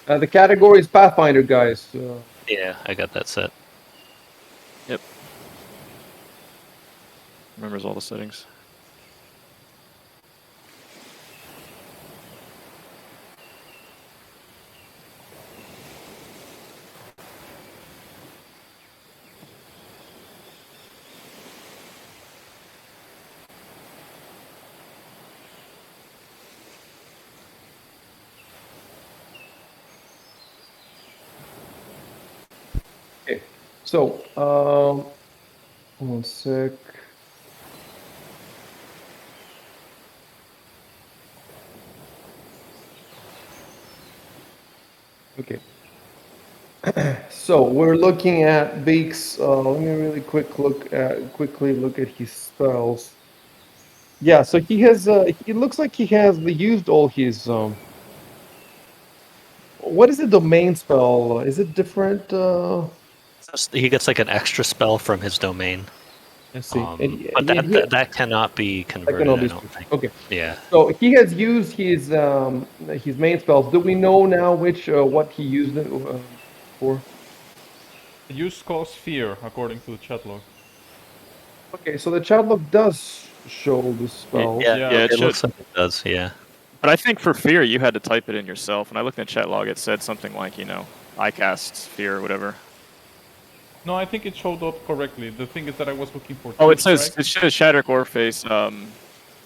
The category is Pathfinder, guys. Yeah, I got that set. Yep. Remembers all the settings. Okay, so 1 sec. Okay. So we're looking at Beak's. Let me really quickly look at his spells. Yeah, so he has. He looks like he has used all his. What is the domain spell? Is it different? He gets like an extra spell from his domain. Let's see. But that cannot be converted, I don't think. Okay. Yeah. So he has used his main spells. Do we know now which what he used it for? Use cause fear, according to the chat log. Okay, so the chat log does show the spells. Yeah, it should. Looks like it does, yeah. But I think for fear, you had to type it in yourself. When I looked in the chat log, it said something like, I cast fear or whatever. No, I think it showed up correctly. The thing is that I was looking for. Oh, it says Shattered Warface,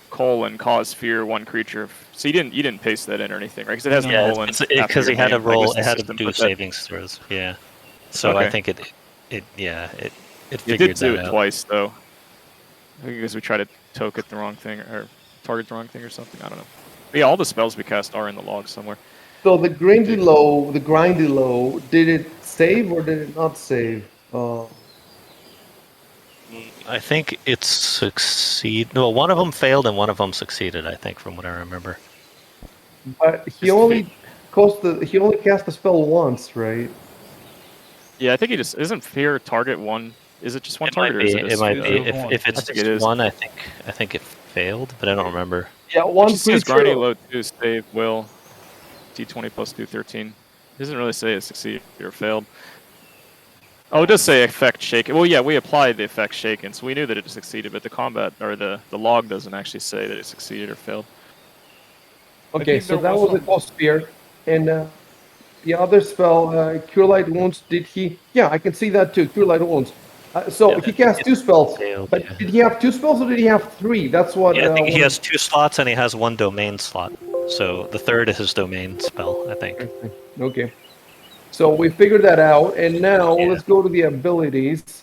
cause fear one creature. So you didn't paste that in or anything, right? Because it has the colon. Because he had to roll. It had to do savings throws. Yeah. So okay. I think it figured it did do that it out. twice though. I think because we tried to target the wrong thing or target the wrong thing or something. I don't know. But yeah, all the spells we cast are in the log somewhere. So the grindy low, did it save or did it not save? I think it succeeded. No, one of them failed and one of them succeeded. I think, from what I remember. But he only cast the spell once, right? Yeah, I think he just isn't fear target one. Is it just one target? Or is it might be. If it's just one, I think it failed, but I don't remember. Yeah, one says creature. grindy low 2 save will D20 plus 2 13. It doesn't really say it succeeded or failed. Oh, it does say effect shaken. Well, yeah, we applied the effect shaken, so we knew that it succeeded, but the combat or the log doesn't actually say that it succeeded or failed. Okay, so that was a cause fear, and the other spell, Cure Light Wounds. Did he? Yeah, I can see that too. Cure Light Wounds. He cast 2 spells, but did he have 2 spells or did he have 3? That's what. Yeah, I think he has 2 slots and he has 1 domain slot. So the third is his domain spell, I think. Okay. So we figured that out, and now let's go to the abilities.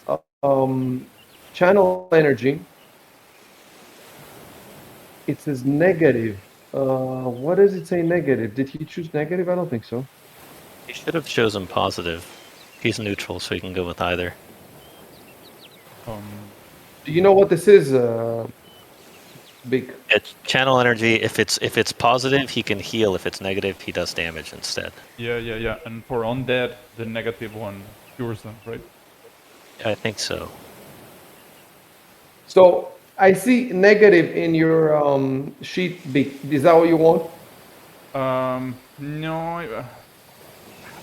Channel energy. It says negative. What does it say negative? Did he choose negative? I don't think so. He should have chosen positive. He's neutral, so he can go with either. Do you know what this is, Big? It's channel energy. If it's positive, he can heal. If it's negative, he does damage instead. Yeah. And for undead, the negative one cures them, right? I think so. So I see negative in your sheet, Big. Is that what you want? No,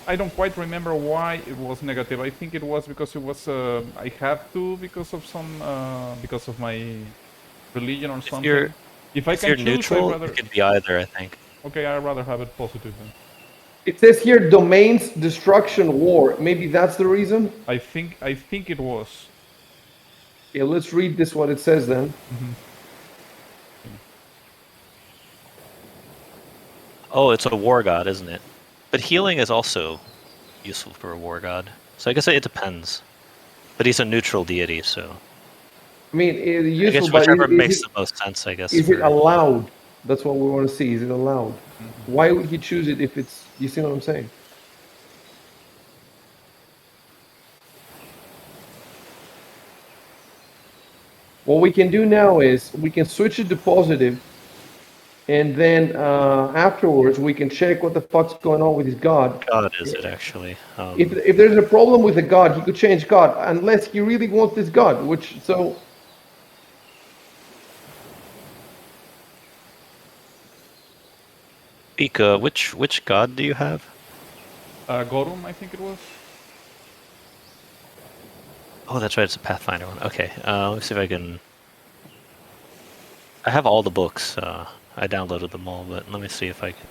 I don't quite remember why it was negative. I think it was because it was I have to because of my religion or something. If you're neutral, it could be either, I think. Okay, I'd rather have it positive then. It says here domains, destruction, war. Maybe that's the reason? I think it was. Yeah, let's read this what it says then. Oh, it's a war god, isn't it? But healing is also useful for a war god. So I guess it depends. But he's a neutral deity, so... I mean, it's useful, I guess whichever makes the most sense, I guess. Is it allowed? That's what we want to see. Is it allowed? Why would he choose it if it's... You see what I'm saying? What we can do now is we can switch it to positive, and then afterwards we can check what the fuck's going on with his god. God is it actually? If there's a problem with the god, he could change god unless he really wants this god. Which so. Pika, which god do you have? Gorum, I think it was. Oh, that's right. It's a Pathfinder one. Okay. Let me see if I can. I have all the books. I downloaded them all, but let me see if I can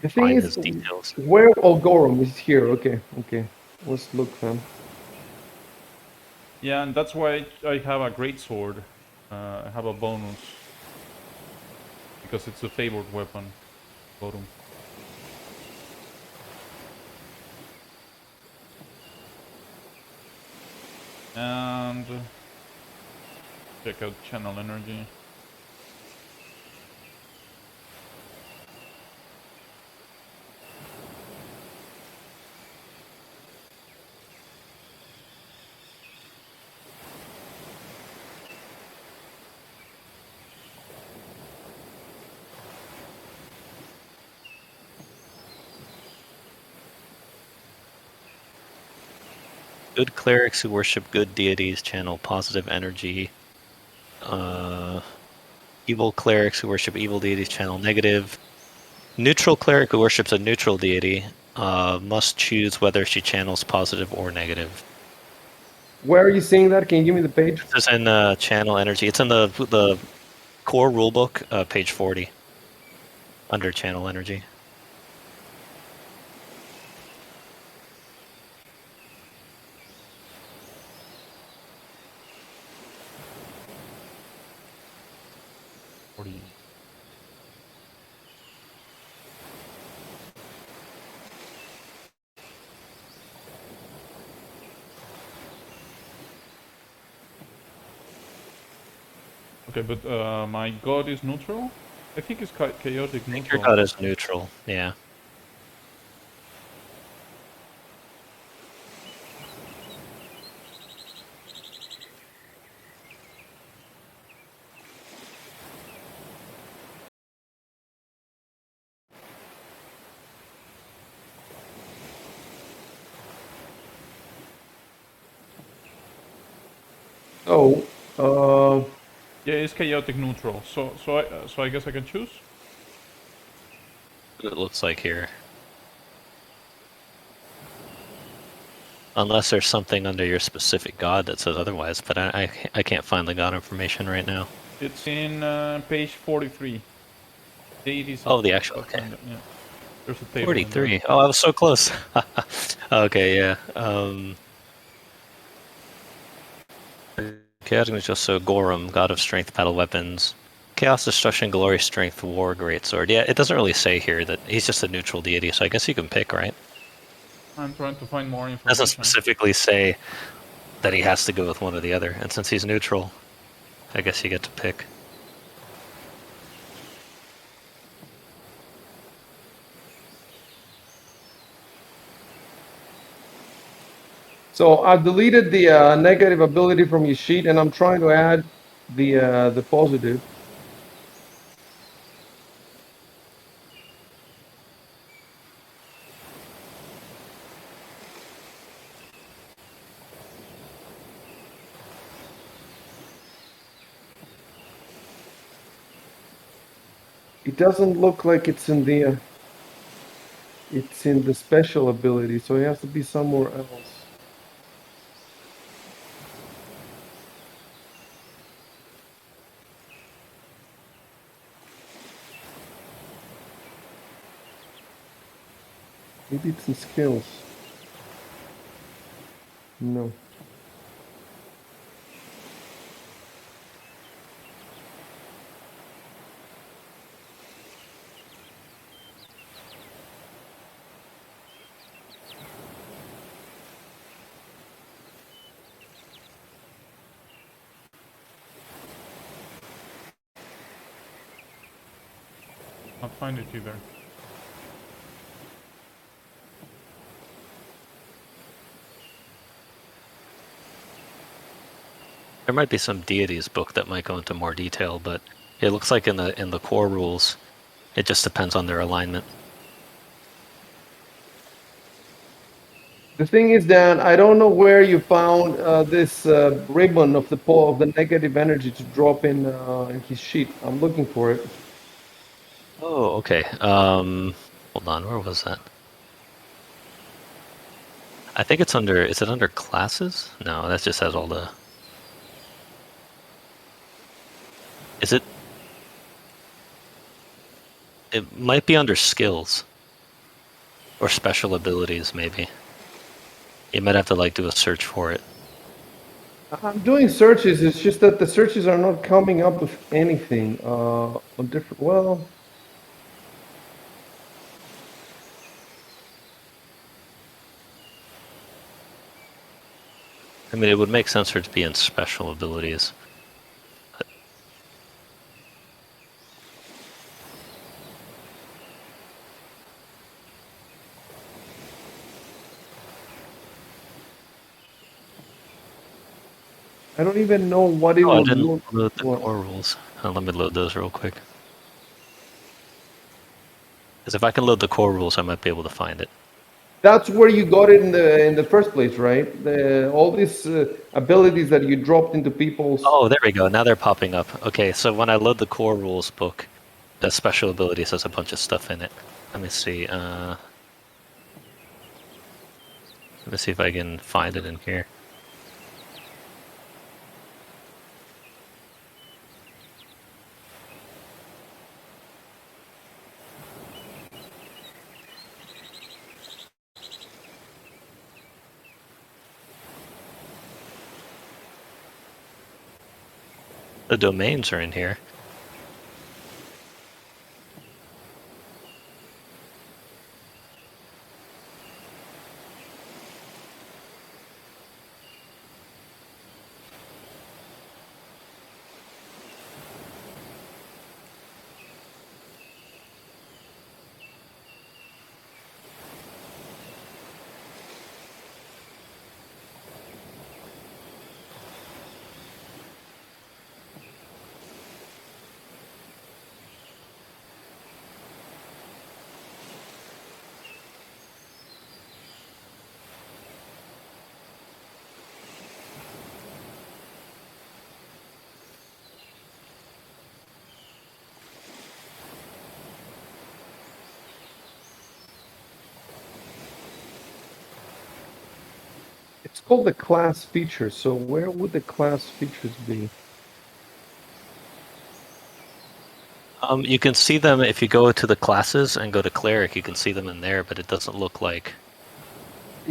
The thing find is, his details. where Gorum is here. Okay, okay. Let's look, fam. Yeah, and that's why I have a great sword. I have a bonus because it's a favored weapon. Gorum. And check out channel energy. Good clerics who worship good deities channel positive energy. Evil clerics who worship evil deities channel negative. Neutral cleric who worships a neutral deity must choose whether she channels positive or negative. Where are you seeing that? Can you give me the page? This is in channel energy. It's in the core rulebook, page 40, under channel energy. Okay, but my god is neutral? I think it's chaotic I think your neutral. god is neutral, yeah. Oh, Yeah, it's chaotic neutral. So I guess I can choose. What it looks like here. Unless there's something under your specific god that says otherwise, but I can't find the god information right now. It's in page 43. Deities Oh, of the actual, okay. Pathfinder, yeah. There's a table. 43. Oh, I was so close. Okay, yeah. Chaotic is just so Gorum, god of strength, battle weapons. Chaos, destruction, glory, strength, war, greatsword. Yeah, it doesn't really say here that he's just a neutral deity, so I guess you can pick, right? I'm trying to find more It information. doesn't specifically say that he has to go with one or the other, and since he's neutral, I guess you get to pick. so I've deleted the negative ability from your sheet, and I'm trying to add the positive. It doesn't look like it's in the special ability, so it has to be somewhere else. Maybe it's in skills. No. Not find it either. There might be some deities book that might go into more detail, but it looks like in the core rules, it just depends on their alignment. The thing is, Dan, I don't know where you found this ribbon of the negative energy to drop in his sheet. I'm looking for it. Oh, okay. Hold on, where was that? I think it's under. Is it under classes? No, that just has all the. Is it? It might be under skills. Or special abilities, maybe. You might have to like do a search for it. I'm doing searches. It's just that the searches are not coming up with anything. On different. Well. I mean, it would make sense for it to be in special abilities. I don't even know what it Oh, I would didn't look. load the What? core rules. Let me load those real quick. Because if I can load the core rules, I might be able to find it. That's where you got it in the first place, right? All these abilities that you dropped into people's. Oh, there we go. Now they're popping up. Okay, so when I load the core rules book, the special abilities has a bunch of stuff in it. Let me see. Let me see if I can find it in here. The domains are in here. It's called the class features. So where would the class features be? You can see them if you go to the classes and go to cleric. You can see them in there, but it doesn't look like.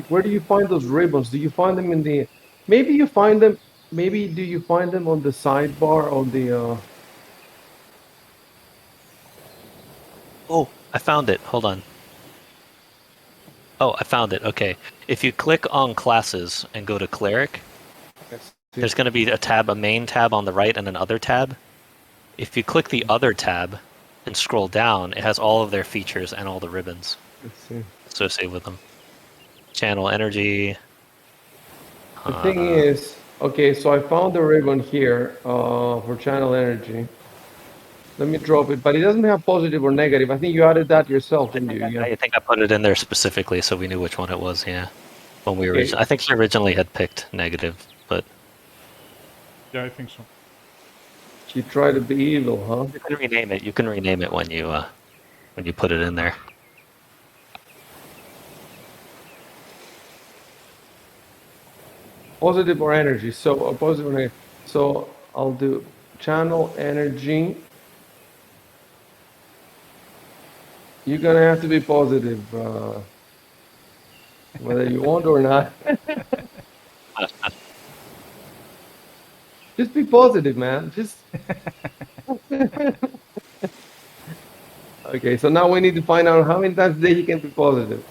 Where do you find those ribbons? Do you find them in the? Maybe you find them. Maybe do you find them on the sidebar on the? Oh, I found it. Hold on. Oh, I found it. Okay. If you click on classes and go to cleric, there's going to be a tab, a main tab on the right and an other tab. If you click the other tab and scroll down, it has all of their features and all the ribbons Let's see. associated with them. Channel energy. The thing is, okay, so I found the ribbon here for channel energy. Let me drop it, but it doesn't have positive or negative. I think you added that yourself, didn't you? Yeah. I think I put it in there specifically so we knew which one it was. Yeah, when we Okay. I think he originally had picked negative, but Yeah, I think so. She tried to be evil, huh? you can rename it. You can rename it when you put it in there. Positive or energy. So positive or negative. So I'll do channel energy. You're gonna have to be positive, whether you want or not. Just be positive, man. Just. Okay, so now we need to find out how many times a day you can be positive.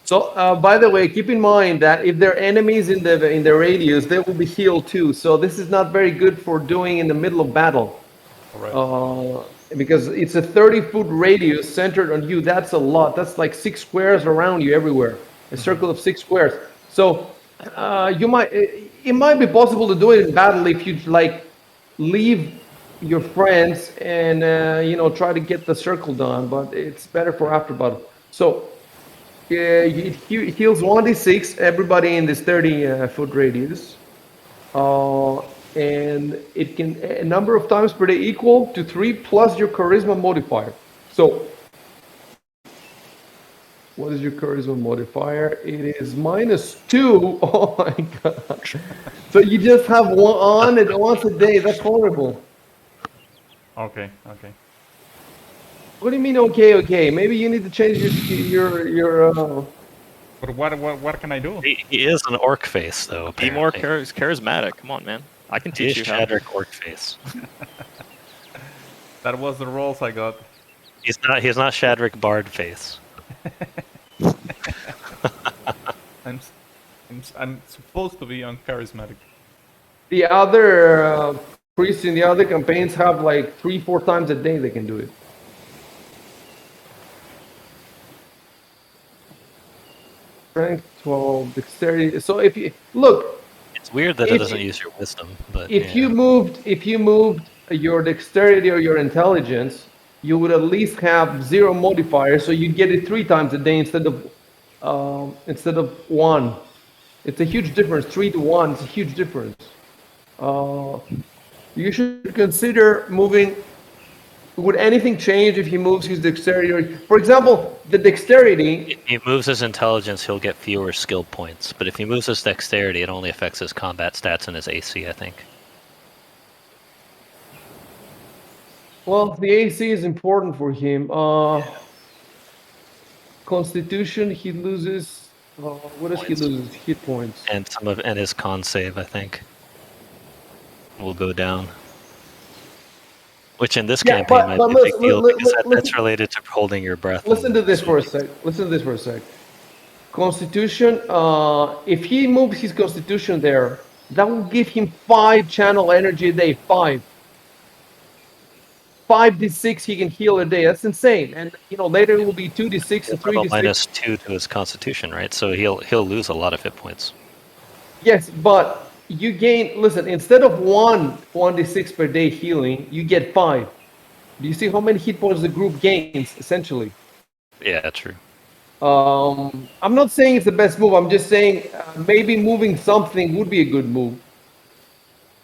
So, by the way, keep in mind that if there are enemies in the radius, they will be healed too. So this is not very good for doing in the middle of battle. All right. Because it's a 30-foot radius centered on you. That's a lot. That's like 6 squares around you everywhere. A circle of 6 squares. So it might be possible to do it in battle if you like leave your friends and try to get the circle done, but it's better for after battle. So it heals 1d6 everybody in this 30-foot radius, and it can a number of times per day equal to 3 plus your charisma modifier. So what is your charisma modifier? It is -2. Oh my god! So you just have one on it once a day. That's horrible. Okay, okay. What do you mean? Okay. Maybe you need to change your. But what can I do? He is an orc face, though. Be more Apparently, charismatic. Come on, man. I can he is teach you how. Shadrick orc face. That was the rolls I got. He's not Shadrick bard face. I'm supposed to be uncharismatic. The other priests in the other campaigns have like 3-4 times a day they can do it. Strength 12, dexterity. So if you look, It's weird that it doesn't use your wisdom, but if you moved your dexterity or your intelligence, you would at least have 0 modifier, so you get it 3 times a day instead of 1. It's a huge difference. 3 to 1. It's a huge difference. You should consider moving. Would anything change if he moves his dexterity? For example, the dexterity. if he moves his intelligence, he'll get fewer skill points. But if he moves his dexterity, it only affects his combat stats and his AC, I think. Well, the AC is important for him. Constitution, he loses. What does he lose? Hit points. And his con save, I think, will go down. Which in this campaign might be a big deal because that's related to holding your breath. Listen to this for a sec. Constitution. If he moves his Constitution there, that will give him 5 channel energy a day. 5d6 he can heal a day. That's insane. And later it will be 2d6 and 3d6. -2 to his Constitution, right? So he'll lose a lot of hit points. Yes, but you gain. Listen, instead of 1d6 per day healing, you get 5. Do you see how many hit points the group gains essentially? Yeah, true. I'm not saying it's the best move. I'm just saying maybe moving something would be a good move.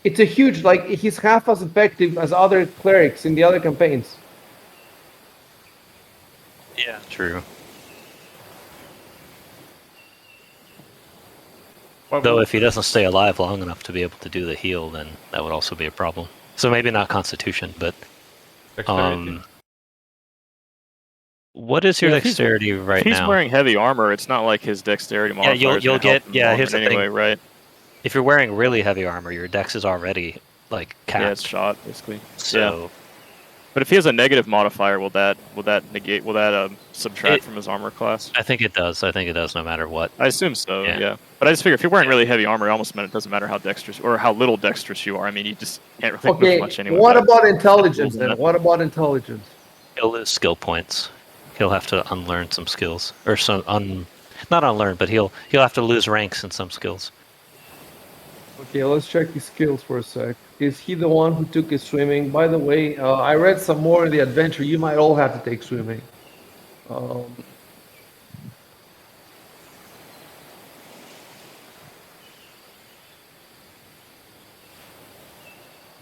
It's a huge, like, he's half as effective as other clerics in the other campaigns. Yeah, true. Though if he doesn't stay alive long enough to be able to do the heal, then that would also be a problem. So maybe not Constitution, but what is your dexterity right now? If he's wearing heavy armor, it's not like his dexterity modifier. You'll get. Yeah, here's the anyway, thing. Right? If you're wearing really heavy armor, your dex is already like capped. Yeah, it's shot basically. So, yeah. But if he has a negative modifier, will that negate? Will that subtract from his armor class? I think it does. I think it does, no matter what. I assume so. Yeah. But I just figure if you're wearing really heavy armor, it almost doesn't matter how dexterous or how little dexterous you are. I mean, you just can't really move much anyway. What about intelligence then? What about intelligence? He'll lose skill points. He'll have to unlearn some skills, or not unlearn, but he'll have to lose ranks in some skills. Okay, let's check his skills for a sec. Is he the one who took his swimming? By the way, I read some more in the adventure. You might all have to take swimming.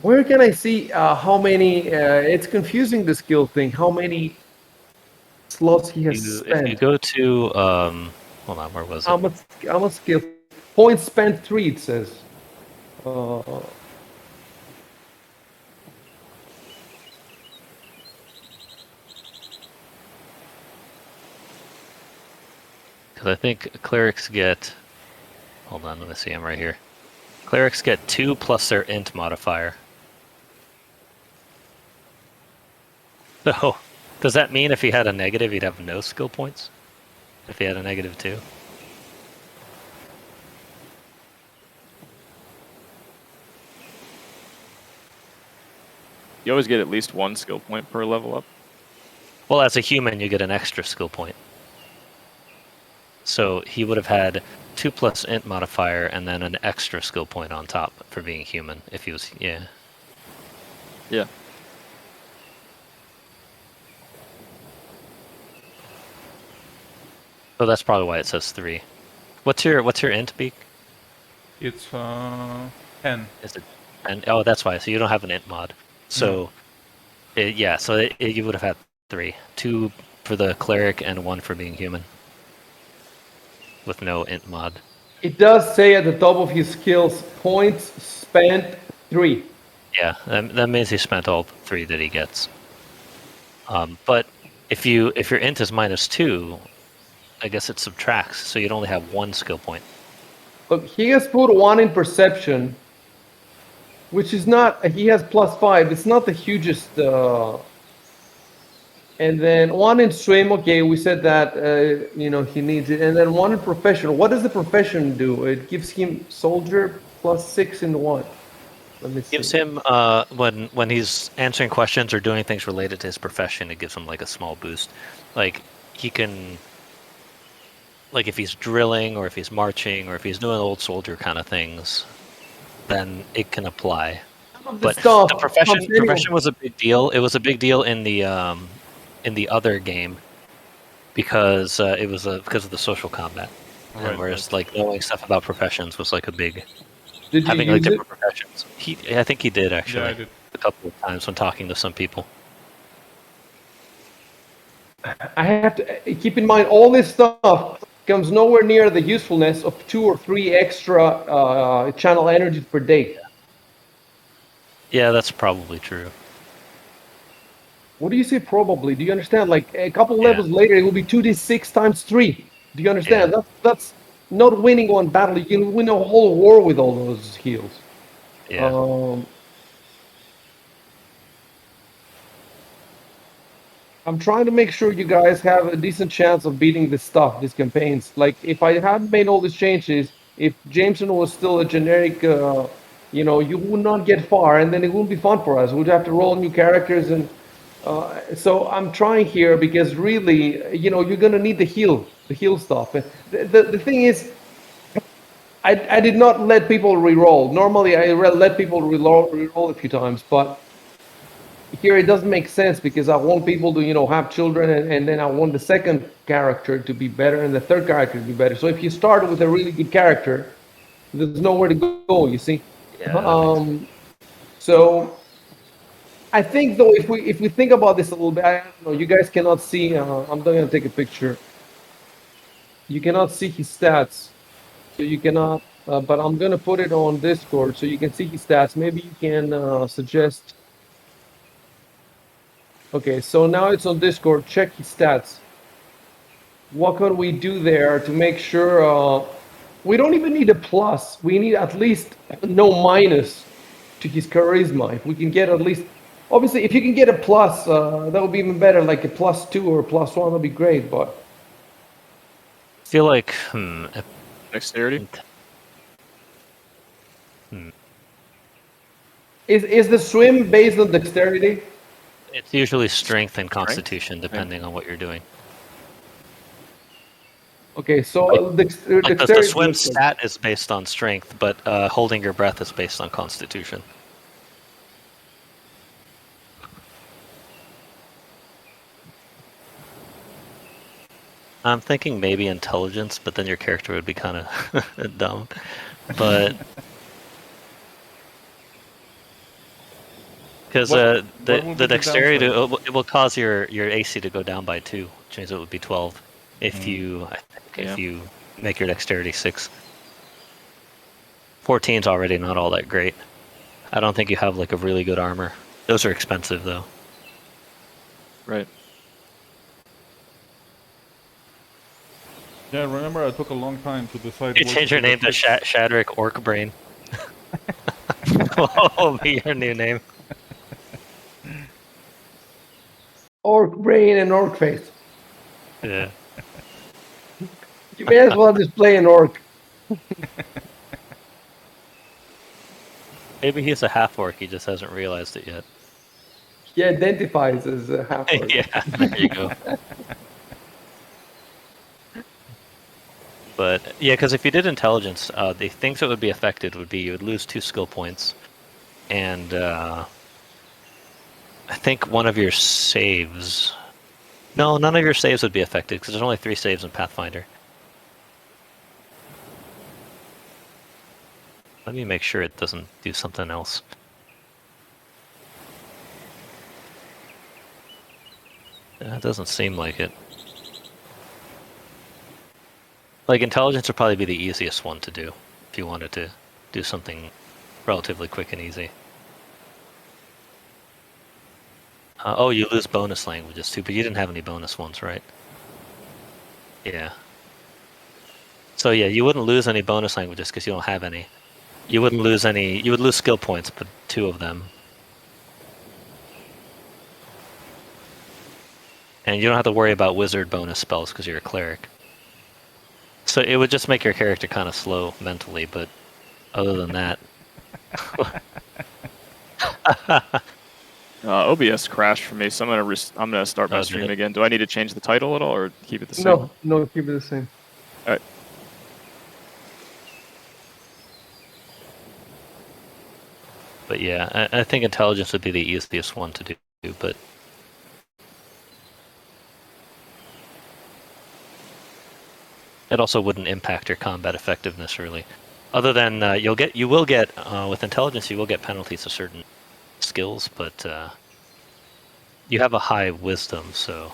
Where can I see how many? It's confusing, the skill thing. How many slots he has spent? If you go to hold on, where was it? How much skill points spent? 3, it says. Because I think clerics get. Hold on, let me see. I'm right here. Clerics get 2 plus their int modifier. So, does that mean if he had a negative, he'd have no skill points? If he had a -2? You always get at least 1 skill point per level up. Well, as a human, you get an extra skill point. So he would have had 2 plus int modifier and then an extra skill point on top for being human if he was, yeah. Yeah. So that's probably why it says 3. What's your int, Beak? It's 10. Is it? And oh, that's why. So you don't have an int mod. So you would have had 3, 2 for the cleric and 1 for being human, with no int mod. It does say at the top of his skills, points spent 3. Yeah, that means he spent all 3 that he gets. But if your int is -2, I guess it subtracts, so you'd only have 1 skill point. Look, he has put 1 in perception, which is not. He has +5. It's not the hugest. And then 1 in swim. Okay, we said that. He needs it. And then 1 in professional. What does the profession do? It gives him soldier +6 in what? Let me see. Gives him when he's answering questions or doing things related to his profession, it gives him like a small boost. Like he can, like if he's drilling or if he's marching or if he's doing old soldier kind of things, then it can apply. But the profession was a big deal. It was a big deal in the other game because it was because of the social combat. Right, And whereas like knowing stuff about professions was like a big. Did you Having use like it? different professions. I think he did actually. Yeah, I did. A couple of times when talking to some people. I have to keep in mind all this stuff comes nowhere near the usefulness of 2 or 3 extra channel energies per day. Yeah, that's probably true. What do you say? Probably. Do you understand? Like a couple levels later, it will be 2d6 times 3. Do you understand? Yeah. That's not winning one battle. You can win a whole war with all those heals. Yeah. I'm trying to make sure you guys have a decent chance of beating this stuff, these campaigns. Like, if I hadn't made all these changes, if Jameson was still a generic, you would not get far, and then it wouldn't be fun for us. We'd have to roll new characters, and so I'm trying here because really, you're gonna need the heal stuff. And the thing is, I did not let people re-roll. Normally, I let people re-roll a few times, but here it doesn't make sense because I want people to, have children, and then I want the second character to be better and the third character to be better. So if you start with a really good character, there's nowhere to go, you see. Yeah. So I think though, if we think about this a little bit, I don't know, you guys cannot see. I'm going to take a picture. You cannot see his stats, so you cannot. But I'm going to put it on Discord so you can see his stats. Maybe you can suggest. Okay, so now it's on Discord. Check his stats. What can we do there to make sure we don't even need a plus? We need at least no minus to his charisma. If we can get at least, obviously, if you can get a plus, that would be even better. Like a +2 or a +1, that'd be great. But I feel like Dexterity? is the swim based on dexterity? it's usually strength and constitution depending on what you're doing. Okay, so Like dexterity. the swim stat is based on strength, but holding your breath is based on constitution. I'm thinking maybe intelligence, but then your character would be kind of dumb. But because What would be the dexterity downside? it will cause your AC to go down by 2, which means it would be 12 if you if you make your dexterity 6. 14's already not all that great. I don't think you have like a really good armor. Those are expensive though. Right. Yeah, remember I took a long time to decide. You what change to your name to pick. Shadrick Orc Brain. What will be your new name? Orc brain and orc face. Yeah. You may as well just play an orc. Maybe he's a half orc. He just hasn't realized it yet. He identifies as a half orc. Yeah, there you go. But yeah, because if you did intelligence, the things that would be affected would be you would lose 2 skill points, and I think one of your saves. No, none of your saves would be affected because there's only 3 saves in Pathfinder. Let me make sure it doesn't do something else. It doesn't seem like it. Like, intelligence would probably be the easiest one to do if you wanted to do something relatively quick and easy. Oh, you lose bonus languages too, but you didn't have any bonus ones, right? Yeah. So yeah, you wouldn't lose any bonus languages because you don't have any. You wouldn't lose any. You would lose skill points, but 2 of them. And you don't have to worry about wizard bonus spells because you're a cleric. So it would just make your character kind of slow mentally, but other than that... OBS crashed for me, so I'm gonna start my stream again. Do I need to change the title at all, or keep it the same? No, keep it the same. All right. But yeah, I think intelligence would be the easiest one to do, but... It also wouldn't impact your combat effectiveness, really. Other than you will get with intelligence, you will get penalties to certain skills, but you have a high wisdom, so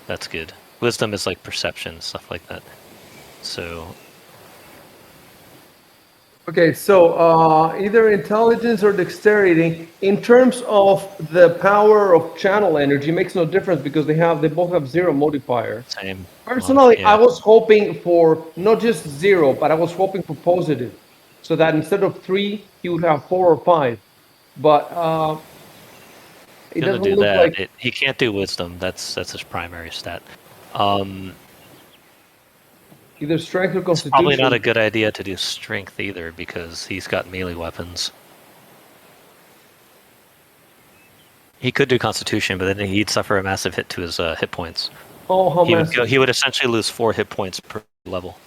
that's good. Wisdom is like perception, stuff like that. So... Okay, so either intelligence or dexterity. In terms of the power of channel energy, makes no difference because they both have 0 modifier. Same. Personally, Yeah. I was hoping for not just 0, but I was hoping for positive, so that instead of 3, he would have 4 or 5. But it doesn't do look that. like He can't do wisdom. That's his primary stat. either strength or It's constitution. probably not a good idea to do strength either because he's got melee weapons. He could do constitution, but then he'd suffer a massive hit to his hit points. Oh, how massive? He would essentially lose 4 hit points per level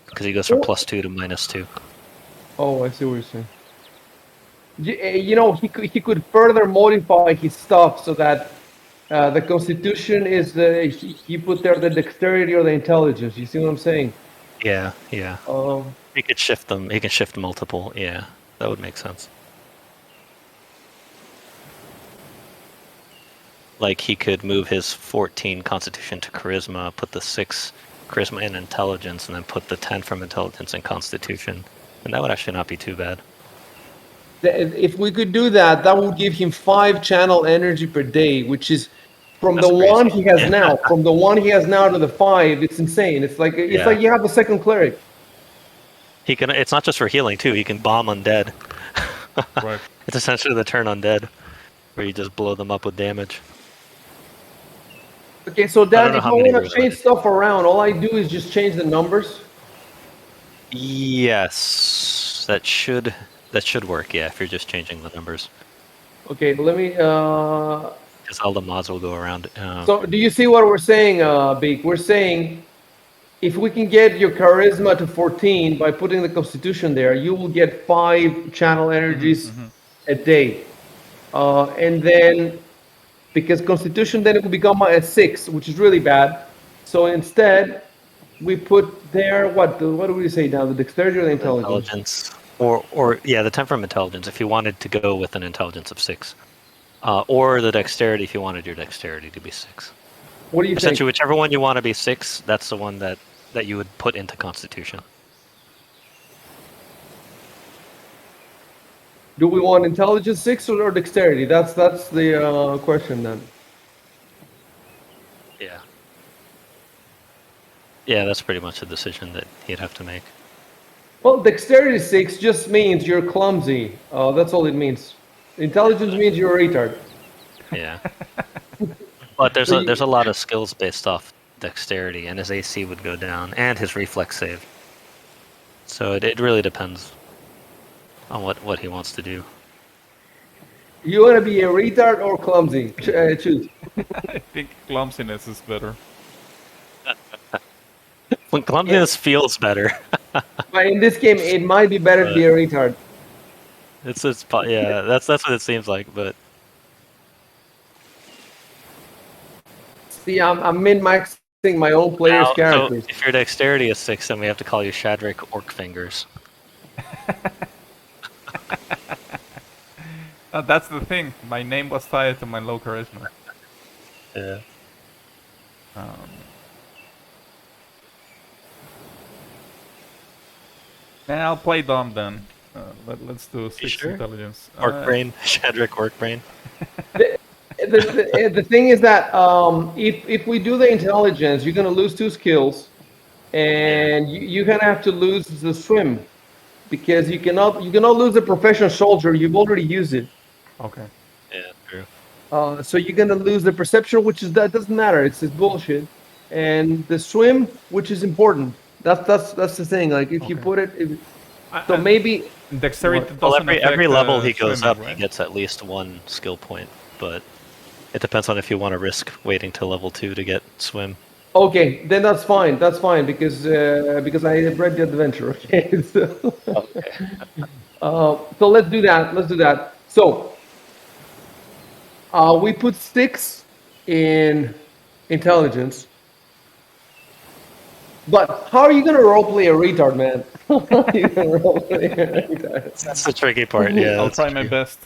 because he goes from +2 to -2. Oh, I see what you're saying. You know, he could further modify his stuff so that the constitution is he put there the dexterity or the intelligence. You see what I'm saying? Yeah. Um, He could shift them. He can shift multiple. Yeah, that would make sense. Like he could move his 14 constitution to charisma, put the 6 charisma in intelligence, and then put the 10 from intelligence in constitution. And that would actually not be too bad. If we could do that, that would give him 5 channel energy per day, which is from That's the crazy. 1 he has now. From the 1 he has now to the 5, it's insane. It's like you have the second cleric. He can. It's not just for healing too. He can bomb undead. Right. It's essentially the turn undead, where you just blow them up with damage. Okay, so don't Dan, know if I how many want were to change there. stuff around, all I do is just change the numbers. Yes, that should work. Yeah, if you're just changing the numbers, Okay, let me. because all the mods will go around. So, do you see what we're saying, Beak? We're saying if we can get your charisma to 14 by putting the constitution there, you will get 5 channel energies a day. And then, because constitution, then it will become a 6, which is really bad. So instead, we put there, what do we say now? The dexterity or the intelligence? Or yeah, the 10 from intelligence if you wanted to go with an intelligence of 6. Or the dexterity if you wanted your dexterity to be 6. What do you think? Essentially, whichever one you want to be 6, that's the one that you would put into constitution. Do we want intelligence 6 or dexterity? That's the question then. Yeah. Yeah, that's pretty much a decision that he'd have to make. Well, dexterity 6 just means you're clumsy. That's all it means. Intelligence means you're a retard. Yeah. But there's a lot of skills based off dexterity, and his AC would go down, and his reflex save. So it really depends on what he wants to do. You want to be a retard or clumsy? Choose. I think clumsiness is better. When clumsiness feels better, But in this game, it might be better to be a retard. yeah, that's what it seems like. But See, I'm min-maxing my own player's Now, characters. so if your dexterity is 6, then we have to call you Shadrach Orcfingers. That's the thing. My name was tied to my low charisma. Yeah. I'll play dumb then. Let's do 6 sure? intelligence. Orcbrain, Shadrach Orcbrain. The thing is that if we do the intelligence, you're gonna lose 2 skills, and you're gonna have to lose the swim, because you cannot lose the professional soldier. You've already used it. Okay. Yeah, true. So you're gonna lose the perception, which is that doesn't matter. It's bullshit, and the swim, which is important. That's the thing. Like if you Okay. put it, so And maybe dexterity What? Well, doesn't every affect, level he goes swimming, up, right? he gets at least 1 skill point, but it depends on if you want to risk waiting till level 2 to get swim. okay, then that's fine. That's fine because I have read the adventure. Okay, so let's do that. Let's do that. So we put 6 in intelligence. But how are you gonna roleplay a retard, man? How are you gonna roleplay a retard? That's the tricky part. Yeah, I'll that's try my true. best.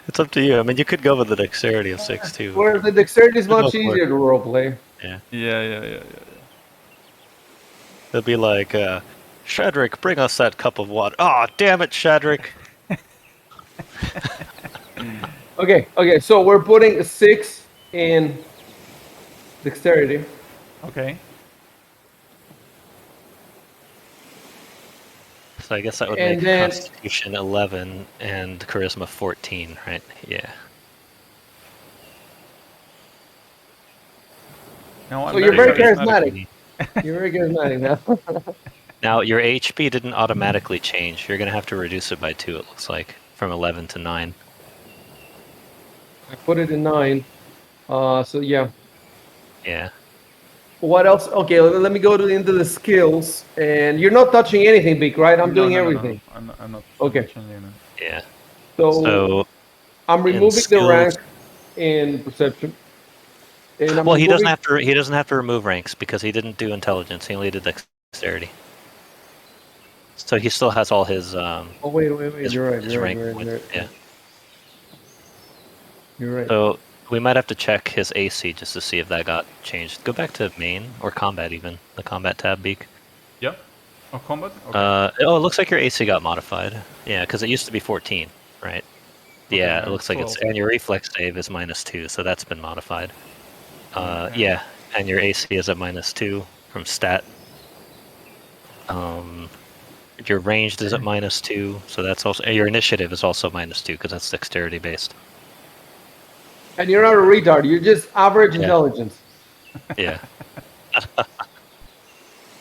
It's up to you. I mean, you could go with the dexterity of 6 too. Whereas the dexterity is Go much for it. easier to roleplay. Yeah, Yeah. it'll be like, Shadrach, bring us that cup of water. Oh, damn it, Shadrach. Okay, so we're putting 6 in dexterity. Okay. So I guess that would And make then- Constitution 11 and Charisma 14, right? Yeah. No, I'm So you're very charismatic. charismatic. You're very charismatic now. Now, your HP didn't automatically change. You're going to have to reduce it by 2, it looks like, from 11 to 9. I put it in 9. So yeah. Yeah. What else? Okay, let me go into the skills. And you're not touching anything, Big, right? I'm doing No. everything. I'm not. Okay. Changing it. Yeah. So So, I'm removing the skills- rank in perception. And I'm well, he doesn't removing- have to remove ranks because he didn't do intelligence. He only did dexterity. So he still has all his Oh wait. his, You're right. his You're right. rank You're right. points. You're right. Yeah. You're right. So we might have to check his AC just to see if that got changed. Go back to main or combat even, the combat tab, Beak. Yeah. Oh, combat. Okay. Oh, it looks like your AC got modified. Yeah, because it used to be 14, right? Yeah, Okay, it looks like it's 12. and your reflex save is -2, so that's been modified. Okay. Yeah, and your AC is at -2 from stat. Your ranged is at -2, so that's also your initiative is also -2 because that's dexterity based. And you're not a retard. You're just average Yeah. intelligence. Yeah.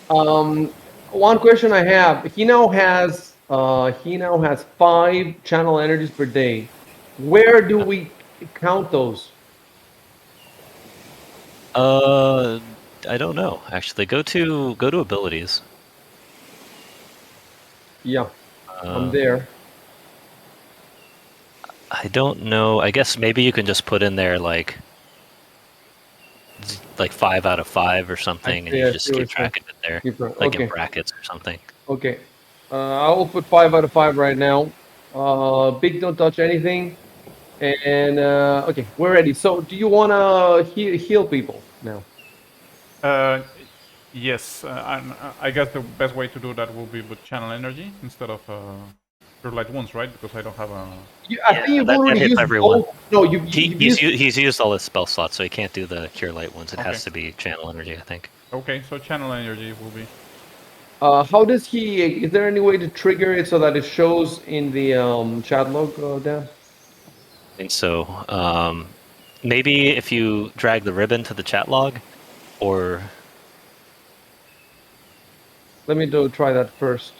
One question I have: he now has 5 channel energies per day. Where do we count those? I don't know actually. Go to abilities. Yeah, Uh, I'm there. I don't know. I guess maybe you can just put in there like 5 out of 5 or something, and see, I you just see what keep you're track of it there, Keep track. like Okay. in brackets or something. Okay. I will put 5 out of 5 right now. Big, don't touch anything. And okay, we're ready. So, do you want to heal people now? Yes. I guess the best way to do that will be with channel energy instead of pure light wounds, right? Because I don't have a. I think you've that already hits used everyone. both. No, you've used. He's used all his spell slots, so he can't do the cure light ones. It Okay. has to be channel energy, I think. Okay, so channel energy will be. How does he? Is there any way to trigger it so that it shows in the chat log, Dan? I think so. Maybe if you drag the ribbon to the chat log, or Let me try that first.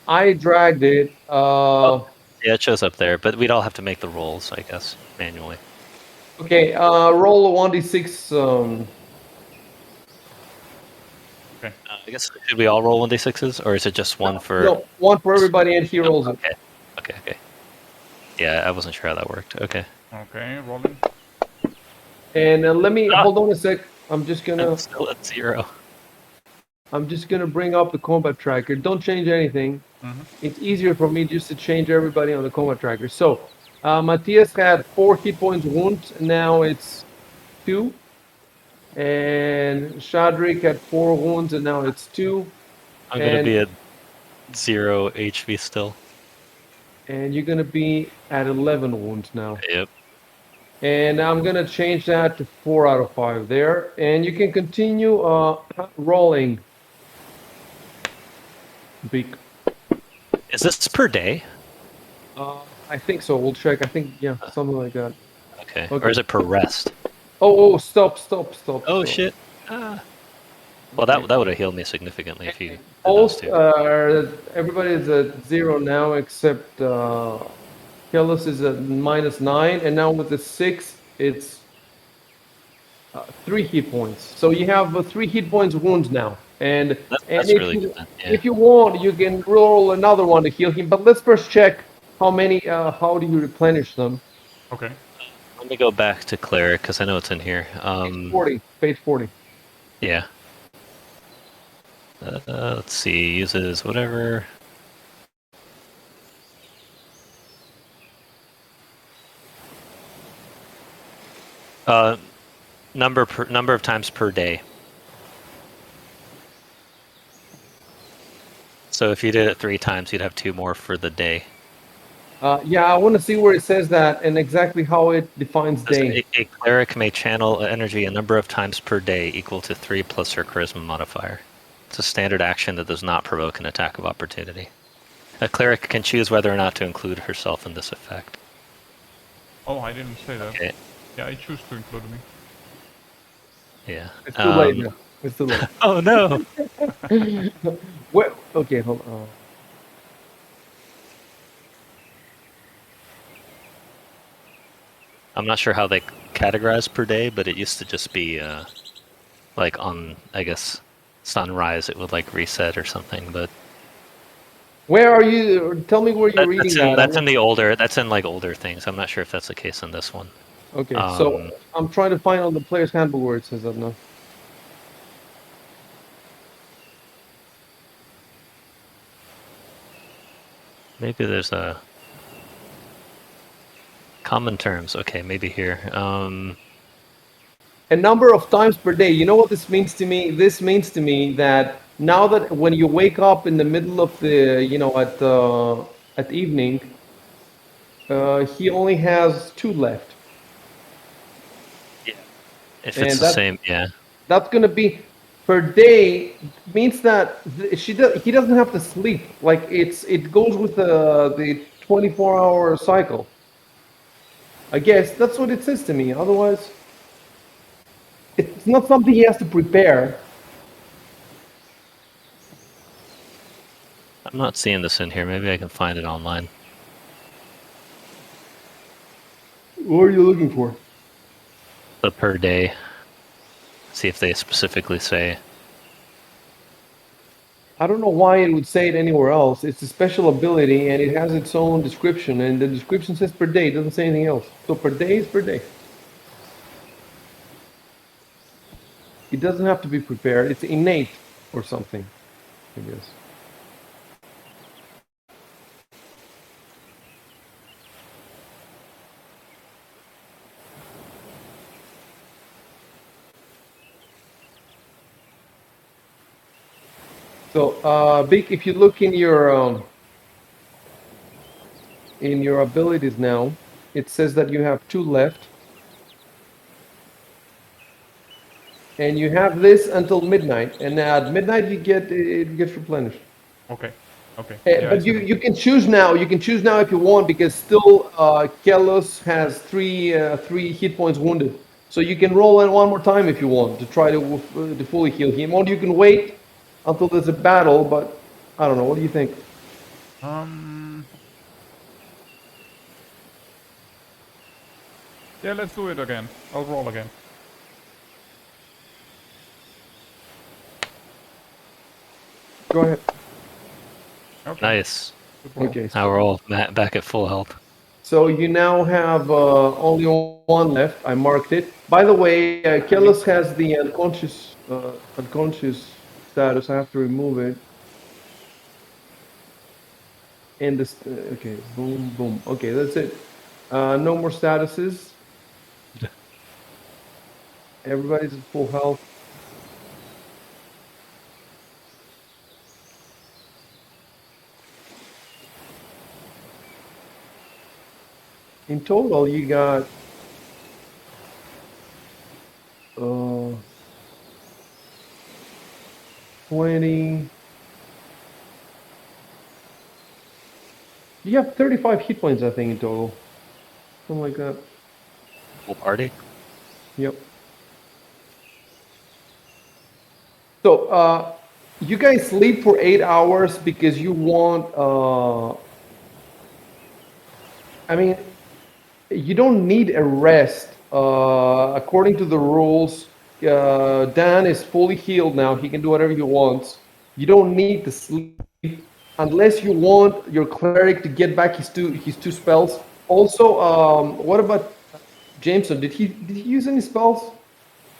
I dragged it. yeah, it shows up there. But we'd all have to make the rolls, I guess, manually. Okay. Roll a 1d6. I guess should we all roll 1d6s, or is it just one for? No, one for everybody, and he rolls it. Okay. Okay. Yeah, I wasn't sure how that worked. Okay. Okay, rolling. And let me hold on a sec. I'm just I'm gonna still at 0. bring up the combat tracker. Don't change anything. Mhm. It's easier for me just to change everybody on the combat tracker. So, Matthias had 4 hit points wounds, and now it's 2. And Shadrik had 4 wounds, and now it's 2. I'm gonna be And at 0 HV still. and you're gonna be at 11 wounds now. Yep. And I'm gonna change that to 4 out of 5 there. And you can continue rolling. Beak. Is this per day? I think so. We'll check. I think yeah, something like that. Okay. Okay. Or is it per rest? Oh, stop. Oh shit. Ah. Well, that would have healed me significantly if you did those Both two. everybody is at 0 now except Kellis is at -9, and now with the 6, it's 3 hit points. So you have 3 hit points wounds now. And That's really good then. Yeah. if you want, you can roll another one to heal him. But let's first check how many. How do you replenish them? Okay. Let me go back to Cleric because I know it's in here. 40. Page 40. Yeah. Let's see. Uses whatever. Number of times per day. So if you did it 3 times, you'd have 2 more for the day. Yeah, I want to see where it says that and exactly how it defines day. A cleric may channel energy a number of times per day equal to 3 plus her charisma modifier. It's a standard action that does not provoke an attack of opportunity. A cleric can choose whether or not to include herself in this effect. Oh, I didn't say that. Okay. Yeah, I choose to include me. Yeah. It's too late now. It's too late. Oh no! Well, okay, hold on. I'm not sure how they categorize per day, but it used to just be like on, I guess, sunrise it would like reset or something. But Where are you? Tell me where you're reading that. that's in the older. That's in like older things. I'm not sure if that's the case in this one. Okay, so I'm trying to find on the player's handbook where it says that now. Maybe there's a common terms. Okay, maybe here. A number of times per day. You know what this means to me? This means to me that now that when you wake up in the middle of the, at evening, he only has 2 left. Yeah. If And it's the same, yeah. That's going to be per day. Means that he doesn't have to sleep. Like it goes with the 24-hour cycle. I guess that's what it says to me. Otherwise, it's not something he has to prepare. I'm not seeing this in here. Maybe I can find it online. What are you looking for? The per day. See if they specifically say. I don't know why it would say it anywhere else. It's a special ability and it has its own description, and the description says per day. It doesn't say anything else. So per day is per day. It doesn't have to be prepared. It's innate or something, I guess. So, Vic, if you look in your abilities now, it says that you have 2 left, and you have this until midnight. And at midnight, it gets replenished. Okay. Okay. Yeah, I But see that. you can choose now. You can choose now if you want, because still Kelos has 3 hit points wounded. So you can roll in one more time if you want to try to fully heal him, or you can wait until there's a battle. But I don't know. What do you think? Yeah, let's do it again. I'll roll again. Go ahead. Okay. Nice. Okay. Now we're all back at full health. So you now have only one left. I marked it. By the way, Kellis has the unconscious status. I have to remove it. And this, okay, boom, boom. Okay, that's it. No more statuses. Everybody's at full health. In total, you got 20. You have 35 hit points, I think, in total. Something like that. Full party. Yep. So, you guys sleep for 8 hours because you want, I mean, you don't need a rest. According to the rules, Dan is fully healed now. He can do whatever he wants. You don't need to sleep unless you want your cleric to get back his two spells. Also, what about Jameson? Did he use any spells?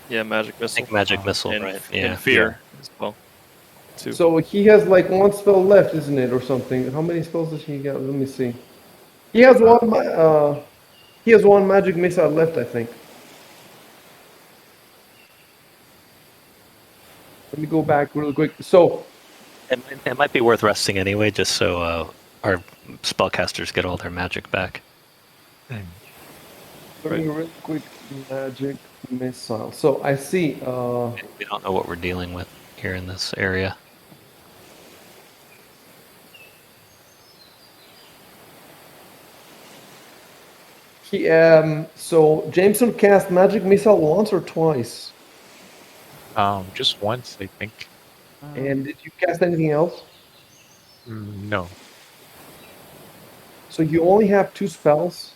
Yeah, magic I missile. think magic missile, and, right? And fear as well. Too. So he has like one spell left, isn't it, or something? How many spells does he got? Let me see. He has one magic missile left, I think. Let me go back real quick. So It might be worth resting anyway, just so our spellcasters get all their magic back. let me real quick magic missile. So I see. We don't know what we're dealing with here in this area. So Jameson cast magic missile once or twice. Just once, I think. And did you cast anything else? No. So you only have 2 spells.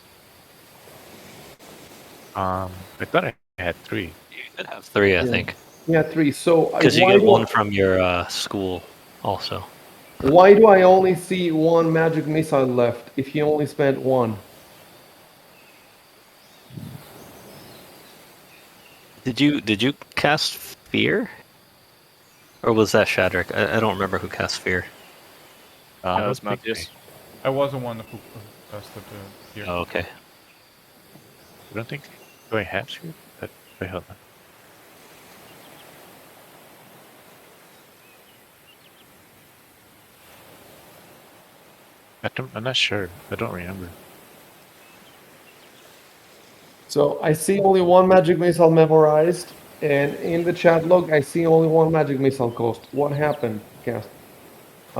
I thought I had 3. You could have 3, I Yeah. think, Yeah, 3. So because you why get do one from your school also. Why do I only see 1 magic missile left if he only spent 1? Did you cast fear, or was that Shadrick? I don't remember who cast fear. I That don't was think Matthias. I was the one who casted here. Oh, okay. I don't think do I have to? But wait, hold on. I'm not sure. I don't remember. So I see only 1 magic missile memorized, and in the chat log I see only 1 magic missile cost. What happened, cast?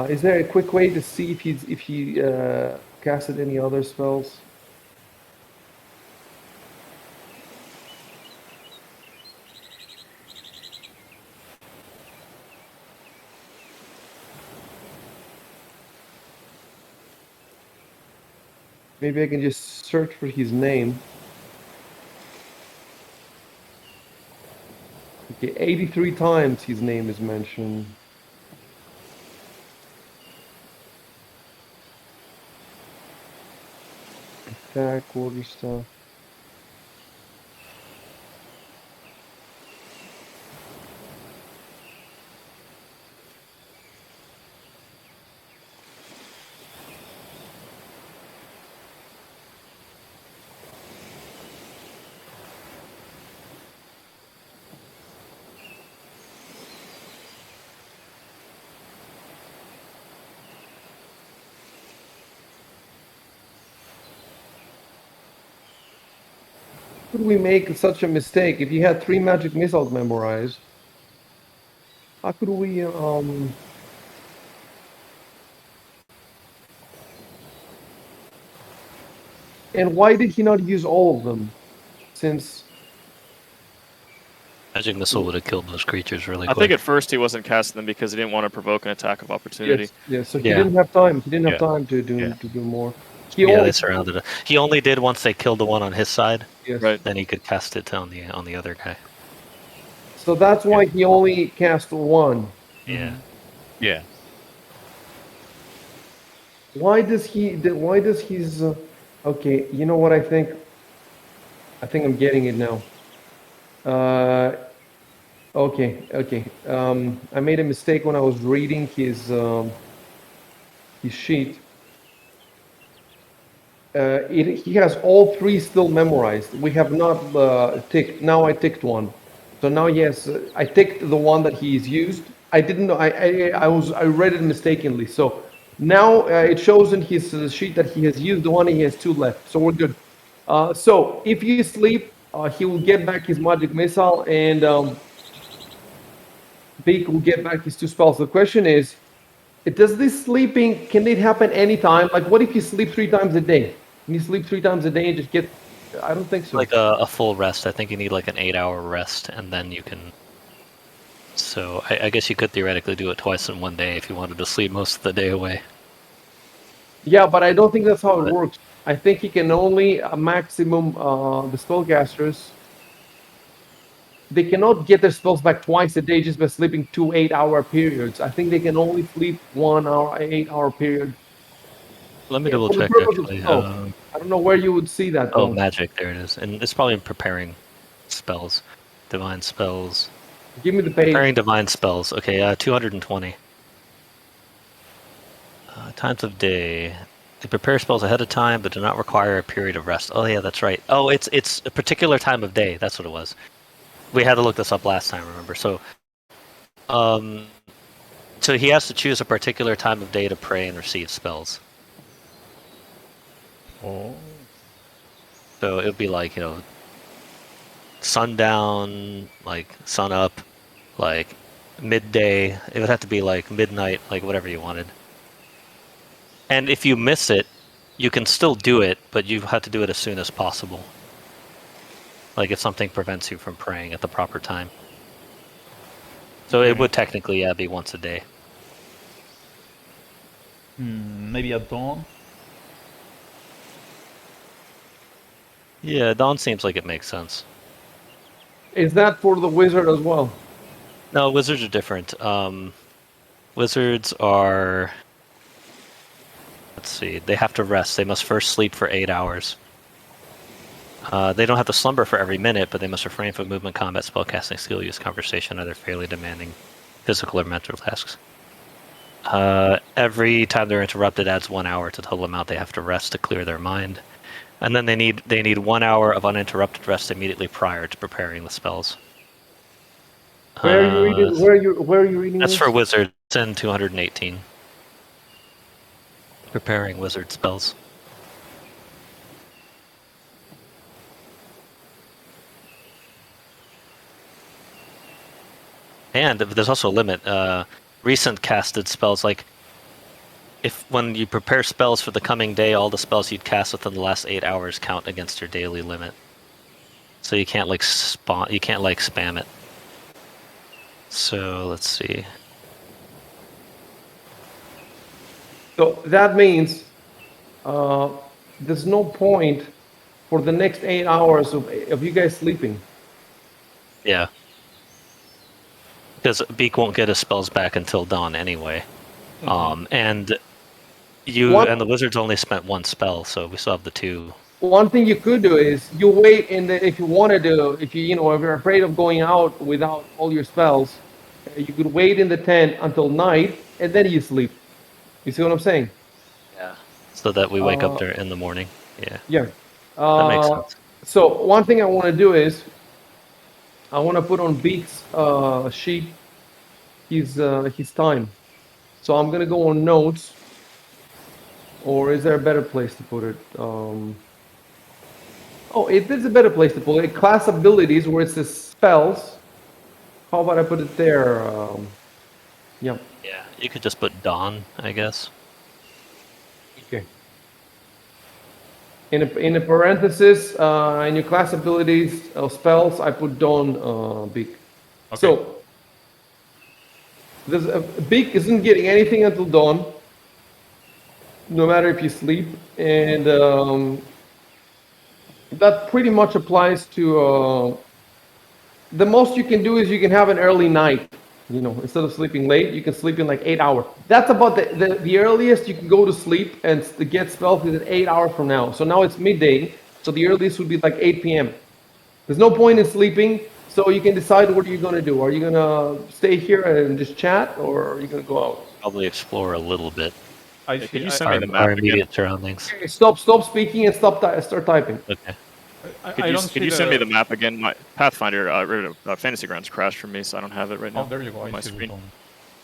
Is there a quick way to see if he casted any other spells? Maybe I can just search for his name. Okay, 83 times his name is mentioned. Attack, order stuff. How could we make such a mistake? If you had 3 magic missiles memorized, how could we and why did he not use all of them? Since Magic missile would have killed those creatures really I quick. think at first he wasn't casting them because he didn't want to provoke an attack of opportunity. yes, so he Yeah. didn't have time. He didn't have Yeah. time to do Yeah. to do more. He Yeah, only, they surrounded it. He only did once they killed the one on his side. yes. Right. Then he could cast it on the other guy. So that's why he only cast 1. Yeah. Yeah. Why does he's okay, you know what I think? I think I'm getting it now. Okay. I made a mistake when I was reading his sheet. He has all three still memorized. We have not ticked. Now I ticked one. So now, yes, I ticked the one that he's used. I didn't know. I read it mistakenly. So now it shows in his sheet that he has used the one. He has two left. So we're good. So if you sleep, he will get back his magic missile, and Beak will get back his two spells. The question is, does this sleeping, can it happen anytime? Like, what if you sleep 3 times a day? Can you sleep 3 times a day and just get? I don't think so. Like a full rest. I think you need like an 8-hour rest, and then you can. So I guess you could theoretically do it twice in one day if you wanted to sleep most of the day away. Yeah, but I don't think that's how it works. I think he can only maximum the spellcasters. They cannot get their spells back twice a day just by sleeping 2 8-hour periods. I think they can only sleep 1 hour, 8-hour period. Let me Yeah, double for the check purpose of actually. spells. I don't know where you would see that Oh, though. magic. There it is, and it's probably in preparing spells, divine spells. Give me the page. Preparing divine spells. Okay, 220. Times of day. They prepare spells ahead of time, but do not require a period of rest. Oh yeah, that's right. Oh, it's a particular time of day. That's what it was. We had to look this up last time. Remember? So he has to choose a particular time of day to pray and receive spells. Oh. So it would be like, sundown, like sun up, like midday. It would have to be like midnight, like whatever you wanted. And if you miss it, you can still do it, but you have to do it as soon as possible. Like if something prevents you from praying at the proper time. So it would technically be once a day. Maybe at dawn. Yeah, dawn seems like it makes sense. Is that for the wizard as well? No, wizards are different. Wizards are... Let's see, they have to rest. They must first sleep for 8 hours. They don't have to slumber for every minute, but they must refrain from movement, combat, spellcasting, skill use, conversation, other fairly demanding physical or mental tasks. Every time they're interrupted adds 1 hour to the total amount they have to rest to clear their mind. And then they need 1 hour of uninterrupted rest immediately prior to preparing the spells. Where are you reading? Where are you reading? That's this? for wizards in 218. Preparing wizard spells. And there's also a limit. Recent casted spells, like when you prepare spells for the coming day, all the spells you'd cast within the last 8 hours count against your daily limit. So you can't spam it. So let's see. So that means there's no point for the next 8 hours of you guys sleeping. Yeah. Because Beak won't get his spells back until dawn anyway. And the wizards only spent 1 spell, so we still have the 2. One thing you could do is you wait if you wanted to, if you're afraid of going out without all your spells, you could wait in the tent until night and then you sleep. You see what I'm saying? Yeah. So that we wake up there in the morning. Yeah. Yeah. That makes sense. So one thing I want to do is I want to put on Beak's sheet his time. So I'm gonna go on notes, or is there a better place to put it? It is a better place to put it. Class abilities, where it says spells. How about I put it there? Yeah. Yeah. You could just put dawn, I guess. Okay. In a parenthesis, in your class abilities spells, I put Dawn Beak. Okay. So Beak isn't getting anything until dawn, no matter if you sleep, and that pretty much applies to. The most you can do is you can have an early night. You know, instead of sleeping late, you can sleep in like 8 hours. That's about the earliest you can go to sleep and get spells is at 8 hours from now. So now it's midday, so the earliest would be like 8 p.m. There's no point in sleeping, so you can decide what you're gonna do. Are you gonna stay here and just chat, or are you gonna go out? Probably explore a little bit. I Could see. you I, send me Our, the map our again? immediate surroundings. Okay, stop speaking and start typing. Okay. Could I you, don't could see you send me the map again? My Pathfinder, Fantasy Grounds crashed for me, so I don't have it right now. Oh, there you go. on I my see the screen.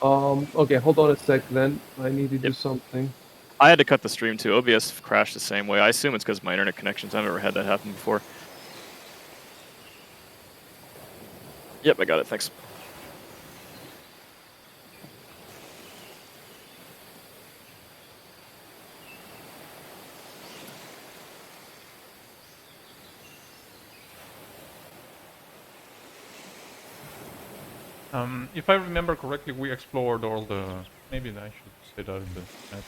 bone. Okay, hold on a sec. Then I need to do Yep. something. I had to cut the stream too. OBS crashed the same way. I assume it's because my internet connections. I've never had that happen before. Yep, I got it. Thanks. If I remember correctly, we explored all the. Maybe I should say that in the chat.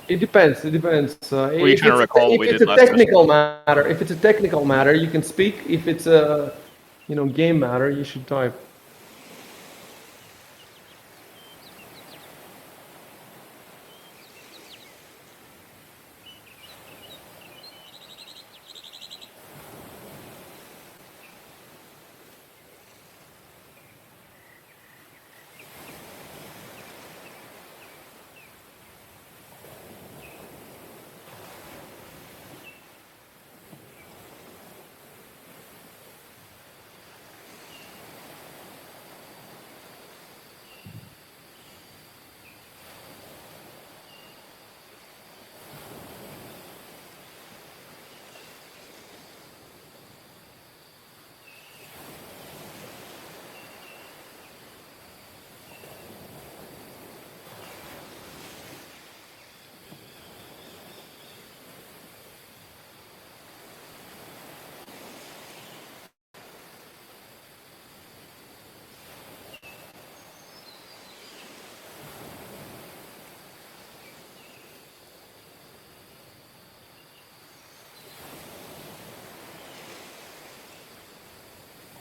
It depends. It depends. Were you trying to recall what we did last technical matter, if it's a technical matter, you can speak. If it's a, game matter, you should type.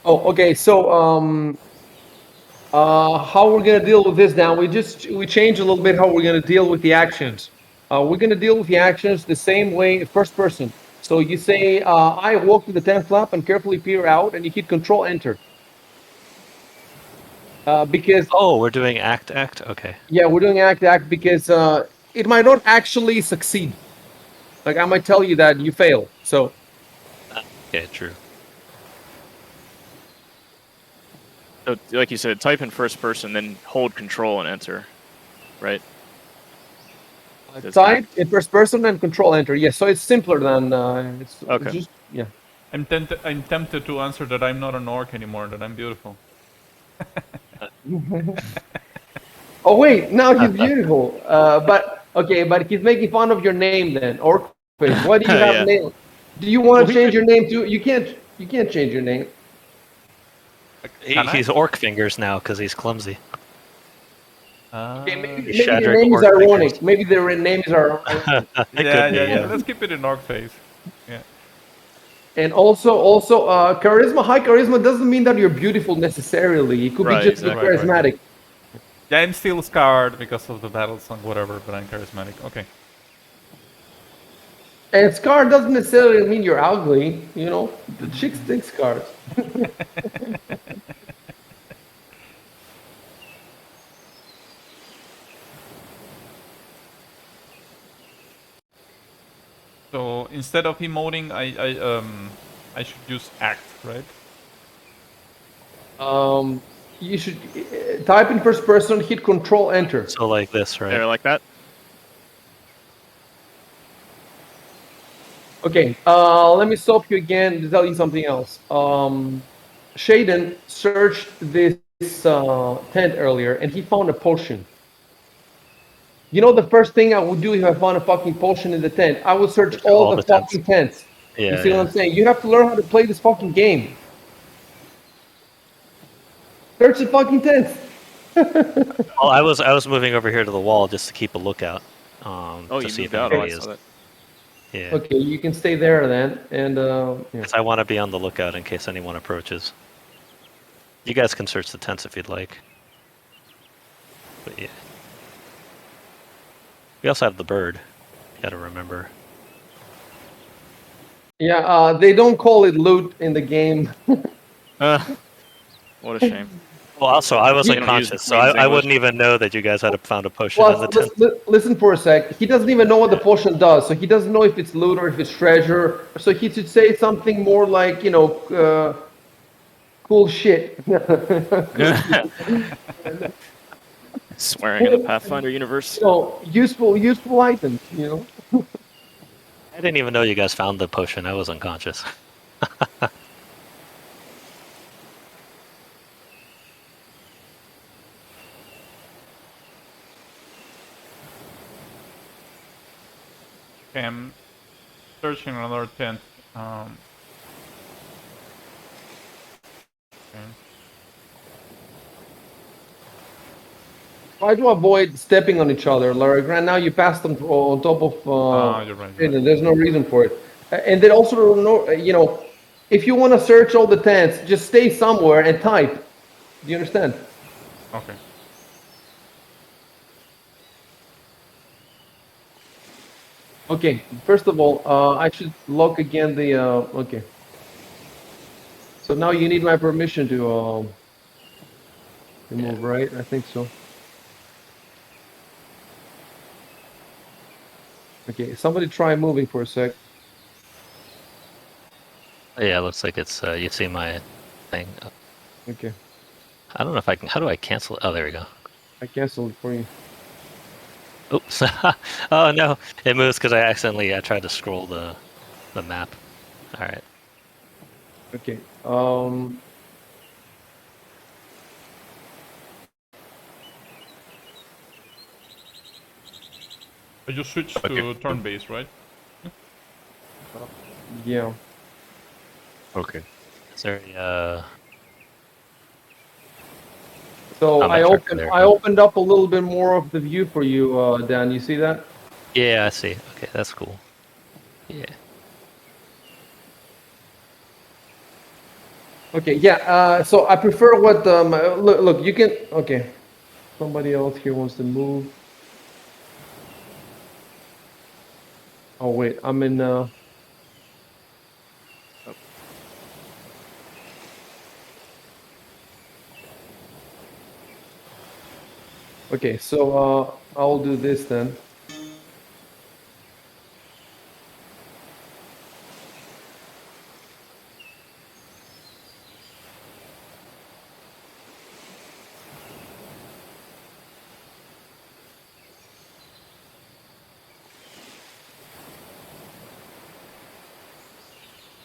Oh, okay. So, how we're gonna deal with this now? We change a little bit how we're gonna deal with the actions. We're gonna deal with the actions the same way, first person. So you say, I walk to the 10th flap and carefully peer out, and you hit Control Enter. Because We're doing act. Okay. yeah, we're doing act because it might not actually succeed. Like I might tell you that you fail. So Okay, true. So, like you said, type in first person, then hold Control and Enter, right? type in first person and Control Enter. Yes, so it's simpler than it's Okay. just yeah. I'm tempted to answer that I'm not an orc anymore. That I'm beautiful. Oh wait, now he's beautiful. But okay, but he's making fun of your name then, Orc Face. Why do you have Yeah. a name? Do you want to change your name too? You can't change your name. He's orc fingers now because he's clumsy. Okay, maybe Shadrach their name is Orc ironic. fingers. Maybe their name is ironic. Yeah. Let's keep it in orc face. Yeah. And also, charisma. High charisma doesn't mean that you're beautiful necessarily. It could Right, be just exactly. charismatic. Yeah, I'm still scarred because of the battle song, whatever, but I'm charismatic. Okay. And scar doesn't necessarily mean you're ugly. The chicks think scars. So instead of emoting, I should use act, right? You should type in first person, hit Control Enter. So like this, right? There, like that. Okay, let me stop you again to tell you something else. Shaden searched this tent earlier, and he found a potion. You know the first thing I would do if I found a fucking potion in the tent? I would search all the fucking tents. Yeah, you see what I'm saying? You have to learn how to play this fucking game. Search the fucking tents. Well, I was moving over here to the wall just to keep a lookout. Oh, to you see moved if out. Oh, I anybody saw is. that. Yeah. Okay, you can stay there then, and yeah. Because I want to be on the lookout in case anyone approaches. You guys can search the tents if you'd like. But yeah. We also have the bird. You gotta remember. Yeah, they don't call it loot in the game. What a shame. Well, also, I wasn't They don't use the conscious, so Queen's I English. wouldn't even know that you guys had found a potion in the Plus, tent. listen for a sec. He doesn't even know what the potion does, so he doesn't know if it's loot or if it's treasure. So he should say something more like, cool shit. Swearing in the Pathfinder universe. Useful items. I didn't even know you guys found the potion. I was unconscious. Okay, I'm searching another tent. Okay. Try to avoid stepping on each other. Like right now, you pass them on top of. You're right. And there's no reason for it. And then also, if you want to search all the tents, just stay somewhere and type. Do you understand? Okay. Okay. First of all, I should lock again the. Okay. So now you need my permission to move, right? I think so. Okay. Somebody try moving for a sec. Yeah, it looks like it's. You see my thing. Okay. I don't know if I can. How do I cancel it? Oh, there we go. I canceled it for you. Oops. Oh no, it moves because I tried to scroll the map. All right. Okay. I just switched to turn-based, right? Yeah. Okay. Is there a, So I'm I a tracker opened there. I opened up a little bit more of the view for you, Dan. You see that? Yeah, I see. Okay, that's cool. Yeah. Okay. Yeah. So I prefer what look. You can. Okay. Somebody else here wants to move. Oh wait, I'm in. Okay, so I'll do this then.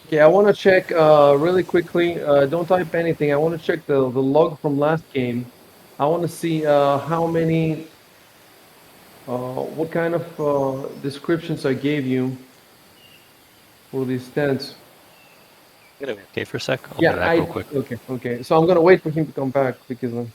Okay, I want to check really quickly. Don't type anything. I want to check the log from last game. I want to see how many, what kind of descriptions I gave you for these tents. Gonna be okay for a sec. I'll Yeah, be back real quick. okay. So I'm gonna wait for him to come back because.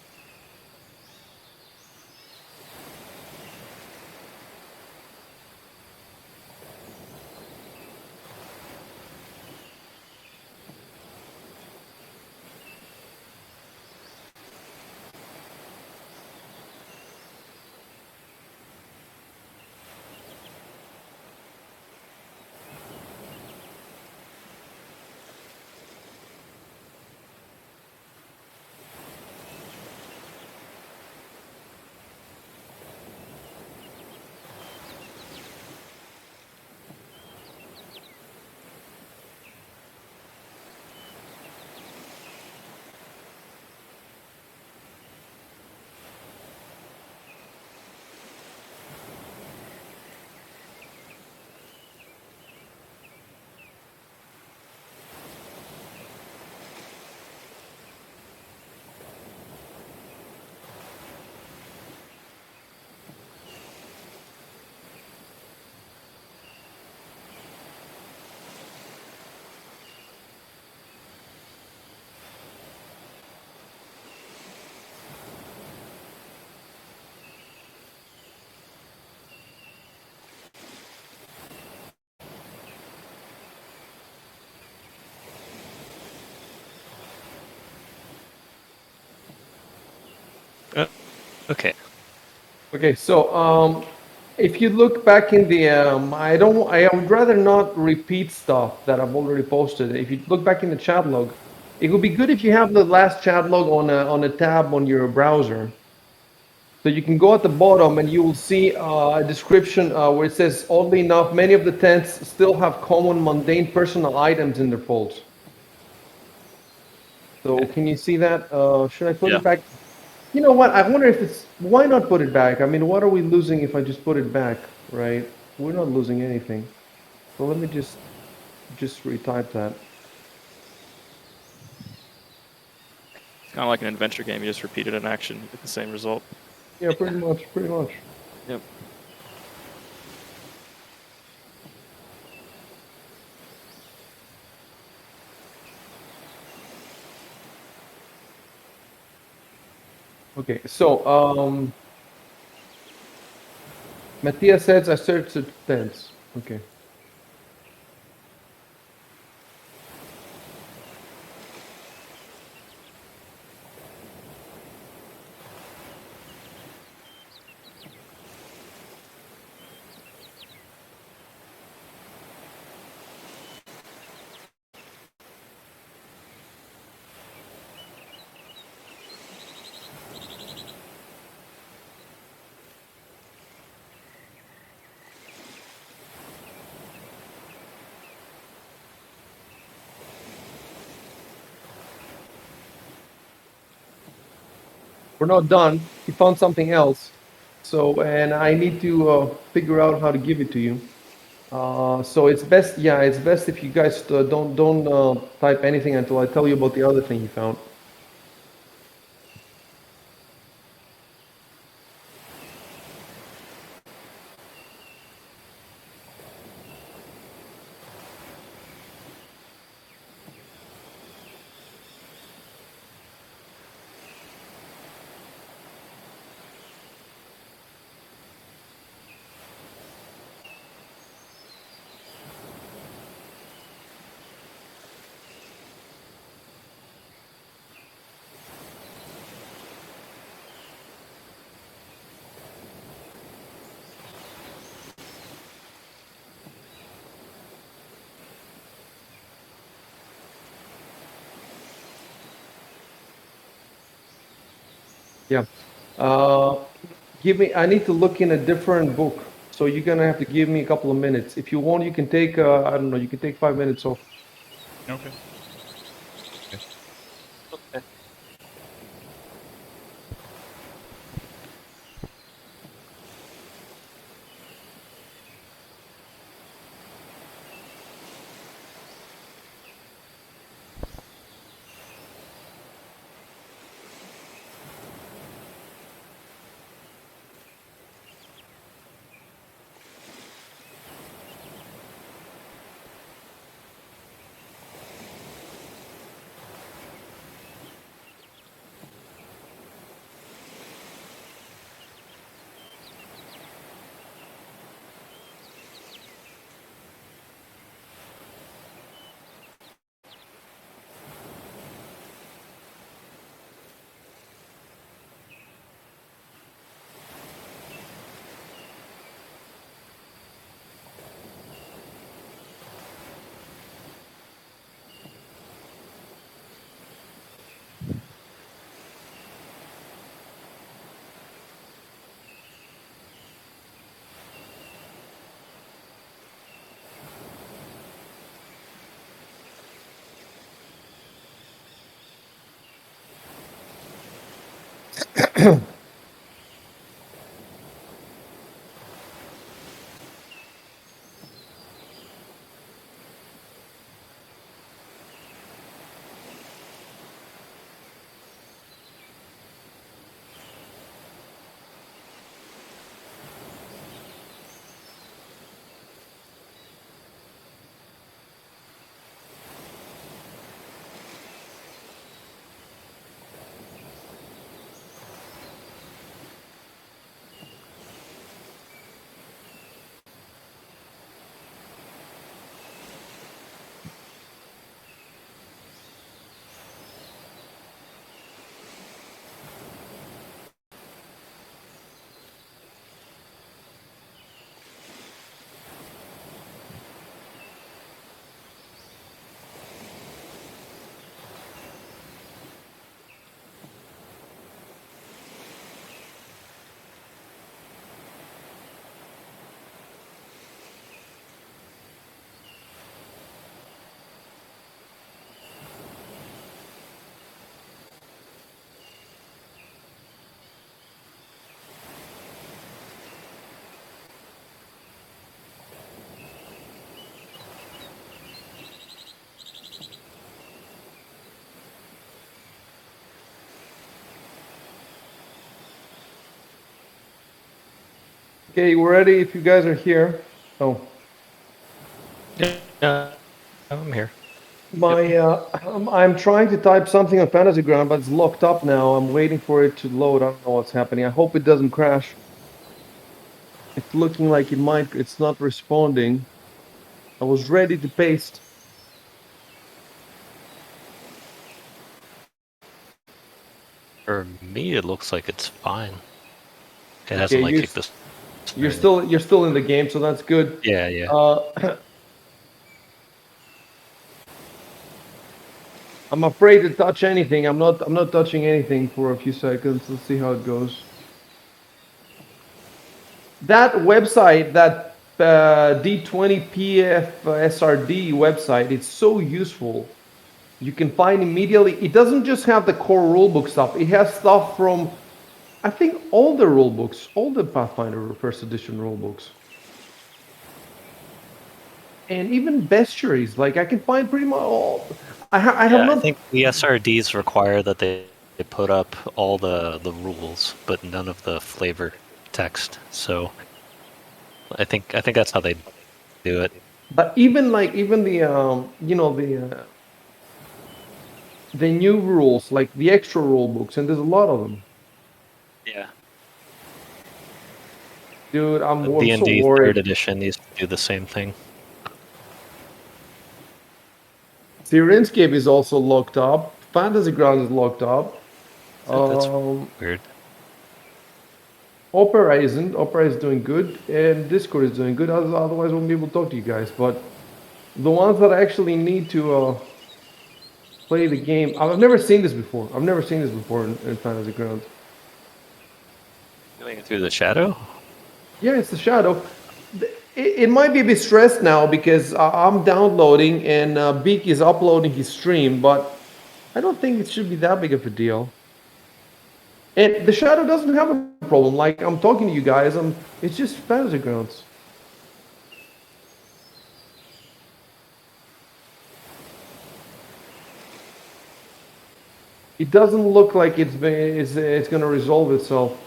Okay. Okay, so if you look back in the, I would rather not repeat stuff that I've already posted. If you look back in the chat log, it would be good if you have the last chat log on a tab on your browser. So you can go at the bottom and you will see a description where it says, oddly enough, many of the tents still have common mundane personal items in their folds. So can you see that? Should I put Yeah. it back? You know what? I wonder if it's, why not put it back? I mean, what are we losing if I just put it back, right? We're not losing anything. So let me just retype that. It's kind of like an adventure game. You just repeated an action, you get the same result. Yeah, pretty much, pretty much. Yep. Okay, so Matthias says I searched the tents. Okay. We're not done. He found something else. So, and I need to figure out how to give it to you. So it's best, yeah, it's best if you guys don't type anything until I tell you about the other thing you found. Yeah. Give me, I need to look in a different book. So you're gonna have to give me a couple of minutes. If you want, you can take, I don't know, you can take 5 minutes off. Okay. Okay. Okay, we're ready if you guys are here. Oh, Yeah, I'm here. I'm trying to type something on Fantasy Ground, but it's locked up now. I'm waiting for it to load. I don't know what's happening. I hope it doesn't crash. It's looking like it might. It's not responding. I was ready to paste. For me, it looks like it's fine. It Okay, hasn't like kicked this. you're still in the game, so that's good. Yeah, yeah. I'm afraid to touch anything. I'm not touching anything for a few seconds. Let's see how it goes. That website, that D20PFSRD website, it's so useful. You can find immediately. It doesn't just have the core rulebook stuff. It has stuff from, I think, all the rulebooks, all the Pathfinder first edition rulebooks. And even bestiaries. Like, I can find pretty much all. I have not. I think the SRDs require that they put up all the rules, but none of the flavor text. So I think that's how they do it. But even the new rules, like the extra rule books, and there's a lot of them. Yeah. Dude, I'm so D&D worried. 3rd edition needs to do the same thing. Sirenscape is also locked up. Fantasy Grounds is locked up. That's weird. Opera isn't. Opera is doing good, and Discord is doing good. Otherwise, I won't be able to talk to you guys. But the ones that actually need to play the game, I've never seen this before. I've never seen this before in Fantasy Grounds. Doing it through the shadow? Yeah, it's the shadow. It might be a bit stressed now because I'm downloading and Beak is uploading his stream, but I don't think it should be that big of a deal. And the shadow doesn't have a problem. Like, I'm talking to you guys, it's just Fantasy Grounds. It doesn't look like it's going to resolve itself.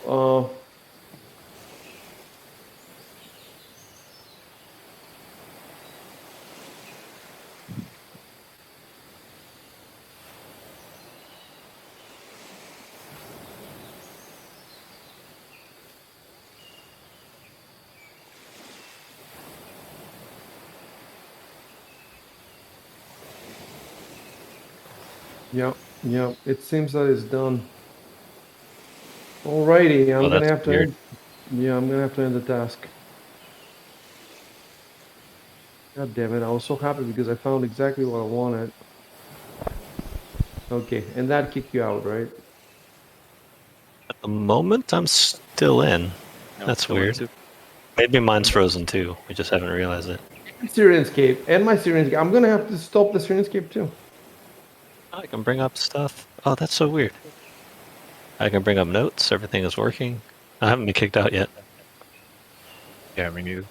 Yep, yep. It seems that it's done. Alrighty, I'm gonna have to weird. end. Yeah, I'm gonna have to end the task. God damn it! I was so happy because I found exactly what I wanted. Okay, and that kicked you out, right? At the moment, I'm still in. No, That's still in weird. too. Maybe mine's frozen too. We just haven't realized it. Sirenscape and my Sirenscape. I'm gonna have to stop the Sirenscape too. I can bring up stuff. Oh, that's so weird. I can bring up notes. Everything is working. I haven't been kicked out yet. Yeah, me neither.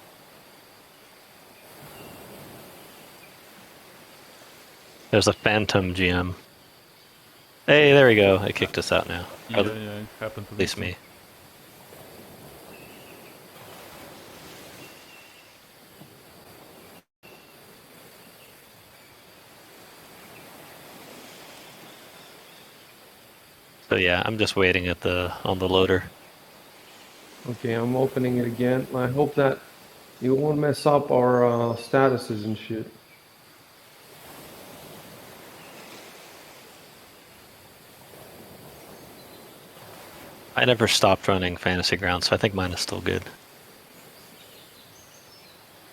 There's a phantom GM. Hey, there we go. It kicked us out now. Yeah, it happened to At least me. So yeah, I'm just waiting on the loader. Okay, I'm opening it again. I hope that you won't mess up our statuses and shit. I never stopped running Fantasy Grounds, so I think mine is still good.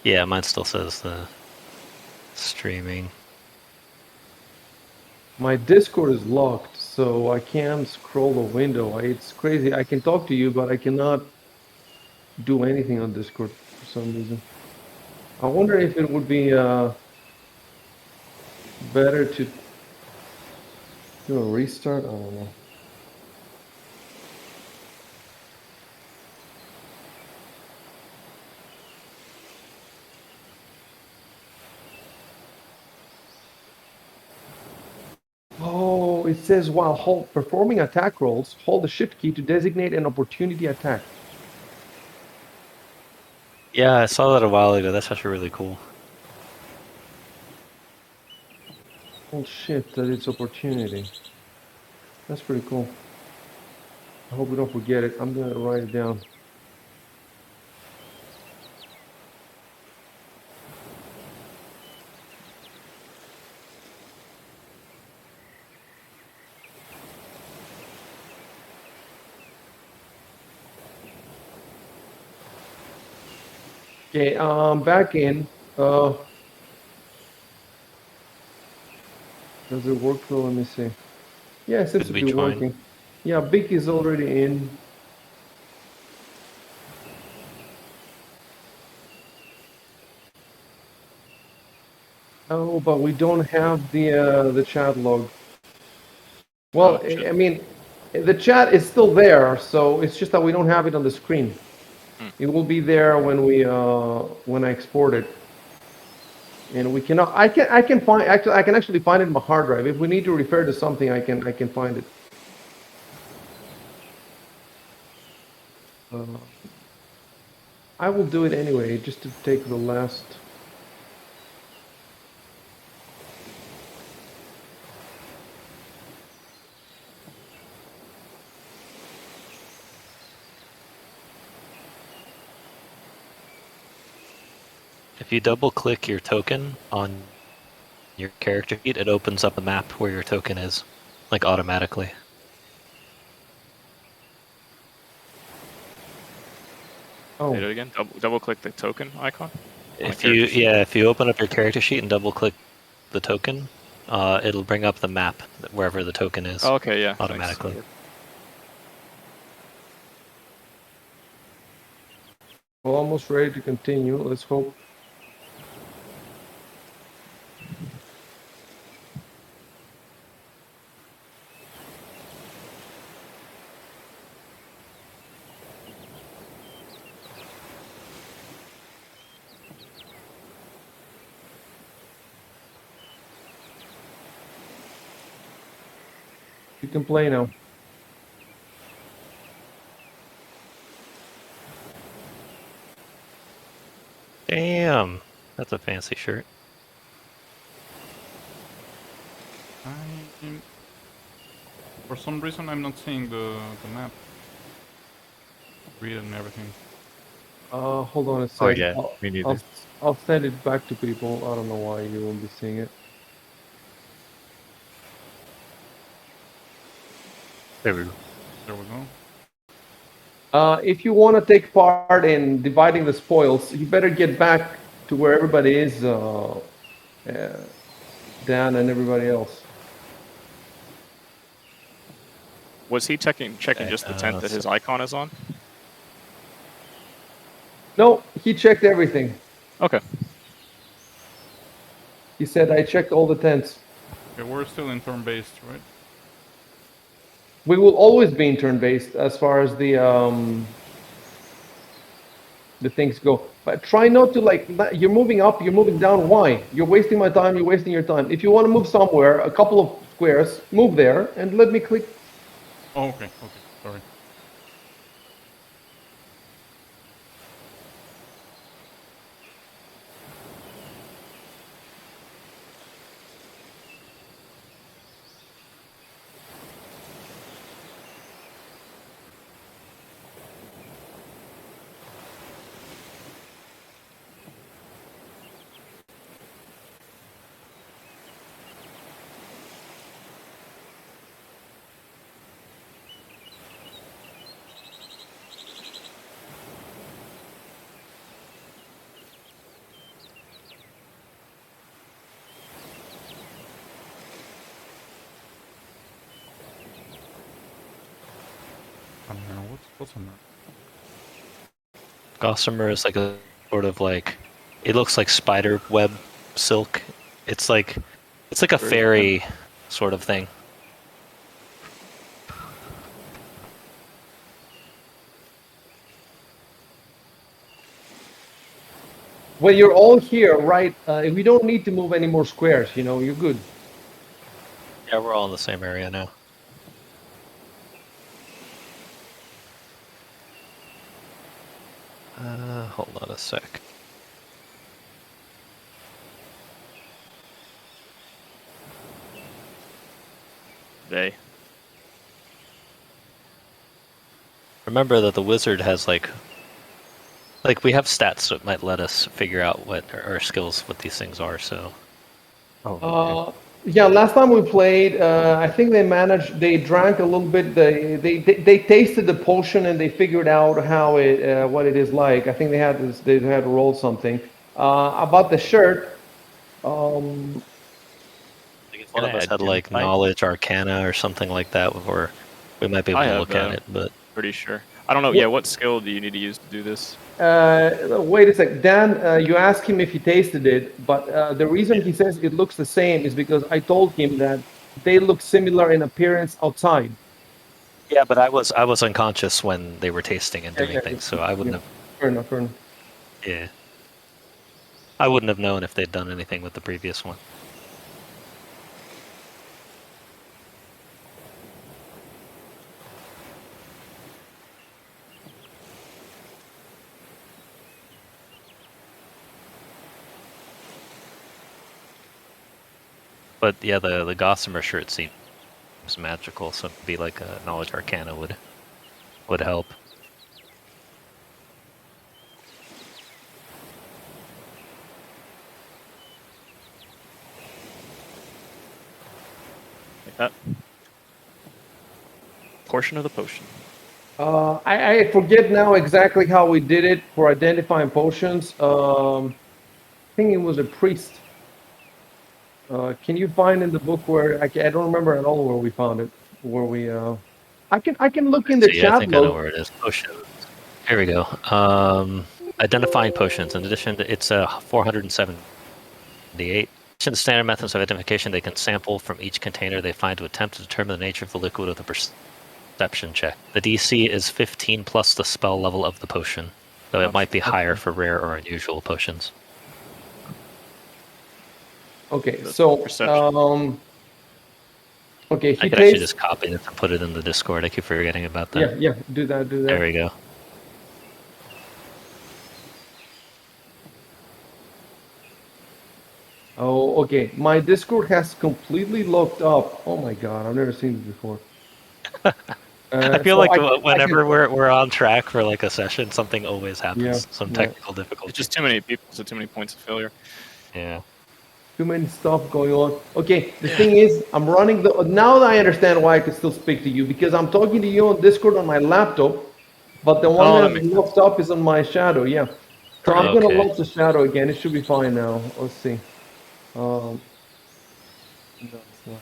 Yeah, mine still says the streaming. My Discord is locked, so I can't scroll the window. It's crazy. I can talk to you, but I cannot do anything on Discord for some reason. I wonder if it would be better to do a restart. I don't know. Oh, it says while performing attack rolls, hold the shift key to designate an opportunity attack. Yeah, I saw that a while ago. That's actually really cool. Oh shit, that is opportunity. That's pretty cool. I hope we don't forget it. I'm gonna write it down. Okay, back in. Does it work though? Let me see. Yeah, it seems Should to we be join? working. Yeah, Big is already in. Oh, but we don't have the chat log. Well, Oh, shit. I mean, the chat is still there, so it's just that we don't have it on the screen. It will be there when I export it. And we cannot. I can find actually. I can actually find it in my hard drive. If we need to refer to something, I can find it. I will do it anyway, just to take the last. If you double click your token on your character sheet, it opens up a map where your token is, like automatically. Oh, Say it again. Double click the token icon. On the If you character sheet. if you open up your character sheet and double click the token, it'll bring up the map wherever the token is Oh, okay, yeah. Thanks. automatically. we're almost ready to continue. Let's hope. You can play now. Damn, that's a fancy shirt. For some reason, I'm not seeing the map. Read and everything. Hold on a Oh sec. yeah, me neither. I'll send it back to people. I don't know why you won't be seeing it. There we go. There we go. If you want to take part in dividing the spoils, you better get back to where everybody is, Dan and everybody else. Was he checking just the tent that his icon is on? No, he checked everything. Okay. He said, I checked all the tents. Okay, we're still in turn-based, right? We will always be in turn-based as far as the things go. But try not to you're moving up, you're moving down. Why? You're wasting my time, you're wasting your time. If you want to move somewhere, a couple of squares, move there and let me click. Oh, okay, sorry. What's on that? Gossamer is like a sort of it looks like spider web silk. It's like a Very fairy sort of thing. When you're all here, right? We don't need to move any more squares. You're good. Yeah, we're all in the same area now. Hold on a sec. They. Remember that the wizard has like we have stats that might let us figure out what our skills, what these things are. So Oh, okay. Yeah, last time we played, I think they managed. They drank a little bit. They tasted the potion and they figured out how it what it is like. I think they had this. They had to roll something about the shirt. Um, like if one of us had like knowledge arcana or something like that, or we might be able I to have look at it. But pretty sure. I don't know. Yeah, what skill do you need to use to do this? Wait a sec, Dan. You asked him if he tasted it, but the reason he says it looks the same is because I told him that they look similar in appearance outside. yeah, but I was unconscious when they were tasting and doing things, so I wouldn't have. Fair enough. Fair enough. Yeah, I wouldn't have known if they'd done anything with the previous one. But yeah, the Gossamer shirt seems magical, so maybe like a knowledge arcana would help. Like that. Portion of the potion. I forget now exactly how we did it for identifying potions. I think it was a priest. Can you find in the book where I don't remember at all where we found it? Where we I can look in the So, yeah, I chat think I know log. where it is. Potions. Here we go. Identifying potions. In addition, it's 478. In the standard methods of identification, they can sample from each container they find to attempt to determine the nature of the liquid with a perception check. The DC is 15 plus the spell level of the potion, though it might be higher for rare or unusual potions. Okay, That's so perception. okay, I he could actually tastes. just copy this and put it in the Discord. I keep forgetting about that. Yeah, do that. There we go. Oh, okay. My Discord has completely locked up. Oh my god, I've never seen this before. I feel so like I whenever can- we're on track for like a session, something always happens. Yeah, Some yeah. technical difficulty. It's just too many people, so too many points of failure. Yeah. Too many stuff going on. Okay, the thing is, I'm running the. Now that I understand why I can still speak to you, because I'm talking to you on Discord on my laptop, but the one Oh, that that's makes locked up is on my shadow. Yeah. So I'm gonna Okay. lock the shadow again. It should be fine now. Let's see. No, it's not.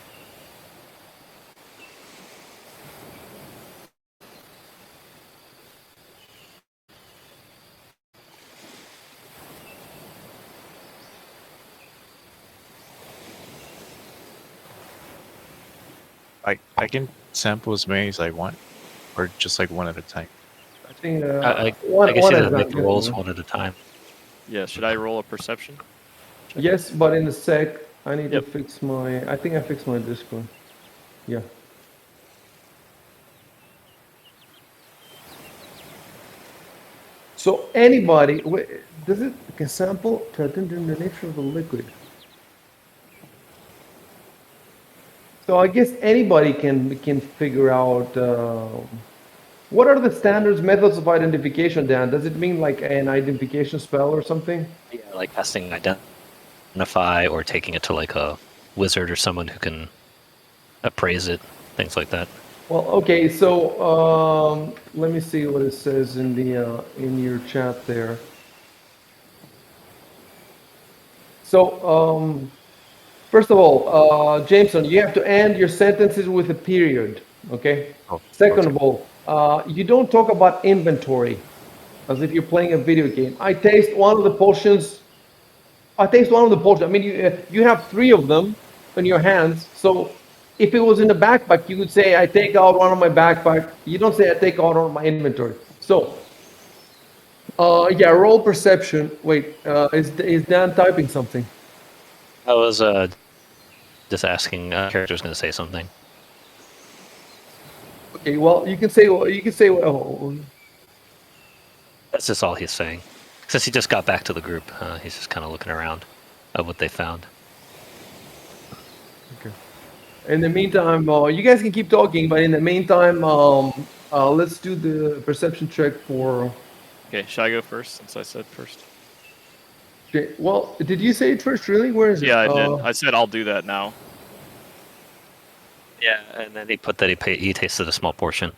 I can sample as many as I want, or just like one at a time. I think I one guess one you at have a to make time. the rolls one at a time. Yeah, should I roll a perception? Yes, but in a sec, I need Yep. to fix my. I think I fixed my Discord. Yeah. So anybody, does it can sample to determine the nature of the liquid? So I guess anybody can figure out what are the standards methods of identification, Dan? Does it mean like an identification spell or something? Yeah, like casting identify or taking it to like a wizard or someone who can appraise it, things like that. Well, okay, so let me see what it says in the in your chat there. So first of all, Jameson, you have to end your sentences with a period. Okay. Oh, Second okay. of all, you don't talk about inventory as if you're playing a video game. I taste one of the potions. I taste one of the potions. I mean, you have three of them in your hands. So if it was in the backpack, you would say, I take out one of my backpack. You don't say, I take out one of my inventory. So, yeah, roll perception. Wait, is Dan typing something? I was just asking. Character was going to say something. Okay, well, you can say. Oh, That's just all he's saying. Since he just got back to the group, he's just kind of looking around at what they found. Okay. In the meantime, you guys can keep talking, but in the meantime, let's do the perception check for. Okay, should I go first since I said first? Okay, well, did you say it first? Really? Where is it? Yeah, I did. I said I'll do that now. Yeah, and then he put that he tasted a small portion.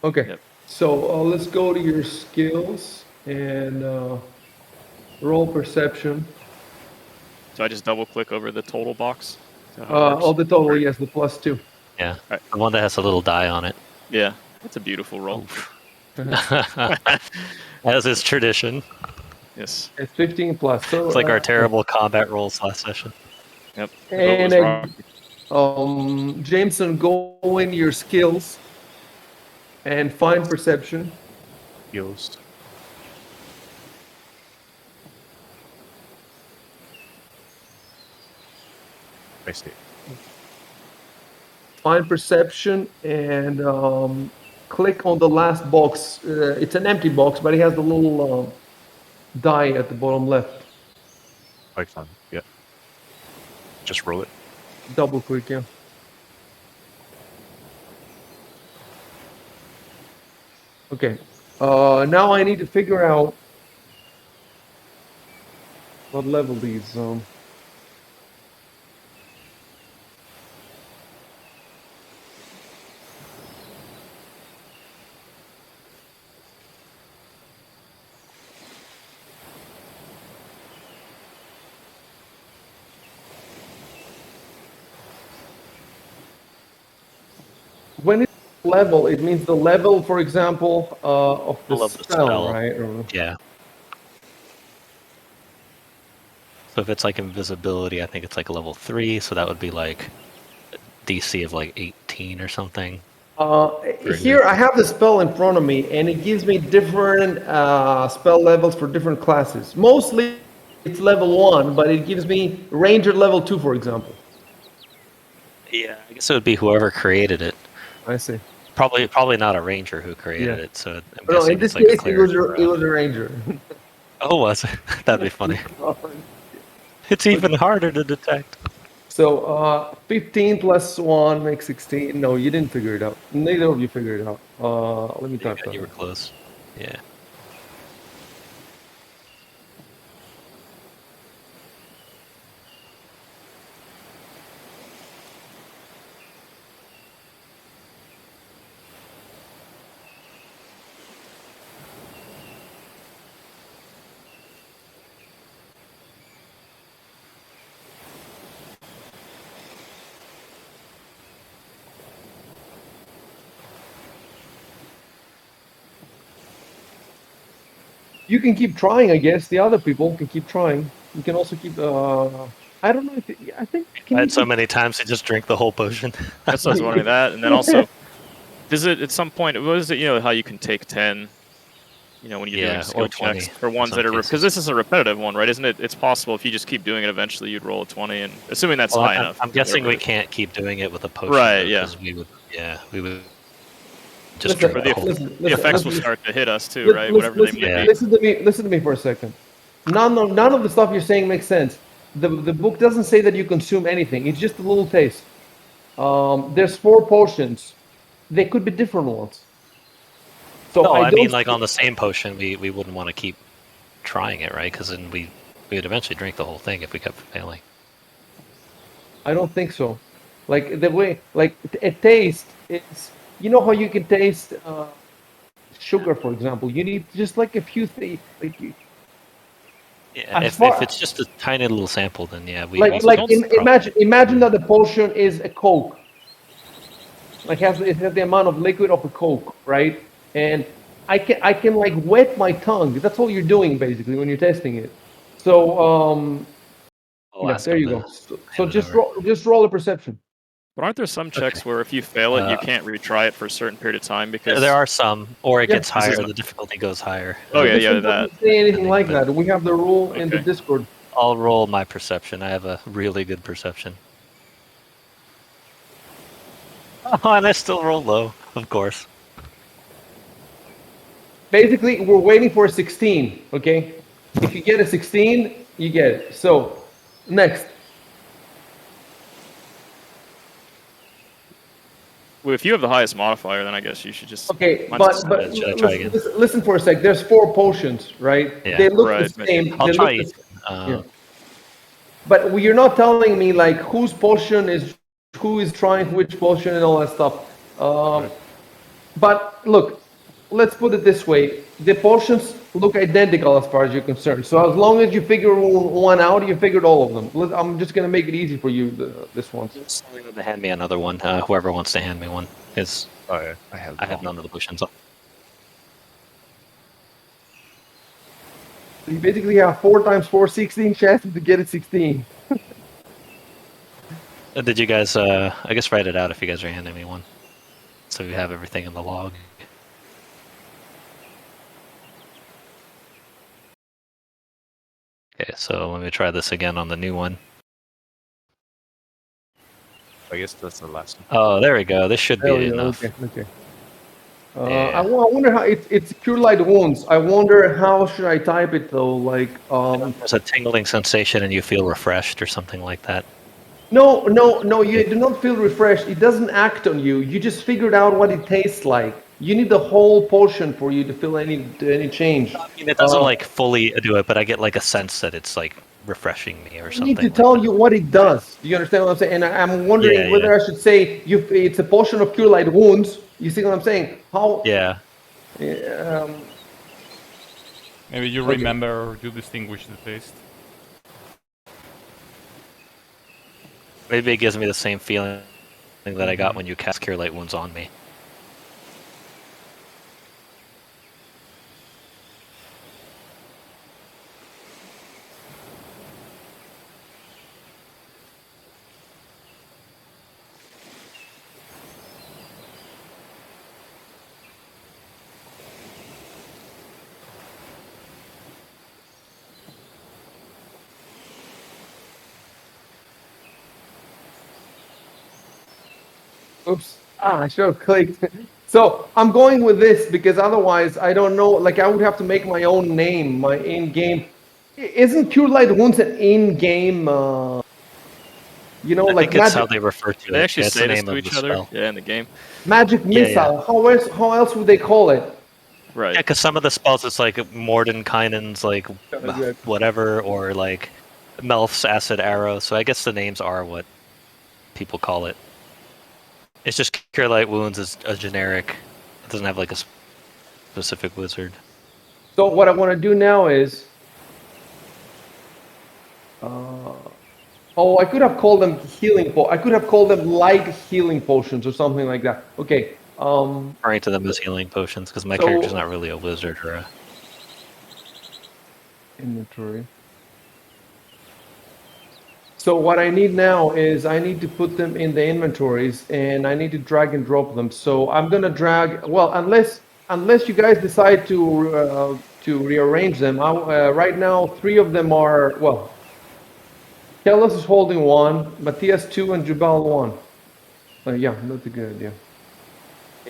Okay. Yep. So let's go to your skills and roll perception. So I just double click over the total box. Is that how it works? Oh, the total, yes, the +2. Yeah, Right. the one that has a little die on it. Yeah, that's a beautiful roll. As is tradition. Yes. It's 15 plus. So It's like our terrible combat rolls last session. Yep. The And vote was wrong. Jameson, go in your skills and find perception. Skills. I see. Find perception and click on the last box. It's an empty box, but it has the little die at the bottom left. Python. Yeah. Just roll it. Double click, yeah. Okay. Now I need to figure out what level these. When it's level, it means the level, for example, of the Level of the spell, spell. right? Or, Yeah. So if it's like invisibility, I think it's like level 3, so that would be like DC of like 18 or something. here I have the spell in front of me, and it gives me different spell levels for different classes. Mostly it's level 1, but it gives me Ranger level 2, for example. Yeah, I guess it would be whoever created it. I see. Probably not a ranger who created Yeah. it. So I'm No, guessing in this it's like a case, it was cleric a, or it was a Ranger. Oh, was it? That'd be funny. It's even harder to detect. So 15 plus 1 makes 16. No, you didn't figure it out. Neither of you figured it out. Let me type that. You were close. Yeah. You can keep trying, I guess. The other people can keep trying. You can also keep. I don't know if I think. Can I you had so keep- many times to just drink the whole potion. That's what I was wondering that. And then also, does it at some point, what is it, you know, how you can take 10, you know, when you're doing Yeah, skill or 20 checks for in ones some that are, cases. because this is a repetitive one, right? Isn't it? It's possible if you just keep doing it, eventually you'd roll a 20, and assuming that's Well, high enough. I'm guessing we whatever. can't keep doing it with a potion. Right, yeah. Because we would just Listen, drink Or the the, whole. the effects will start to hit us too, right? Whatever they may be. Listen to me. Listen to me for a second. None of the stuff you're saying makes sense. The book doesn't say that you consume anything. It's just a little taste. There's 4 potions. They could be different ones. So No, I mean don't like on the same potion, we wouldn't want to keep trying it, right? Because then we would eventually drink the whole thing if we kept failing. I don't think so. Like the way, like a taste is, you know how you can taste sugar, for example. You need just like a few things. Like, Yeah, As if far- it's just a tiny little sample, then yeah, we like, also like don't im- stop. imagine that the potion is a Coke. Like it has the amount of liquid of a Coke, right? And I can like wet my tongue. That's all you're doing basically when you're testing it. So I'll yeah, ask there him you to go. So hand it over. just roll a perception. But aren't there some checks where if you fail it, you can't retry it for a certain period of time? Because There are some, or it Yeah, gets this is higher, not- the difficulty goes higher. Oh, yeah, This yeah, one that. doesn't say anything like But- that. We have the rule in the Okay. Discord. I'll roll my perception. I have a really good perception. Oh, and I still roll low, of course. basically, we're waiting for a 16, okay? If you get a 16, you get it. So, next. Well, if you have the highest modifier, then I guess you should just. Okay, mine's but the same. Should I try again? listen for a sec. There's 4 potions, right? Yeah. They look Right, the but- same. I'll They try look each. yeah. But you're not telling me like whose potion is who is trying which potion and all that stuff. But look, let's put it this way: the potions look identical as far as you're concerned. So as long as you figure one out, you figured all of them. I'm just gonna make it easy for you this one. Just tell them to hand me another one. Whoever wants to hand me one, because Oh, yeah, I have. I have none of the potions. You basically have 4 times 4, 16 chances to get it 16. Did you guys? I guess write it out if you guys are handing me one, so we have everything in the log. Okay, so let me try this again on the new one. I guess that's the last one. Oh, there we go. This should There be we go. enough. Okay. Yeah. I wonder how it's cure light wounds. I wonder how should I type it though? Like There's a tingling sensation and you feel refreshed or something like that. no. You do not feel refreshed. It doesn't act on you. You just figured out what it tastes like. You need the whole potion for you to feel any change. I mean, it doesn't like fully do it, but I get like a sense that it's like refreshing me or I something. need to like tell that. you what it does. Do you understand what I'm saying? And I'm wondering Yeah, whether I should say it's a potion of cure light wounds. You see what I'm saying? How? Yeah. Maybe you Okay. remember or you distinguish the taste. Maybe it gives me the same feeling that I got when you cast Cure Light Wounds on me. Oops. I should have clicked. So I'm going with this because otherwise I don't know. Like I would have to make my own name, my in-game. Isn't Cure Light Wounds an in-game? I Like think it's how magic, they refer to They it. actually Yeah, it's say the this name to of each the other. spell. Yeah, in the game. magic Yeah, missile. How else would they call it? Right. Yeah, because some of the spells it's like Mordenkainen's like Yeah. whatever, or like Melf's Acid Arrow. So I guess the names are what people call it. It's just Cure Light Wounds is a generic. It doesn't have like a specific wizard. So what I want to do now is, I could have called them I could have called them light healing potions or something like that. Okay. Referring to them as healing potions because my So- character's not really a wizard or a. Inventory. So what I need now is I need to put them in the inventories and I need to drag and drop them. So I'm gonna drag. Well, unless you guys decide to rearrange them. Right now, 3 of them are well. Kellos is holding 1, Matthias 2, and Jubal 1. Yeah, that's a good idea.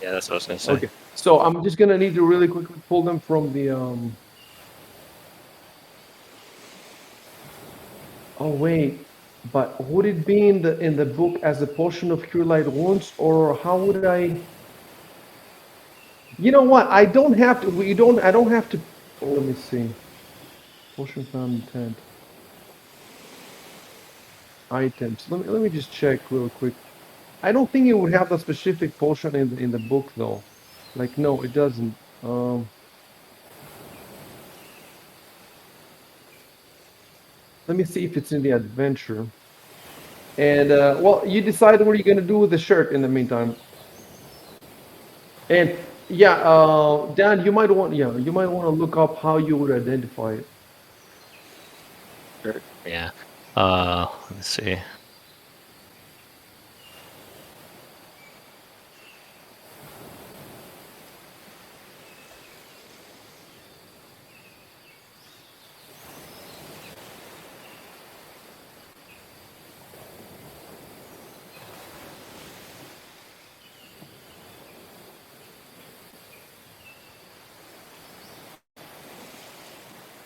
Yeah, that's what I was gonna say. Okay, so I'm just gonna need to really quickly pull them from the. Oh wait, but would it be in the book as a potion of cure light wounds, or how would I? You know what? I don't have to. We don't. I don't have to. Oh, let me see. Potion found in tent. Items. Let me just check real quick. I don't think it would have the specific potion in the book though. Like no, it doesn't. Let me see if it's in the adventure. And well, you decide what you're gonna do with the shirt in the meantime. And yeah, Dan, you might want to look up how you would identify it. Sure. Yeah. Let me see.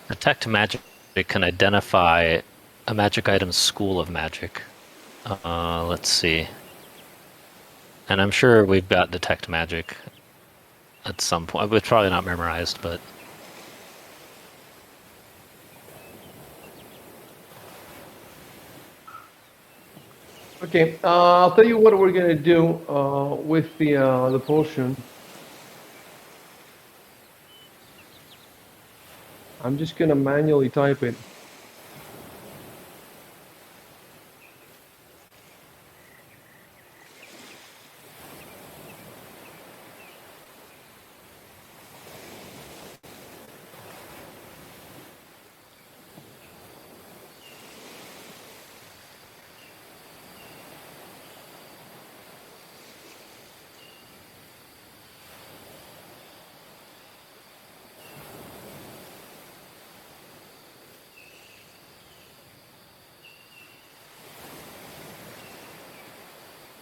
Detect magic can identify a magic item's school of magic. Let's see. And I'm sure we've got detect magic at some point. It's probably not memorized, but Okay, I'll tell you what we're gonna do with the potion. I'm just gonna manually type it.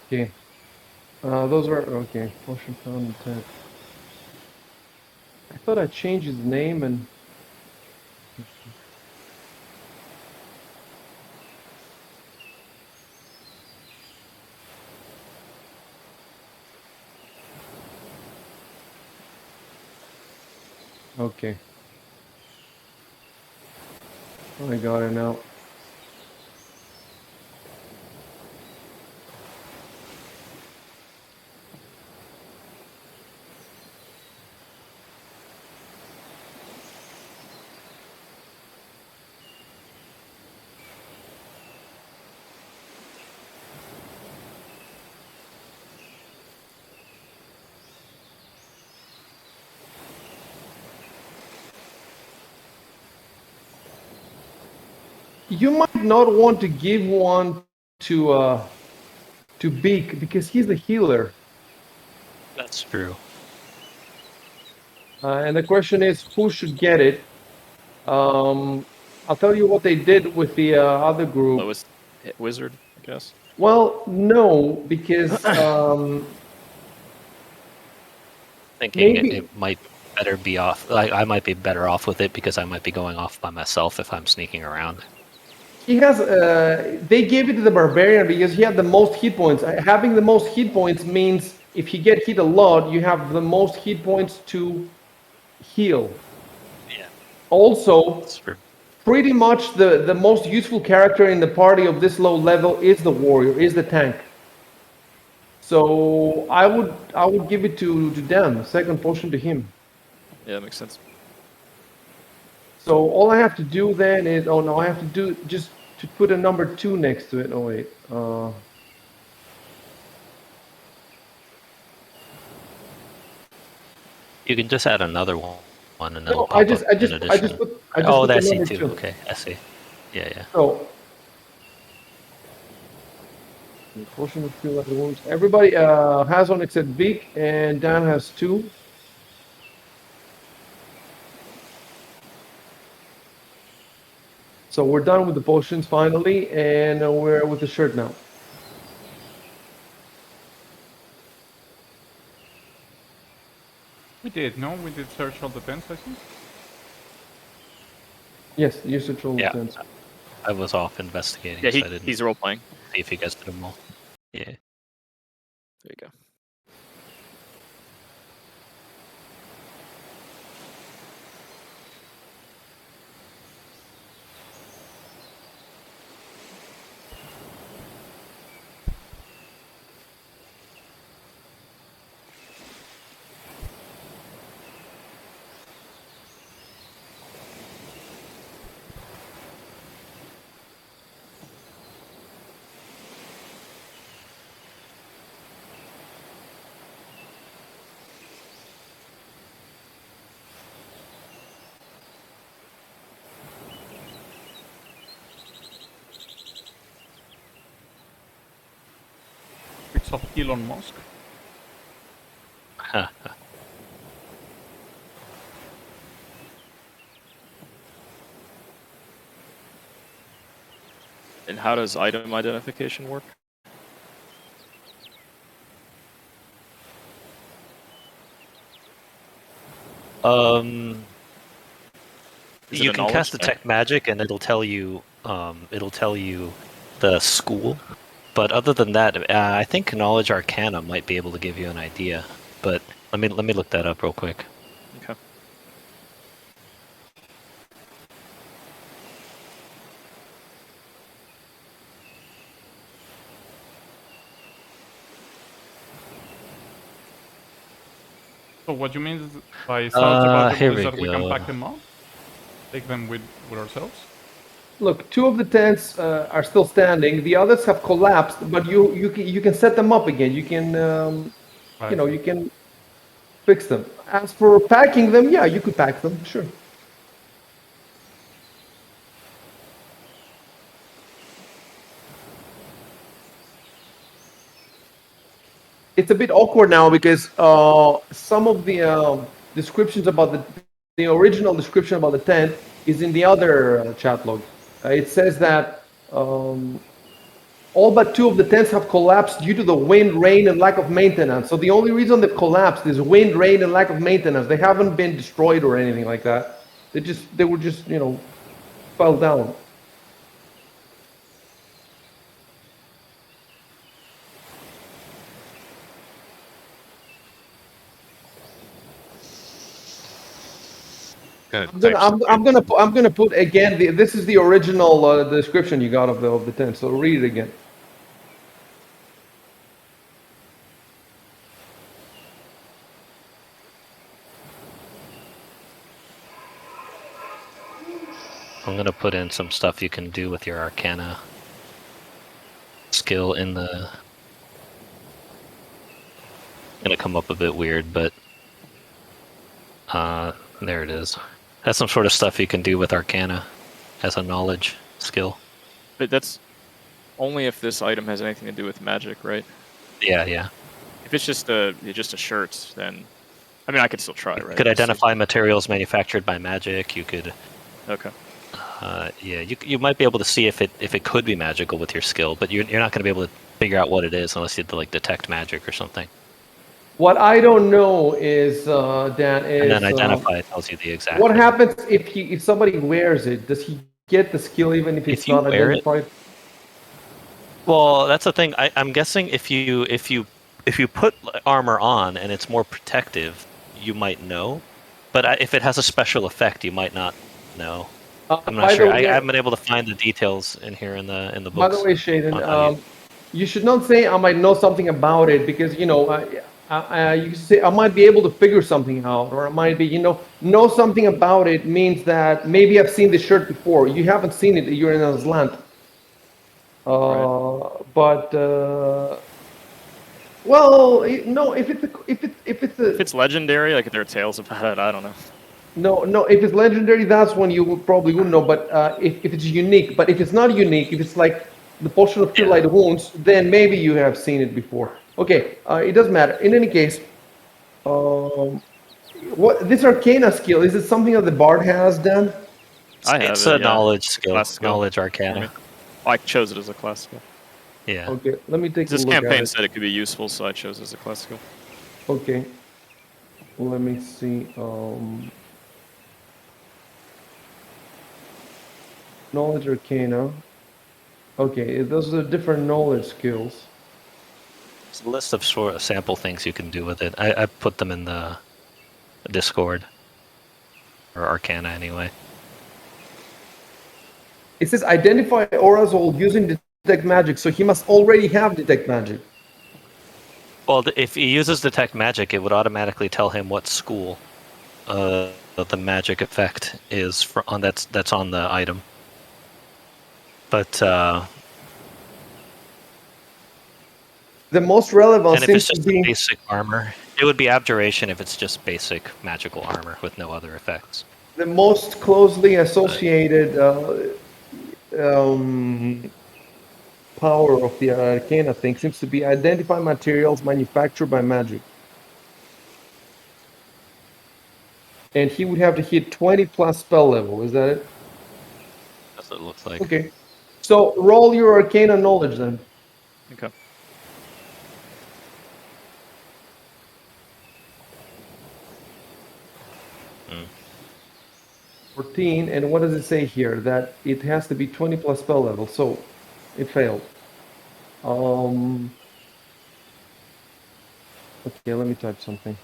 Okay. Those are okay. Potion found intent. I thought I changed his name and. Okay. I got it now. You might not want to give one to Beak because he's the healer. that's true. And the question is, who should get it? I'll tell you what they did with the other group. Lowest hit wizard, I guess. Well, no, because Thinking maybe it might better be off. Like I might be better off with it because I might be going off by myself if I'm sneaking around. he has. They gave it to the barbarian because he had the most hit points. Having the most hit points means if you get hit a lot, you have the most hit points to heal. Yeah, Also, that's true. pretty much the most useful character in the party of this low level is the warrior, is the tank. So I would give it to Dan, second potion to him. Yeah, that makes sense. So all I have to do then is, oh no, I have to do just to put a number 2 next to it. Oh wait, You can just add another one, and it'll no, I pop just up I in just I just addition. put I just Oh, put the I see number too. 2. Okay, I see. Yeah, yeah. So potion of cure light wounds. Everybody has one except Beak, and Dan has 2. So we're done with the potions finally, and we're with the shirt now. We did, no? We did search all the tents, I think. Yes, use control Yeah. defense. I was off investigating, Yeah, so I didn't he's role playing. see if you guys did them all. Yeah. There you go. It's of Elon Musk. And how does item identification work? Um, Is it You a can knowledge cast check? detect magic, and it'll tell you the school. But other than that, I think knowledge arcana might be able to give you an idea. But let me look that up real quick. Okay. So what you mean by sounds about the Here is we that we can go. pack them up, take them with ourselves? Look, two of the tents are still standing. The others have collapsed, but you can set them up again. You can I you know see. you can fix them. As for packing them, yeah, you could pack them, sure. It's a bit awkward now because some of the descriptions about the original description about the tent is in the other chat log. It says that all but two of the tents have collapsed due to the wind, rain, and lack of maintenance. So the only reason they've collapsed is wind, rain, and lack of maintenance. They haven't been destroyed or anything like that. They were just fell down. I'm gonna put again. This is the original description you got of the tent. So read it again. I'm gonna put in some stuff you can do with your arcana skill in the. Gonna come up a bit weird, but there it is. That's some sort of stuff you can do with arcana as a knowledge skill. But that's only if this item has anything to do with magic, right? Yeah. If it's just a shirt, then I mean I could still try, right? You could identify materials manufactured by magic. You could. Okay. Yeah, you might be able to see if it could be magical with your skill, but you're not going to be able to figure out what it is unless you like detect magic or something. What I don't know is Dan And then is identify tells you the exact. what thing. happens if somebody wears it? Does he get the skill even if it's If you not wear it- identified? Well, that's the thing. I'm guessing if you put armor on and it's more protective, you might know. But if it has a special effect, you might not know. I'm not By sure. the I way, haven't been able to find the details in here in the by books. the way, Shaden, on how you- you should not say I might know something about it because you say I might be able to figure something out, or I might be know something about it means that maybe I've seen the shirt before. You haven't seen it. You're in Azlant. But well, no. If it's legendary, like if there are tales about it, I don't know. No. If it's legendary, that's when you probably wouldn't know. But if it's unique, but if it's not unique, if it's like the potion of Cure Light Wounds, then maybe you have seen it before. Okay, it doesn't matter. In any case, what this Arcana skill is it something that the Bard has, Dan? I have It's it. a Yeah. knowledge skill, Class skill knowledge for me. arcana. I chose it as a class skill. Yeah. Okay, let me take a This look at campaign it. said it could be useful, so I chose it as a class skill. Okay, let me see. Knowledge Arcana. Okay, those are different knowledge skills. It's a list of sort of sample things you can do with it. I put them in the Discord. Or Arcana, anyway. It says identify auras while using detect magic, so he must already have detect magic. Well, if he uses Detect Magic, it would automatically tell him what school the magic effect is that's on the item. But The most relevant and if it's seems to just be basic armor, it would be Abjuration if it's just basic magical armor with no other effects. the most closely associated power of the Arcana thing seems to be identify materials manufactured by magic. And he would have to hit 20 plus spell level, is that it? That's what it looks like. Okay. So roll your Arcana knowledge then. Okay. 14, and what does it say here? That it has to be 20 plus spell level, so it failed. Okay, let me type something.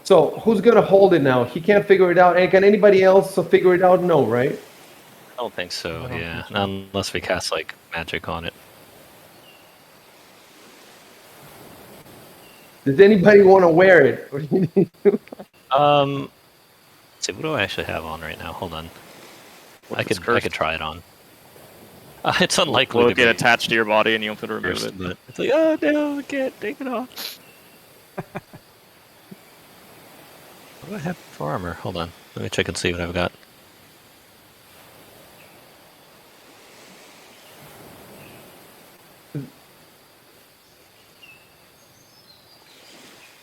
So who's gonna hold it now? He can't figure it out, and can anybody else figure it out? No, right? I don't think so. I don't Yeah, think so. unless we cast like magic on it. Does anybody want to wear it? Let's see, what do I actually have on right now? Hold on. What I if it's could cursed? try it on. It's unlikely Will to it get be attached to your body and you won't be able to remove cursed, it? but it's like, oh no, I can't take it off. What do I have for armor? Hold on. Let me check and see what I've got.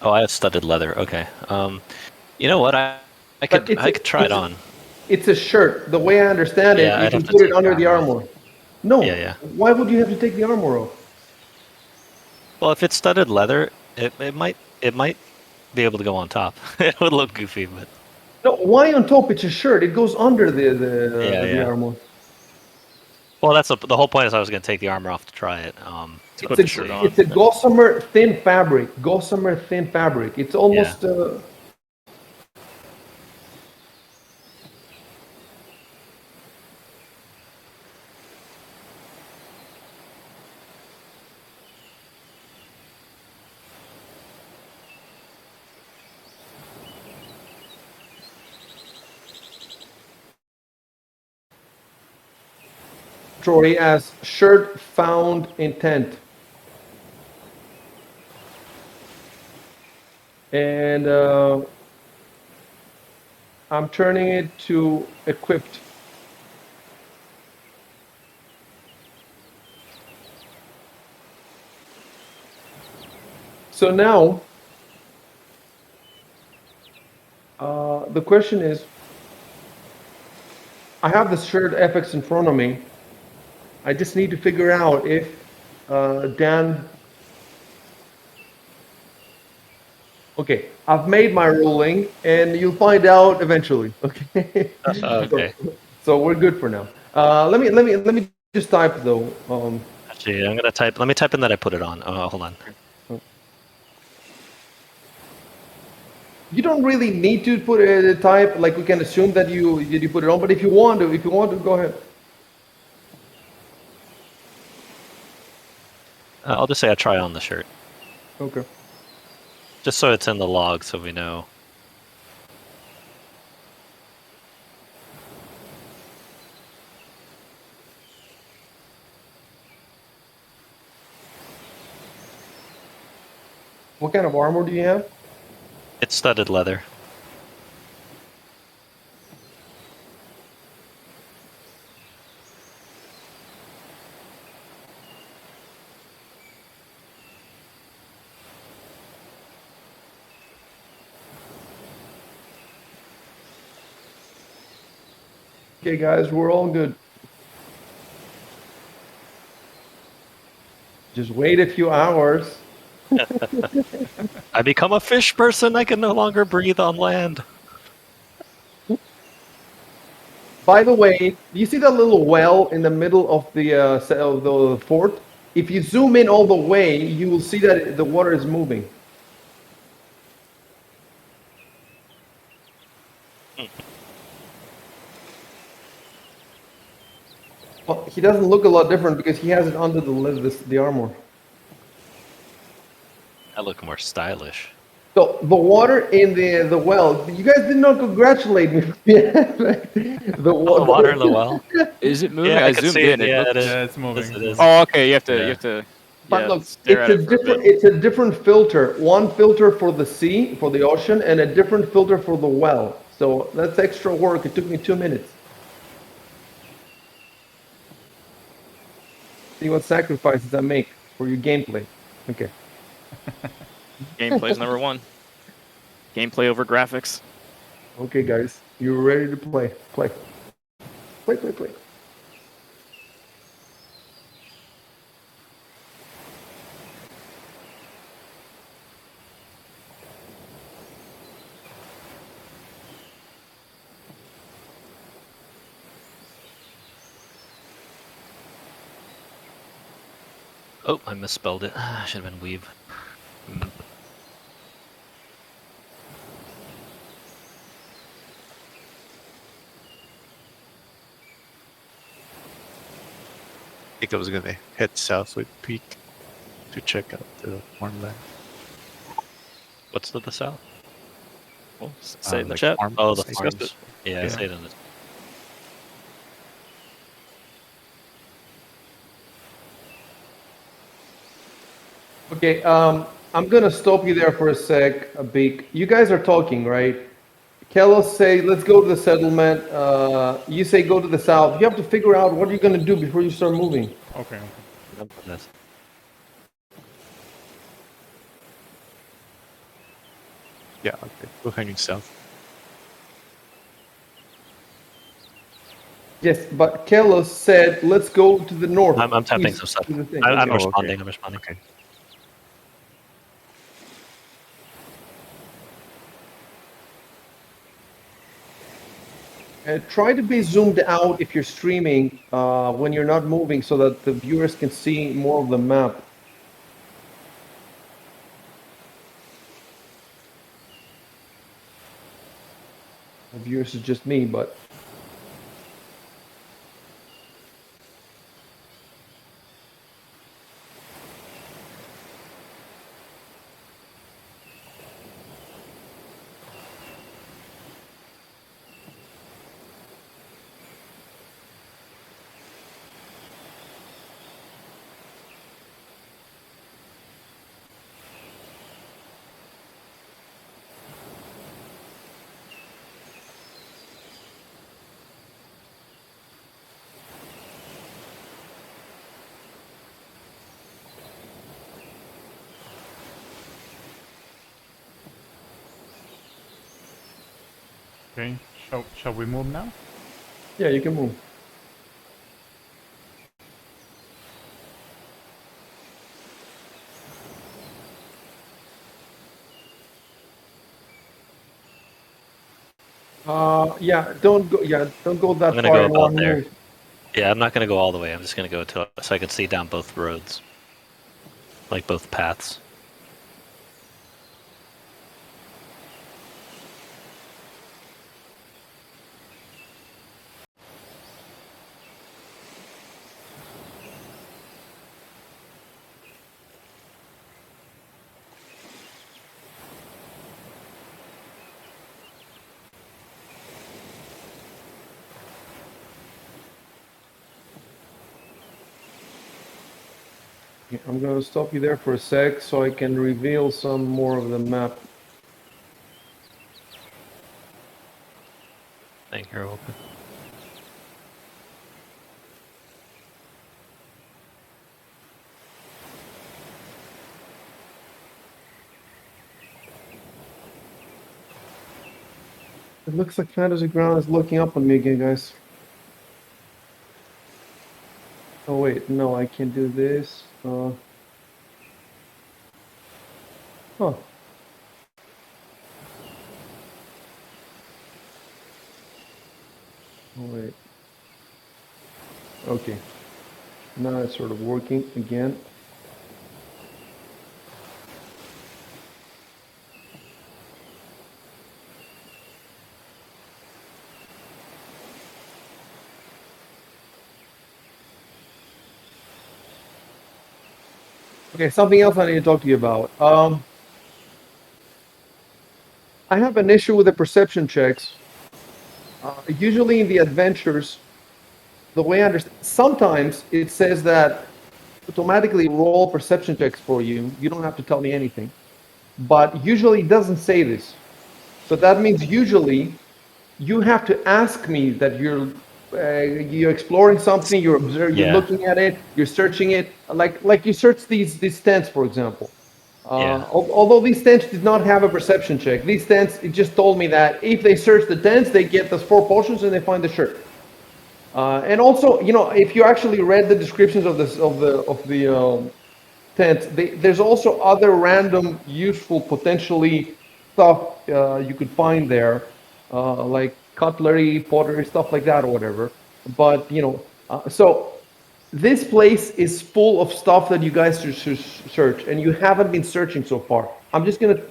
Oh, I have studded leather. Okay. You know what? I But could try it on. It's a shirt. The way I understand it, Yeah, you I'd have can to put it take under the off. armor. No. Yeah, yeah. Why would you have to take the armor off? Well, if it's studded leather, it might be able to go on top. It would look goofy, but No, why on top? It's a shirt. It goes under Yeah, the yeah. armor. well, that's the whole point. Is I was going to take the armor off to try it. To put the shirt on. It's a gossamer thin fabric. Gossamer thin fabric. It's almost. Troy as shirt found intent. And I'm turning it to equipped. So now, the question is, I have the shirt FX in front of me. I just need to figure out if Dan. Okay, I've made my ruling, and you'll find out eventually. Okay. okay. So we're good for now. Let me just type though. Actually, I'm gonna type. Let me type in that I put it on. Hold on. You don't really need to put a type. Like we can assume that you put it on, but if you want to, go ahead. I'll just say I try on the shirt, Okay. just so it's in the log, so we know. What kind of armor do you have? It's studded leather. Okay, guys, we're all good. Just wait a few hours. I become a fish person. I can no longer breathe on land. By the way, do you see that little well in the middle of the fort? If you zoom in all the way, you will see that the water is moving. Well, he doesn't look a lot different because he has it under the armor. I look more stylish. So the water in the well, you guys did not congratulate me. The Water in the well. Is it moving? Yeah, I can zoomed see in. it. Yeah, it is. Yeah, it's moving. Yes, it is. Oh, okay. You have to. Yeah. You have to. But Yeah, look, stare at it for a bit. it's a different filter. One filter for the sea, for the ocean, and a different filter for the well. So that's extra work. It took me 2 minutes. See what sacrifices I make for your gameplay. Okay. Gameplay's number one. Gameplay over graphics. Okay, guys. You're ready to play. Play. Play, play, play. Oh, I misspelled it. Should have been weave. I think I was gonna head south with Peak to check out the farmland. What's to the south? Well, say it in the Like chat. Oh, the Discuss farms. it. Yeah, Yeah. say it in the. Okay, I'm gonna stop you there for a sec, Beak. You guys are talking, right? Kellos say, let's go to the settlement. You say go to the south. You have to figure out what you're gonna do before you start moving. Okay. This. Yeah, okay. We're heading south. Yes, but Kellos said, let's go to the north. I'm tapping East some stuff. to the thing. I'm Oh, okay. responding. I'm responding. Okay. Try to be zoomed out if you're streaming when you're not moving so that the viewers can see more of the map. The viewers is just me, but Okay. Shall we move now? yeah, you can move. Yeah, don't go. Yeah, don't go that I'm gonna far. go in about one there. move. Yeah, I'm not gonna go all the way. I'm just gonna go to so I can see down both roads, like both paths. Yeah, I'm gonna stop you there for a sec so I can reveal some more of the map. Thing here open. It looks like Fantasy Ground is looking up on me again, guys. Oh wait, no, I can do this. Huh. Oh wait. Okay. Now it's sort of working again. Okay, something else I need to talk to you about. I have an issue with the perception checks. Usually in the adventures, the way I understand, sometimes it says that automatically roll perception checks for you. You don't have to tell me anything. But usually it doesn't say this. So that means usually you have to ask me that you're exploring something, you're Yeah. looking at it, you're searching it, like you search these tents, for example. Yeah. Although these tents did not have a perception check, these tents, it just told me that if they search the tents, they get those 4 potions and they find the shirt. And also, if you actually read the descriptions of the tents, there's also other random, useful, potentially stuff you could find there, like cutlery, pottery, stuff like that, or whatever. But so this place is full of stuff that you guys should search, and you haven't been searching so far. I'm just gonna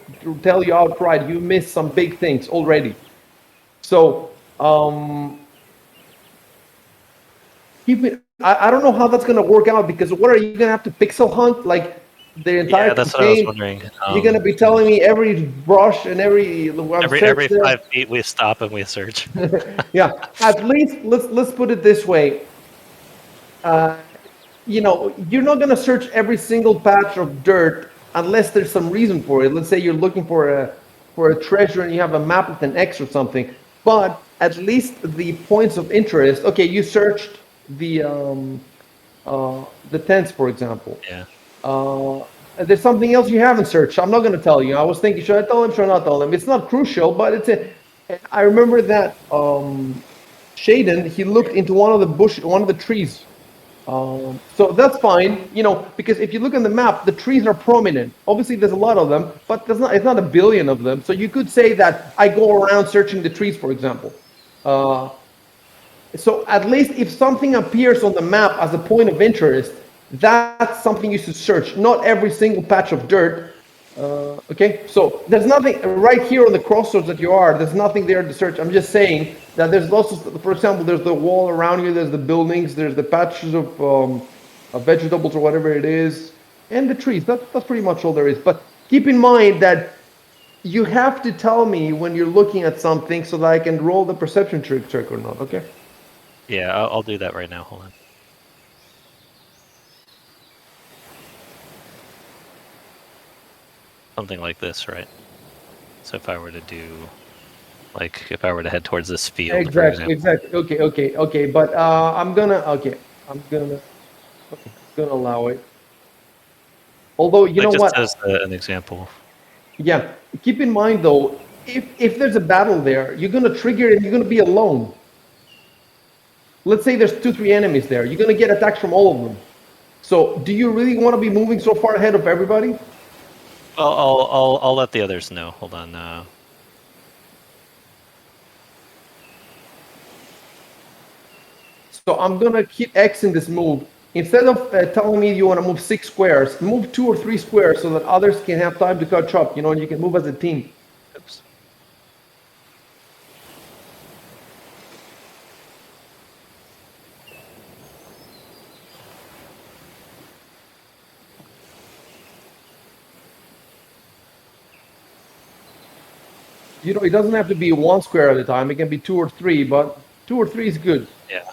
tell you outright, you missed some big things already. So keep it. I don't know how that's gonna work out, because what are you gonna have to pixel hunt like the entire Yeah, that's what I was campaign? wondering. You're gonna be telling me every brush and every Every 5 feet we stop and we search. Yeah, at least let's put it this way. You're not gonna search every single patch of dirt unless there's some reason for it. Let's say you're looking for a treasure and you have a map with an X or something. But at least the points of interest. Okay, you searched the tents, for example. Yeah. There's something else you haven't searched. I'm not going to tell you. I was thinking, should I tell him? Should I not tell him? It's not crucial, but I remember that Shaden, he looked into one of the trees. So that's fine, because if you look on the map, the trees are prominent. Obviously, there's a lot of them, but it's not a billion of them. So you could say that I go around searching the trees, for example. So at least if something appears on the map as a point of interest, that's something you should search, not every single patch of dirt. Okay, so there's nothing right here on the crossroads that you are, there's nothing there to search. I'm just saying that there's lots of, for example, there's the wall around you, there's the buildings, there's the patches of vegetables or whatever it is, and the trees. That's pretty much all there is. But keep in mind that you have to tell me when you're looking at something so that I can roll the perception check or not, okay? Yeah, I'll do that right now. Hold on. Something like this, right? So if I were to do, like, if I were to head towards this field, for example. Exactly. Okay. But I'm gonna allow it. Although you know Like, what? just as an example. Yeah. Keep in mind though, if there's a battle there, you're gonna trigger it and you're gonna be alone. Let's say there's 2, 3 enemies there. You're gonna get attacks from all of them. So do you really want to be moving so far ahead of everybody? I'll let the others know. Hold on. So I'm gonna keep Xing this move. Instead of telling me you want to move 6 squares, move 2 or 3 squares so that others can have time to catch up, and you can move as a team. Oops. It doesn't have to be 1 square at a time. It can be 2 or 3, but 2 or 3 is good. Yeah.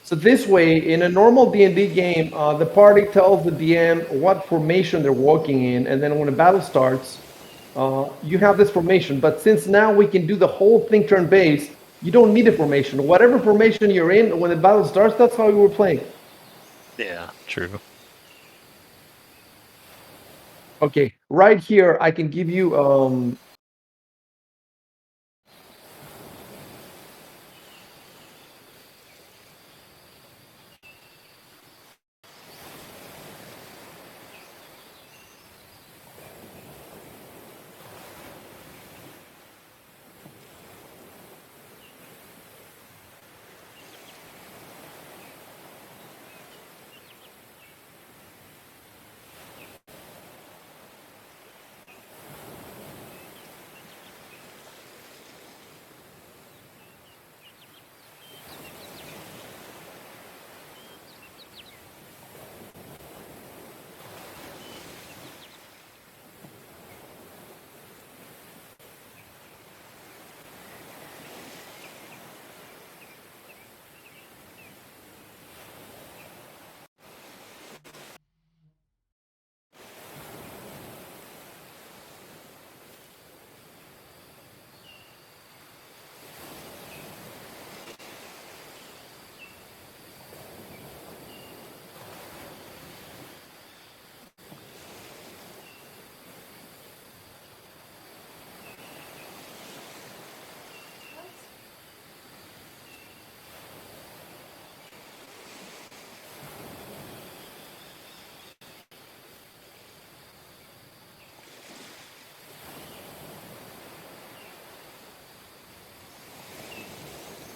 So this way, in a normal D&D game, the party tells the DM what formation they're walking in, and then when a battle starts, you have this formation. But since now we can do the whole thing turn-based, you don't need a formation. Whatever formation you're in, when the battle starts, that's how you were playing. Yeah, true. Okay, right here, I can give you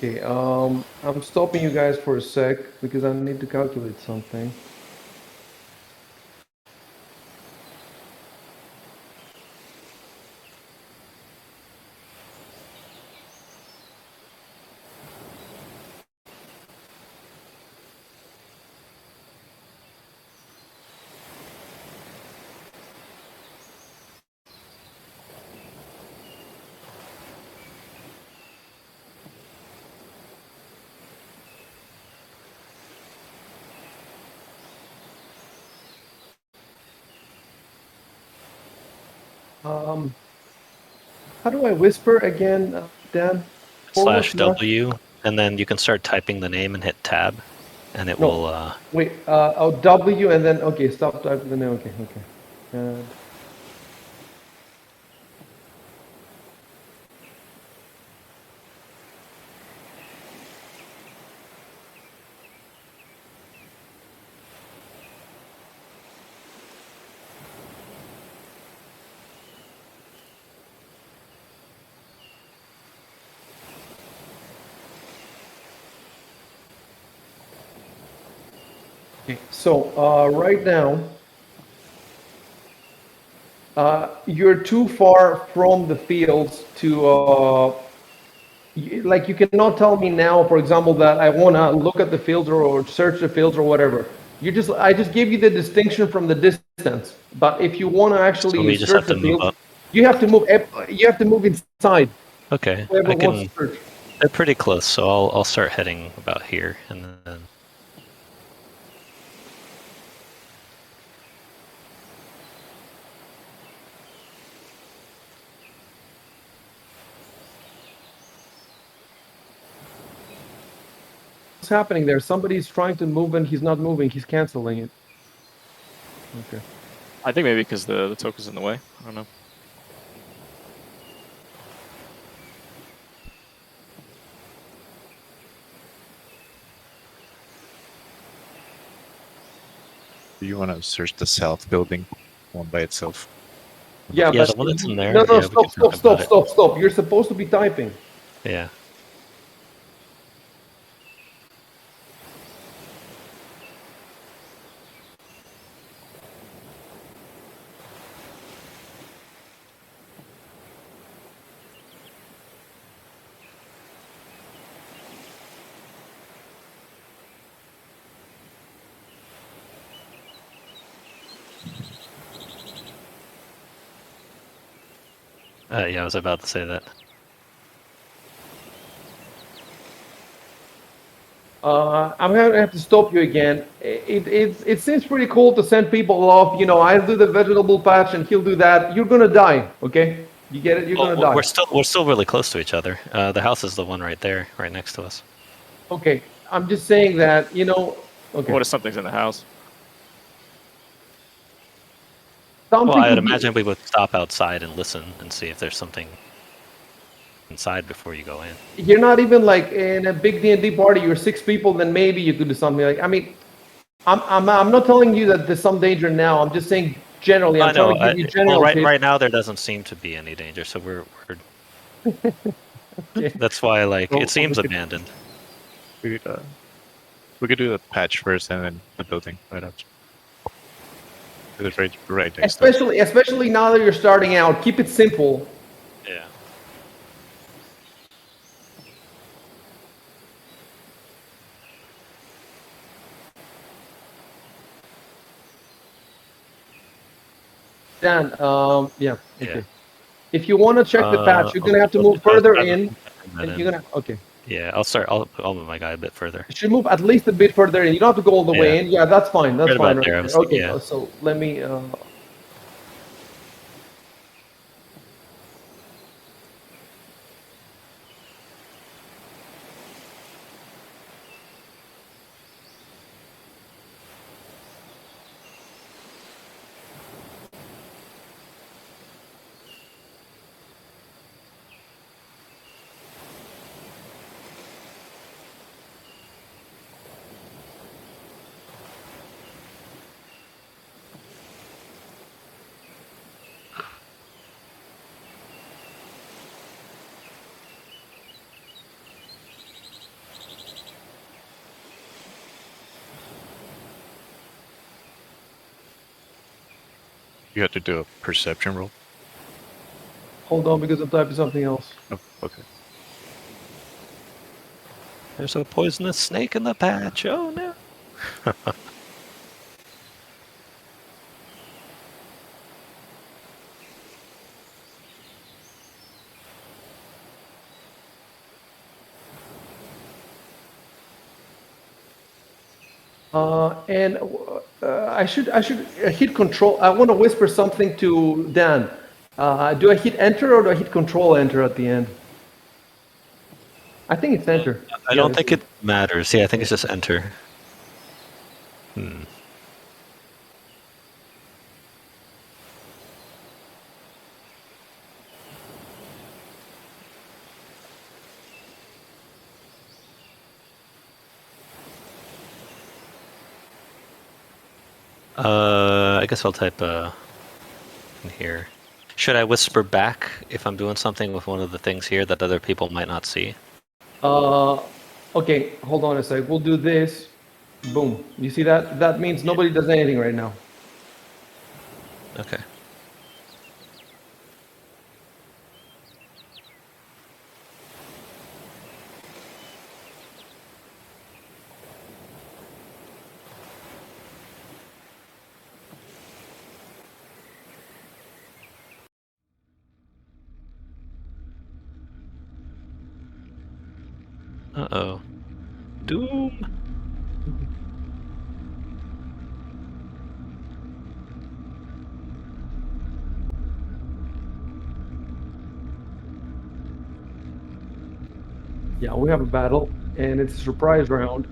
Okay, I'm stopping you guys for a sec because I need to calculate something. How do I whisper again, Dan? Forward slash. /W, and then you can start typing the name and hit tab, and it No. will. Wait, W and then, okay, stop typing the name, okay, okay. Okay, so right now, you're too far from the fields to, like you cannot tell me now, for example, that I want to look at the fields or search the fields or whatever. I just gave you the distinction from the distance. But if you want to So actually we just search have the to move fields, up. you have to move. You have to move inside. Okay, Whoever I wants can. to search. They're pretty close, so I'll start heading about here, and then. What's happening there? Somebody's trying to move and he's not moving. He's canceling it. Okay. I think maybe because the token's in the way. I don't know. Do you want to search the south building one by itself? Yeah, Yeah, but the one that's in there. no, Yeah, we can talk about it. stop. You're supposed to be typing. Yeah. Yeah, I was about to say that. I'm gonna have to stop you again. It seems pretty cool to send people off. You know, I'll do the vegetable patch and he'll do that. You're gonna die, okay? You get it? You're gonna die. We're still really close to each other. The house is the one right there, right next to us. Okay, I'm just saying that, you know, okay. What if something's in the house? Well, I'd would be- imagine we would stop outside and listen and see if there's something inside before you go in. You're not even like in a big D&D party, you're 6 people, then maybe you could do something like, I mean, I'm not telling you that there's some danger now. I'm just saying generally, I'm trying to give you general tips. Right now there doesn't seem to be any danger, so we're Okay. that's why like Well, it seems we could- abandoned. We could do the patch first and then the building right after. It's right next to us. Especially now that you're starting out, keep it simple. Yeah. Dan, yeah, okay. Yeah. If you want to check the patch, you're gonna have to move further in, and you're gonna, okay. Yeah, I'll move my guy a bit further. You should move at least a bit further in. You don't have to go all the way in. Yeah, that's fine. That's Right fine. about there, I Right was there. thinking, Okay, yeah. so let me. You have to do a perception roll. Hold on, because I'm typing something else. Oh, okay. There's a poisonous snake in the patch. Oh no. And I should hit control. I want to whisper something to Dan. Do I hit enter or do I hit control enter at the end? I think it's enter. I don't think it matters. Yeah, I think it's just enter. I guess I'll type in here. Should I whisper back if I'm doing something with one of the things here that other people might not see? Okay, hold on a sec. We'll do this. Boom. You see that? That means nobody does anything right now. Okay. Uh-oh. Doom! Yeah, we have a battle, and it's a surprise round.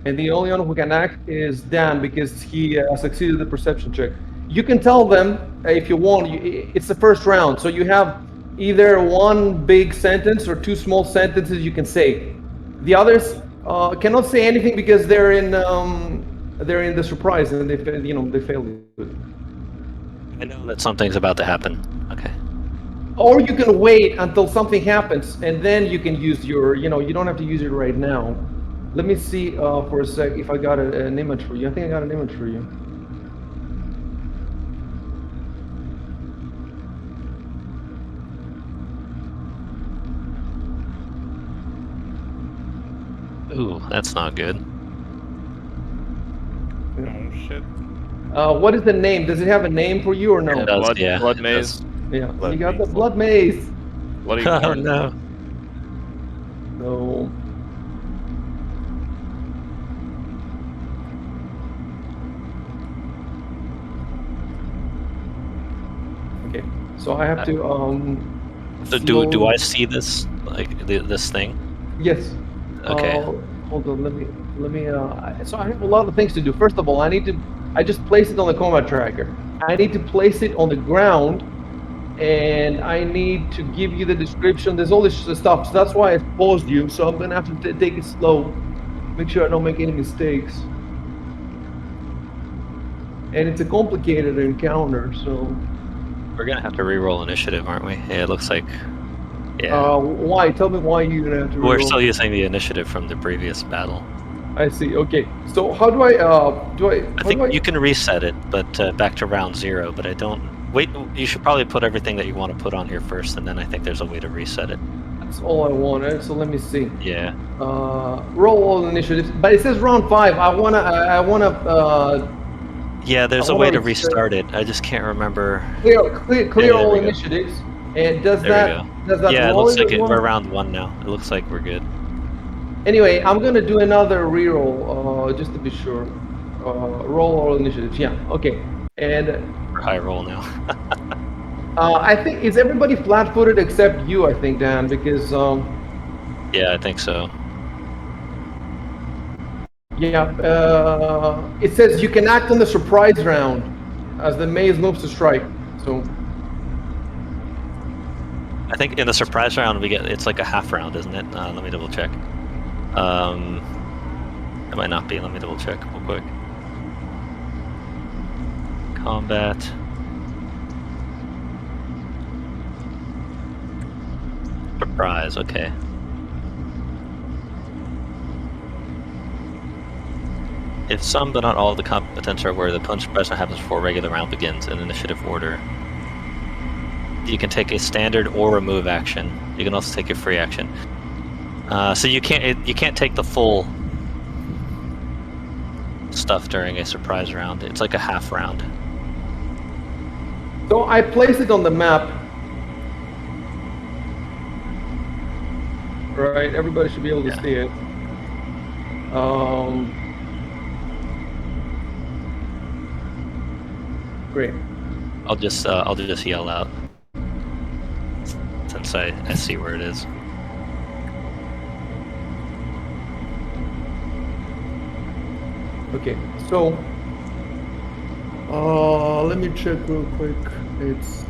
And the only one who can act is Dan because he succeeded the perception check. You can tell them if you want. It's the first round, so you have either one big sentence or two small sentences you can say. The others cannot say anything because they're in the surprise and they failed it. I know that something's about to happen. Okay. Or you can wait until something happens and then you can use your, you don't have to use it right now. Let me see for a sec if I got an image for you. I think I got an image for you. Ooh, that's not good. Oh shit. What is the name? Does it have a name for you or no? It does, Blood, yeah, blood it maze. does. Yeah, Blood you got maze. the blood maze. Bloody Oh corn. no. So, okay. So I have to So do slow- I see this this thing? Yes. Okay. Hold on. Let me. So I have a lot of things to do. First of all, I just place it on the combat tracker. I need to place it on the ground, and I need to give you the description. There's all this stuff. So that's why I paused you. So I'm gonna have to take it slow. Make sure I don't make any mistakes. And it's a complicated encounter. So. We're gonna have to re-roll initiative, aren't we? Yeah, it looks like. Yeah. Why? Tell me why you're gonna have to. We're reroll. still using the initiative from the previous battle. I see. Okay. So how do I? I think you can reset it, but back to round 0. But I don't. Wait, you should probably put everything that you want to put on here first, and then I think there's a way to reset it. That's all I wanted. So let me see. Yeah. Roll all initiatives, but it says round 5. I wanna. Yeah, there's I a wanna way to reset- restart it. I just can't remember. Clear Yeah, there all we go. initiatives. And does There that we does go. that Yeah, it roll looks like as well? we're round 1 now. It looks like we're good. Anyway, I'm gonna do another reroll just to be sure. Roll all initiatives. Yeah. Okay. And We're high roll now. I think is everybody flat-footed except you? I think Dan, because Yeah, I think so. yeah, it says you can act on the surprise round as the maze moves to strike. So I think in the surprise round it's like a half round, isn't it? Let me double check. It might not be. Let me double check real quick. Combat. Surprise. Okay. If some but not all of the combatants are aware, the punch pressure happens before a regular round begins in initiative order. You can take a standard or a move action. You can also take a free action. So you can't take the full stuff during a surprise round. It's like a half round. So I place it on the map. Right, everybody should be able to see it. Great. I'll just yell out since I see where it is. Okay, so let me check real quick. It's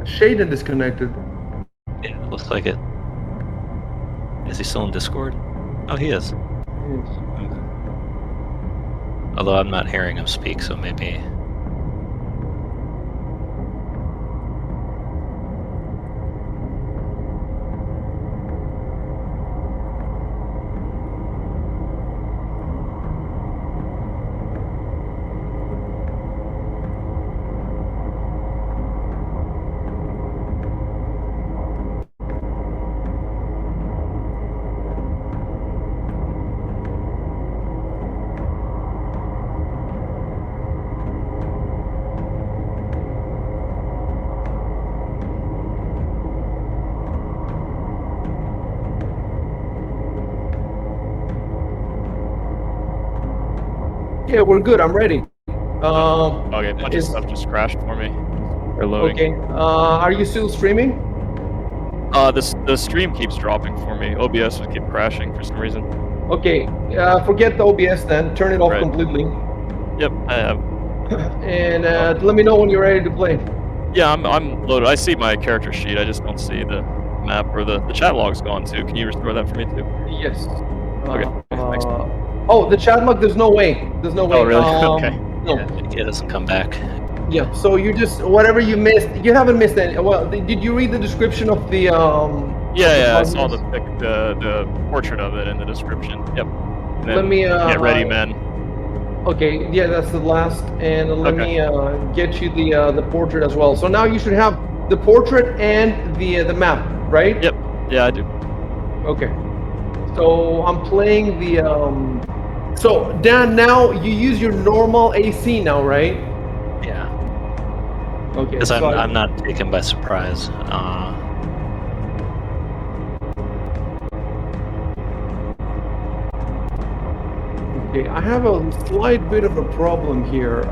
Shaden disconnected. Yeah, it looks like it. Is he still in Discord? Oh, he is. Yes. Although I'm not hearing him speak, so maybe. Yeah, we're good. I'm ready. Okay, a bunch of stuff just crashed for me. They're loading. Okay. Are you still streaming? The stream keeps dropping for me. OBS would keep crashing for some reason. Okay. Forget the OBS then. Turn it off Right. completely. Yep, I have. And let me know when you're ready to play. Yeah, I'm loaded. I see my character sheet. I just don't see the map, or the chat log's gone too. Can you restore that for me too? Yes. Okay. Thanks. Oh, the chat log. There's no way. There's no way. Oh, really? Okay. No. It doesn't come back. Yeah. So you just whatever you missed. You haven't missed any. Well, did you read the description of the? Yeah, I saw the portrait of it in the description. Yep. And then Let me get ready, men. Okay, yeah, that's the last, and let Okay. me get you the portrait as well. So now you should have the portrait and the map, right? Yep. Yeah, I do. Okay. So I'm playing the So Dan, now you use your normal AC now, right? Yeah. Okay. Because so I'm not taken by surprise. Okay, I have a slight bit of a problem here.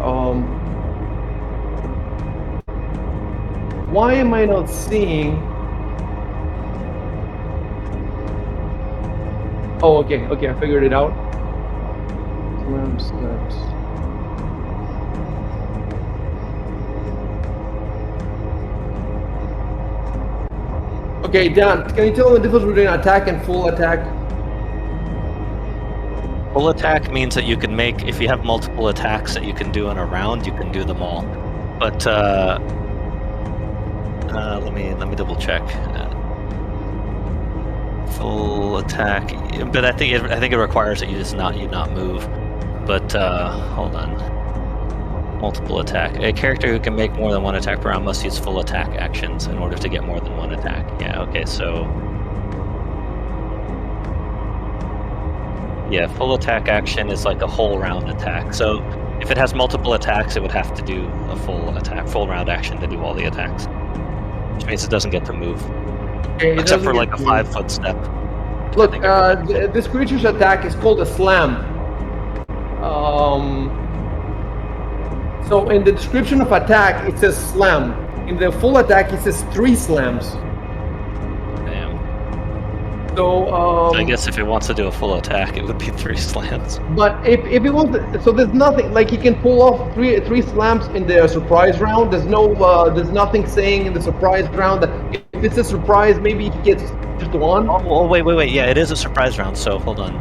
Why am I not seeing? Oh, okay, I figured it out. Slam steps. Okay, Dan, can you tell me the difference between attack and full attack? Full attack means that you can make, if you have multiple attacks that you can do in a round, you can do them all. But let me double check. Full attack, but I think it requires that you not move. But hold on. Multiple attack. A character who can make more than one attack per round must use full attack actions in order to get more than one attack. Yeah. Okay. So. Yeah, full attack action is like a whole round attack. So if it has multiple attacks, it would have to do a full round action to do all the attacks. Which means it doesn't get to move. Okay, Except for like a 5-foot step. Look, think I remember. this creature's attack is called a slam. So in the description of attack, it says slam. In the full attack, it says 3 slams. Damn. So, So I guess if it wants to do a full attack, it would be 3 slams. but if he wants, so there's nothing like he can pull off three slams in the surprise round. There's nothing saying in the surprise round that if it's a surprise, maybe he gets just 1. Oh, wait. Yeah, it is a surprise round, so hold on.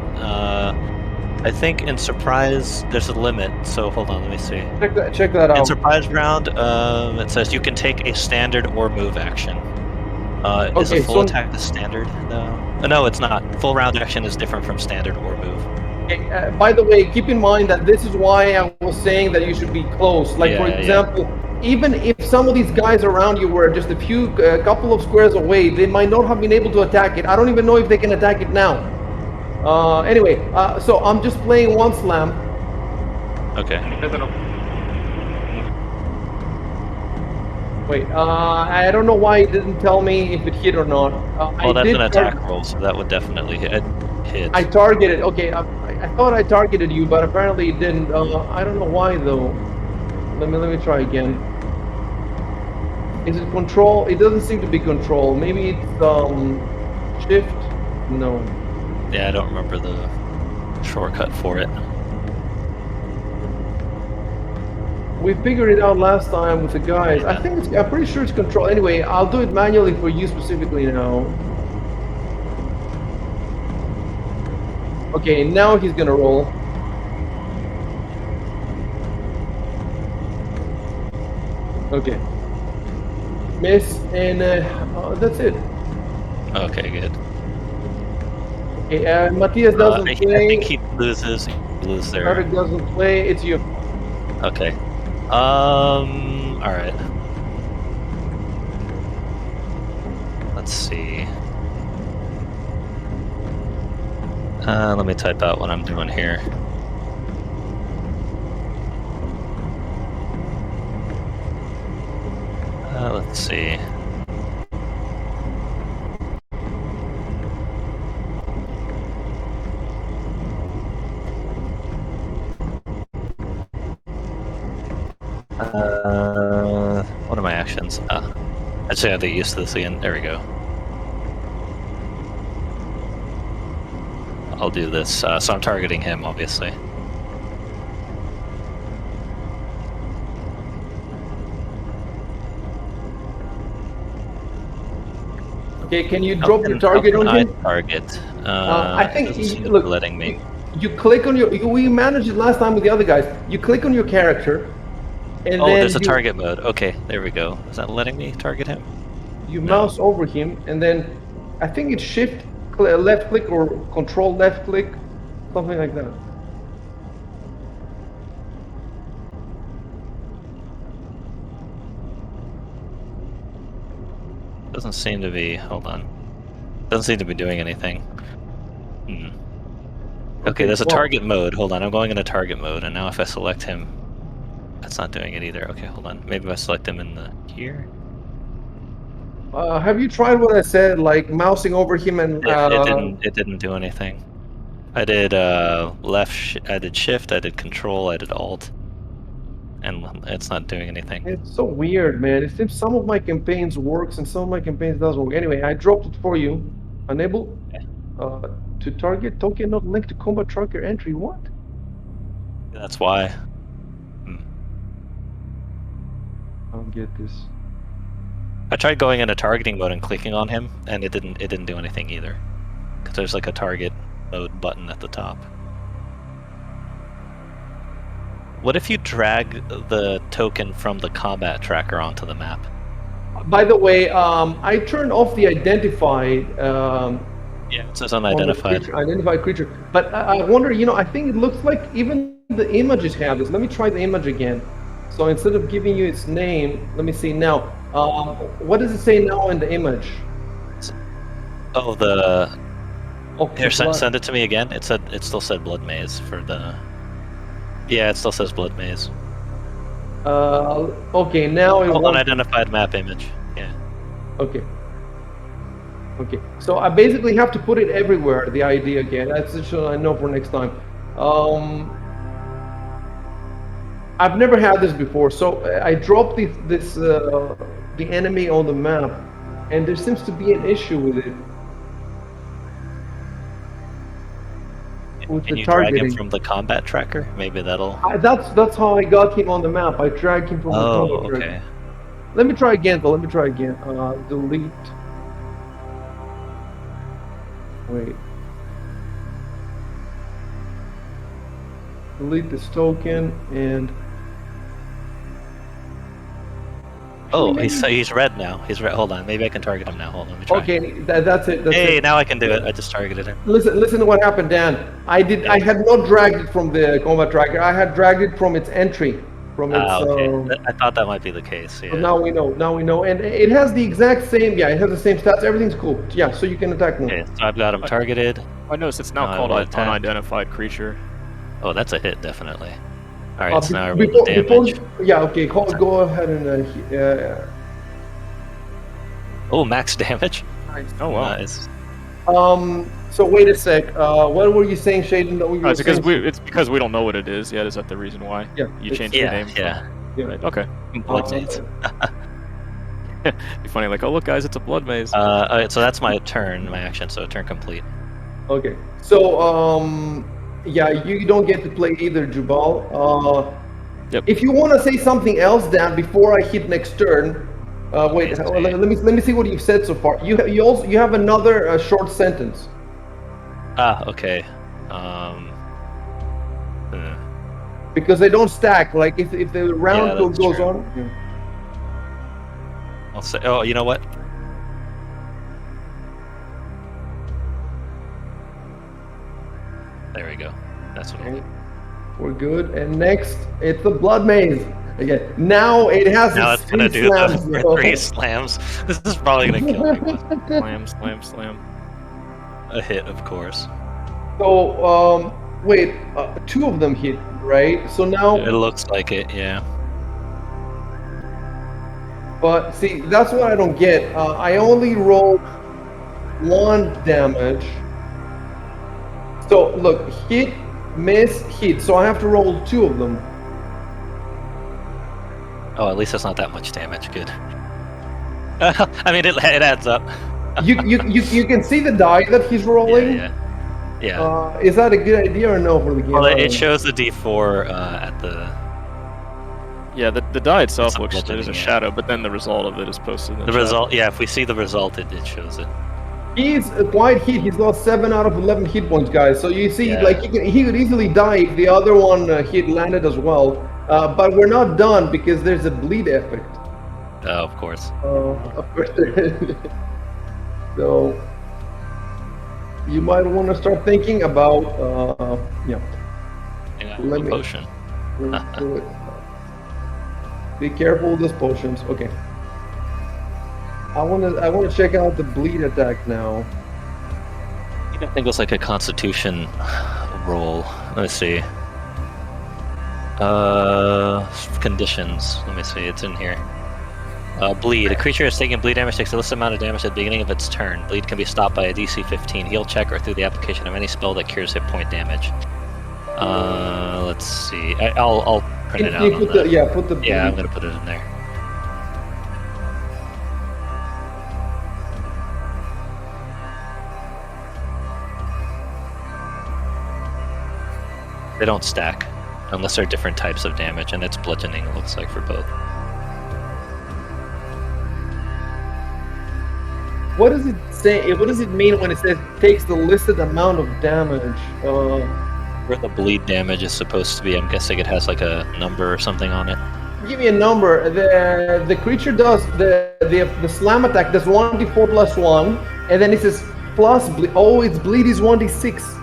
I think in surprise, there's a limit, so hold on, let me see. Check that In out. surprise round, it says you can take a standard or move action. Is Okay, a full so- attack the standard? No, it's not. Full round action is different from standard or move. By the way, keep in mind that this is why I was saying that you should be close. Like, for Yeah. example, even if some of these guys around you were just a couple of squares away, they might not have been able to attack it. I don't even know if they can attack it now. Anyway, so I'm just playing 1 slam. Okay. Wait, I don't know why it didn't tell me if it hit or not. Well, that's an attack roll, so that would definitely hit. I targeted. Okay, I thought I targeted you, but apparently it didn't. I don't know why though. Let me try again. Is it control? It doesn't seem to be control. Maybe it's shift. No. Yeah, I don't remember the shortcut for it. We figured it out last time with the guys. I'm pretty sure it's control. Anyway, I'll do it manually for you specifically now. Okay, now he's gonna roll. Okay. Miss, and that's it. Okay, good. Okay, Matthias doesn't I play. think he loses. He loses there. Carter doesn't play. It's you. Okay. Alright. Let's see. Let me type out what I'm doing here. Let's see. What are my actions? I just gotta get used to this again. There we go. I'll do this. So I'm targeting him, obviously. Okay, can you drop your target on him? Target. I think doesn't seem to look, be letting me. You click on your. We managed it last time with the other guys. You click on your character, and Oh, then there's a target mode. Okay, there we go. Is that letting me target him? You No. mouse over him, and then I think it's shift left click or control left click, something like that. Doesn't seem to be. Hold on. Doesn't seem to be doing anything. Okay, there's a target mode. Hold on, I'm going into target mode, and now if I select him, that's not doing it either. Okay, hold on. Maybe if I select him in the here. Have you tried what I said, like mousing over him and? It didn't do anything. I did I did shift, I did control, I did alt, and it's not doing anything. It's so weird, man. It seems some of my campaigns works and some of my campaigns doesn't work. Anyway, I dropped it for you. Enable to target token not linked to combat tracker entry. What? That's why. I don't get this. I tried going into targeting mode and clicking on him, and it didn't do anything either. Because there's like a target mode button at the top. What if you drag the token from the combat tracker onto the map? By the way, I turned off the identified. Yeah, it says unidentified. Identified creature. But I wonder, I think it looks like even the images have this. Let me try the image again. So instead of giving you its name, let me see now. What does it say now in the image? Oh, the. Okay, Here, send it to me again. It still said Blood Maze for the. Yeah, it still says Blood Maze. Okay, now it wants... unidentified map image. Yeah. Okay. Okay, so I basically have to put it everywhere. The idea again. That's just so I know for next time. I've never had this before, so I dropped the enemy on the map, and there seems to be an issue with it. With Can the you drag him targeting. from the combat tracker? Maybe that'll. That's how I got him on the map. I dragged him from the Oh, combat tracker. okay. Let me try again, though. Let me try again. Delete. Wait. Delete this token and. Oh, he's red now. He's red. Hold on, maybe I can target him now. Hold on, let me try. Okay, that's it. That's Hey, it. now I can do it. I just targeted him. Listen to what happened, Dan. I had not dragged it from the combat tracker. I had dragged it from its entry, from its. Okay. I thought that might be the case. Yeah. But now we know. Now we know, and it has the exact same. Yeah, it has the same stats. Everything's cool. Yeah, so you can attack more. Okay, so I've got him targeted. I noticed it's now I called will an attack. unidentified creature. Oh, that's a hit, definitely. All right, so now I roll before, the damage. yeah, okay. Go ahead and. Oh, max damage. Oh wow. Nice. So wait a sec. What were you saying, Shaden? That you were It's because saying? it's because we don't know what it is yet. Is that the reason why? Yeah, You it's- changed the Yeah, name. yeah. Yeah. Right. Okay. Blood maze. Be funny, like, oh look, guys, it's a blood maze. Alright, so that's my turn, my action. So turn complete. Okay. So yeah, you don't get to play either, Jubal. Yep. If you want to say something else, Dan, before I hit next turn. Wait. Okay, Let me see what you've said so far. You have another short sentence. Okay. Because they don't stack. Like if the round Yeah, that's goes true. on. Yeah. I'll say. Oh, you know what? There we go. That's what I'll do. We're good. And next, it's the blood maze. Again, now it has Now its it's gonna three do slams, the though. 3 slams. This is probably gonna kill me. Slam, slam, slam. A hit, of course. So, wait, two of them hit, right? So now, It looks like it, yeah. but see, that's what I don't get. I only rolled 1 damage. So look, hit, miss, hit. So I have to roll 2 of them. Oh, at least that's not that much damage. Good. I mean, it adds up. You can see the die that he's rolling. Yeah. Is that a good idea or no for the game? Well, I don't it know. shows the D4 at the. Yeah, the die itself It's looks there's a bludgeoning, yeah. shadow, but then the result of it is posted in the The chat. result, yeah. If we see the result, it shows it. He's quite hit. He's lost 7 out of 11 hit points, guys. So you see, Yeah. like he could easily die if the other one hit landed as well. But we're not done because there's a bleed effect. Oh, of course. So you might want to start thinking about yeah. Yeah, Let a me- potion. let's do it. Be careful with those potions. Okay. I want to check out the bleed attack now. I think it was like a Constitution roll. Let me see. Conditions. Let me see. It's in here. Bleed. A creature is taking bleed damage takes a less amount of damage at the beginning of its turn. Bleed can be stopped by a DC 15 heal check or through the application of any spell that cures hit point damage. Let's see. I'll print it out. You On put the, the put the bleed. yeah, I'm gonna put it in there. They don't stack unless they're different types of damage, and it's bludgeoning. It looks like for both. What does it say? What does it mean when it says takes the listed amount of damage? Where the bleed damage is supposed to be, I'm guessing it has like a number or something on it. Give me a number. The creature does the slam attack does 1d4 plus 1, and then it says plus bleed. Oh, its bleed is 1d6.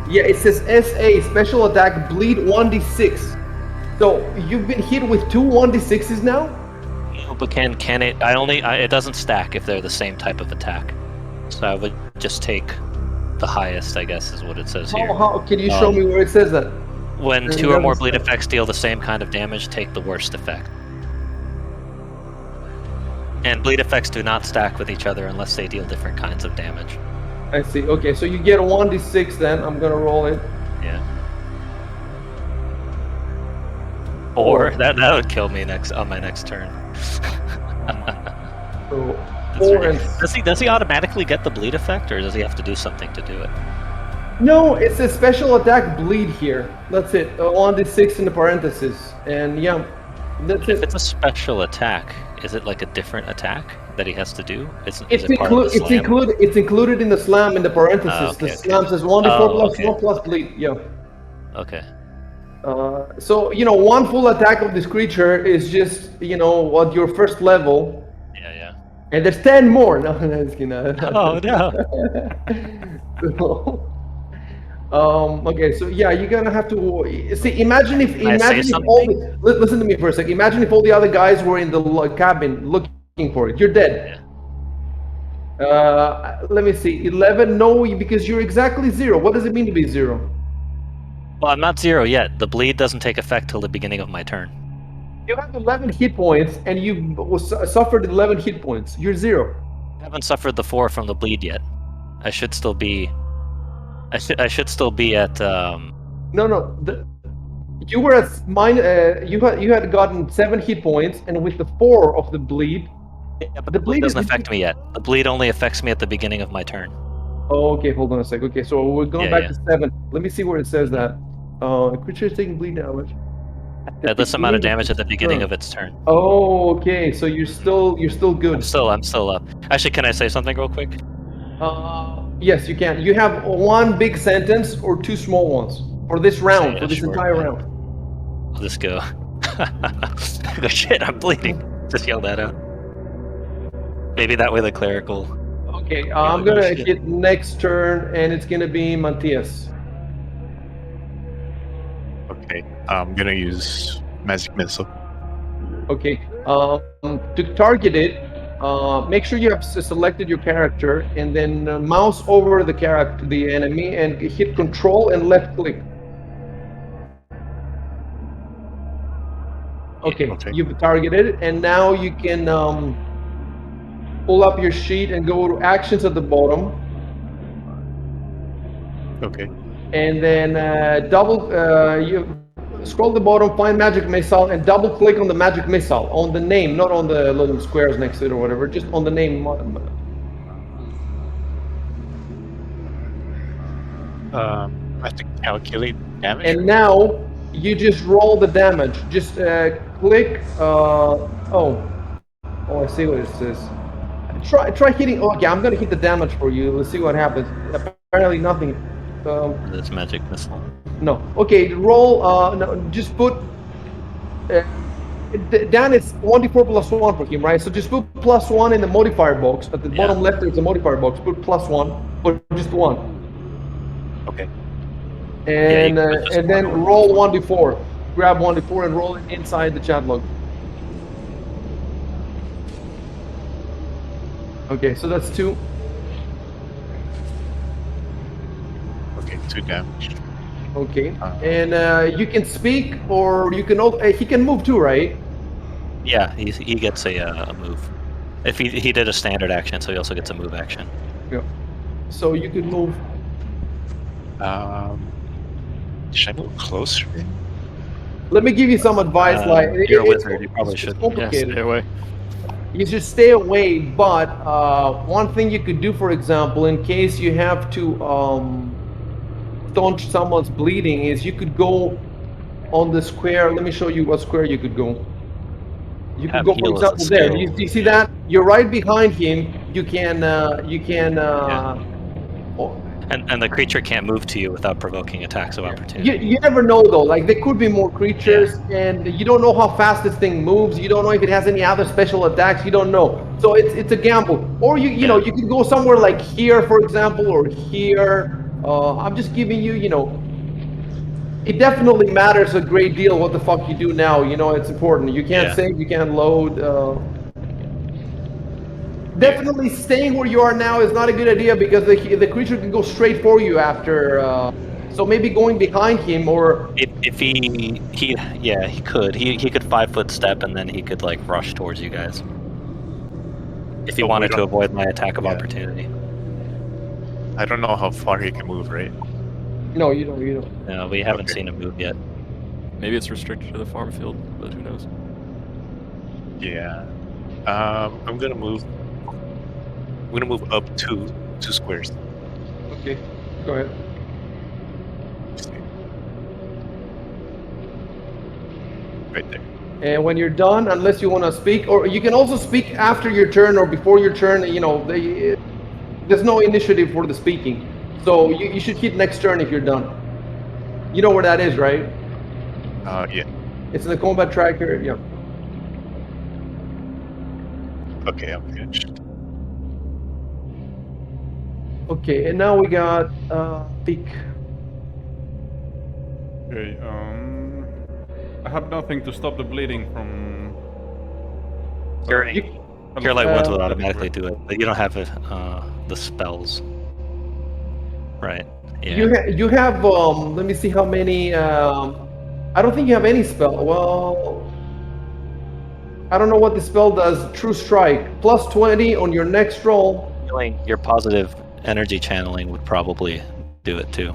Yeah, it says SA special attack bleed 1d6. So you've been hit with 2 1d6s now. No, but can it? It doesn't stack if they're the same type of attack. So I would just take the highest, I guess, is what it says here. How can you show me where it says that? When It 2 or more doesn't bleed stack. effects deal the same kind of damage, take the worst effect. And bleed effects do not stack with each other unless they deal different kinds of damage. I see. Okay, so you get a 1d6 then. I'm gonna roll it. Yeah. Or that would kill me on my next turn. So That's 4 and does he automatically get the bleed effect, or does he have to do something to do it? no, it's a special attack bleed here. That's it. 1d6 in the parentheses, and yeah, that's If it. it's a special attack, is it like a different attack that he has to do? Is It's, it part of the slam? it's included in the slam in the parentheses. Okay, The slam says 1d4 plus okay. 1 plus bleed. Yeah. Okay. So one full attack of this creature is just at your first level, Yeah. and there's 10 more. No, no, just kidding. Oh no. So, okay, so yeah, you're gonna have to see. Imagine if Can I say all something? listen to me for a second. Imagine if all the other guys were in the cabin looking for it. You're dead. Let me see. 11. No, because you're exactly 0. What does it mean to be 0? Well, I'm not 0 yet. The bleed doesn't take effect till the beginning of my turn. You have 11 hit points, and you suffered 11 hit points. You're 0. I haven't suffered the 4 from the bleed yet. I should still be. I should still be at. No. You were at you had gotten 7 hit points, and with the 4 of the bleed. Yeah, but the bleed doesn't affect me yet. The bleed only affects me at the beginning of my turn. Oh, okay, hold on a sec. Okay, so we're going back to 7. Let me see where it says that. Creature is taking bleed damage. At this amount of damage at the beginning of its turn. Oh, okay. So you're still good. I'm still up. Actually, can I say something real quick? Yes, you can. You have 1 big sentence or 2 small ones for this round, for this entire round. I'll just go. Oh, shit, I'm bleeding. Just yell that out. Maybe that way the cleric will. Okay, I'm gonna hit next turn, and it's gonna be Matthias. Okay, I'm gonna use magic missile. Okay, to target it, make sure you have selected your character, and then mouse over the enemy, and hit Control and left click. Okay, you've targeted, and now you can pull up your sheet and go to Actions at the bottom. Okay. And then you scroll to the bottom, find Magic Missile, and double click on the Magic Missile, on the name, not on the little squares next to it or whatever, just on the name. I have to calculate damage. And now you just roll the damage. Just click. Oh, I see what it says. Try hitting. Okay, I'm gonna hit the damage for you. Let's see what happens. Apparently nothing. That's magic missile. No. Okay, roll. No, just put. Dan is 1d4 plus 1 for him, right? So just put +1 in the modifier box. At the bottom left, there's a modifier box. Put +1 or just 1. Okay. And and then roll 1d4. Grab 1d4 and roll it inside the chat log. Okay, so that's 2. Okay, 2 damage. Okay, and you can speak, or you can. He can move too, right? Yeah, he gets a move. If he did a standard action, so he also gets a move action. Yeah. So you could move. Should I move closer? Let me give you some advice. You're a wizard. You probably should. Complicated. Stay away. You should stay away. But one thing you could do, for example, in case you have to staunch someone's bleeding, is you could go on the square. Let me show you what square you could go. You could go, for example, there. Do you see that? You're right behind him. You can. And the creature can't move to you without provoking attacks of opportunity. You never know though. Like there could be more creatures, and you don't know how fast this thing moves. You don't know if it has any other special attacks. You don't know. So it's a gamble. Or you know, you could go somewhere like here, for example, or here. I'm just giving you, it definitely matters a great deal what the fuck you do now. It's important. You can't save, you can't load. Definitely staying where you are now is not a good idea, because the creature can go straight for you after. So maybe going behind him, or if he could 5-foot step, and then he could like rush towards you guys. If you So we wanted to don't- avoid my attack of Yeah. opportunity. I don't know how far he can move, right? No, you don't. You don't. No, we haven't Okay. seen him move yet. Maybe it's restricted to the farm field, but who knows? Yeah. I'm gonna move. I'm gonna move up two squares. Okay, go ahead. Let's see. Right there. And when you're done, unless you want to speak, or you can also speak after your turn or before your turn. You know, there's no initiative for the speaking, so you should hit next turn if you're done. You know where that is, right? Yeah. It's in the combat tracker. Yeah. Okay, I'm finished. Okay, and now we got peak. Okay. I have nothing to stop the bleeding from. Cure, You, Cure Light Wounds uh, would automatically do it, but you don't have the spells. Right. Yeah. you have let me see how many. I don't think you have any spell. Well, I don't know what the spell does. True Strike plus 20 on your next roll. Your positive energy channeling would probably do it too.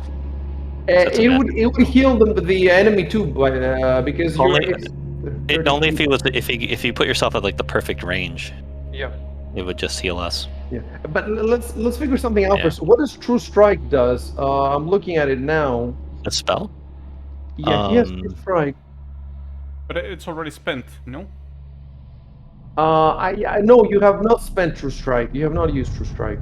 That's a It net. would heal the enemy too, because you're. Only- It's Only 30 if you put yourself at like the perfect range, Yeah. it would just heal us. Yeah, but let's figure something out Yeah. first. What does True Strike does? I'm looking at it now. A spell? Yeah, he has True Strike. But it's already spent, no? I know you have not spent True Strike. You have not used True Strike.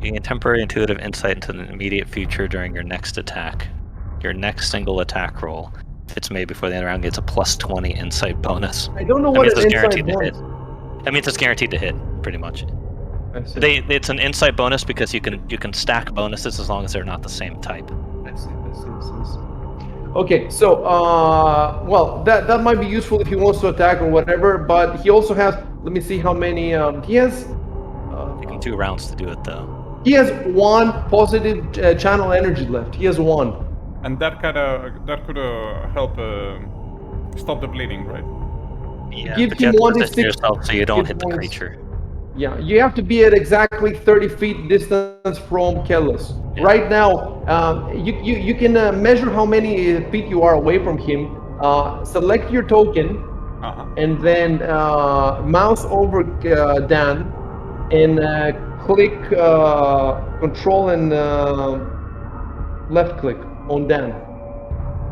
You gain temporary intuitive insight into the immediate future during your next attack. Your next single attack roll, if it's made before the end of the round, gets a plus 20 insight bonus. I don't know That what means an it's inside guaranteed to bonus. hit. That means it's guaranteed to hit, pretty much. I see. It's an insight bonus because you can stack bonuses as long as they're not the same type. I see. Okay, so well, that might be useful if he wants to attack or whatever. But he also has. Let me see how many. He has. Taking 2 rounds to do it though. He has one positive channel energy left. He has one. And that could help stop the bleeding, right? Yeah, Give but you him have to 1d6 position yourself so you don't hit hit the points. creature. Yeah, you have to be at exactly 30 feet distance from Kellis. Yeah. Right now, you can measure how many feet you are away from him. Select your token, and then mouse over Dan, and click Control and left click on Dan.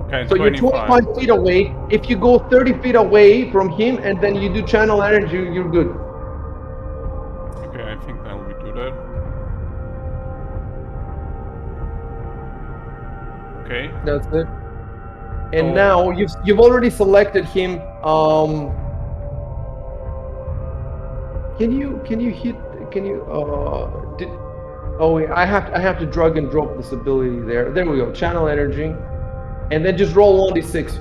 Okay, So you're 25 feet away. If you go 30 feet away from him, and then you do channel energy, you're good. Okay, I think I will do that. Okay. That's it. And now you've already selected him. Can you hit? Can you did? Oh wait, I have to drag and drop this ability there. There we go. Channel energy, and then just roll 1d6.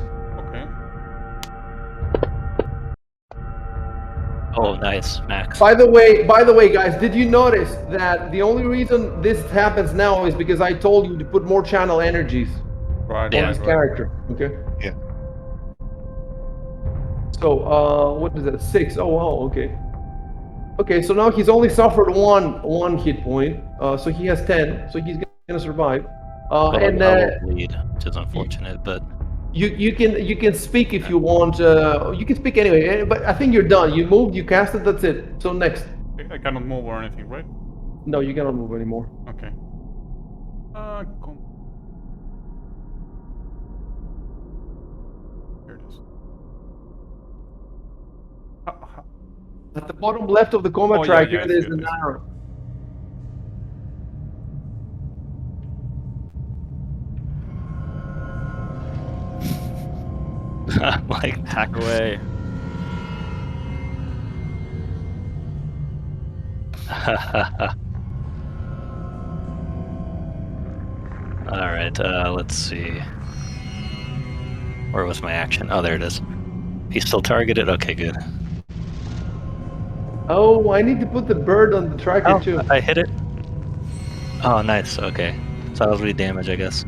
Okay. Oh, nice, Max. By the way, guys, did you notice that the only reason this happens now is because I told you to put more channel energies Right. on this character? Okay. Yeah. So what is that? 6. Oh wow. Okay. Okay. So now he's only suffered one hit point. So he has 10. So he's gonna survive. But And I will bleed, which is unfortunate, but you can speak if you want. You can speak anyway. But I think you're done. You moved. You casted. That's it. So next. I cannot move or anything, right? No, you cannot move anymore. Okay. Here it is. At the bottom left of the combat Oh, yeah, tracker, yeah, I see there's it, an I see it. arrow. like Hack away. All right, let's see. Where was my action? Oh, there it is. He's still targeted? Okay, good. Oh, I need to put the bird on the tracker too. I hit it? Oh, nice, okay. So that'll be damage, I guess.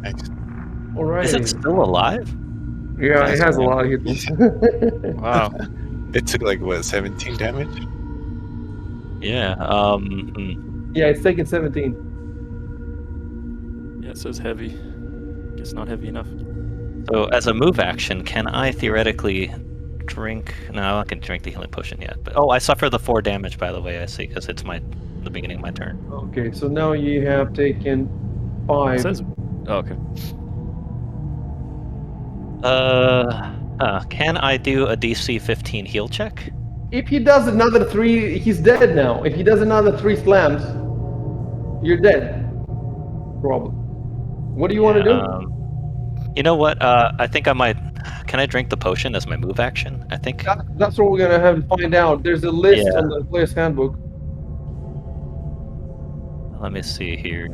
Thanks. All right. Is it still alive? Yeah, it has a lot of hit points. Wow. It took like what 17 damage? Yeah. Yeah, it's taking 17. Yeah, it says heavy. Guess not heavy enough. So as a move action, can I theoretically drink? No, I can drink the healing potion yet. But I suffer the 4 damage, by the way. I see, because it's the beginning of my turn. Okay, so now you have taken 5. It says. Oh, okay. Can I do a DC 15 heal check? If he does another 3, he's dead now. If he does another 3 slams, you're dead. Probably. What do you want to do? You know what? I think I might. Can I drink the potion as my move action? I think. That's what we're gonna have to find out. There's a list Yeah. on the player's handbook. Let me see here.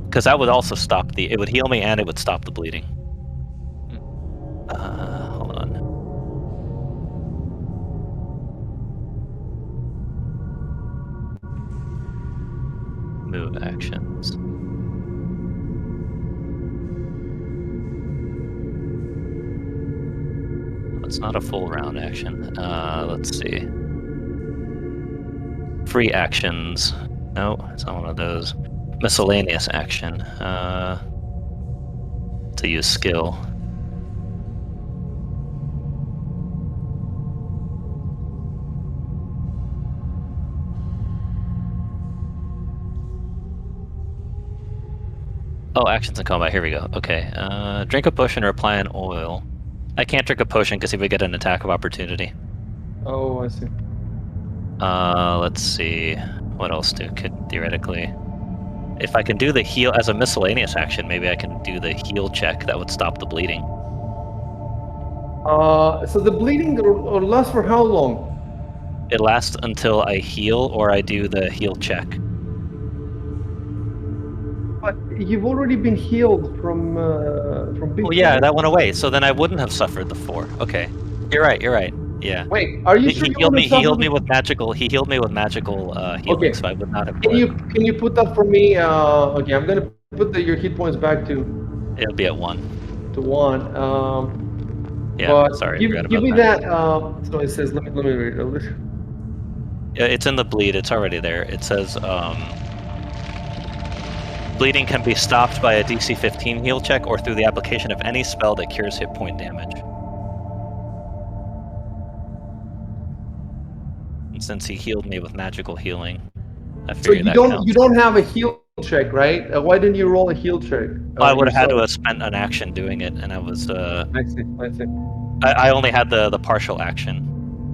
Because that would also stop the. It would heal me and it would stop the bleeding. Hold on. Move actions. It's not a full round action. Let's see. Free actions. No, it's not one of those. Miscellaneous action. To use skill. Oh, actions in combat. Here we go. Okay. Drink a potion or apply an oil. I can't drink a potion because he would get an attack of opportunity. Oh, I see. Let's see. What else could theoretically? If I can do the heal as a miscellaneous action, maybe I can do the heal check that would stop the bleeding. So the bleeding or lasts for how long? It lasts until I heal or I do the heal check. But you've already been healed from Beakman. Oh yeah, that went away. So then I wouldn't have suffered the 4. Okay, you're right. You're right. Yeah. Wait, are you sure He you healed want me. to He healed suffer me the- with magical. He healed me with magical healing, Okay. so I would not have. Can you put that for me? Okay, I'm gonna put your hit points back to It'll be at 1. 1. Yeah. But Sorry. I give forgot about me that. that. So it says. Let me read it. Yeah, it's in the bleed. It's already there. It says bleeding can be stopped by a DC 15 heal check or through the application of any spell that cures hit point damage. And since he healed me with magical healing, I So figured that counts. you don't have a heal check, right? Why didn't you roll a heal check? I would have had to have spent an action doing it, and I was. I see. I only had the partial action,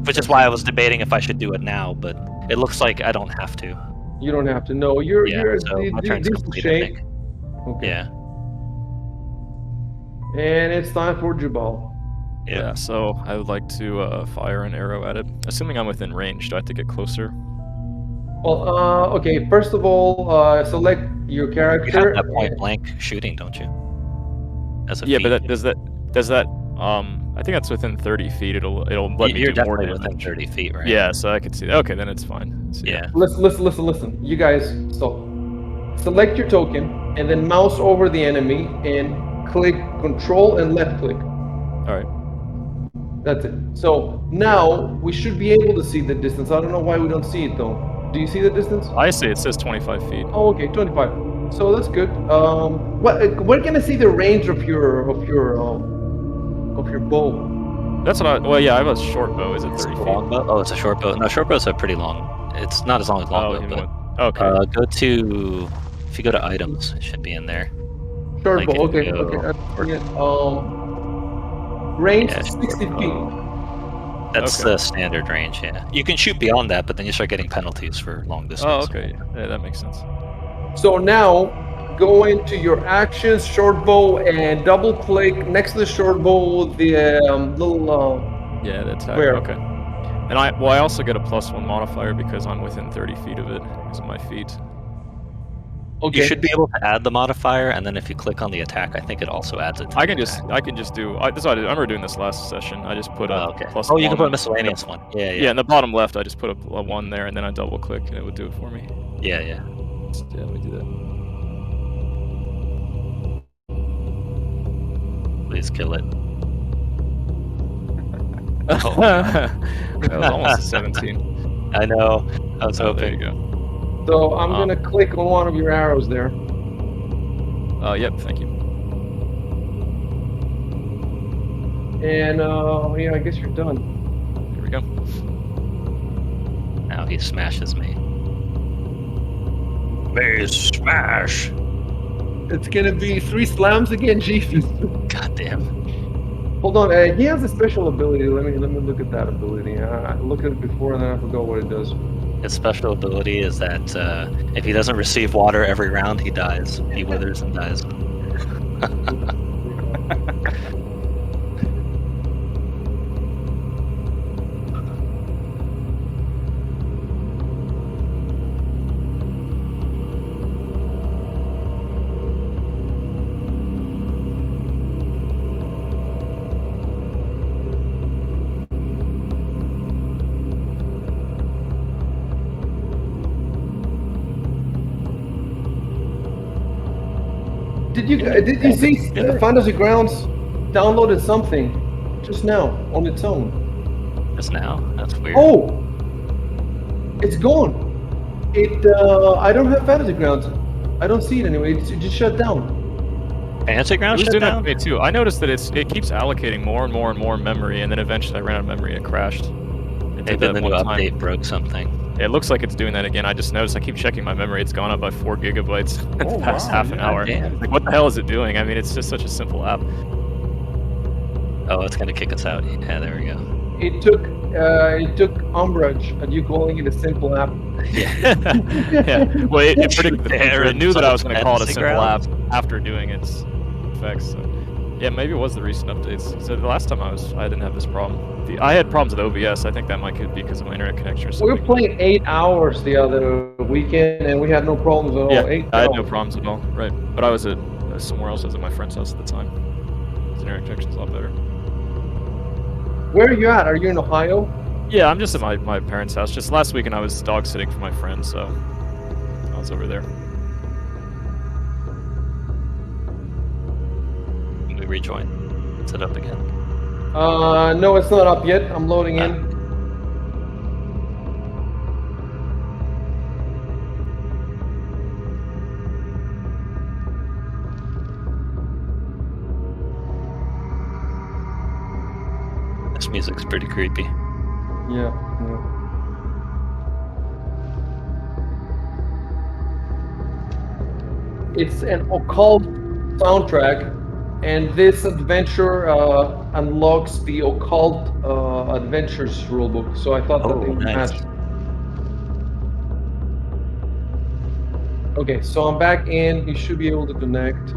which is why I was debating if I should do it now. But it looks like I don't have to. You don't have to. No, you're So my turn's decent complete, I shape. think. Okay. Yeah. And it's time for Jubal. Yeah, so I would like to fire an arrow at it. Assuming I'm within range, do I have to get closer? Well, okay. First of all, select your You character. have that point blank shooting, don't you? As a Yeah, feat. but does that I think that's within 30 feet. It'll let me You're do more definitely damage. within 30 feet, right? Yeah, so I can see that. Okay, then it's fine. So, Yeah. Listen. You guys, so select your token and then mouse over the enemy and click Control and left click. All right. That's it. So now we should be able to see the distance. I don't know why we don't see it though. Do you see the distance? I see. It says 25 feet. Oh, okay, 25. So that's good. We're gonna see the range of your bow. That's what I. Well, yeah, I have a short bow. Is it 30 feet? Longbow? Oh, it's a short bow. No, short bows are pretty long. It's not as long as longbow, even but with- okay. go to if you go to items, it should be in there. Short Like bow. if you Okay. go- I see it. Range Yeah, 60 short feet. bow. That's Okay. the standard range, yeah. You can shoot beyond that, but then you start getting penalties for long distance. Oh, okay. Yeah, that makes sense. So now go into your actions, short bow, and double click next to the short bow the little. Yeah, that's Where? okay. And I also get a +1 modifier because I'm within 30 feet of it because of my feet. Okay. You should be able to add the modifier, and then if you click on the attack, I think it also adds it to I the can just do. That's what I remember doing this last session. I just put a okay. +1. Oh, you can put a miscellaneous one. Yeah. Yeah, in the bottom left, I just put a 1 there, and then I double click, and it would do it for me. Yeah. Yeah, let me do that. Please kill it. Oh, God. That was almost a 17. I know. I was Oh, there you hoping. go. So I'm gonna click on one of your arrows there. Yep, thank you. And yeah, I guess you're done. Here we go. Now he smashes me. Base smash! It's gonna be 3 slams again, Jesus. Goddamn. Hold on, he has a special ability. Let me look at that ability. I looked at it before and then I forgot what it does. His special ability is that if he doesn't receive water every round, he dies. He withers and dies. Did you see Fantasy Grounds downloaded something just now on its own? Just now? That's weird. Oh, it's gone. I don't have Fantasy Grounds. I don't see it anyway. It just shut down. Fantasy It Ground was shut doing that down? to me too. I noticed that it keeps allocating more and more and more memory, and then eventually I ran out of memory and it crashed. It did Maybe that the new one time. update broke something. It looks like it's doing that again. I just noticed I keep checking my memory. It's gone up by 4 gigabytes in the past wow, half an yeah. hour. Damn. Like, what the hell is it doing? I mean, it's just such a simple app. Oh, it's gonna kick us out. Yeah, there we go. It took umbrage at you calling it a simple app. Yeah. Well, it predicted the future. It knew that I was going to call it a Fantasy simple app Grounds? after doing its effects. So. Yeah, maybe it was the recent updates. So the last time I didn't have this problem. I had problems with OBS. I think that might be because of my internet connection or We something. were playing 8 hours the other weekend and we had no problems at all. Yeah, 8 I had no hours. problems at all. Right, but I was at somewhere else. I was at my friend's house at the time. His internet connection's a lot better. Where are you at? Are you in Ohio? Yeah, I'm just at my parents' house. Just last weekend I was dog sitting for my friend, so I was over there. We rejoin. Set up again. No, it's not up yet. I'm loading in. This music's pretty creepy. Yeah. It's an occult soundtrack, and this adventure unlocks the occult adventures rulebook. So I thought that Oh, they would nice. match. Okay, so I'm back in. You should be able to connect.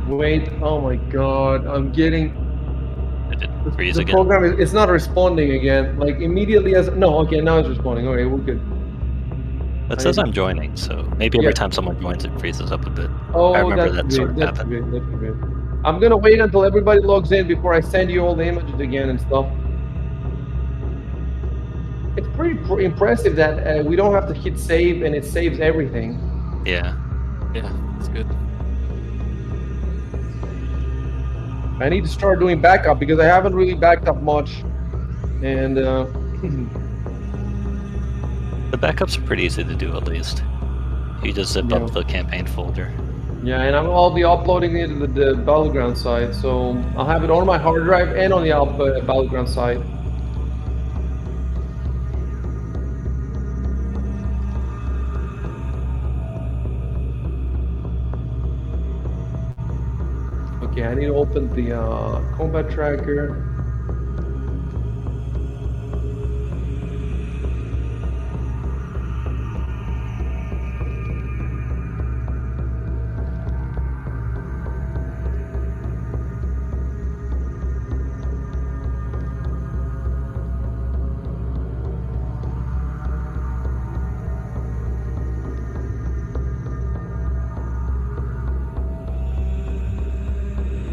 Wait, oh my god, I'm getting Did it freeze the again? program it's not responding again. Like immediately as no, okay, now it's responding. Okay, we're good. It says I'm joining, so maybe every time someone joins, it freezes up a bit. Oh, I remember that's that sort of good. That's happened. good. That's good. I'm gonna wait until everybody logs in before I send you all the images again and stuff. It's pretty impressive that we don't have to hit save and it saves everything. Yeah. Yeah, that's good. I need to start doing backup because I haven't really backed up much, and The backups are pretty easy to do, at least. You just zip up the campaign folder. yeah, and I'll be uploading it to the Battleground side, so I'll have it on my hard drive and on the Battleground side. Okay, I need to open the combat tracker.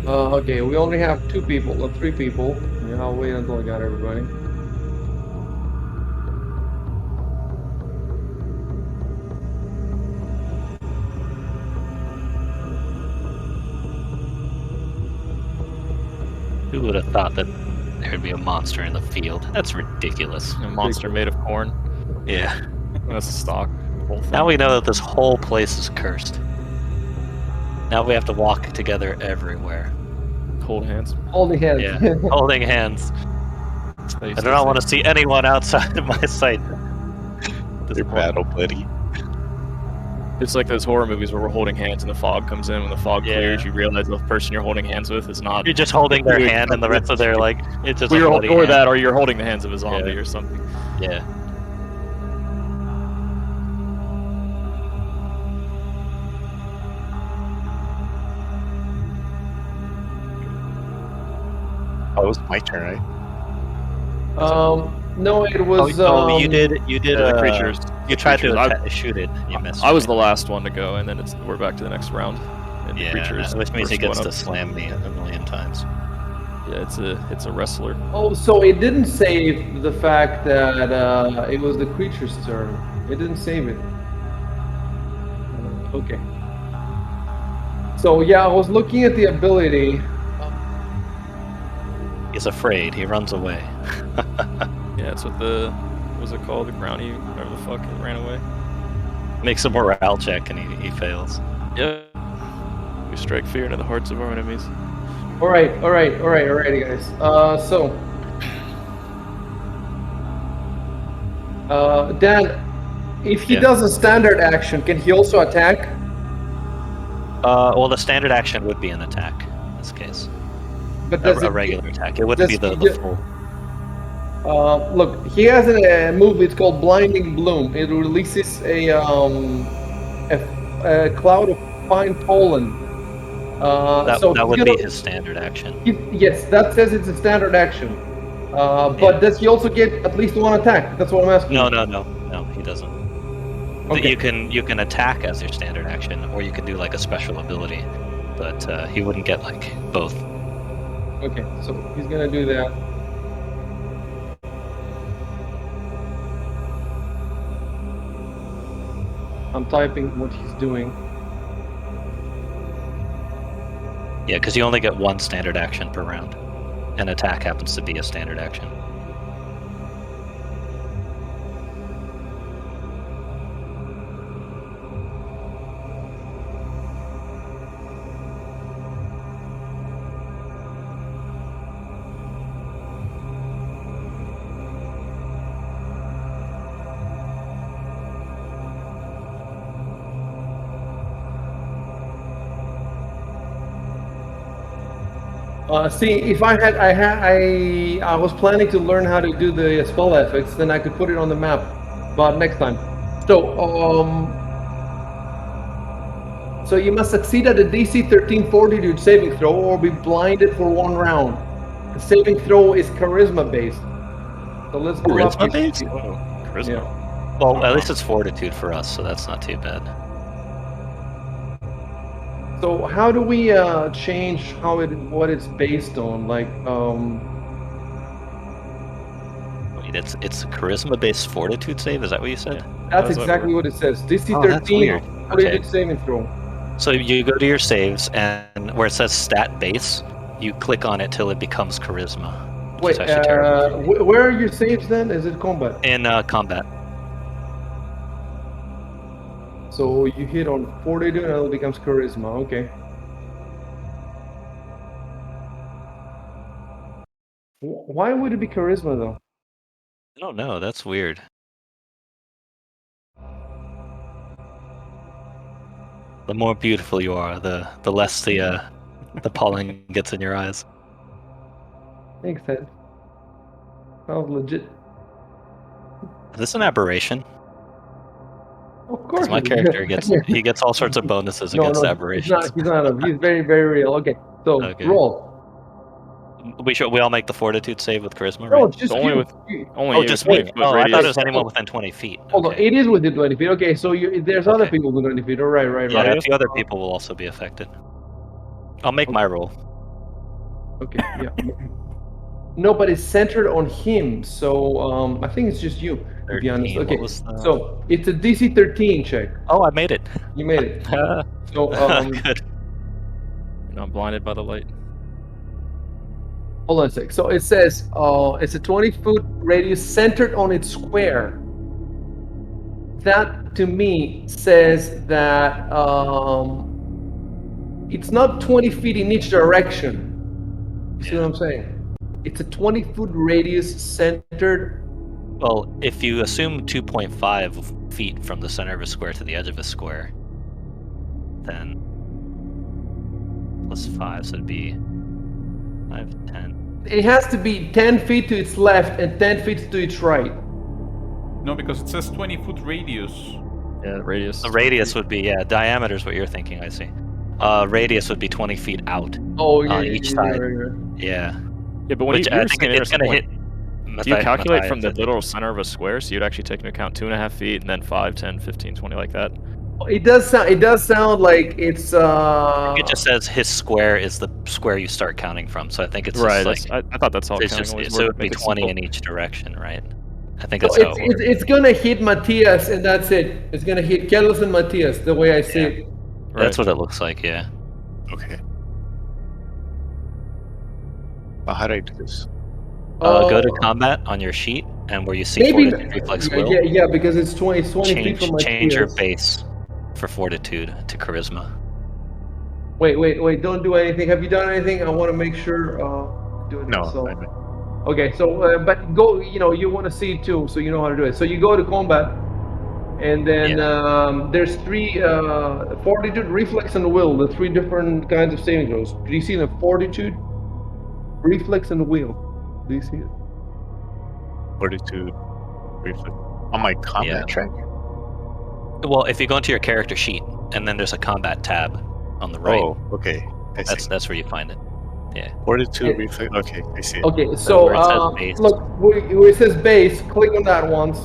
Okay, we only have 2 people, or 3 people. Yeah, I'll wait until I got everybody. Who would have thought that there'd be a monster in the field. That's ridiculous. A monster made of corn. Yeah. That's stock. Whole thing. Now we know that this whole place is cursed. Now we have to walk together everywhere. Hold hands. Holding hands. Yeah. Holding hands. Stay I do not want to see anyone outside of my sight. Your battle buddy. It's like those horror movies where we're holding hands and the fog comes in. When the fog clears, you realize the person you're holding hands with is not. You're just holding their hand, and the rest of their like it's just Or a bloody or hand. that, or you're holding the hands of a zombie Yeah. or something. Yeah. Oh, it was my turn, right? No, it was. you did. The creatures. You tried creatures. to shoot it. You missed. I was the last one to go, and then we're back to the next round. And the Yeah, creatures which means he first gets one to up. slam me a million times. Yeah, it's a wrestler. Oh, so it didn't save the fact that it was the creature's turn. It didn't save it. Okay. So yeah, I was looking at the ability. He's afraid. He runs away. Yeah, it's what what was it called? The brownie, whatever the fuck, it ran away. Makes a morale check, and he fails. Yeah. We strike fear into the hearts of our enemies. Alrighty, guys. Dan, if he Yeah. does a standard action, can he also attack? Well, the standard action would be an attack in this case. But does A it, regular attack. It wouldn't be does the he- full. Look, he has a move. It's called Blinding Bloom. It releases a cloud of fine pollen. That so would he's be gonna- his standard action. Yes, that says it's a standard action. But does he also get at least one attack? That's what I'm asking. No, he doesn't. Okay. You can attack as your standard action, or you can do like a special ability, but he wouldn't get like both. Okay, so he's gonna do that. I'm typing what he's doing. Yeah, because you only get one standard action per round. An attack happens to be a standard action. See, if I was planning to learn how to do the spell effects, then I could put it on the map, but next time. So you must succeed at a DC 13 fortitude saving throw or be blinded for 1 round. The saving throw is charisma based. So let's go up. Charisma based? Whoa. Charisma. Yeah. Well, at least it's fortitude for us, so that's not too bad. So how do we change what it's based on? Like, Wait, it's a charisma-based fortitude save. Is that what you said? that's does that exactly work? what it says. DC Oh, that's 13 weird. fortitude Okay. saving throw. So you go to your saves, and where it says stat base, you click on it till it becomes charisma. Which Wait, is actually terrible. where are your saves then? Is it combat? In combat. So you hit on fortitude and it becomes charisma. Okay. Why would it be charisma though? I don't know. That's weird. The more beautiful you are, the less the pollen gets in your eyes. Makes sense. Sounds legit. Is this an aberration? Of course. Because my it is. character gets all sorts of bonuses against He's aberrations. He's not. He's very, very real. Okay. So Okay. roll. We all make the fortitude save with charisma, No, right? it's just Only you. with- You- Only Oh, you just can me. move, Oh, I radius. thought it was anyone within 20 feet. Hold on. Okay. It is within 20 feet. Okay, so there's other Okay. people within 20 feet. Oh, right. Yeah, a Radius? few other people will also be affected. I'll make my roll. Okay. Yeah. No, but it's centered on him. So I think it's just you. To be honest. 13, what Okay. was the- So it's a DC 13 check. Oh, I made it. You made it. So Good. You're not blinded by the light. Hold on a sec. So it says it's a 20-foot radius centered on its square. That to me says that it's not 20 feet in each direction. You see what I'm saying? It's a 20-foot radius centered. Well, if you assume 2.5 feet from the center of a square to the edge of a square, then plus 5, so it'd be 5, 10. It has to be 10 feet to its left and 10 feet to its right. No, because it says 20-foot radius. Yeah, radius. The radius would be, diameter is what you're thinking, I see. Radius would be 20 feet out Oh, yeah, on yeah, each yeah, side. right. Yeah. Yeah, but when Which you I were think saying it's going to hit. do you calculate from the Matthias, literal center of a square? So you'd actually take into account 2.5 feet and then 5, 10, 15, 20 like that? It does sound like it's It just says his square is the square you start counting from, so I think it's Right, just like I thought that's how it's counting just always so it worked. would be Make it 20 simple. in each direction, right? I think so that's how it works. it's gonna hit Matthias and that's it. It's gonna hit Carlos and Matthias the way I see Yeah. it. That's Right. what it looks like, yeah. Okay. Well, how do I do this? Go to combat on your sheet, and where you see maybe fortitude, reflex, yeah, will, yeah, because it's 20 feet from change your Matthias. base for fortitude to charisma. Wait, don't do anything. Have you done anything? I want to make sure do it No, myself. I mean, Okay, so but go, you want to see it too, so you know how to do it. So you go to combat, and then there's three fortitude, reflex, and will, the three different kinds of saving throws. Do you see the fortitude, reflex, and will? Do you see it? fortitude, reflex. On my combat Yeah. track? Well, if you go into your character sheet, and then there's a combat tab on the right, Oh, okay. I see. that's where you find it. Yeah. Fortitude, reflex. Okay, I see it. Okay, So so where it says base, look where it says base. Click on that once.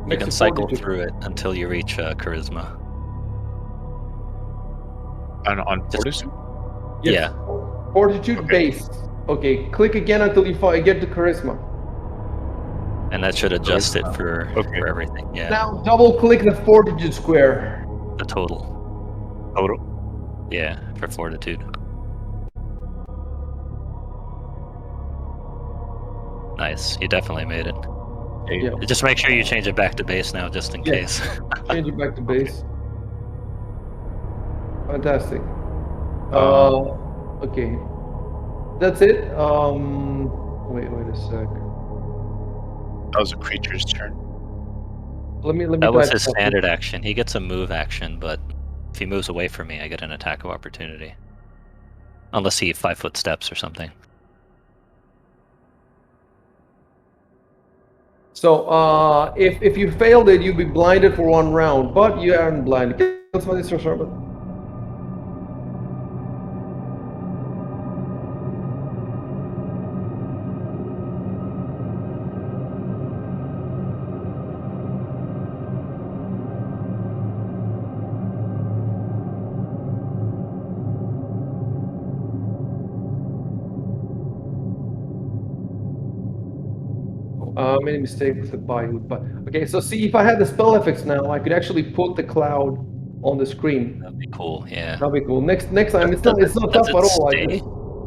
you Next can to cycle fortitude. through it until you reach charisma. On fortitude? Yes. Yeah. Fortitude Okay. base. Okay, click again until you get to charisma. And that should adjust it Charisma. for everything. Yeah. Now double click the fortitude square. The total. Total. Yeah, for fortitude. Nice. You definitely made it. Yeah, Just make sure you change it back to base now, just in Yes. case. change it back to base. Fantastic. Okay, that's it. Wait a sec. That was a creature's turn. Let me That was type his something. standard action. He gets a move action, but if he moves away from me, I get an attack of opportunity. Unless he 5-foot steps or something. So if you failed it, you'd be blinded for 1 round, but you aren't blinded. That's what it's for sure. Many mistakes with the but okay. So see, if I had the spell effects now, I could actually put the cloud on the screen. That'd be cool, yeah. That'd be cool. Next time, it's not Does tough it at all. I stay? just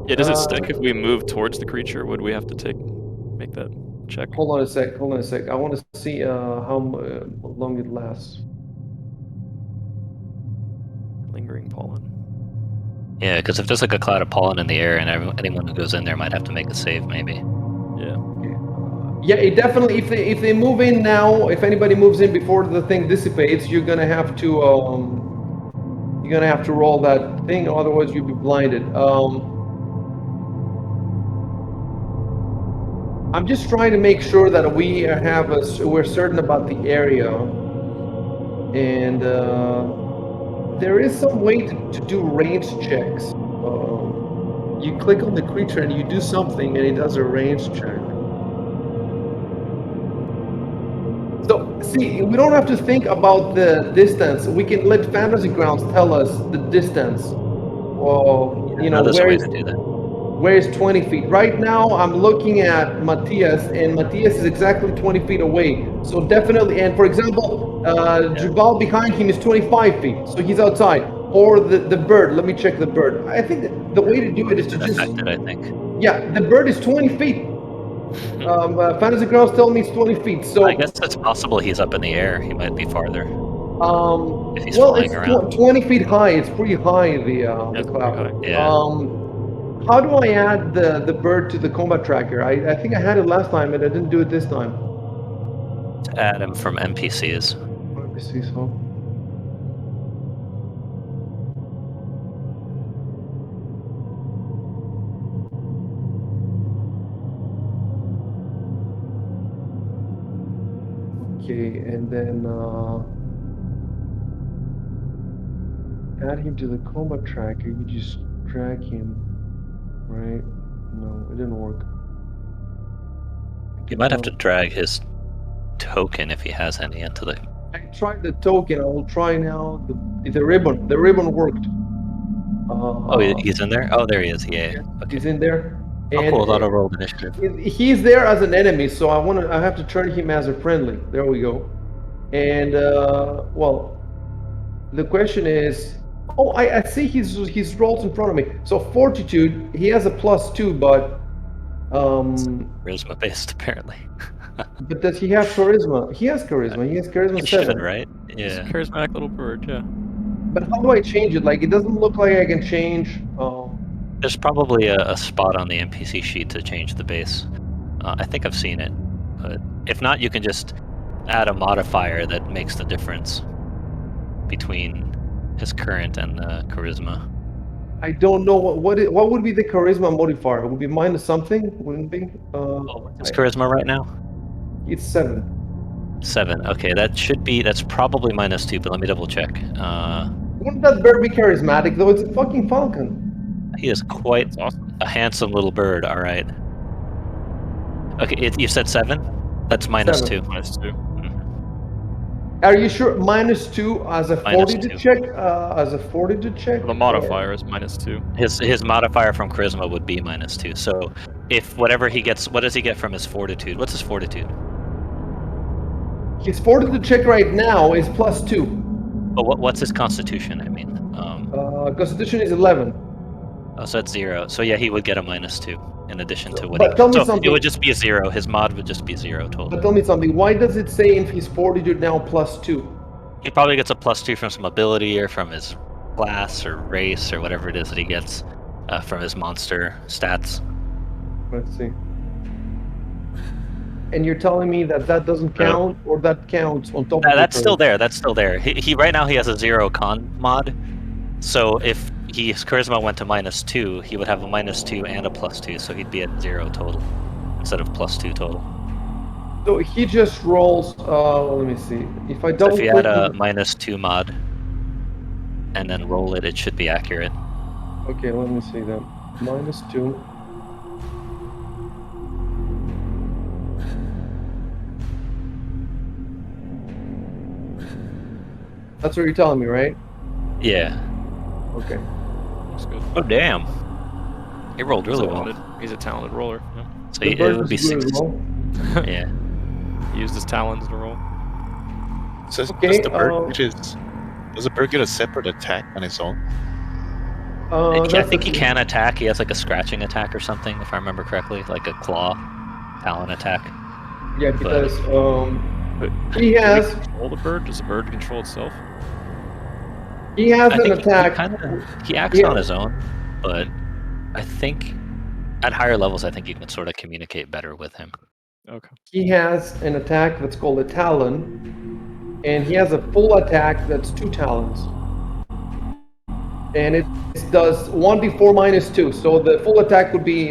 Yeah, does it stick if we move towards the creature? Would we have to make that check? hold on a sec. I want to see how long it lasts. Lingering pollen. Yeah, because if there's like a cloud of pollen in the air and anyone who goes in there might have to make a save, maybe. Yeah. Yeah, it definitely. If they move in now, if anybody moves in before the thing dissipates, you're gonna have to roll that thing, otherwise you'll be blinded. I'm just trying to make sure that we're certain about the area, and there is some way to do range checks. You click on the creature and you do something, and it does a range check. So, see, we don't have to think about the distance. We can let Fantasy Grounds tell us the distance. Well, There's a way to do that. where is 20 feet? Right now, I'm looking at Matthias, and Matthias is exactly 20 feet away. So definitely, and for example, Jubal behind him is 25 feet, so he's outside. Or the bird. Let me check the bird. I think that the way to do it is to just Affected, I think. Yeah, the bird is 20 feet. Fantasy Grounds tell me it's 20 feet. So I guess it's possible he's up in the air. He might be farther if he's well, flying it's around. 20 feet high. It's pretty high, the That's cloud. pretty high. Yeah. How do I add the bird to the combat tracker? I think I had it last time, and I didn't do it this time. To add him from NPCs. Let me see. So. Okay, and then add him to the combat tracker. You just drag him, right? No, it didn't work. You might have to drag his token if he has any into the. I tried the token. I will try now the ribbon. The ribbon worked. Oh, he's in there. Oh, there he is. Yeah. Okay. He's in there. Oh, And cool. Auto rolled initiative. he's there as an enemy, so I have to turn him as a friendly. There we go. And well, the question is, oh, I see his rolls in front of me. So fortitude, he has a +2, but Charisma based, apparently. but does he have charisma? He has charisma. He has charisma He 7. should, right? It's a Yeah. charismatic little bird, yeah. But how do I change it? Like, it doesn't look like I can change. There's probably a spot on the NPC sheet to change the base. I think I've seen it, but if not, you can just add a modifier that makes the difference between his current and the charisma. I don't know what would be the charisma modifier. It would be minus something, wouldn't it be? His charisma right now? It's 7. 7. Okay, that's probably -2, but let me double check. Wouldn't that bird be charismatic though? It's a fucking falcon. He is quite That's awesome. a handsome little bird. All right. Okay, you said 7? That's -2. -2. Are you sure? -2 as a Minus 40 to 2. check? As a 40 to check? The modifier is -2. His modifier from charisma would be -2. So if whatever he gets, what does he get from his fortitude? What's his fortitude? His fortitude check right now is +2. But what's his constitution? I mean, Constitution is 11. so that's 0. So yeah, he would get a -2 in addition to what. But tell me So something. it would just be a 0. His mod would just be 0 total. But tell me something. Why does it say if his fortitude now +2? He probably gets a +2 from some ability or from his class or race or whatever it is that he gets from his monster stats. Let's see. And you're telling me that doesn't count, or that counts on top of it? That's still there. That's still there. He right now he has a 0 con mod. So if his charisma went to -2, he would have a -2 and a +2, so he'd be at 0 total instead of +2 total. So he just rolls. Let me see. If I So double if you click. add a -2 mod and then roll it, it should be accurate. Okay, let me see that. -2. That's what you're telling me, right? Yeah. Okay. That's good. Oh damn. He rolled really He's a well. He's a talented roller. Yeah. So The it bird would be is good 6. as well. Yeah. He used his talons to roll. So Okay, does the bird get a separate attack on its own? I That's think the he thing. can attack. He has like a scratching attack or something, if I remember correctly, like a claw talon attack. Yeah, but- because But he can we has control the bird? Does the bird control itself? he has I an think attack. he acts Yeah. on his own, but I think at higher levels, I think you can sort of communicate better with him. Okay. He has an attack that's called a talon, and he has a full attack that's 2 talons. And it does 1d4 -2. So the full attack would be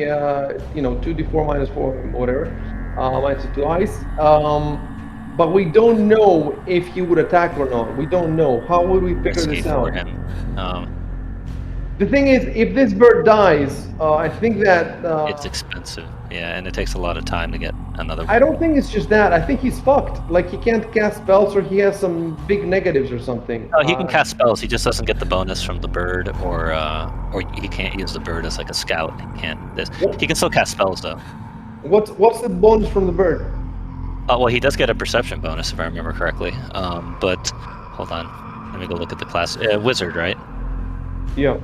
2d4 -4, whatever, minus 2 ice. But we don't know if he would attack or not. We don't know. How would we figure Risky this for out? him. The thing is, if this bird dies, I think that It's expensive, yeah, and it takes a lot of time to get another. I don't think it's just that. I think he's fucked. Like, he can't cast spells, or he has some big negatives or something. No, he can cast spells. He just doesn't get the bonus from the bird, or he can't use the bird as like a scout. He can't. He can still cast spells though. What's the bonus from the bird? Well, he does get a perception bonus if I remember correctly. But hold on, let me go look at the class. Wizard, right? Yeah.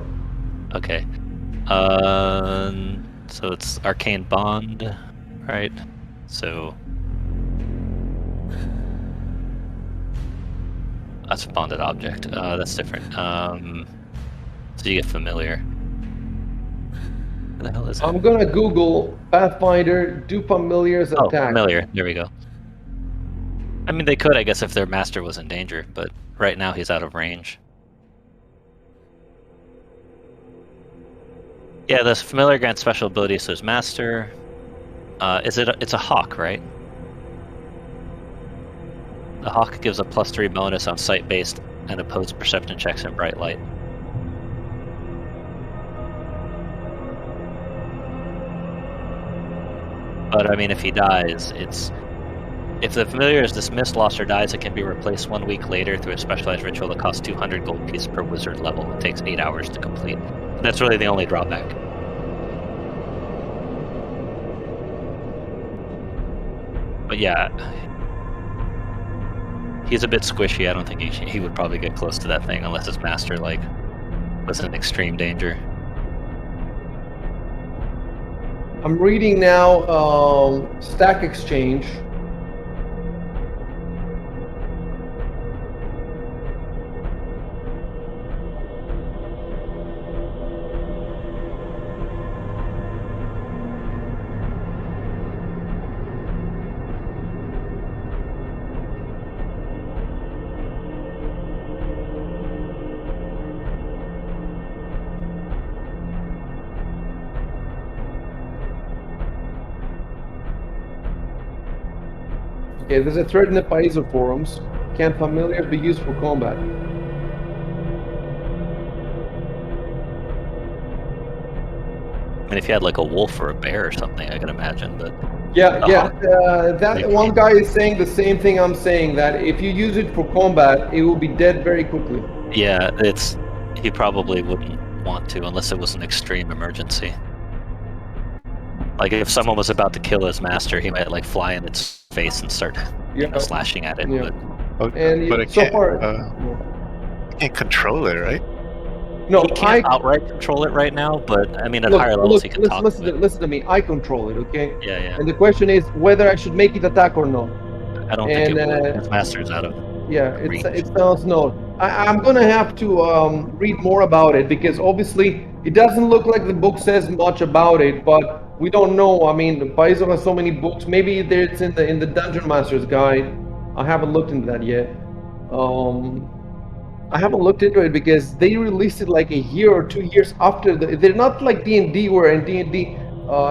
Okay. So it's Arcane Bond, right? So that's a bonded object. That's different. So you get familiar. What the hell is it? I'm gonna Google Pathfinder, do familiars Oh, attack. familiar. There we go. I mean, they could, I guess, if their master was in danger, but right now he's out of range. Yeah, this familiar grants special abilities to his master. It's a hawk, right? The hawk gives a +3 bonus on sight-based and opposed perception checks in bright light. But I mean, if he dies, if the familiar is dismissed, lost, or dies, it can be replaced 1 week later through a specialized ritual that costs 200 gold pieces per wizard level. It takes 8 hours to complete. That's really the only drawback. But yeah, he's a bit squishy. I don't think he would probably get close to that thing unless his master was in extreme danger. I'm reading now Stack Exchange. Okay, there's a thread in the Paizo forums. Can familiars be used for combat? I mean, if you had like a wolf or a bear or something, I can imagine, but Yeah, the yeah. hawk, That Like- one guy is saying the same thing I'm saying, that if you use it for combat, it will be dead very quickly. yeah, he probably wouldn't want to unless it was an extreme emergency. Like if someone was about to kill his master, he might like fly in its face and start Yeah. slashing at it. Yeah. But And But it so can't, far, I can't control it, right? no, he can't outright control it right now, but I mean, at higher levels, he can talk to it. listen to me. I control it, okay? Yeah, yeah. And the question is whether I should make it attack or not. I don't think it And would. His master's out of yeah, reach. it sounds no. I'm gonna have to read more about it because obviously it doesn't look like the book says much about it, but we don't know. I mean, Paizo has so many books. Maybe it's in the Dungeon Master's Guide. I haven't looked into that yet. I haven't looked into it because they released it like a year or 2 years after they're not like D&D, where in D&D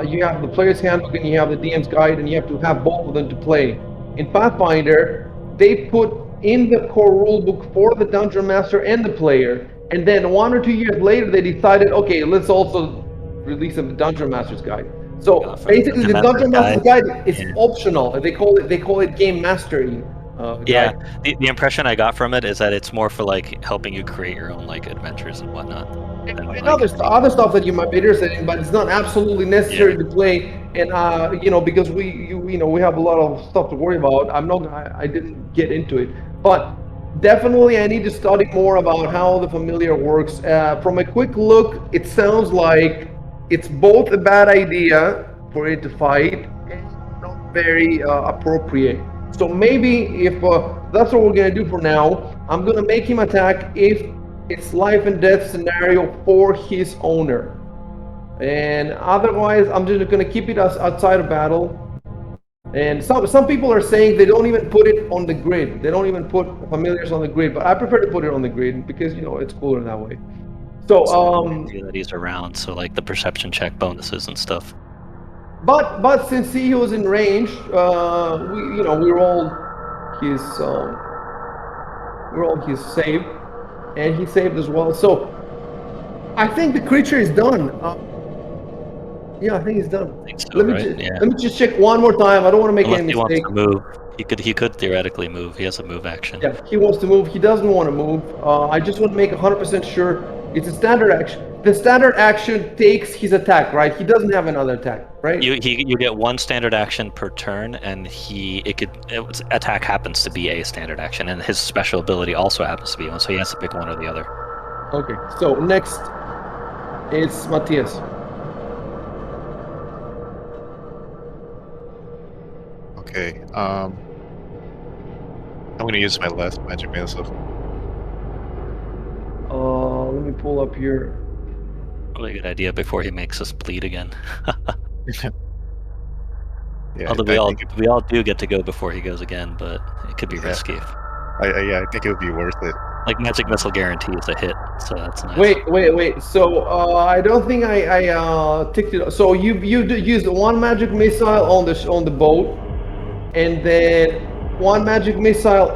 you have the player's handbook and you have the DM's guide and you have to have both of them to play. In Pathfinder, they put in the core rulebook for the dungeon master and the player, and then 1 or 2 years later they decided, okay, let's also release the dungeon master's guide. So For the basically, the dungeon master's guide is yeah. optional. They call it game mastery. Yeah, Guide. the impression I got from it is that it's more for like helping you create your own like adventures and whatnot. Than, And like, other stuff that you might be interested in, but it's not absolutely necessary to play. And because we have a lot of stuff to worry about. I didn't get into it, but definitely I need to study more about how the familiar works. From a quick look, it sounds like it's both a bad idea for it to fight and not very appropriate. So maybe if that's what we're gonna do for now, I'm gonna make him attack if it's life and death scenario for his owner, and otherwise I'm just gonna keep it outside of battle. And some people are saying they don't even put it on the grid. They don't even put familiars on the grid, but I prefer to put it on the grid because it's cooler that way. So that he's around, so like the perception check bonuses and stuff. but since he was in range, we're all his save, and he saved as well. So I think the creature is done. Yeah, I think he's done. I think so, Let me right? let me just check one more time. I don't want to make Unless any he wants mistake. to move, he could theoretically move. He has a move action. Yeah, he wants to move. He doesn't want to move. I just want to make 100% sure it's a standard action. The standard action takes his attack, right? He doesn't have another attack, right? You get one standard action per turn, and attack happens to be a standard action, and his special ability also happens to be one, so he has to pick one or the other. Okay, so next is Matthias. Okay. I'm gonna use my last magic missile. Let me pull up here. Really good idea before he makes us bleed again. Yeah, Although I think we all do get to go before he goes again, but it could be Yeah. risky. I think it would be worth it. Like magic missile guarantees a hit, so that's nice. Wait. So I don't think I ticked it. So you used one magic missile on the boat, and then one magic missile.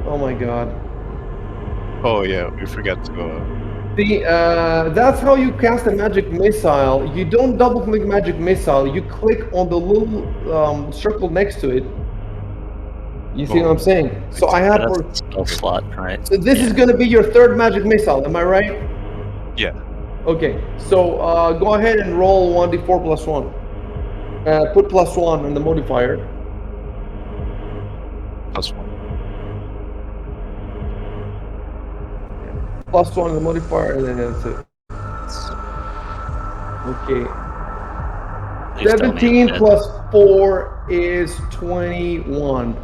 Oh my god. Oh yeah, we forgot to. That's how you cast a magic missile. You don't double click magic missile. You click on the little circle next to it. You see what I'm saying? So I Yeah, have that's for. the spell slot, right? So this is gonna be your third magic missile. Am I right? Yeah. Okay. So go ahead and roll 1d4 plus 1. Put plus 1 on the modifier. +1. Plus 1 on the modifier, and then that's it. Okay. Please tell me 17 it's plus 4 is 21.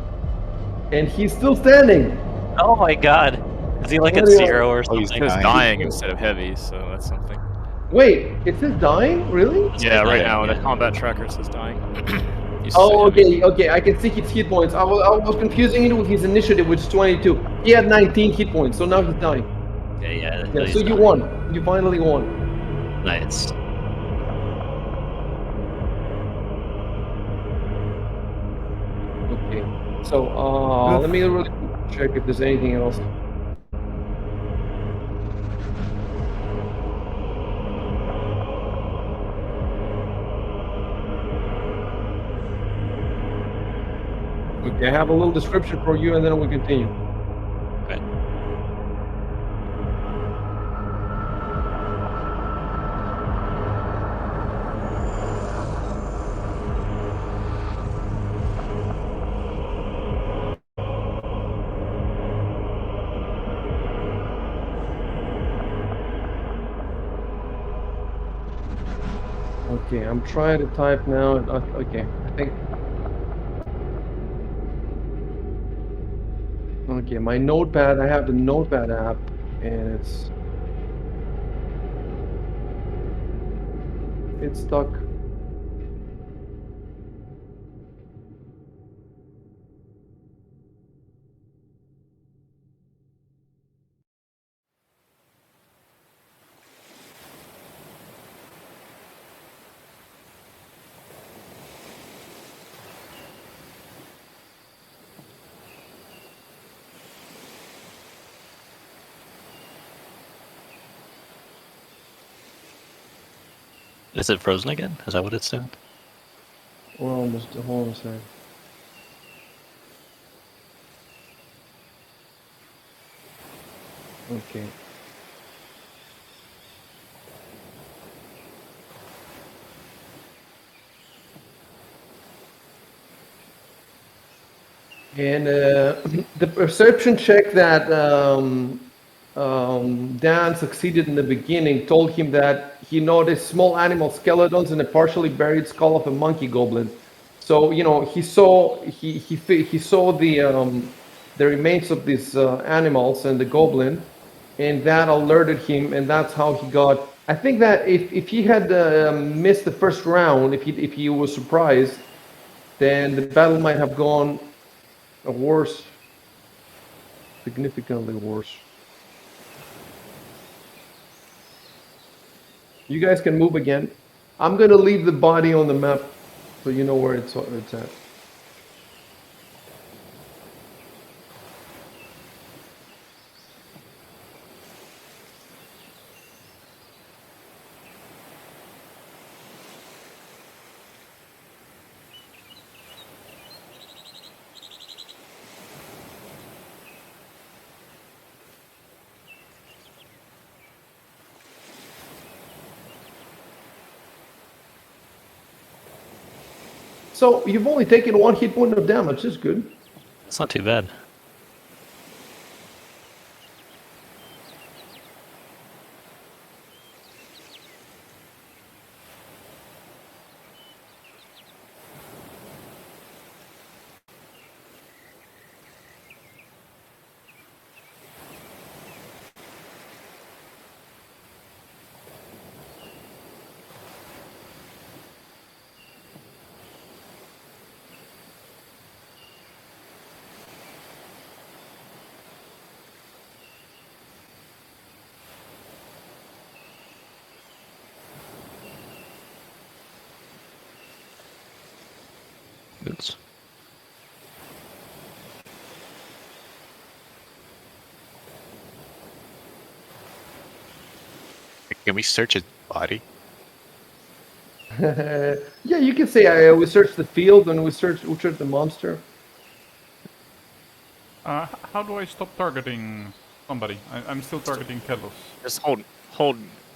And he's still standing. Oh my god. Is he like at What do you- 0 or Oh, he's something? It was dying. dying instead of heavy, so that's something. Wait, is this dying? Really? Yeah, right dying, now the yeah. combat tracker says dying. Used to say Oh, heavy. okay. I can see his hit points. I was confusing it with his initiative, which is 22. He had 19 hit points, so now he's dying. Okay, yeah. Yeah, he's so you dying. won. You finally won. Nice. Okay. So let me really check if there's anything else. Okay, I have a little description for you, and then we continue. Okay. Okay, I'm trying to type now. Okay, I think. Okay, my notepad. I have the notepad app, and it's stuck. Is it frozen again? Is that what it's doing? We're almost. Hold on a second. Okay. And the perception check that Dan succeeded in the beginning told him that he noticed small animal skeletons and a partially buried skull of a monkey goblin. So he saw the remains of these animals and the goblin, and that alerted him, and that's how he got. I think that if he had missed the first round, if he was surprised, then the battle might have gone worse, significantly worse. You guys can move again. I'm gonna leave the body on the map so you know where it's at. So you've only taken 1 hit point of damage. That's good. It's not too bad. Oops. Can we search his body? Yeah, you can say we search the field and we search the monster. How do I stop targeting somebody? I'm still targeting Kelos. Just hold.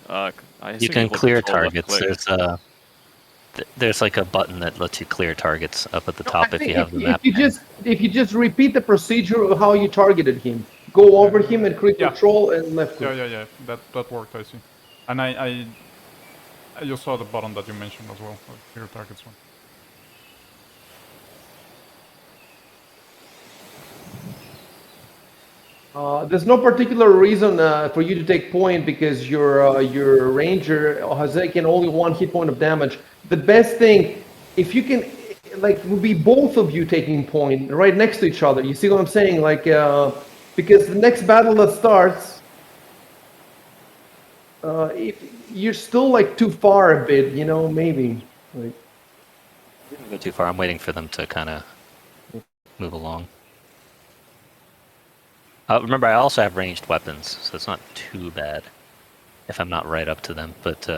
I You assume can hold clear control left targets. click. There's like a button that lets you clear targets up at the No, top I if think you have the if map. you pane. just repeat the procedure of how you targeted him, go over him and click Yeah. control and left click. Yeah. That worked. I see. And I just saw the button that you mentioned as well. Clear targets one. There's no particular reason for you to take point because your ranger has taken only 1 hit point of damage. The best thing, if you can, like, would be both of you taking point right next to each other. You see what I'm saying? Like, because the next battle that starts, if you're still like too far a bit, maybe. Like, Don't go too far. I'm waiting for them to kind of move along. Remember, I also have ranged weapons, so it's not too bad if I'm not right up to them. But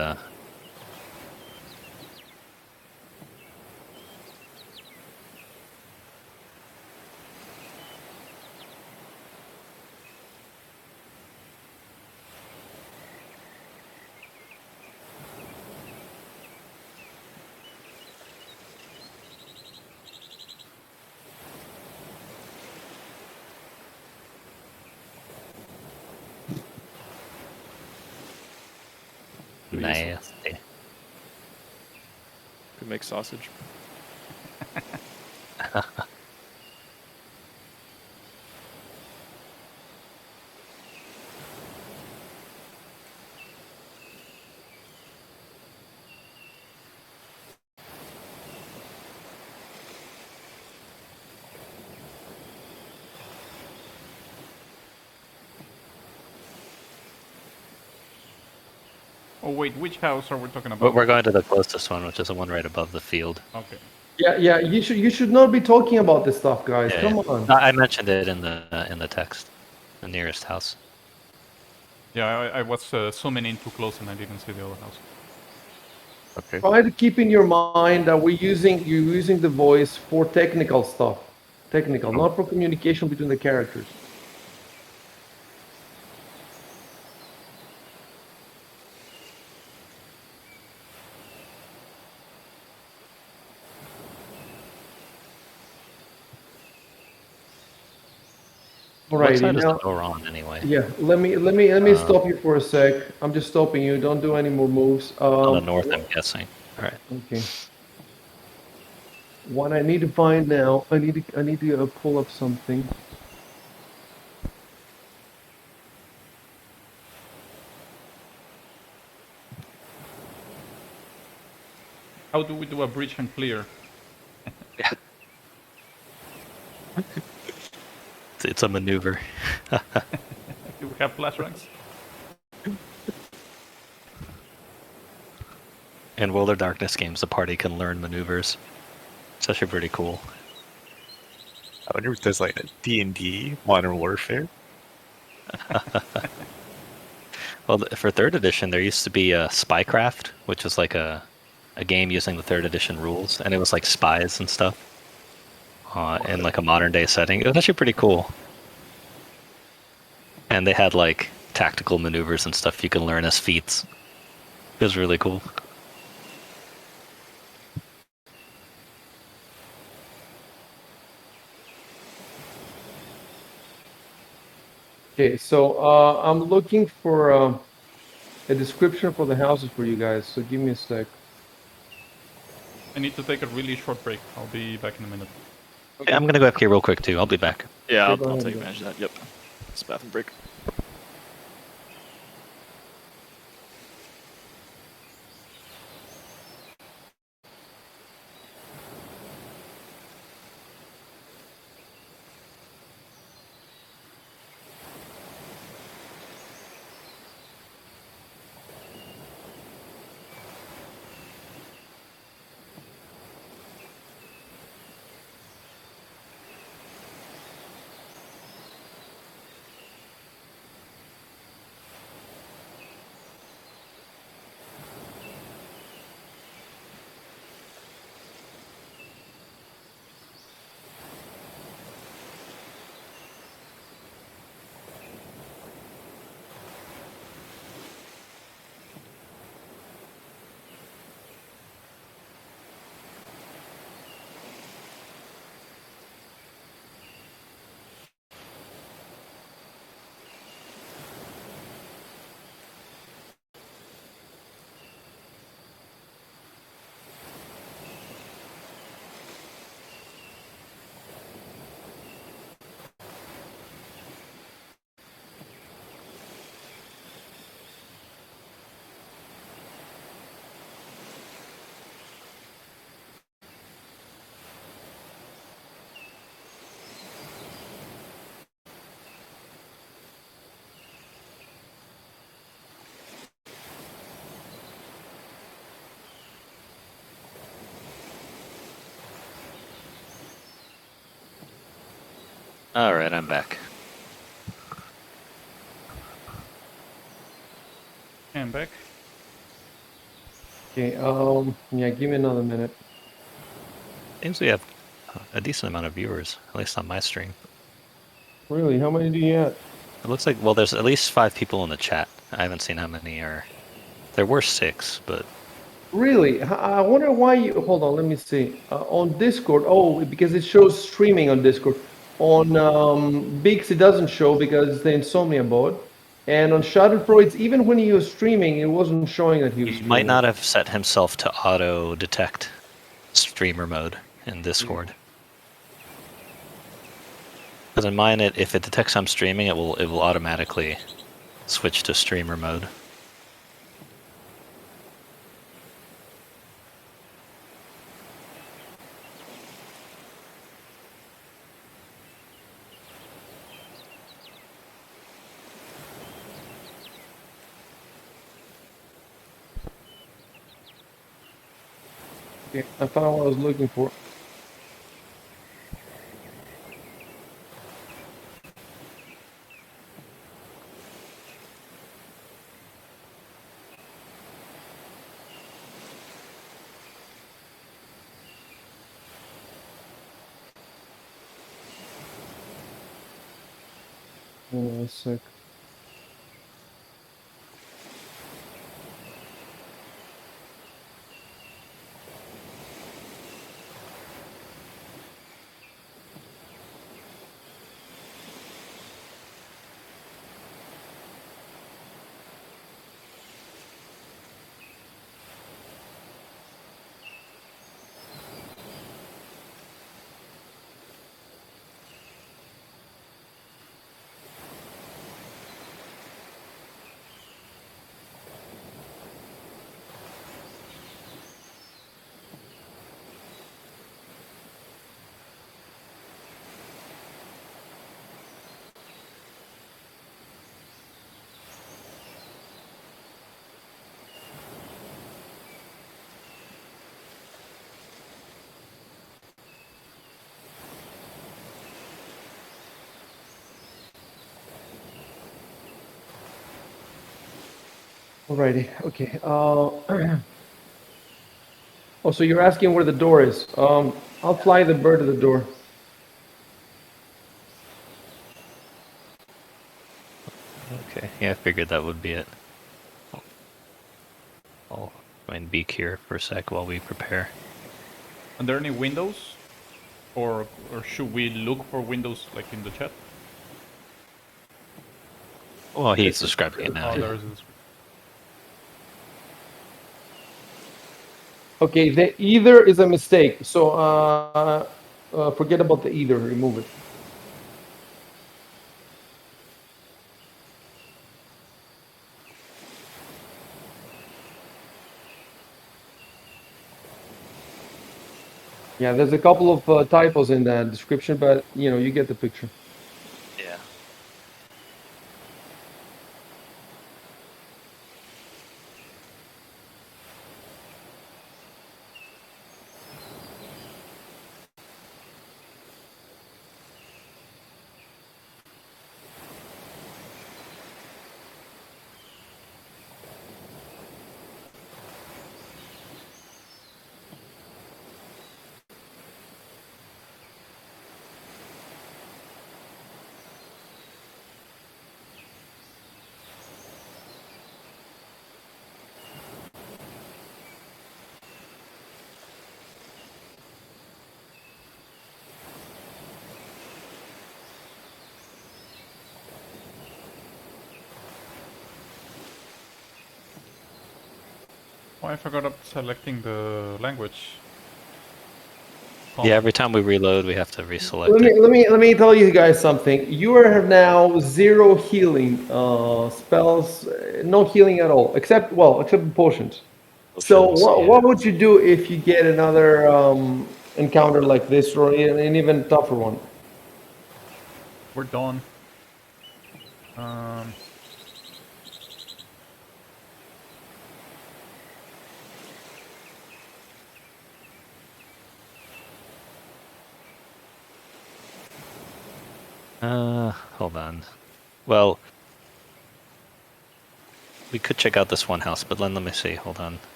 nasty. Could make sausage. Oh wait, which house are we talking But about? we're going to the closest one, which is the one right above the field. Okay. yeah, you should not be talking about this stuff, guys. Yeah, Come yeah. on. I mentioned it in the text. The nearest house. Yeah, I was zooming in too close and I didn't see the other house. Okay. Try to keep in your mind that you're using the voice for technical stuff. Technical, not for communication between the characters. What Alrighty, side is the now, door on anyway? yeah, let me stop you for a sec. I'm just stopping you. Don't do any more moves. On the north, I'm guessing. All right. Okay. What I need to find now, I need to pull up something. How do we do a breach and clear? It's a maneuver. Do we have flash ranks? In World of Darkness games, the party can learn maneuvers. It's actually pretty cool. I wonder if there's like a D&D Modern Warfare. Well, for 3rd edition, there used to be Spycraft, which was like a game using the 3rd edition rules, and it was like spies and stuff in like a modern day setting. It was actually pretty cool. And they had like tactical maneuvers and stuff you can learn as feats. It was really cool. Okay, so I'm looking for a description for the houses for you guys. So give me a sec. I need to take a really short break. I'll be back in a minute. Okay, I'm gonna go up here real quick too. I'll be back. Yeah, Okay, I'll go ahead, take go. advantage of that. Yep. It's bathroom break. All right, I'm back. And back. Okay. Yeah. Give me another minute. Seems we have a decent amount of viewers, at least on my stream. Really? How many do you have? It looks like, well, there's at least 5 people in the chat. I haven't seen how many are. There were 6, but Really? I wonder why you. Hold on. Let me see. On Discord. Oh, because it shows streaming on Discord. On Bix, it doesn't show because it's the Insomnia mode. And on Schadenfreuds, even when he was streaming, it wasn't showing that he was he streaming. might not have set himself to auto detect streamer mode in Discord. Because in mine, if it detects I'm streaming, it will automatically switch to streamer mode. Okay, I found what I was looking for. Hold on a sec. Alrighty. Okay. Oh, so you're asking where the door is? I'll fly the bird to the door. Okay, yeah, I figured that would be it. I'll find Beak here for a sec while we prepare. Are there any windows? Or should we look for windows like in the chat? Well, he's describing it now. Oh, Yeah. there is this. Okay, the either is a mistake. So forget about the either. Remove it. Yeah, there's a couple of typos in the description, but you get the picture. Yeah. Oh, I forgot about selecting the language. Yeah, every time we reload, we have to reselect Let it. me tell you guys something. You have now 0 healing spells, no healing at all, except potions. So Potions, yeah. what would you do if you get another encounter like this, or an even tougher one? We're done. Um, Hold on. Well, we could check out this one house, but let me see. Hold on.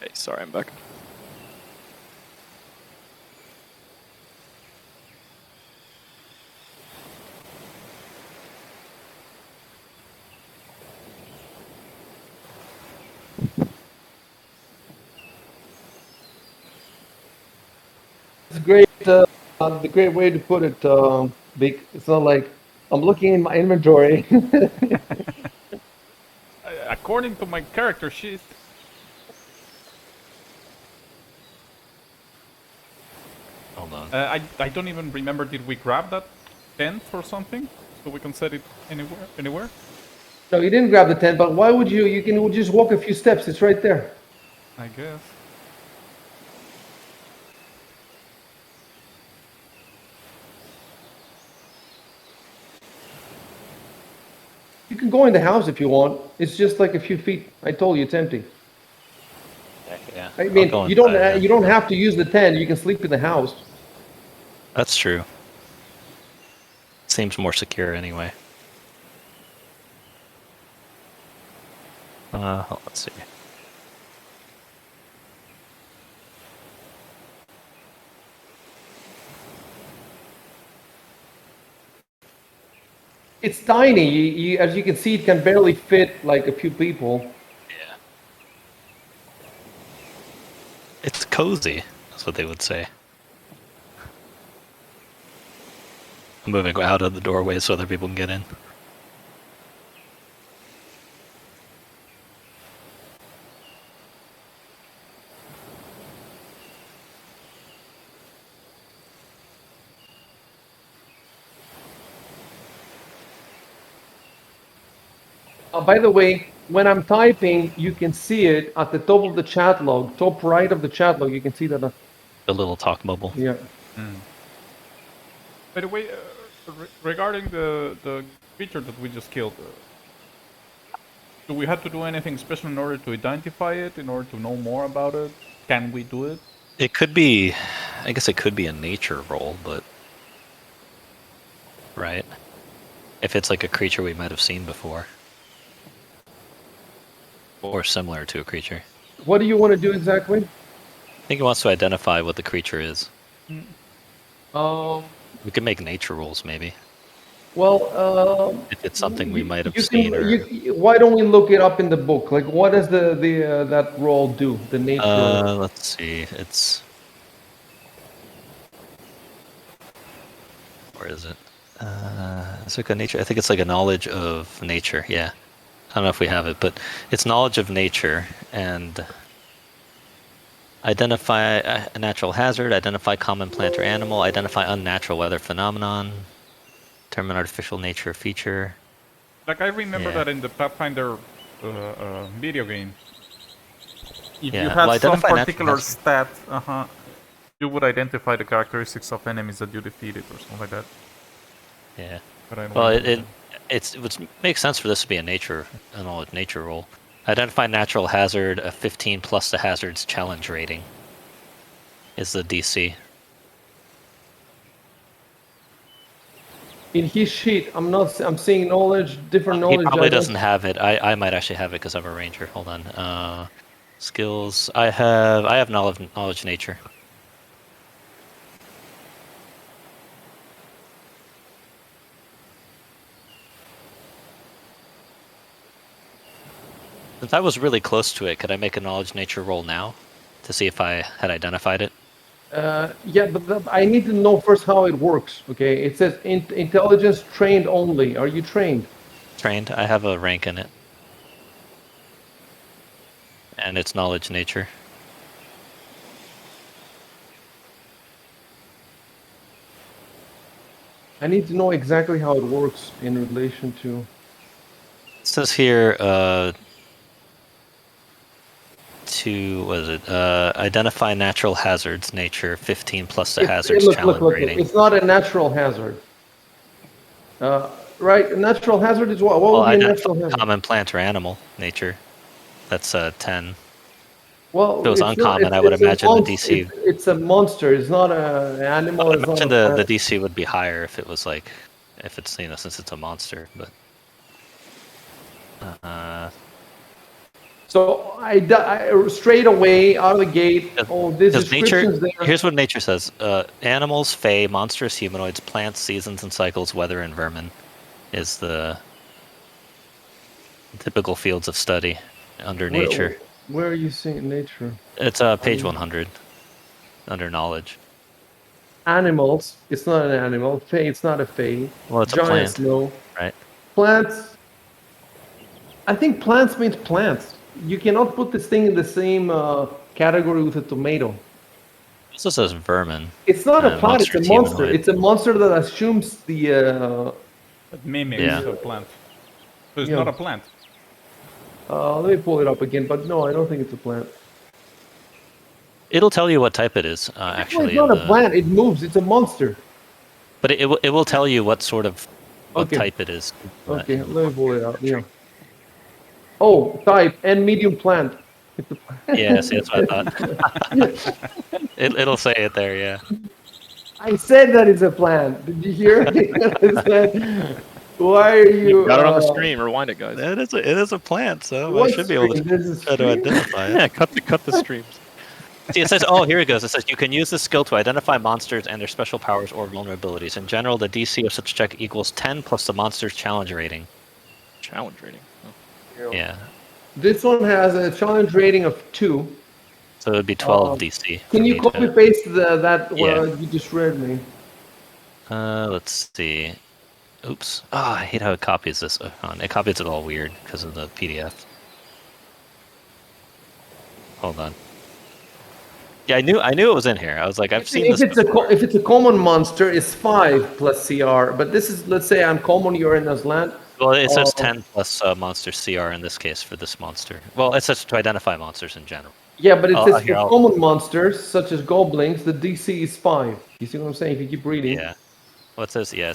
Hey, sorry, I'm back. It's great. The great way to put it, Beak. It's not like I'm looking in my inventory. According to my character sheet. Hold on. I don't even remember. Did we grab that tent or something so we can set it anywhere? No, you didn't grab the tent, but why would you? You can just walk a few steps. It's right there. I guess. You can go in the house if you want. It's just like a few feet. I told you, it's empty. Yeah. I mean, I'll go you don't inside, yeah. you don't have to use the tent. You can sleep in the house. That's true. Seems more secure anyway. Let's see. It's tiny. As you can see, it can barely fit like a few people. Yeah. It's cozy. That's what they would say. I'm moving out of the doorway so other people can get in. By the way, when I'm typing, you can see it at the top of the chat log, top right of the chat log. You can see that. The little talk bubble. Yeah. By the way, regarding the creature that we just killed, do we have to do anything special in order to identify it, in order to know more about it? Can we do it? It could be, I guess it could be a nature roll, but right? If it's like a creature we might have seen before. Or similar to a creature. What do you want to do exactly? I think it wants to identify what the creature is. Um. We could make nature rolls, maybe. Well, If it's something we might have you seen can. or... Why don't we look it up in the book? Like, what does that roll do? The nature. Let's see. It's... Where is it? It's like a nature... I think it's like a knowledge of nature, yeah. I don't know if we have it, but it's knowledge of nature and identify a natural hazard, identify common plant or animal, identify unnatural weather phenomenon, determine artificial nature or feature. Like I remember Yeah. that in the Pathfinder video game, if Yeah, you had well, some identify natural particular hazard. stat, you would identify the characteristics of enemies that you defeated or something like that. Yeah. But I don't Well, remember. it would make sense for this to be a nature roll. Identify natural hazard, a 15 plus the hazard's challenge rating is the DC. In his sheet, I'm seeing knowledge, different He knowledge. probably items. doesn't have it. I might actually have it because I'm a ranger. Hold on. Skills. I have knowledge nature. Since I was really close to it, could I make a knowledge nature roll now to see if I had identified it? Yeah, but I need to know first how it works. Okay, it says intelligence trained only. Are you trained? Trained. I have a rank in it. And it's knowledge nature. I need to know exactly how it works in relation to. It says here, to, what is it? Identify natural hazards, nature, 15 plus the Look, hazards look, challenge look. rating. It's not a natural hazard. Right? A natural hazard is what? What Well, would be a identify natural hazard? common plant or animal, nature. That's 10. Well, If it was it's not. uncommon, I would It's a imagine the DC. It's a monster. It's not an I animal. would It's not a imagine the plant. DC would be higher if it was like, if it's, since it's a monster. But So I straight away out of the gate. Oh, this because nature. description's there. Here's what nature says: animals, fae, monstrous humanoids, plants, seasons and cycles, weather, and vermin is the typical fields of study under nature. Where are you seeing nature? It's page 100 under knowledge. Animals. It's not an animal. Fae. It's not a fae. Well, it's a Giants, plant, no. right? Plants. I think plants means plants. You cannot put this thing in the same category with a tomato. This also says vermin. It's not a plant. It's a monstrous monster. humanoid. It's a monster that assumes the. It mimics Yeah. a plant. So it's Yeah. not a plant. Let me pull it up again, but no, I don't think it's a plant. It'll tell you what type it is, Well, actually. it's not a plant. It moves. It's a monster. But it will tell you what sort of what Okay. type it is. Okay, let me pull it out. Yeah. Oh, type and medium plant. It's a plant. Yeah, see, that's what I thought. It'll say it there, yeah. I said that it's a plant. Did you hear? Why are you? Got it on the stream. Rewind it, guys. It is a plant, so What I should be able stream? to There's a try to stream? identify it. Yeah, cut the streams. See, it says, oh, here it goes. It says you can use this skill to identify monsters and their special powers or vulnerabilities. In general, the DC of such check equals 10 plus the monster's challenge rating. Challenge rating. Oh. Yeah, This one has a challenge rating of 2. so it would be 12 DC. for Can you me to- copy paste that Yeah. what you just read me? Let's see. Oops. Oh, I hate how it copies this. It copies it all weird because of the PDF. Hold on. Yeah, I knew it was in here. I was like, I've seen If this before. if it's a common monster, it's 5 plus CR. But this is, let's say I'm common, you're in Azlant. Well, it says Oh. 10 plus monster CR in this case for this monster. Well, it says to identify monsters in general. Yeah, but it Oh, says here, for I'll- common monsters such as goblins, the DC is 5. You see what I'm saying? If you keep reading. Yeah. Well, it says here.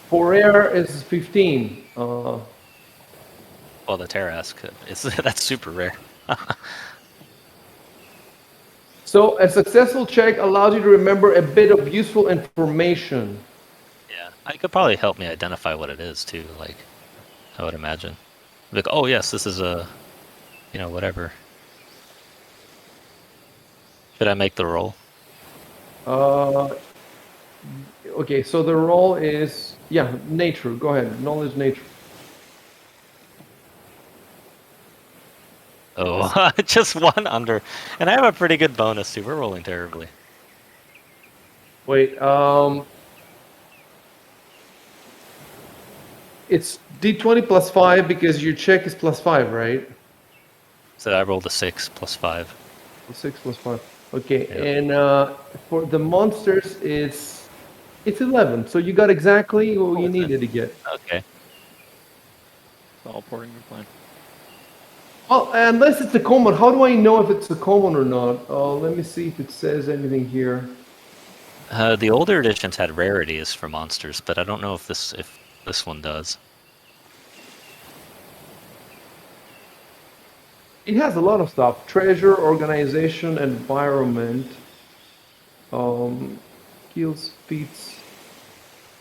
For rare is 15. Well, the Terrask, that's super rare. So a successful check allows you to remember a bit of useful information. Yeah, it could probably help me identify what it is too. Like, I would imagine. Like, oh yes, this is a, whatever. Should I make the roll? Okay, so the roll is, nature. Go ahead. Knowledge nature. Oh, just one under, and I have a pretty good bonus too. We're rolling terribly. Wait, it's D20 plus 5 because your check is plus 5, right? So I rolled a 6 plus 5. 6 plus 5. Okay, Yeah. and for the monsters, it's 11. So you got exactly what you needed to get. Okay. All according to plan. Well, unless it's a common, how do I know if it's a common or not? Let me see if it says anything here. The older editions had rarities for monsters, but I don't know if this one does. It has a lot of stuff: treasure, organization, environment, skills, feats.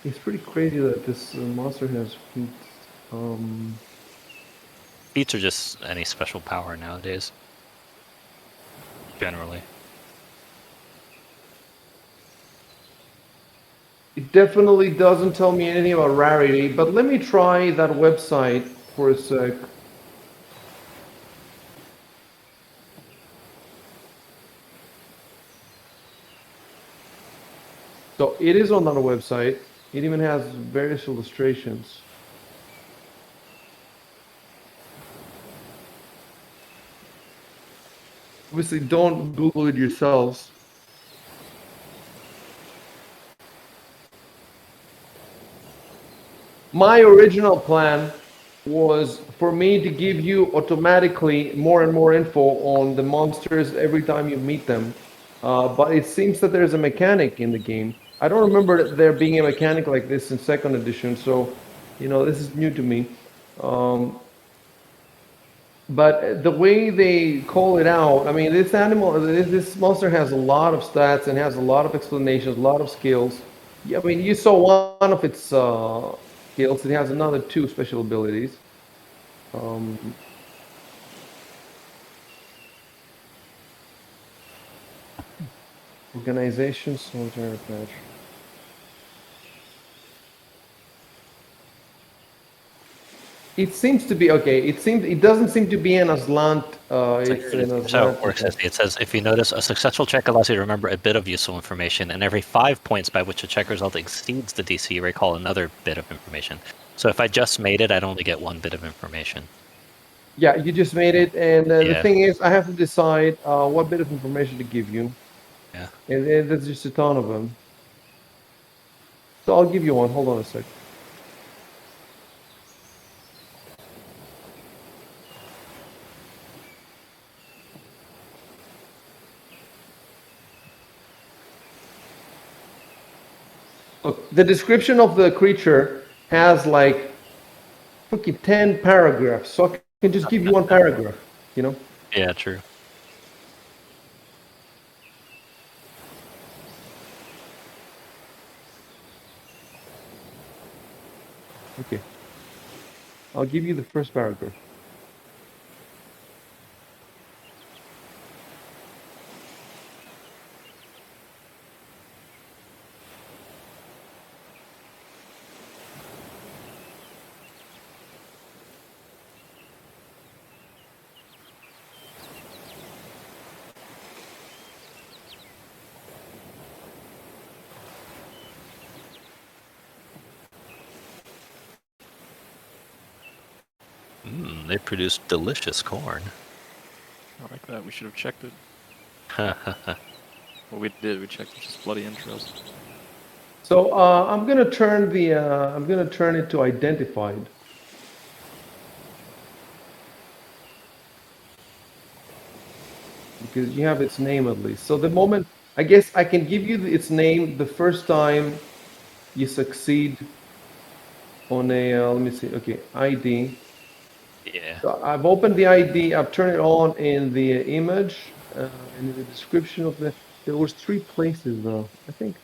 It's pretty crazy that this monster has feats. Feats are just any special power nowadays. Generally. It definitely doesn't tell me anything about rarity, but let me try that website for a sec. So it is on that website. It even has various illustrations. Obviously, don't Google it yourselves. My original plan was for me to give you automatically more and more info on the monsters every time you meet them. But it seems that there's a mechanic in the game. I don't remember there being a mechanic like this in second edition, so this is new to me. But the way they call it out, I mean, this monster has a lot of stats and has a lot of explanations, a lot of skills. Yeah, I mean, you saw one of its skills. It has another two special abilities. Um, Organization, soldier, patch. It seems to be okay. It doesn't seem to be an Azlant. It's an Here's how it Azlant. works. It says, if you notice, a successful check allows you to remember a bit of useful information, and every 5 points by which a check result exceeds the DC, you recall another bit of information. So if I just made it, I'd only get 1 bit of information. Yeah, you just made it, and the Yeah. thing is, I have to decide what bit of information to give you. Yeah. And there's just a ton of them. So I'll give you one. Hold on a sec. Look, the description of the creature has like freaking 10 paragraphs, so I can just give you one paragraph, Yeah, true. Okay. I'll give you the first paragraph. They produce delicious corn. I like that. We should have checked it. Yeah, Well, we did. We checked it's just bloody intros. So I'm gonna turn it to identified. Because you have its name at least. So the moment, I guess I can give you its name the first time you succeed on a, let me see, okay, ID. So I've opened the ID, I've turned it on in the image, and in the description of there was 3 places though, I think.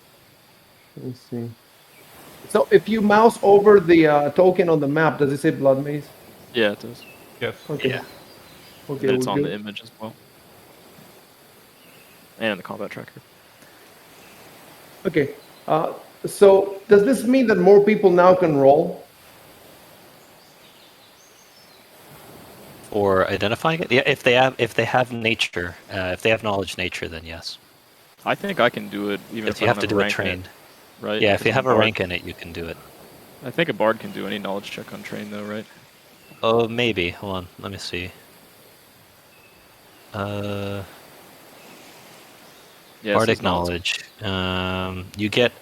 Let me see. So if you mouse over the token on the map, does it say Blood Maze? Yeah, it does. Yes. Okay. Yeah. Okay, And it's we're on the good. image as well. And in the combat tracker. Okay. So does this mean that more people now can roll? Or identifying it. Yeah, if they have nature, if they have knowledge nature, then yes. I think I can do it even If if you I have don't to have do a it rank in trained. it, right? Yeah, if you Because have a bard- rank in it, you can do it. I think a bard can do any knowledge check on train though, right? Oh, maybe. Hold on. Let me see. Yeah, it Bardic says knowledge. You get.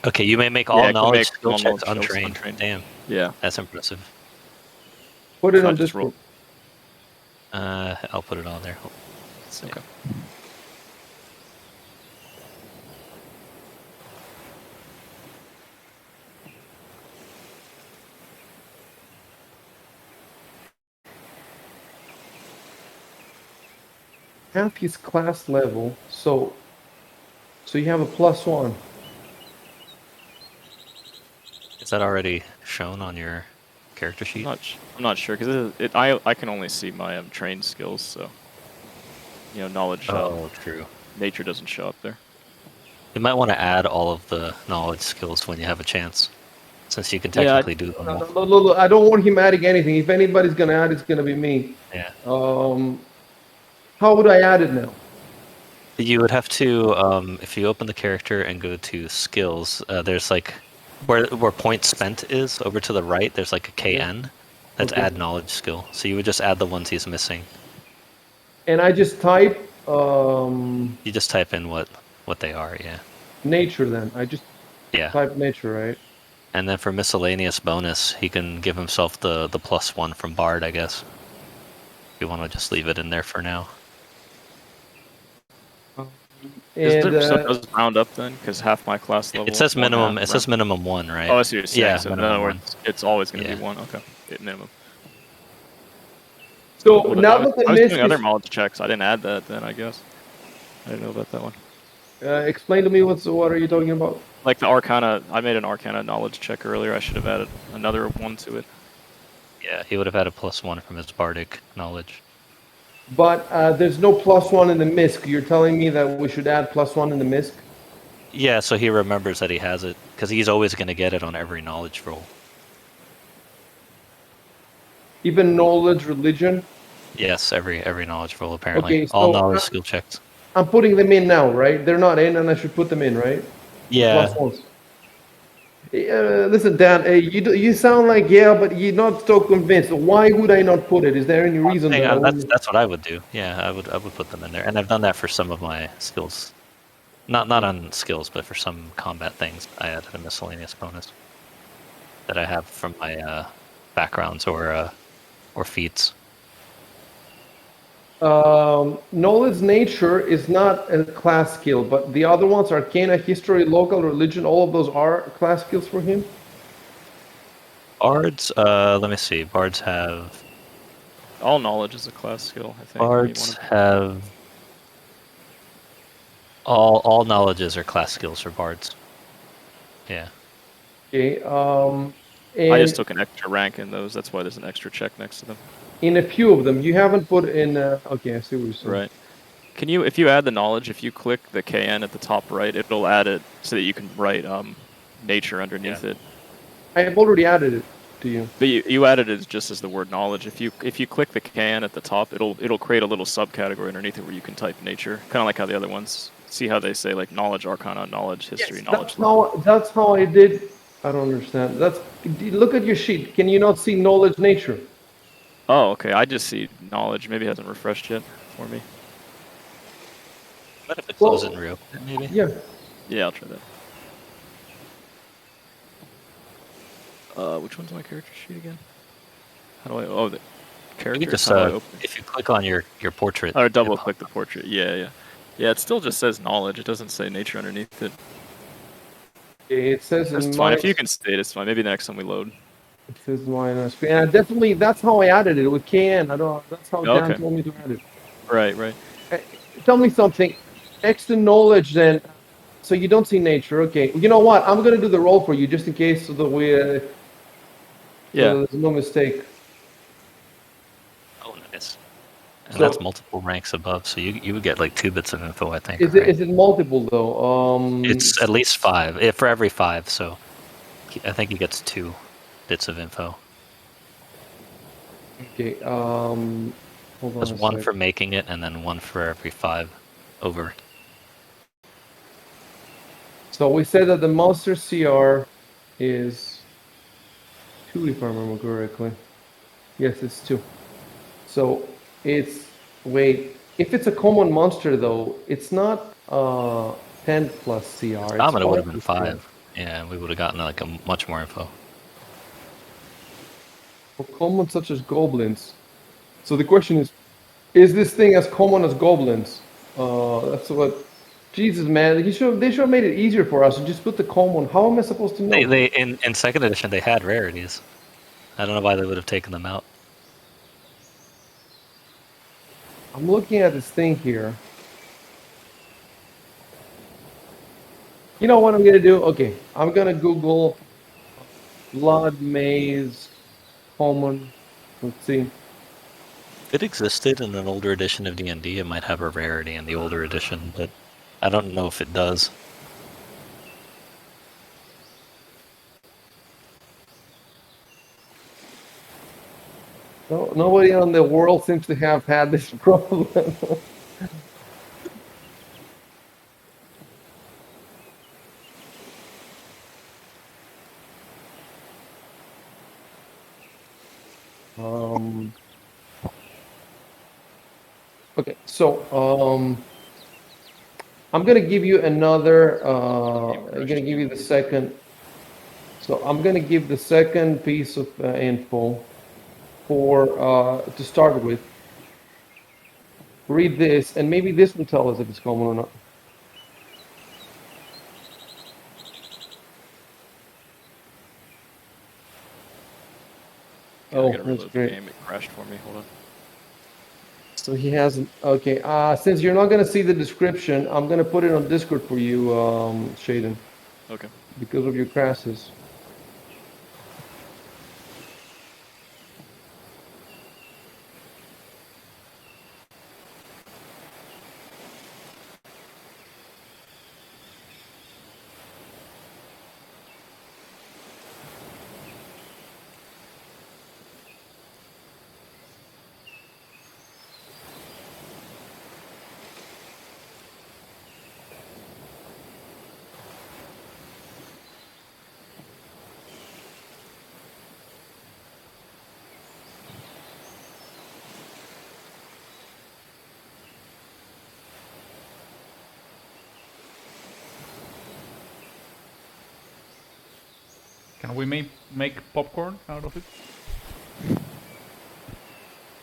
Okay, you may make all Yeah, it can knowledge make skill all checks knowledge checks untrained. untrained. Damn, Yeah. that's impressive. Put it So I on just roll. Discord. I'll put it on there. Let's see. Okay. Half his class level, so you have a +1. Is that already shown on your character sheet? I'm not sure because I can only see my trained skills, so knowledge. Oh, true. Nature doesn't show up there. You might want to add all of the knowledge skills when you have a chance, since you can Yeah, technically do them all. No, I don't want him adding anything. If anybody's gonna add, it's gonna be me. Yeah. How would I add it now? You would have to, if you open the character and go to skills, there's like where point spent is over to the right. There's like a KN. That's Okay. add knowledge skill. So you would just add the ones he's missing. And I just type You just type in what they are. Yeah. nature then. I just Yeah. type nature, right? And then for miscellaneous bonus, he can give himself the +1 from Bard, I guess. If you want to just leave it in there for now. And So it does round up then, because half my class level. It says one minimum. half It says minimum 1, right? Oh, I see what you're saying. Yeah, So in minimum other 1. words, it's always going to Yeah. be 1. Okay, minimum. so Well, now I that the was misc doing other is, knowledge checks. I didn't add that then, I guess. I didn't know about that one. explain to me what are you talking about? Like the Arcana, I made an Arcana knowledge check earlier. I should have added another one to it. Yeah, he would have had a +1 from his bardic knowledge. But there's no +1 in the misc. You're telling me that we should add +1 in the misc? Yeah, so he remembers that he has it because he's always going to get it on every knowledge roll. Even knowledge, religion? Yes, every knowledge roll apparently. Okay, All so knowledge skill checks. I'm putting them in now, right? They're not in, and I should put them in, right? Yeah. +1s. Listen, Dan, you sound like yeah, but you're not so convinced. Why would I not put it? Is there any reason that I wouldn't? That's what I would do. Yeah, I would put them in there, and I've done that for some of my skills. Not on skills, but for some combat things, I added a miscellaneous bonus that I have from my backgrounds or feats. Knowledge nature is not a class skill, but the other ones, arcana, history, local, religion, all of those are class skills for him. Bards, let me see. Bards have. All knowledge is a class skill, I think. Bards have. All knowledges are class skills for bards. Yeah. Okay. I just And took an extra rank in those. That's why there's an extra check next to them. in a few of them, you haven't put in. Okay, I see what you're saying. Right. Can you, if you add the knowledge, if you click the KN at the top right, it'll add it so that you can write nature underneath it. I have already added it to you. But you added it just as the word knowledge. If you click the KN at the top, it'll create a little subcategory underneath it where you can type nature, kind of like how the other ones. See how they say like knowledge, arcana, knowledge, history, knowledge. That's how I did. I don't understand. Look at your sheet. Can you not see knowledge nature? Oh, okay. I just see knowledge. Maybe it hasn't refreshed yet for me. What if it closes in real quick, maybe? Yeah. Yeah, I'll try that. Which one's my character sheet again? How do I? Oh, the You character. can just How do I open it? if you click on your portrait. Or double click the portrait. Yeah. Yeah, it still just says knowledge. It doesn't say nature underneath it. It says That's in fine. my. If you can stay it, it's fine. Maybe the next time we load. It says my screen. And definitely, that's how I added it with KN. That's how Dan Okay. told me to add it. Right. Tell me something. Extra knowledge, then. So you don't see nature. Okay. You know what? I'm gonna do the roll for you just in case so that we. Yeah. So there's no mistake. Oh, nice. And So- that's multiple ranks above, so you would get like 2 bits of info, I think. Is right? it multiple though? It's at least 5 for every 5, so I think he gets 2 bits of info. Okay. Hold on. There's a 1 sec. for making it, and then 1 for every 5 over. So we said that the monster CR is 2, if I remember correctly. Yes, it's 2. So it's if it's a common monster though, it's not 10 plus CR. It would have been 5 5. Yeah, we would have gotten like much more info. for common such as goblins. So the question is this thing as common as goblins? That's what. Jesus, man, they should have made it easier for us and just put the common. How am I supposed to know? They in second edition they had rarities. I don't know why they would have taken them out. I'm looking at this thing here. You know what I'm gonna do? Okay, I'm gonna Google blood maze common. Let's see. If it existed in an older edition of D&D, it might have a rarity in the older edition, but I don't know if it does. No, nobody on the world seems to have had this problem. Okay, so I'm gonna give you another. I'm gonna give you the second So I'm gonna give the second piece of info for to start with. Read this, and maybe this will tell us if it's common or not. Okay, I Oh, gotta that's reload the great. game. It crashed for me. Hold on. So he hasn't. Okay. Since you're not gonna see the description, I'm gonna put it on Discord for you, Shaden, Okay. because of your crashes. Can we make popcorn out of it?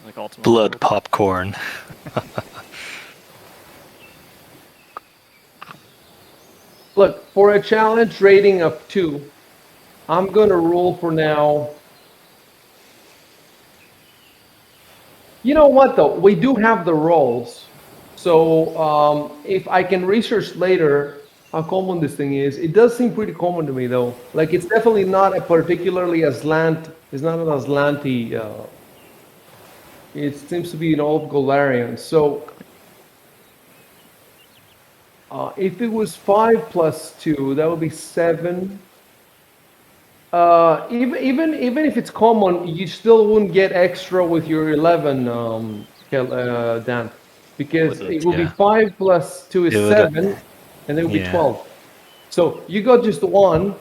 Like Ultima. Blood popcorn. Look, for a challenge rating of 2, I'm gonna rule for now. You know what though? We do have the rolls. So if I can research later how common this thing is, it does seem pretty common to me though. Like it's definitely not a particularly Azlant. It's not an Azlanti. It seems to be an old Golarian. So if it was 5 plus 2, that would be 7. Even if it's common, you still wouldn't get extra with your 11, Dan, because Wouldn't, it would be yeah. 5 plus 2 is It would, 7, and it would be yeah. 12. So you got just 1,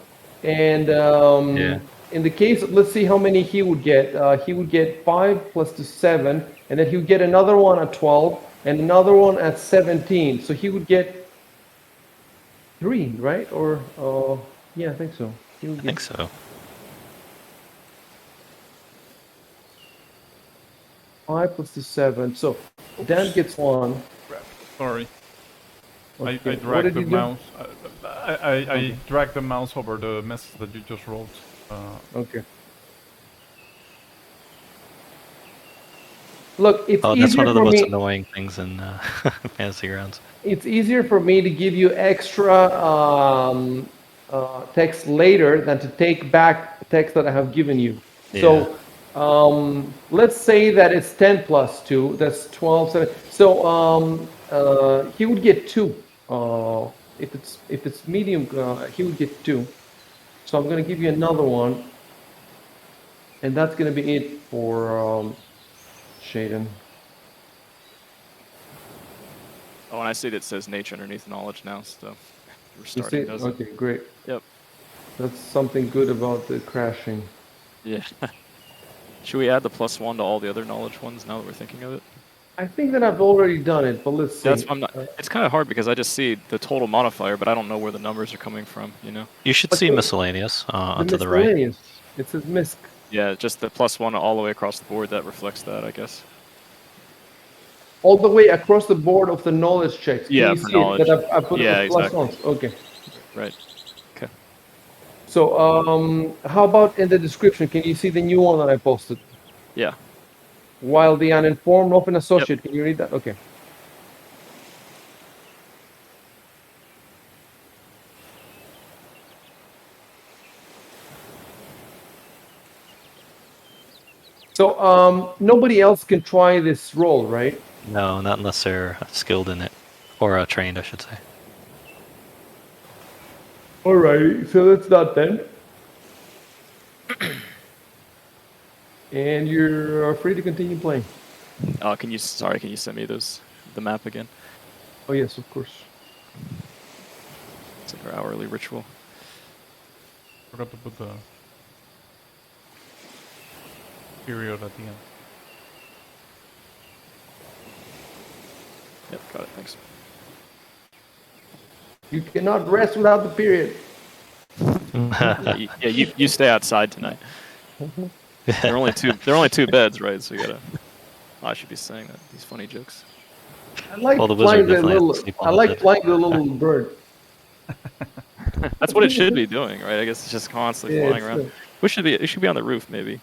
and Yeah. in the case, let's see how many he would get. He would get 5 plus 2 7, and then he would get another one at 12, and another one at 17. So he would get 3, right? Or yeah, I think so. He would I get think so. 5 plus 2 7. So Dan gets 1. Sorry. I Okay, what dragged did the you do? mouse. I dragged the mouse over the message that you just wrote. Okay. Look, it's Oh, that's easier one of the for most me. annoying things in Fantasy Grounds. It's easier for me to give you extra text later than to take back text that I have given you. So let's say that it's 10 plus 2. That's 12. 7. So he would get 2. If it's medium, he would get 2. So I'm going to give you another one, and that's going to be it for Shaden. Oh, and I see that it says nature underneath knowledge now, so You restarting see? does it. Okay, great. Yep. That's something good about the crashing. Yeah. Should we add the +1 to all the other knowledge ones now that we're thinking of it? I think that I've already done it, but let's see. That's I'm not. It's kind of hard because I just see the total modifier, but I don't know where the numbers are coming from. You know. You should see miscellaneous onto the right. Miscellaneous. It says misc. Yeah, just the +1 all the way across the board that reflects that, I guess. All the way across the board of the knowledge checks. Can Yeah, you for see knowledge. it? That I put Yeah, it with exactly. +1s. Okay. Right. Okay. So how about in the description? Can you see the new one that I posted? Yeah. While the uninformed open associate, can you read that? Okay. So nobody else can try this role, right? No, not unless they're skilled in it. Or trained, I should say. All right, so that's that then. And you're free to continue playing. Can you send me the map again? Oh yes, of course. It's like our hourly ritual. Forgot to put the period at the end. Yep, got it, thanks. You cannot rest without the period. You stay outside tonight. There are only two beds, right? So you gotta. Oh, I should be saying that these funny jokes. I like Well, the flying wizard the definitely has to little. sleep on I the like bed. flying the little bird. That's what it should be doing, right? I guess it's just constantly Yeah, flying around. It should be on the roof maybe,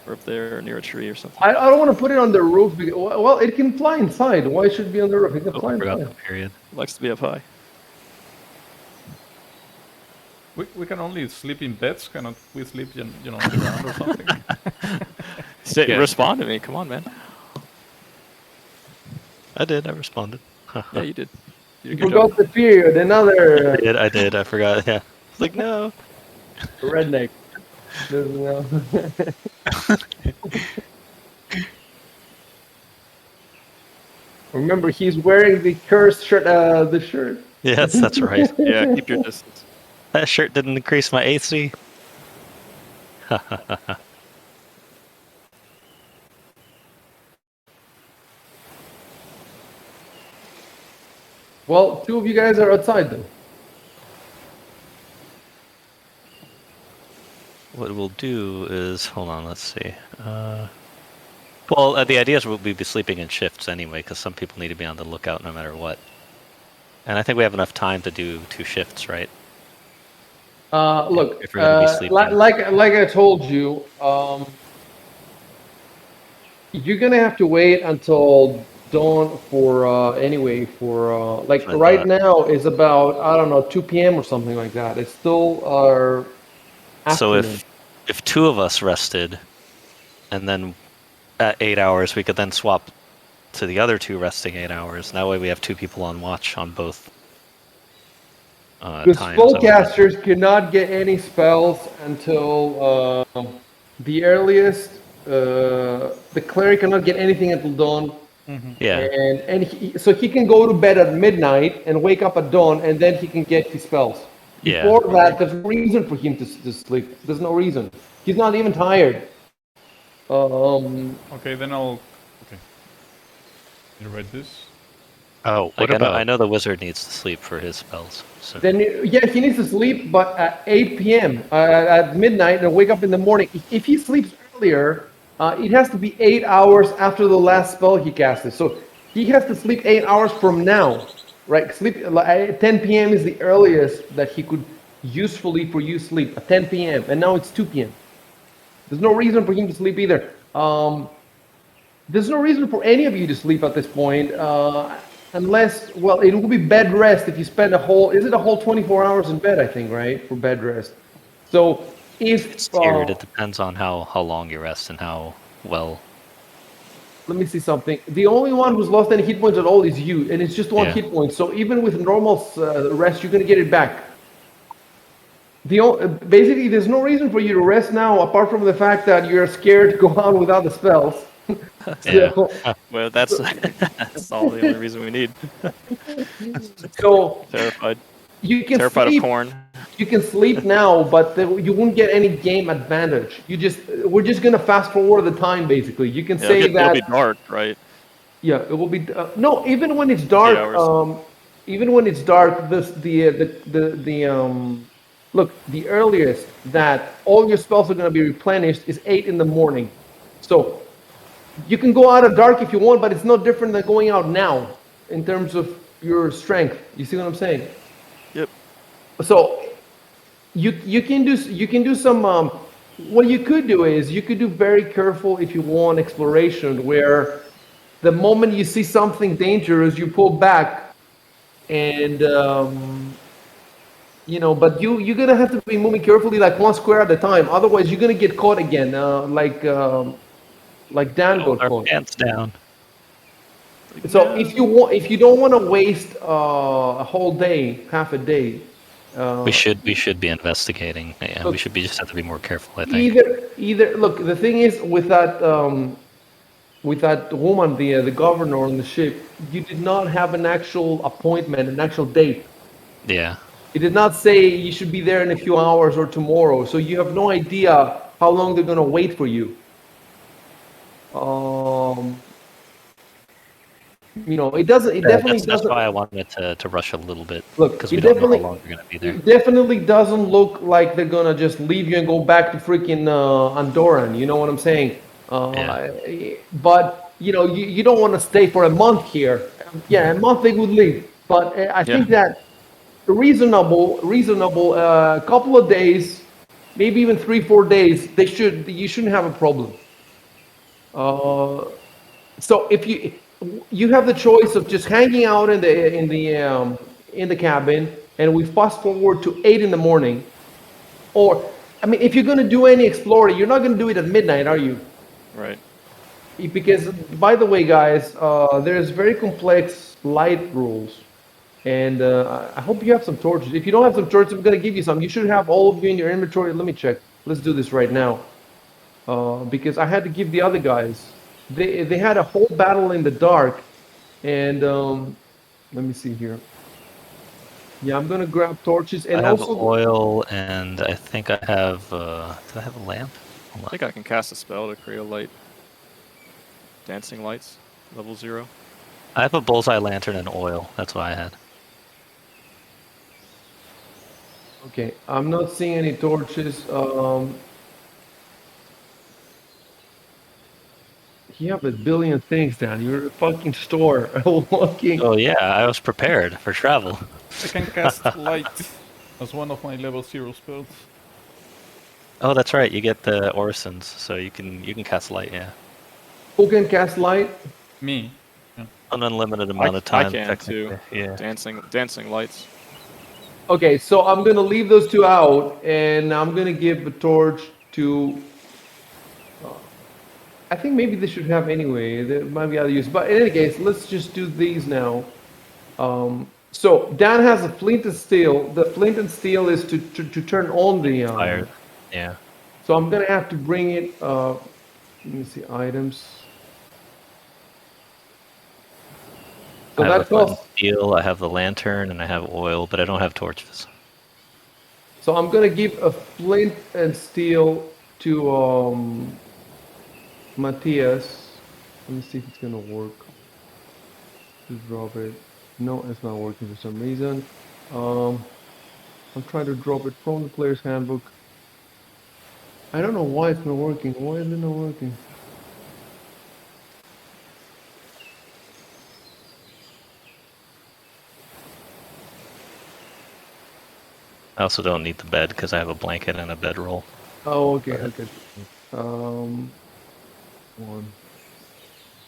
or up there or near a tree or something. I don't want to put it on the roof because, well, it can fly inside. Why should it be on the roof? It can Oh, fly I forgot the inside. period. It likes to be up high. We can only sleep in beds. Cannot we sleep, on the ground or something? Yeah. Respond to me, come on, man. I did. I responded. Yeah, you did. You did a You good job. forgot the period. Another I did. I forgot. Yeah. It's like no. redneck. No. Remember, he's wearing the cursed shirt. The shirt. Yes, that's right. Yeah, keep your distance. That shirt didn't increase my AC. Well, two of you guys are outside though. What we'll do is, hold on, let's see. Well, the idea is we'll be sleeping in shifts anyway, because some people need to be on the lookout no matter what. And I think we have enough time to do 2 shifts, right? Look, If we're gonna be sleeping. like I told you, you're gonna have to wait until dawn for like But, right now is about, I don't know, 2 p.m. or something like that. It's still our So afternoon. if 2 of us rested, and then at 8 hours, we could then swap to the other 2 resting 8 hours. And that way we have 2 people on watch on both Because times. spellcasters cannot get any spells until the earliest. The cleric cannot get anything until dawn. Yeah. And so he can go to bed at midnight and wake up at dawn, and then he can get his spells. Yeah. Before that, there's no reason for him to sleep. There's no reason. He's not even tired. Okay, then I'll. Okay. You write this. Oh, what Like, about? I know the wizard needs to sleep for his spells. So. Then yeah, he needs to sleep, but at 8 p.m. At midnight, and wake up in the morning. If he sleeps earlier, it has to be 8 hours after the last spell he casted. So he has to sleep 8 hours from now, right? Sleep at 10 p.m. is the earliest that he could usefully use sleep at 10 p.m. And now it's 2 p.m. There's no reason for him to sleep either. There's no reason for any of you to sleep at this point, unless, well, it will be bed rest if you spend a whole 24 hours in bed, I think, right, for bed rest. So if It's tiered. It depends on how long you rest and how well. let me see something. The only one who's lost any hit points at all is you, and it's just 1 Yeah. hit point. So even with normal rest, you're gonna get it back. Basically, there's no reason for you to rest now, apart from the fact that you're scared to go on without the spells. Yeah. Well, that's that's all the only reason we need. So Terrified. you can Terrified sleep. of corn. You can sleep now, but you won't get any game advantage. We're just gonna fast forward the time, basically. You can Yeah, say it'll that. be dark, right? Yeah, it will be. No, even when it's dark. 8 hours. Even when it's dark, look, the earliest that all your spells are gonna be replenished is 8 in the morning. So you can go out at dark if you want, but it's no different than going out now in terms of your strength. You see what I'm saying? Yep. So you can do some. What you could do is you could do very careful if you want exploration, where the moment you see something dangerous, you pull back, and But you're gonna have to be moving carefully, like 1 square at a time. Otherwise, you're gonna get caught again, like Dan got Our caught. pants down. So if you don't want to waste a whole day, half a day. We should be investigating. Yeah, we should just have to be more careful, I think. Either look, the thing is with that woman, the governor on the ship, you did not have an actual appointment, an actual date. Yeah. It did not say you should be there in a few hours or tomorrow, so you have no idea how long they're gonna wait for you. You know, it doesn't. It definitely that's doesn't. why I wanted to rush a little bit. Look, because it we don't know how definitely. long we're gonna be there. It definitely doesn't look like they're gonna just leave you and go back to freaking Andorran. You know what I'm saying? Yeah. But you know, you don't want to stay for a month here. Yeah, a month they would leave. But I think that reasonable, couple of days, maybe even 3-4 days. You shouldn't have a problem. So if you have the choice of just hanging out in the cabin, and we fast forward to 8 in the morning, or I mean, if you're going to do any exploring, you're not going to do it at midnight, are you? Right. Because by the way, guys, there's very complex light rules, and I hope you have some torches. If you don't have some torches, I'm going to give you some. You should have all of you in your inventory. Let me check. Let's do this right now, because I had to give the other guys. They had a whole battle in the dark, and let me see here. Yeah, I'm gonna grab torches and I have also. oil, and I think I have. Do I have a lamp? Hold I on. think I can cast a spell to create a light. Dancing lights, level 0. I have a bullseye lantern and oil. That's what I had. Okay, I'm not seeing any torches. You have a billion things down. You're a fucking store walking. Oh yeah, I was prepared for travel. I can cast light as one of my level 0 spells. Oh, that's right. You get the orisons, so you can cast light. Yeah, Who can cast light? Me. Yeah. an unlimited I, amount of I time. can too. technically. Yeah. Dancing lights. Okay, so I'm gonna leave those two out, and I'm gonna give a torch to. I think maybe they should have anyway. There might be other use, but in any case, let's just do these now. So Dan has a flint and steel. The flint and steel is to turn on the. Fire. Yeah. So I'm gonna have to bring it. Let me see items. So I have that a flint and costs. steel. I have the lantern, and I have oil, but I don't have torches. So I'm gonna give a flint and steel to Matthias. Let me see if it's gonna work. Just drop it. No, it's not working for some reason. I'm trying to drop it from the player's handbook. I don't know why it's not working. Why is it not working? I also don't need the bed because I have a blanket and a bedroll. Oh, okay, okay. One.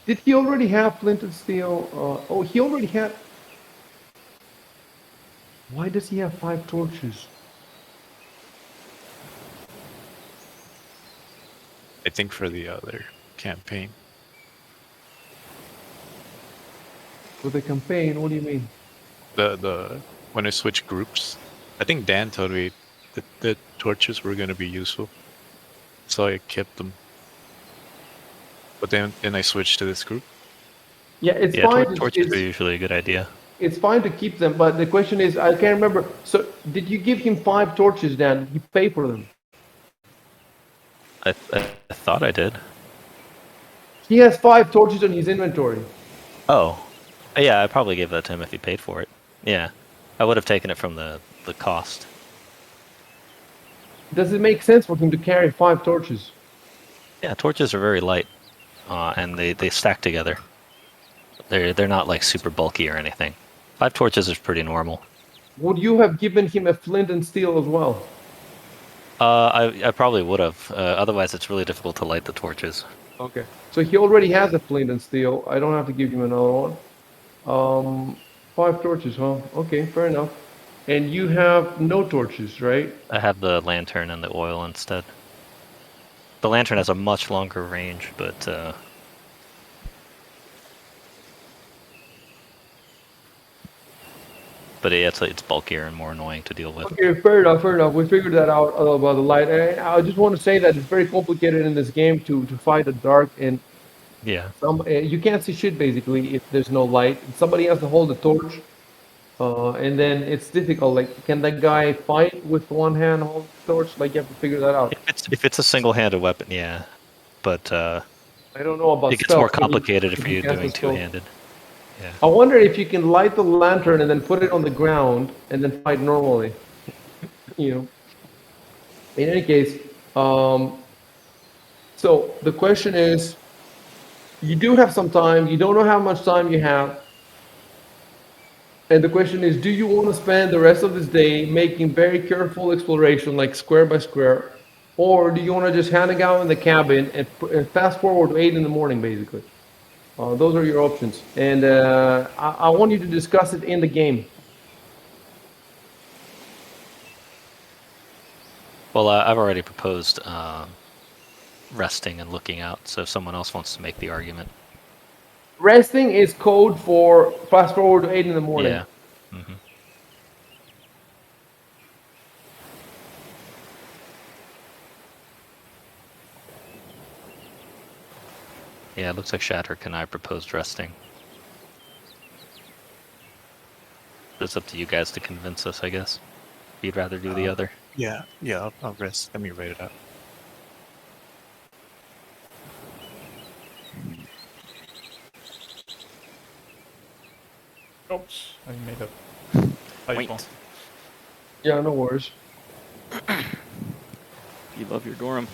Did he already have flint and steel? Oh, he already had. Why does he have 5 torches? I think for the other campaign. For the campaign, what do you mean? The when I switch groups, I think Dan told me that the torches were gonna be useful, so I kept them. But then I switched to this group. Yeah, it's Yeah, fine. torches are usually a good idea. It's fine to keep them, but the question is, I can't remember. So, did you give him 5 torches, Dan? Did you pay for them? I thought I did. He has 5 torches in his inventory. Oh, yeah, I probably gave that to him if he paid for it. Yeah, I would have taken it from the cost. Does it make sense for him to carry 5 torches? Yeah, torches are very light, and they stack together. They're not like super bulky or anything. 5 torches is pretty normal. Would you have given him a flint and steel as well? I probably would have. Otherwise, it's really difficult to light the torches. Okay. So he already has a flint and steel. I don't have to give him another one. 5 torches, huh? Okay, fair enough. And you have no torches, right? I have the lantern and the oil instead. The lantern has a much longer range, but yeah, it's bulkier and more annoying to deal with. Okay, fair enough, fair enough. We figured that out about the light. And I just want to say that it's very complicated in this game to fight the dark, and Yeah. you can't see shit basically if there's no light. Somebody has to hold the torch, and then it's difficult. Like, can that guy fight with one hand hold the torch? Like, you have to figure that out. If it's a single-handed weapon, yeah, but I don't know about it gets more stealth. Can complicated if can he you're cast doing a spell? two-handed. Yeah. I wonder if you can light the lantern and then put it on the ground and then fight normally. You know. In any case, so the question is, you do have some time. You don't know how much time you have. And the question is, do you want to spend the rest of this day making very careful exploration, like square by square, or do you want to just hang out in the cabin and fast forward to 8 in the morning, basically? Those are your options. And I want you to discuss it in the game. Well, I've already proposed resting and looking out, so if someone else wants to make the argument. Resting is code for fast forward to 8 in the morning. Yeah. Mm-hmm. Yeah, it looks like Shatterk and I proposed resting. It's up to you guys to convince us, I guess. If you'd rather do the other. Yeah, I'll rest. Let me write it out. Oops, I made a typo. Wait. Yeah, no worries. You love your Gorham.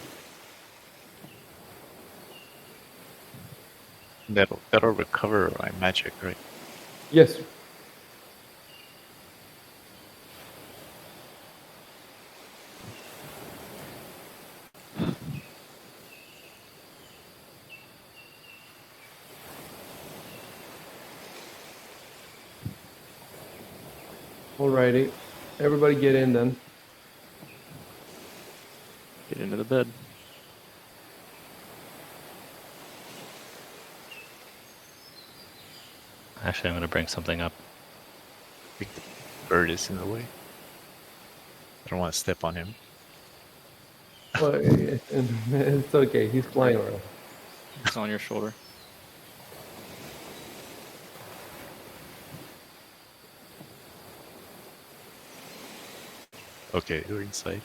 That'll recover my magic, right? Yes. Alrighty. Everybody get in then. Get into the bed. Actually, I'm going to bring something up. The bird is in the way. I don't want to step on him. Well, it's okay. He's flying around. It's on your shoulder. Okay, you're inside.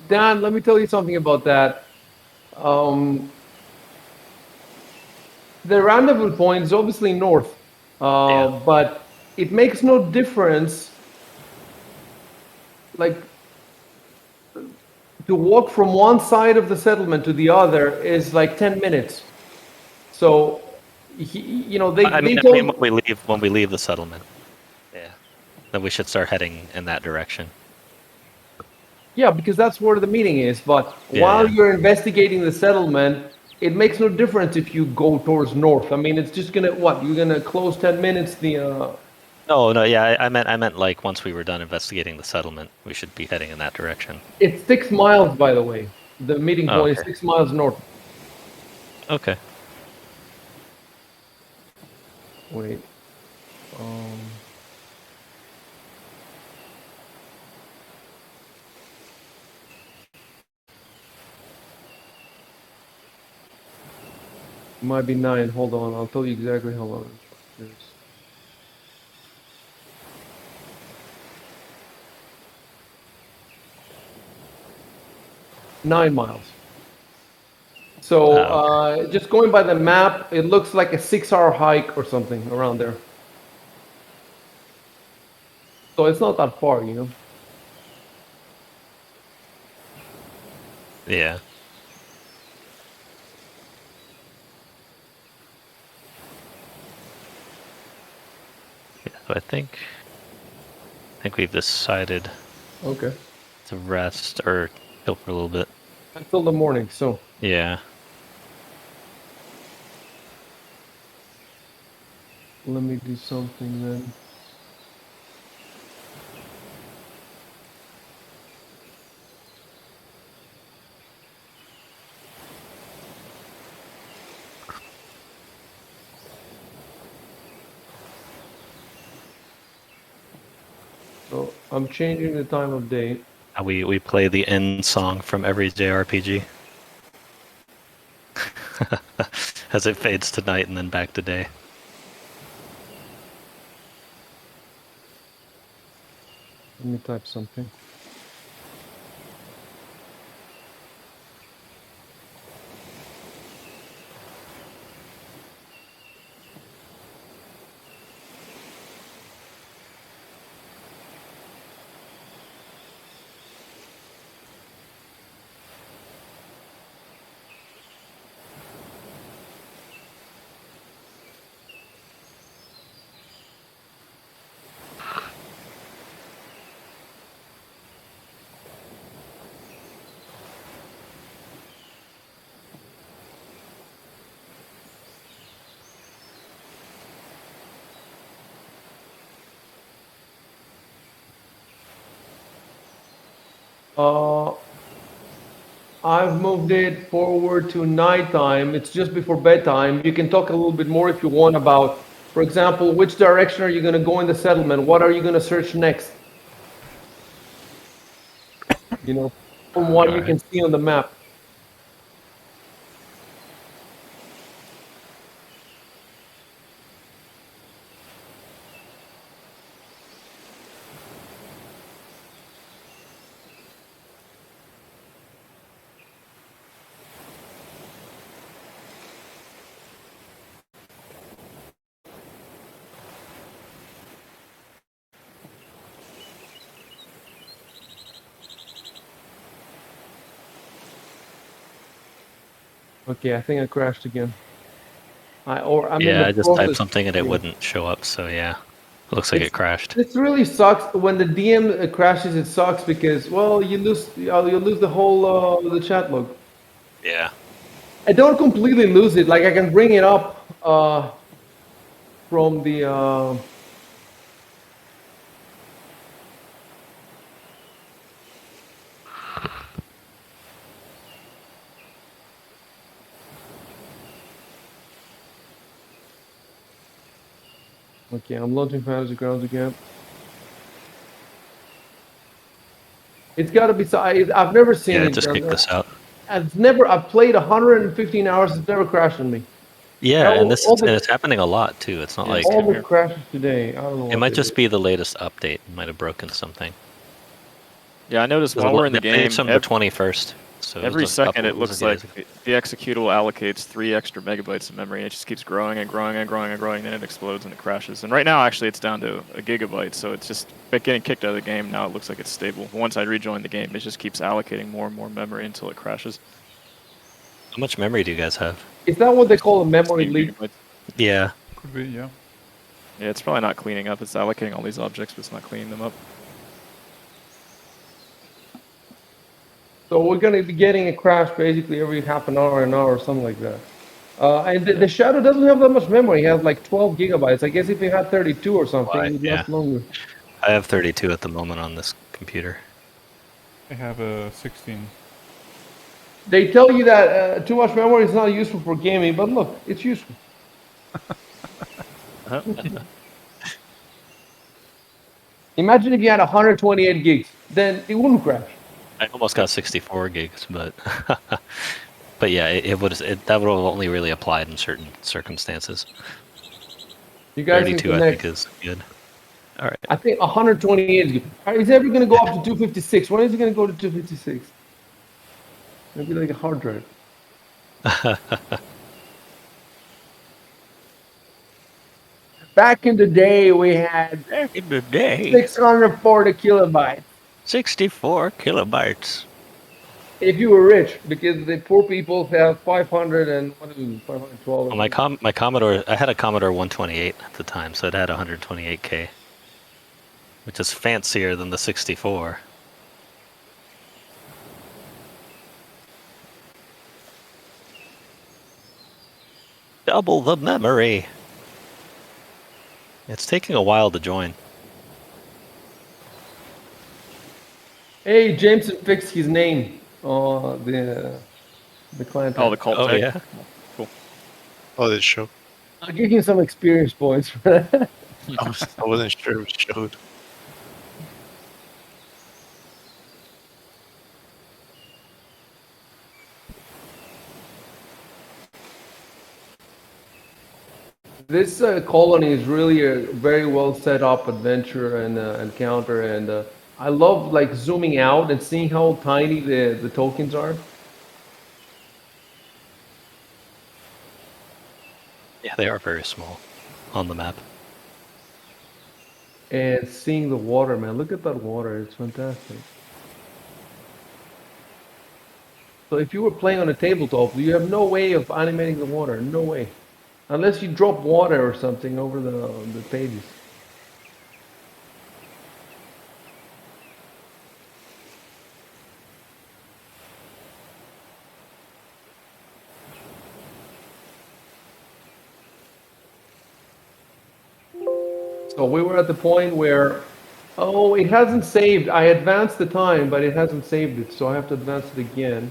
Dan, let me tell you something about that. the rendezvous point is obviously north, but it makes no difference. Like, to walk from one side of the settlement to the other is like 10 minutes. So, you know, they I mean, told. when we leave the settlement, then we should start heading in that direction. Yeah, because that's where the meeting is. But Yeah, while yeah. you're investigating the settlement, it makes no difference if you go towards north. I mean, it's just gonna what? You're gonna close 10 minutes the. No, yeah, I meant like once we were done investigating the settlement, we should be heading in that direction. It's 6 miles, by the way. The meeting Oh, point is okay. 6 miles north. Okay. Wait. Might be 9. Hold on. I'll tell you exactly how long it is. Nine miles. So just going by the map, it looks like a 6-hour hike or something around there. So it's not that far, you know. Yeah. Yeah, so I think we've decided Okay. to rest or chill for a little bit. Until the morning. So Yeah. let me do something then. So I'm changing the time of day. We play the end song from every JRPG. As it fades to night and then back to day. Let me type something. I've moved it forward to nighttime. It's just before bedtime. You can talk a little bit more if you want about, for example, which direction are you going to go in the settlement? What are you going to search next? You know, from what you can see on the map. Okay, I think I crashed again. I'm in the I just typed process. something and it wouldn't show up, so yeah. It looks like it crashed. This really sucks. When the DM crashes, it sucks because, well, you lose the whole the chat log. Yeah. I don't completely lose it. Like I can bring it up from the. Okay, I'm launching Fantasy Grounds again. It's got to be. I've never seen Yeah, it. just kick this out. I've played 115 hours. It's never crashed on me. Yeah, and it's happening a lot too. It's not like all the crashes today. I don't know. it might just be the latest update. It might have broken something. Yeah, I noticed while we're in the game, from the 21st. So it Every was a second couple- it was a looks few like days ago. the executable allocates 3 extra megabytes of memory, and it just keeps growing and growing and growing and growing, then it explodes and it crashes. And right now, actually, it's down to a gigabyte, so it's just getting kicked out of the game. Now it looks like it's stable. Once I rejoin the game, it just keeps allocating more and more memory until it crashes. How much memory do you guys have? Is that what they call a memory 16 leak? gigabytes. Yeah. Could be, yeah. Yeah, it's probably not cleaning up. It's allocating all these objects, but it's not cleaning them up. So we're going to be getting a crash basically every half an hour or something like that. And the Shadow doesn't have that much memory. It has like 12 gigabytes. I guess if it had 32 or something, Why? it would Yeah. last longer. I have 32 at the moment on this computer. I have 16. They tell you that too much memory is not useful for gaming, but look, it's useful. Imagine if you had 128 gigs, then it wouldn't crash. I almost got 64 gigs, but but yeah, that would have only really applied in certain circumstances. You guys 32, can I connect. think, is good. All right. I think 128 is good. It's never going to go up to 256. When is it going to go to 256? Maybe like a hard drive. Back in the day, we had Back in the day, 640 kilobytes. 64 kilobytes. If you were rich, because the poor people have 500 and what is it, 512. Well, my Commodore, I had a Commodore 128 at the time, so it had 128K, which is fancier than the 64. Double the memory. It's taking a while to join. Hey, Jameson fixed his name. The client. Oh, the cult Oh tag? yeah. Cool. Oh, this show. I'll give him some experience points for that. I wasn't sure it showed. This colony is really a very well set up adventure and encounter, and I love like zooming out and seeing how tiny the tokens are. Yeah, they are very small on the map. And seeing the water, man. Look at that water. It's fantastic. So if you were playing on a tabletop, you have no way of animating the water. No way. Unless you drop water or something over the pages. So we were at the point where, oh, it hasn't saved. I advanced the time, but it hasn't saved it, so I have to advance it again.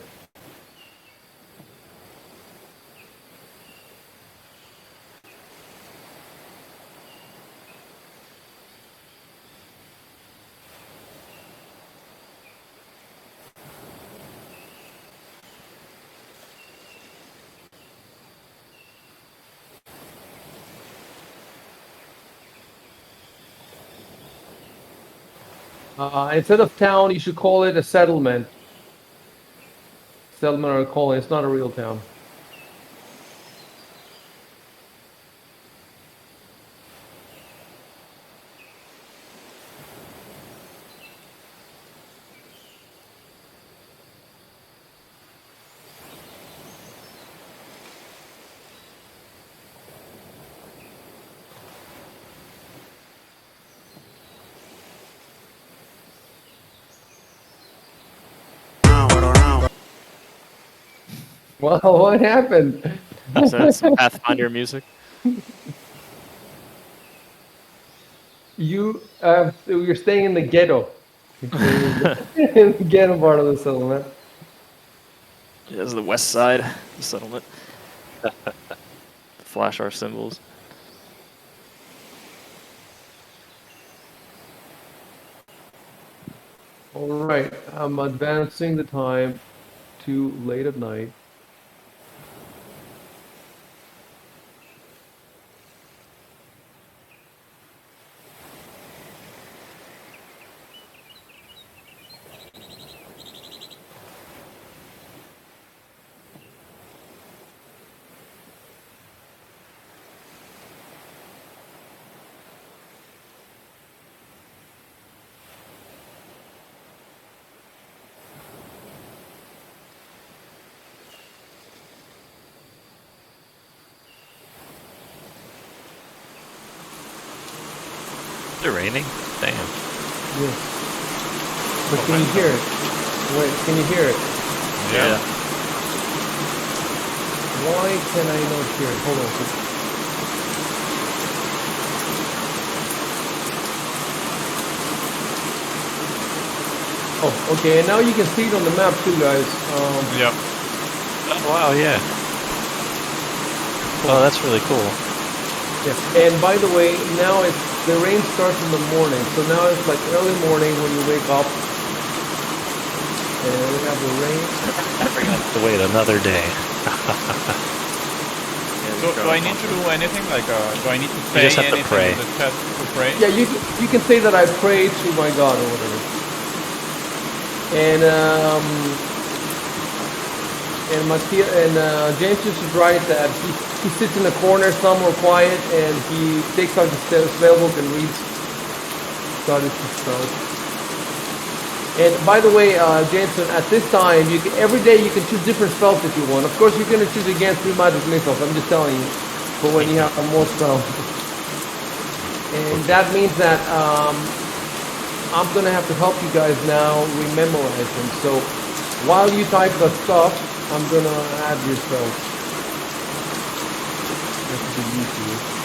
Instead of town, you should call it a settlement. Settlement or a colony. It's not a real town. Well, what happened? Is that some Pathfinder music? You're staying in the ghetto. In the ghetto part of the settlement. Yeah, this is the west side of the settlement. Flash our symbols. All right, I'm advancing the time to late at night. Is it raining? Damn. Yes. But can you hear it? Wait, can you hear it? Yeah. Why can I not hear it? Hold on a second. Oh, okay, and now you can see it on the map too, guys. Yep. Oh, wow, yeah. Oh, that's really cool. Yeah. And by the way, now the rain starts in the morning, so now it's like early morning when you wake up. And we have the rain. We're gonna have to wait another day. So, do I need to do anything? Like, do I need to say just have to anything pray. in the chat to pray? Yeah, you can say that I pray to my God or whatever. And James is right that he sits in a corner somewhere quiet and he takes out the spell book and reads God is his spell. And by the way, Jameson, at this time, every day you can choose different spells if you want. Of course, you're going to choose against 3 magic missiles. I'm just telling you. But when you have more spells, and that means that I'm going to have to help you guys now rememorize them. So while you type the stuff, I'm going to add your spells. That's the easy.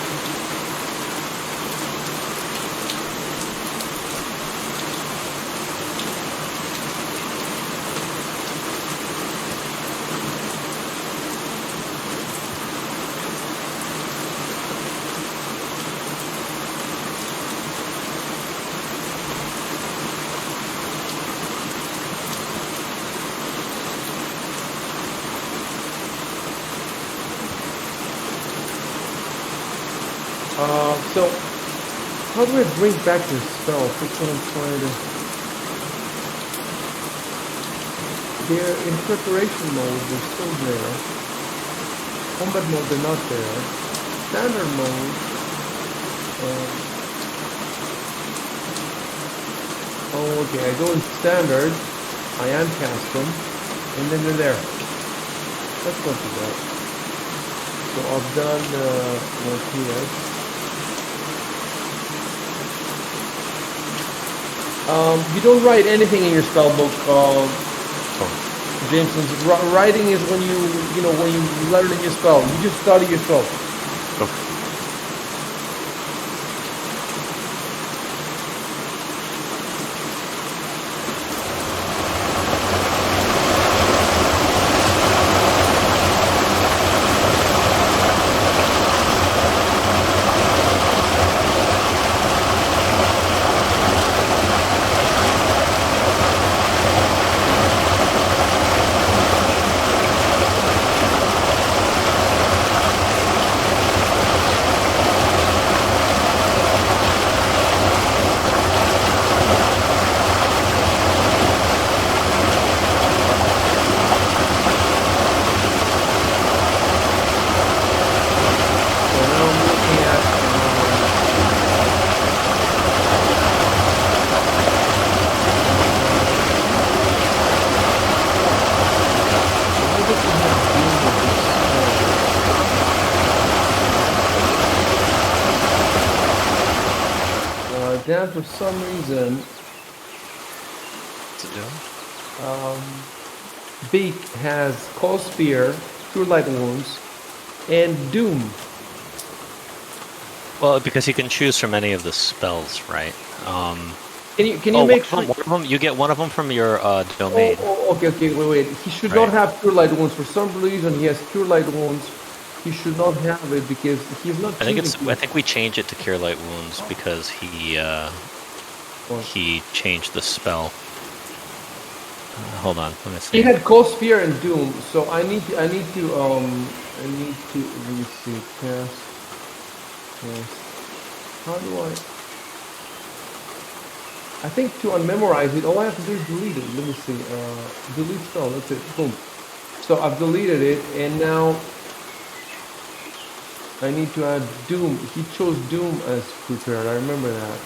So, how do I bring back this spell? That's what I'm trying to... They're in preparation mode, they're still there. Combat mode, they're not there. Standard mode... oh, okay, I go in standard, I am cast them, and then they're there. That's not too bad. So I've done Martinez. You don't write anything in your spell book, Jameson's. Writing is when when you learn a new spell. You just study your spell. Okay. Dan, for some reason, Beak has Cold Spear, Cure Light Wounds, and Doom. Well, because you can choose from any of the spells, right? Can you make sure? One of them, you get one of them from your domain. Okay, wait. He should not have Cure Light Wounds. For some reason, he has Cure Light Wounds. He should not have it because he's not. I think we change it to Cure Light Wounds because he changed the spell. Hold on, let me see. He had Cold Spear and Doom, so I need to let me see, cast. How do I think to unmemorize it, all I have to do is delete it. Let me see, delete spell, that's it, boom. So I've deleted it, and now I need to add Doom. He chose Doom as prepared, I remember that.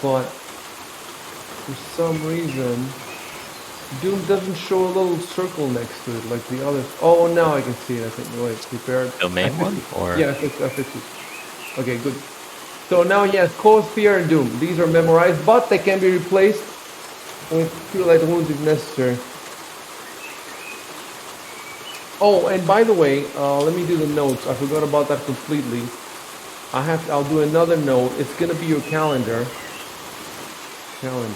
But for some reason, Doom doesn't show a little circle next to it like the others. Oh, now I can see it, I think. Wait, prepared. Domain one? Or? Yeah, I fixed it. Okay, good. So now he has Cold, Fear, and Doom. These are memorized, but they can be replaced with Cure Light Wounds if necessary. Oh, and by the way, let me do the notes. I forgot about that completely. I'll do another note. It's gonna be your calendar. I'm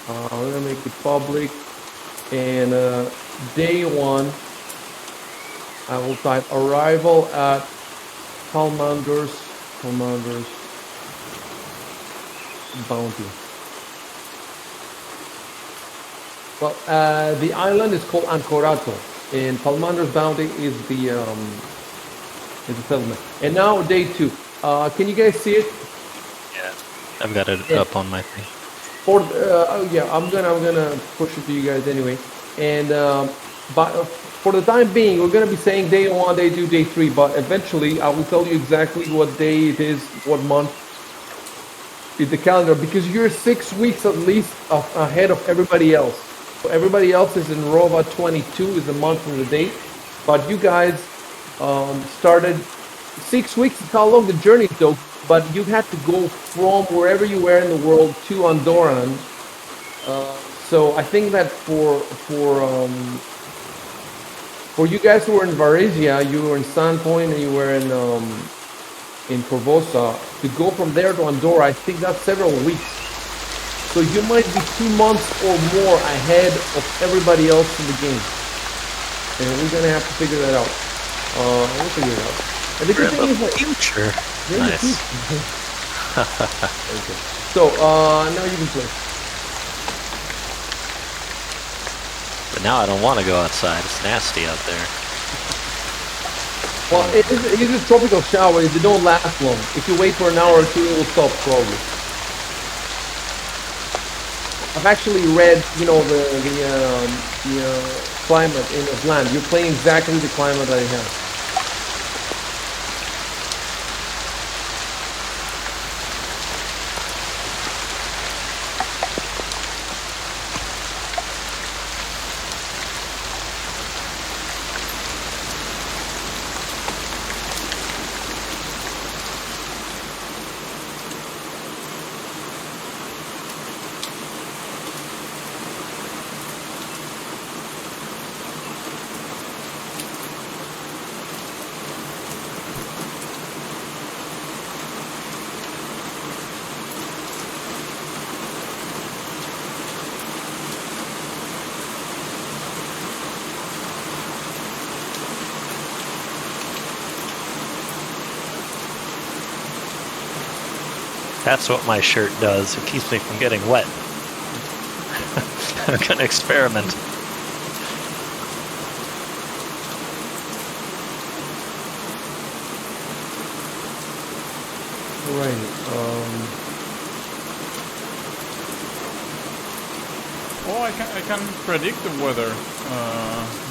gonna make it public. And day 1, I will type arrival at Calmander's Bounty. Well, the island is called Ancorato, and Palmander's Bounty is the settlement. And now day 2. Can you guys see it? Yeah, I've got it up on my thing. I'm gonna push it to you guys anyway. And for the time being, we're gonna be saying day 1, day 2, day 3. But eventually, I will tell you exactly what day it is, what month is the calendar, because you're 6 weeks at least ahead of everybody else. So everybody else is in Rova 22 is the month and the date, but you guys started 6 weeks. Is how long the journey took, but you had to go from wherever you were in the world to Andorran. So I think that for you guys who were in Varesia, you were in Sandpoint, and you were in Corvosa, to go from there to Andorra, I think that's several weeks. So you might be 2 months or more ahead of everybody else in the game. And we're gonna have to figure that out. We'll figure it out. And the good thing is like, future. Nice. Okay. So now you can play. But now I don't want to go outside. It's nasty out there. Well, it is a tropical shower. They don't last long. If you wait for an hour or 2, it will stop probably. I've actually read, the climate in Azlant. You're playing exactly the climate that I have. That's what my shirt does. It keeps me from getting wet. I'm gonna experiment. Right. Oh, I can predict the weather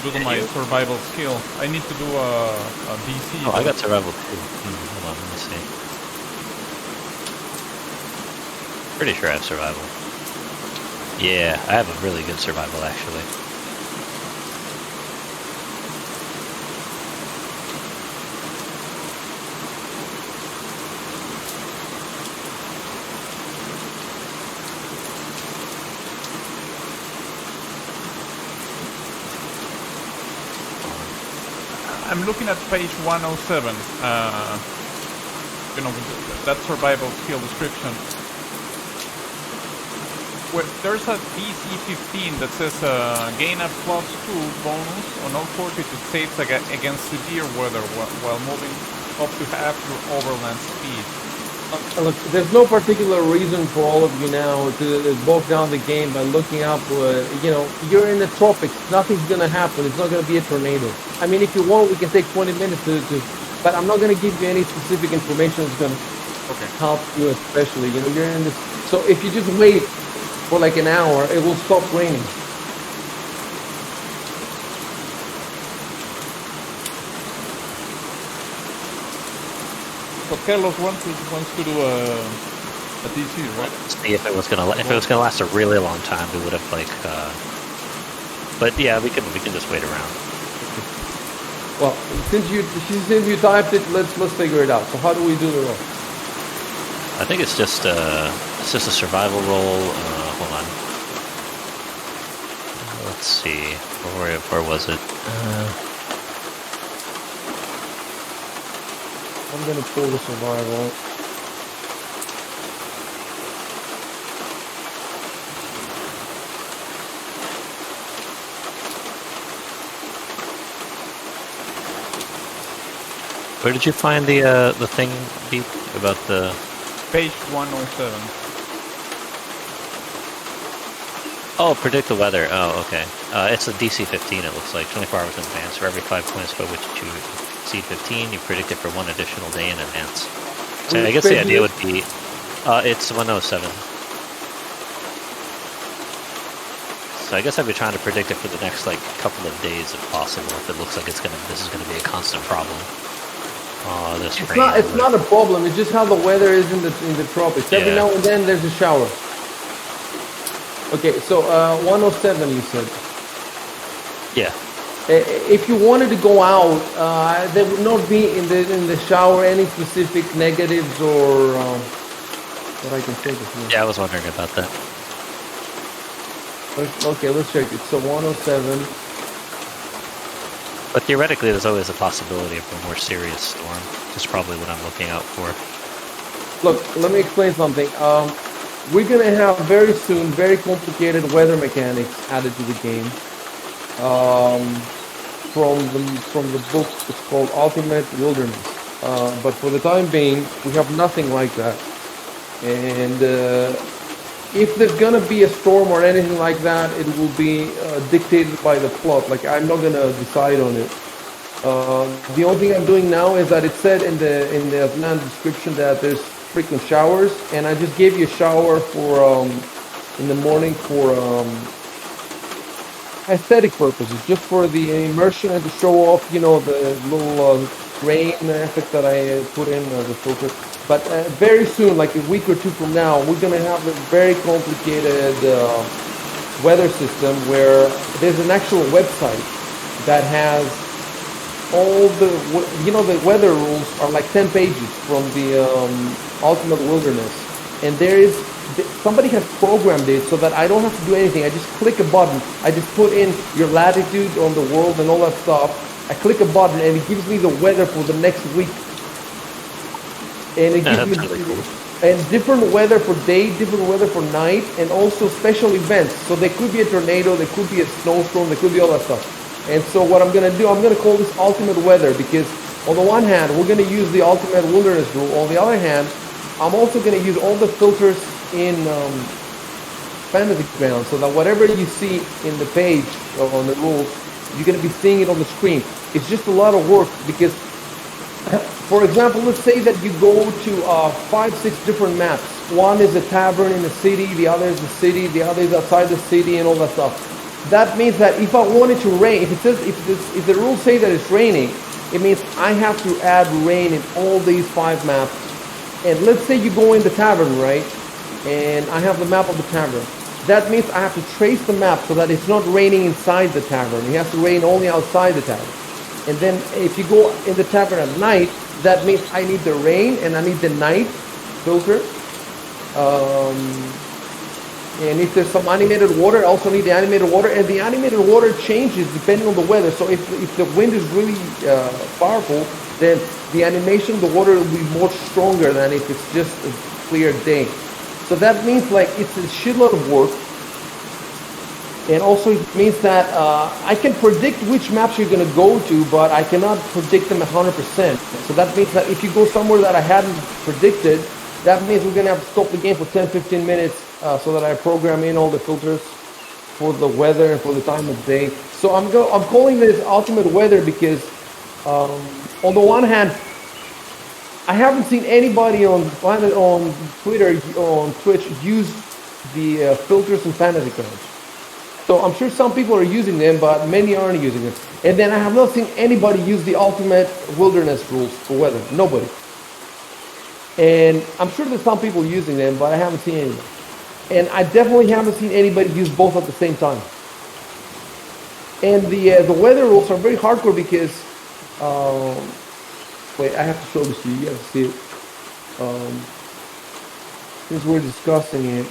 due to my survival skill. I need to do a DC. Oh, I got survival too. Hold on, let me see. Pretty sure I have survival. Yeah, I have a really good survival actually. I'm looking at page 107. That survival skill description. Where there's a DC 15 that says gain a +2 bonus on all fortitude saves against severe weather while moving up to half your overland speed. Look, there's no particular reason for all of you now to bog down the game by looking up. You're in the tropics. Nothing's gonna happen. It's not gonna be a tornado. I mean, if you want, we can take 20 minutes to but I'm not gonna give you any specific information that's gonna help you, especially. You're in this. So if you just wait for like an hour, it will stop raining. So Carlos wants to do a DC, right? See if it was gonna last a really long time, we would have But yeah, we can just wait around. Well, since you typed it, let's figure it out. So how do we do the roll? I think it's just a survival roll. Hold on. Let's see. Where was it? I'm gonna pull the survival. Where did you find the thing, Beak, about the... Page 107. Oh, predict the weather. Oh, okay. It's a DC 15, it looks like. 24 hours in advance. For every 5 points by which you exceed 15, you predict it for 1 additional day in advance. So I guess the idea would be... it's 107. So I guess I'd be trying to predict it for the next, like, couple of days, if possible, if it looks like this is gonna be a constant problem. Oh, this rain. It's not a problem. It's just how the weather is in the tropics. Every now and then there's a shower. Okay, so 107 you said. Yeah. If you wanted to go out, there would not be in the shower any specific negatives or what I can think of. Yeah, I was wondering about that. Okay, let's check it. So 107. But theoretically, there's always a possibility of a more serious storm. That's probably what I'm looking out for. Look, let me explain something. We're going to have very soon very complicated weather mechanics added to the game. From the book, it's called Ultimate Wilderness. But for the time being, we have nothing like that. And if there's going to be a storm or anything like that, it will be dictated by the plot. Like, I'm not going to decide on it. The only thing I'm doing now is that it said in the Azlant description that there's frequent showers, and I just gave you a shower for in the morning for aesthetic purposes, just for the immersion and to show off, you know, the little rain effect that I put in the filter. But very soon, like a week or two from now, we're going to have a very complicated weather system where there's an actual website that has all the, you know, the weather rules are like 10 pages from the Ultimate Wilderness. And there is, somebody has programmed it so that I don't have to do anything. I just click a button. I just put in your latitude on the world and all that stuff. I click a button and it gives me the weather for the next week. And it gives me really cool. And different weather for day, different weather for night, and also special events. So there could be a tornado, there could be a snowstorm, there could be all that stuff. And so what I'm going to do, I'm going to call this Ultimate Weather, because on the one hand, we're going to use the Ultimate Wilderness rule. On the other hand, I'm also going to use all the filters in Fantasy Ground, so that whatever you see in the page on the rules, you're going to be seeing it on the screen. It's just a lot of work, because for example, let's say that you go to 5-6 different maps. One is a tavern in the city, the other is the city, the other is outside the city, and all that stuff. That means that if I wanted to rain, if the rules say that it's raining, it means I have to add rain in all these 5 maps. And let's say you go in the tavern, right? And I have the map of the tavern. That means I have to trace the map so that it's not raining inside the tavern. It has to rain only outside the tavern. And then if you go in the tavern at night, that means I need the rain and I need the night filter. And if there's some animated water, I also need the animated water. And the animated water changes depending on the weather. So if the wind is really powerful, then the animation, the water will be more stronger than if it's just a clear day. So that means like it's a shitload of work. And also it means that I can predict which maps you're going to go to, but I cannot predict them 100%. So that means that if you go somewhere that I hadn't predicted, that means we're going to have to stop the game for 10-15 minutes so that I program in all the filters for the weather and for the time of day. So I'm calling this Ultimate Weather because on the one hand, I haven't seen anybody on Twitter, on Twitch, use the filters in Fantasy Grounds. So I'm sure some people are using them, but many aren't using them. And then I have not seen anybody use the Ultimate Wilderness rules for weather. Nobody. And I'm sure there's some people using them, but I haven't seen anybody. And I definitely haven't seen anybody use both at the same time. And the weather rules are very hardcore because, wait, I have to show this to you. You have to see it. since we're discussing it.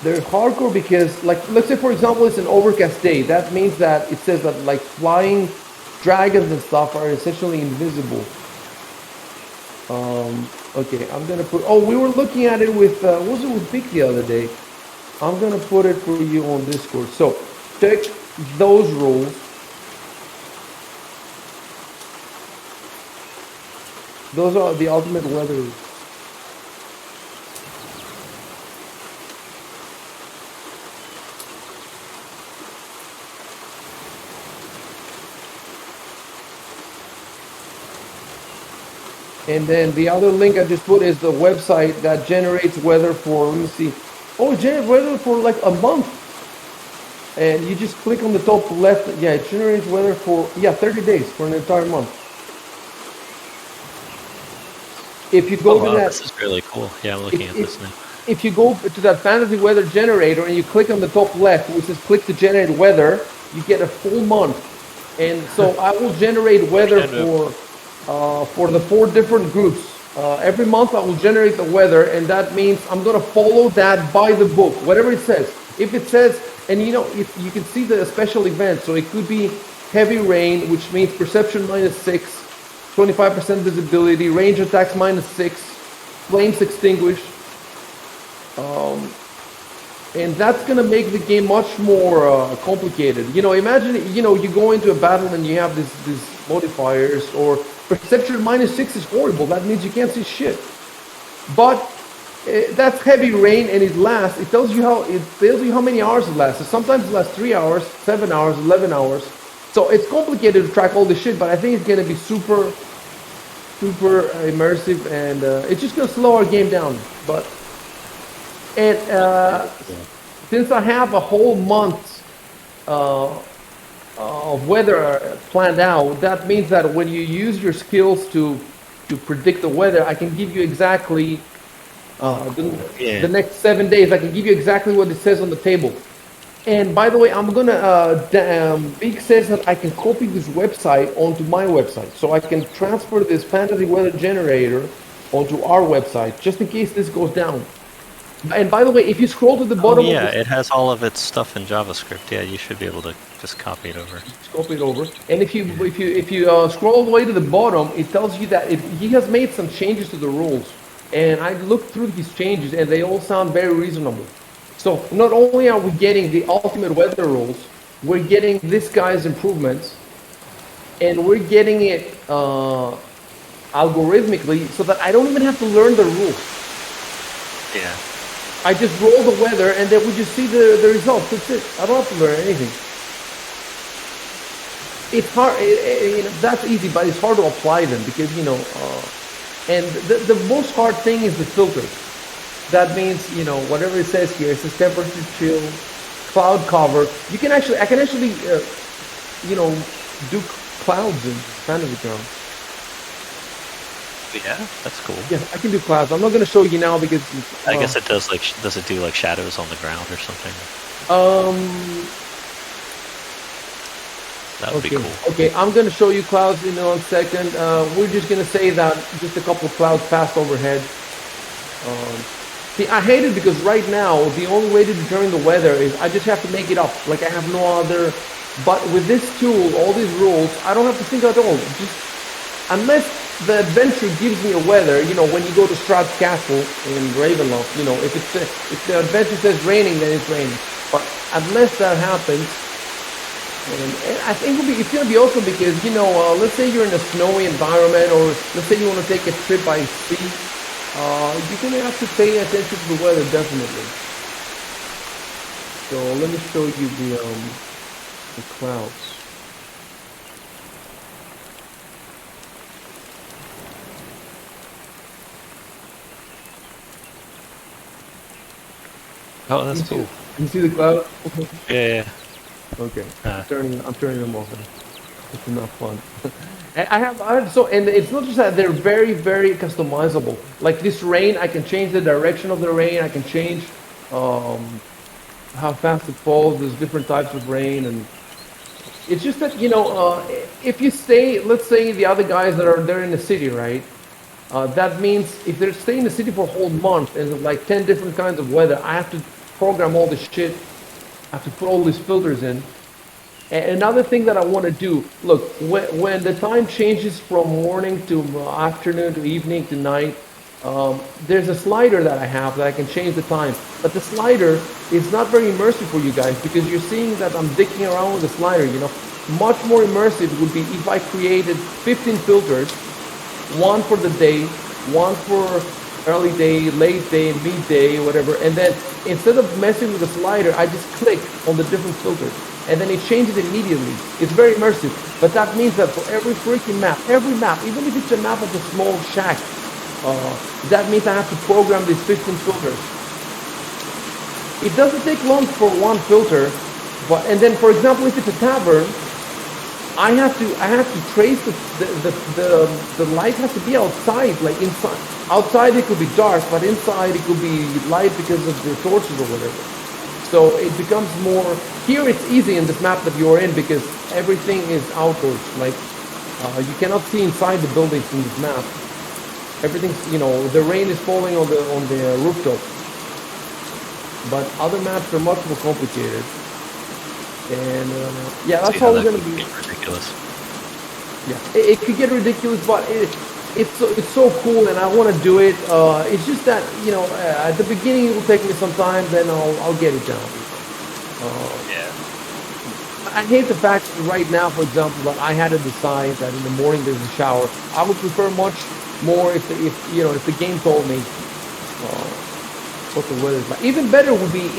They're hardcore because, like, let's say for example, it's an overcast day. That means that it says that like flying dragons and stuff are essentially invisible. Okay, I'm gonna put. Oh, we were looking at it with. What was it with Vic the other day? I'm gonna put it for you on Discord. So check those rules. Those are the ultimate weather. And then the other link I just put is the website that generates weather for, let me see. Oh, it generates weather for like a month. And you just click on the top left. Yeah, it generates weather for, 30 days, for an entire month. If you go to that, this is really cool. Yeah, I'm looking at this now. If you go to that fantasy weather generator and you click on the top left, which says click to generate weather, you get a full month. And so I will generate weather for the 4 different groups. Every month I will generate the weather, and that means I'm going to follow that by the book, whatever it says. If it says, and you know, if you can see the special events, so it could be heavy rain, which means perception -6, 25% visibility, range attacks -6, flames extinguished. And that's going to make the game much more complicated. You know, imagine, you know, you go into a battle and you have these modifiers, or perception -6 is horrible. That means you can't see shit. But that's heavy rain and it lasts. It tells you how many hours it lasts. So sometimes it lasts 3 hours, 7 hours, 11 hours. So it's complicated to track all this shit, but I think it's going to be super immersive, and it's just going to slow our game down. And since I have a whole month of weather planned out, that means that when you use your skills to predict the weather, I can give you exactly the next 7 days. I can give you exactly what it says on the table. And by the way, I'm gonna. Big says that I can copy this website onto my website, so I can transfer this fantasy weather generator onto our website, just in case this goes down. And by the way, if you scroll to the bottom, it has all of its stuff in JavaScript. Yeah, you should be able to just copy it over. Just copy it over. And if you scroll all the way to the bottom, it tells you that he has made some changes to the rules. And I looked through these changes, and they all sound very reasonable. So not only are we getting the ultimate weather rules, we're getting this guy's improvements, and we're getting it algorithmically, so that I don't even have to learn the rules. Yeah. I just roll the weather, and then we just see the results. That's it. I don't have to learn anything. It's hard. That's easy, but it's hard to apply them because, you know, and the most hard thing is the filters. That means, you know, whatever it says here, it says temperature chill, cloud cover. I can actually, you know, do clouds in fantasy ground. Yeah, that's cool. Yeah, I can do clouds. I'm not going to show you now because I guess it does does it do like shadows on the ground or something? That would be cool. Okay, I'm going to show you clouds in a second. We're just going to say that just a couple of clouds passed overhead. See, I hate it because right now, the only way to determine the weather is I just have to make it up. Like, I have no other... But with this tool, all these rules, I don't have to think at all. Just unless the adventure gives me a weather, you know, when you go to Strahd's Castle in Ravenloft, you know, if the adventure says raining, then it's raining. But unless that happens, and I think it's going to be awesome because, you know, let's say you're in a snowy environment, or let's say you want to take a trip by sea. You're going to have to pay attention to the weather, definitely. So let me show you the clouds. Oh, that's cool. You see the cloud? Yeah. Okay. I'm turning them off. It's not fun. And it's not just that, they're very, very customizable. Like this rain, I can change the direction of the rain. I can change how fast it falls. There's different types of rain, and it's just that, you know, if you stay, let's say the other guys that are there in the city, right? That means if they're staying in the city for a whole month and like 10 different kinds of weather, I have to program all this shit. I have to put all these filters in. And another thing that I want to do, look, when the time changes from morning to afternoon to evening to night, there's a slider that I have that I can change the time. But the slider is not very immersive for you guys because you're seeing that I'm dicking around with the slider, you know. Much more immersive would be if I created 15 filters, one for the day, one for early day, late day, midday, whatever. And then instead of messing with the slider, I just click on the different filters. And then it changes immediately. It's very immersive. But that means that for every freaking map, even if it's a map of a small shack, that means I have to program these 15 filters. It doesn't take long for one filter, and then for example, if it's a tavern, I have to trace the light has to be outside, like inside. Outside it could be dark, but inside it could be light because of the torches or whatever. So it becomes more, here it's easy in this map that you're in because everything is outdoors. Like you cannot see inside the buildings in this map. Everything's, you know, the rain is falling on the rooftop. But other maps are much more complicated. And yeah, that's how we're gonna be. Ridiculous. Yeah, it could get ridiculous, but it's so cool, and I want to do it. It's just that, you know, at the beginning it will take me some time, then I'll get it down. Yeah. I hate the fact that right now, for example, that I had to decide that in the morning there's a shower. I would prefer much more if the game told me what the weather is like. Even better would be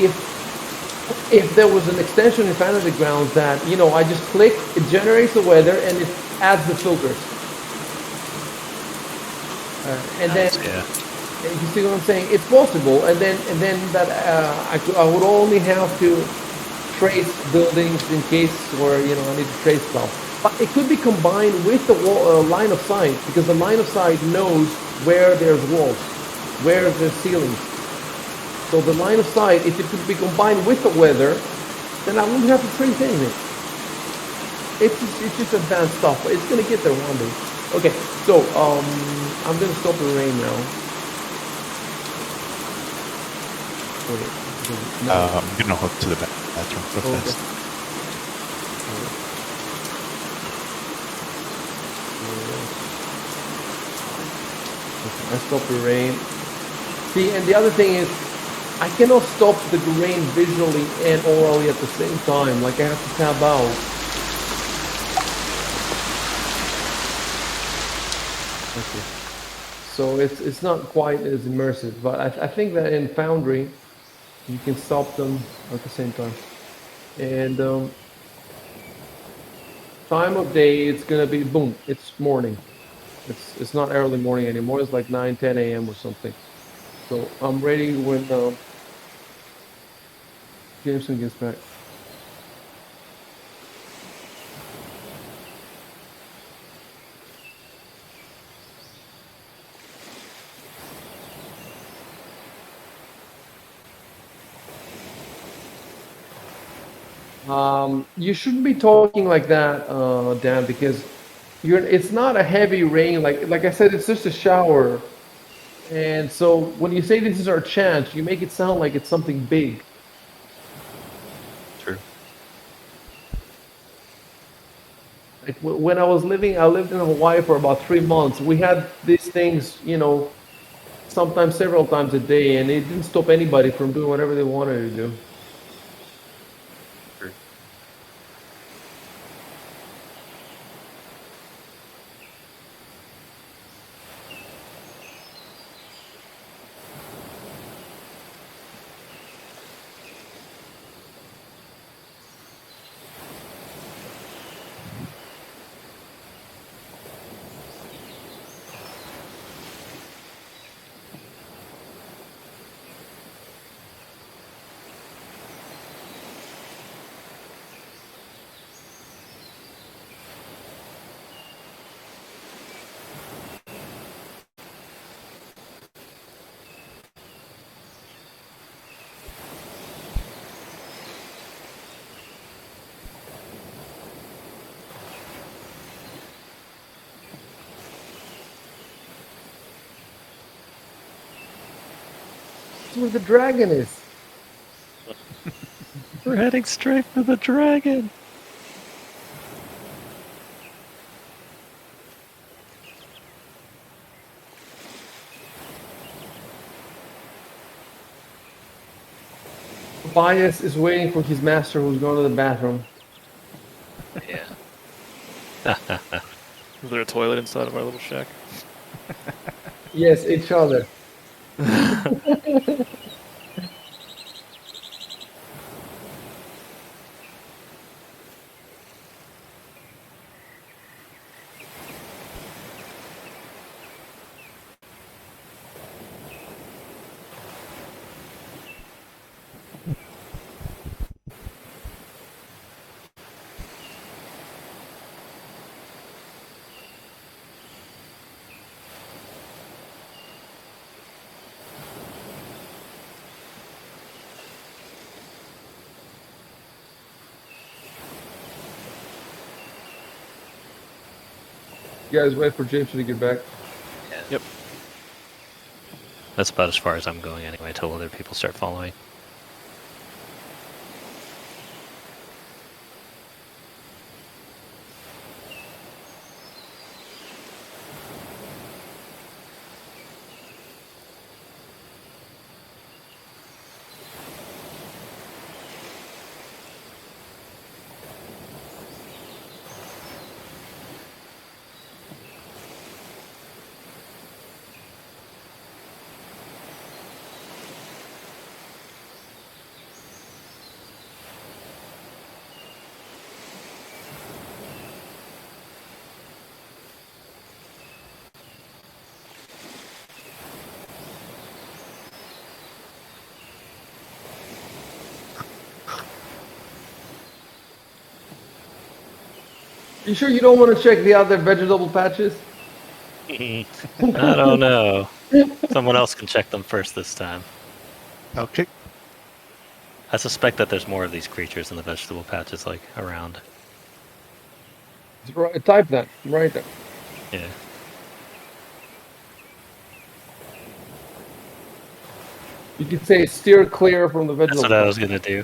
if there was an extension in Fantasy Grounds that, you know, I just click, it generates the weather, and it adds the filters. And then, you see what I'm saying? It's possible, and then that I would only have to trace buildings in case where, you know, I need to trace stuff. But it could be combined with the line of sight, because the line of sight knows where there's walls, where there's ceilings. So the line of sight, if it could be combined with the weather, then I wouldn't have to trace anything. It's just advanced stuff. It's gonna get there one day. Okay, so I'm gonna stop the rain now. I'm gonna hook to the bathroom real fast. I stop the rain. See, and the other thing is, I cannot stop the rain visually and orally at the same time. Like I have to tab out. Okay. So it's not quite as immersive, but I think that in Foundry you can stop them at the same time. And time of day, it's gonna be boom. It's morning. It's not early morning anymore. It's like 9-10 a.m. or something. So I'm ready when Jameson gets back. You shouldn't be talking like that, Dan, because it's not a heavy rain. Like I said, it's just a shower. And so when you say this is our chance, you make it sound like it's something big. True. Like when I lived in Hawaii for about 3 months. We had these things, you know, sometimes several times a day, and it didn't stop anybody from doing whatever they wanted to do. where the dragon is. We're heading straight for the dragon. Tobias is waiting for his master who's going to the bathroom. Yeah. Is there a toilet inside of our little shack? Yes, each other. You guys wait for James to get back. Yep. That's about as far as I'm going anyway, until other people start following. You sure you don't want to check the other vegetable patches? I don't know. Someone else can check them first this time. Okay. I suspect that there's more of these creatures in the vegetable patches, like, around. Type that right there. Yeah. You could say steer clear from the That's vegetable. what I was gonna do.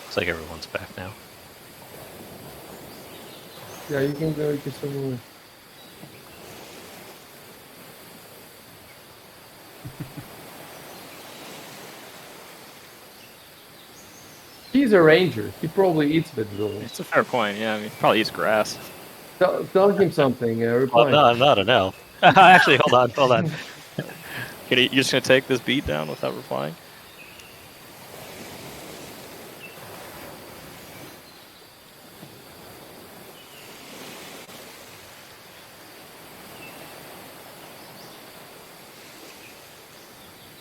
Looks like everyone's back now. Yeah, you can go. You can still move. He's a ranger. He probably eats vegetables. It's a fair point. Yeah, I mean, he probably eats grass. Tell him something. Well, Reply. no, I'm not an elf. Actually, hold on. You're just gonna take this beat down without replying?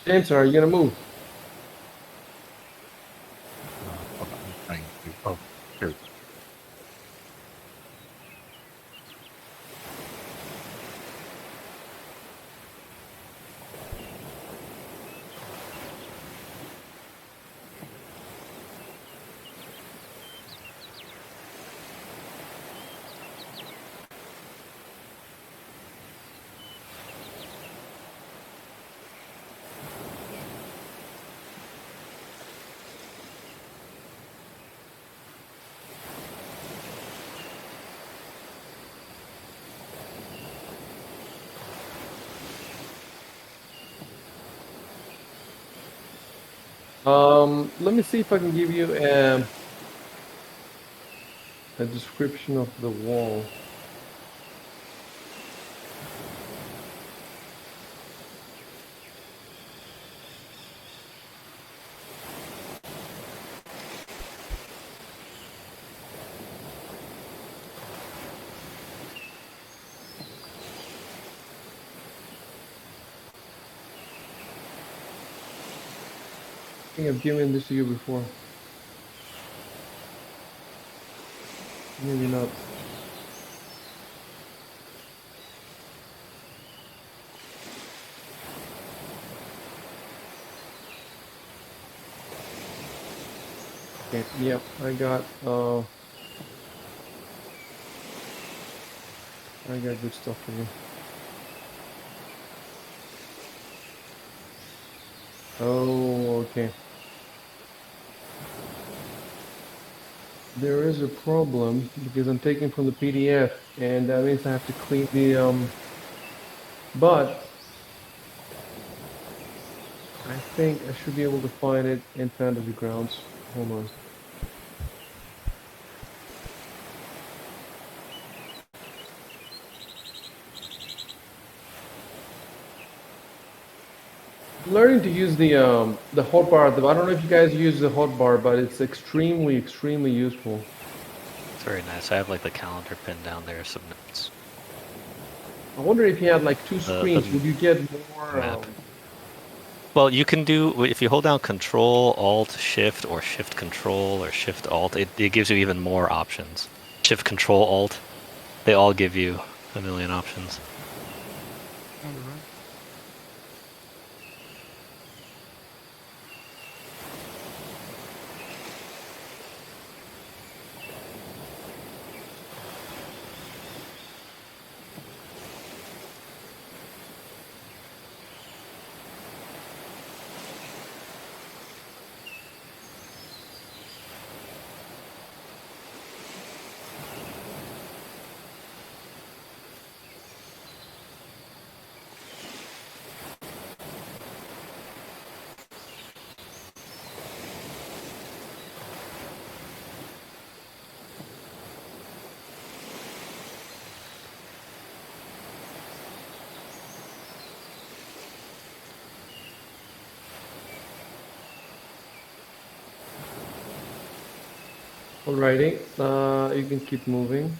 James, are you gonna move? Hold on, I'm trying to. Oh, here. Let me see if I can give you a description of the wall. think I've given this to you before. Maybe not. Okay, yep, I got good stuff for you. Oh, okay. There is a problem because I'm taking from the PDF, and that means I have to clean the but I think I should be able to find it in Fantasy Grounds. Hold on. I'm learning to use the hotbar. I don't know if you guys use the hotbar, but it's extremely useful. It's very nice. I have like the calendar pinned down there, some notes. I wonder if you had like two screens, would you get more? Map. Well, you can do, if you hold down Control, Alt, Shift, or Shift Control, or Shift Alt, it gives you even more options. Shift Control Alt, they all give you a million options. Alrighty, you can keep moving.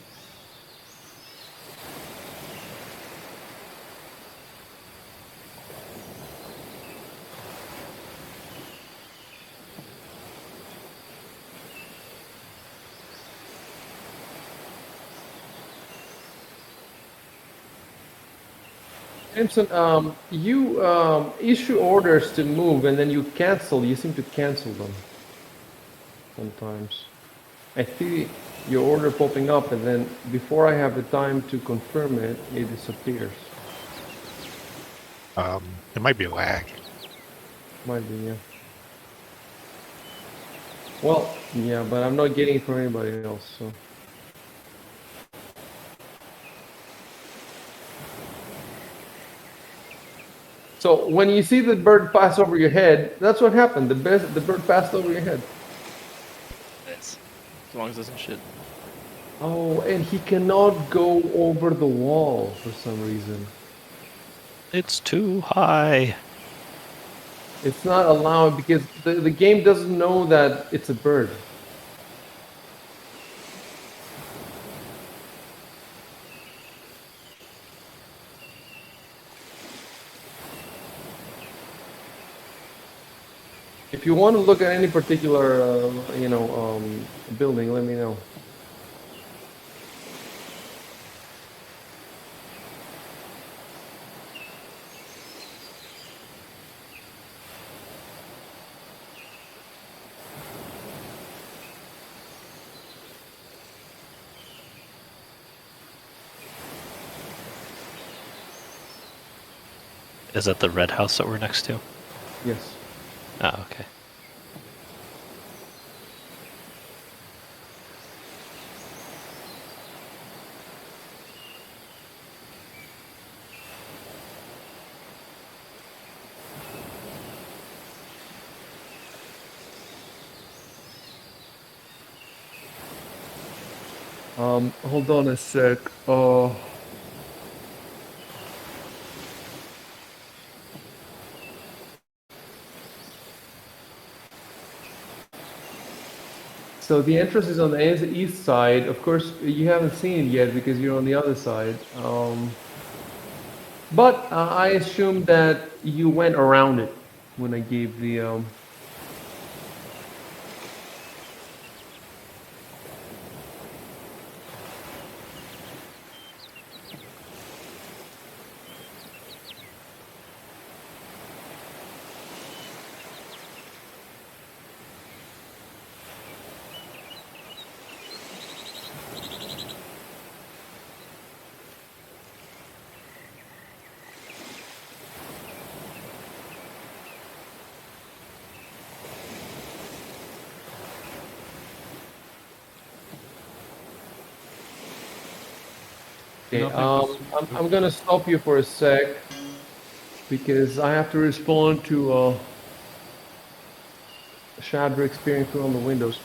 Samson, you issue orders to move and then you cancel. You seem to cancel them sometimes. I see your order popping up, and then before I have the time to confirm it, it disappears. It might be lag. Might be, yeah. Well, yeah, but I'm not getting it from anybody else, so. So when you see the bird pass over your head, that's what happened. The bird passed over your head. As long as it doesn't shit. Oh, and he cannot go over the wall for some reason. It's too high. It's not allowed because the game doesn't know that it's a bird. If you want to look at any particular, building, let me know. Is that the red house that we're next to? Yes. Oh, okay. Hold on a sec. So the entrance is on the east side. Of course, you haven't seen it yet because you're on the other side. But I assume that you went around it when I gave the Okay, Nothing to I'm gonna stop you for a sec because I have to respond to Shadrack's peering through on the windows.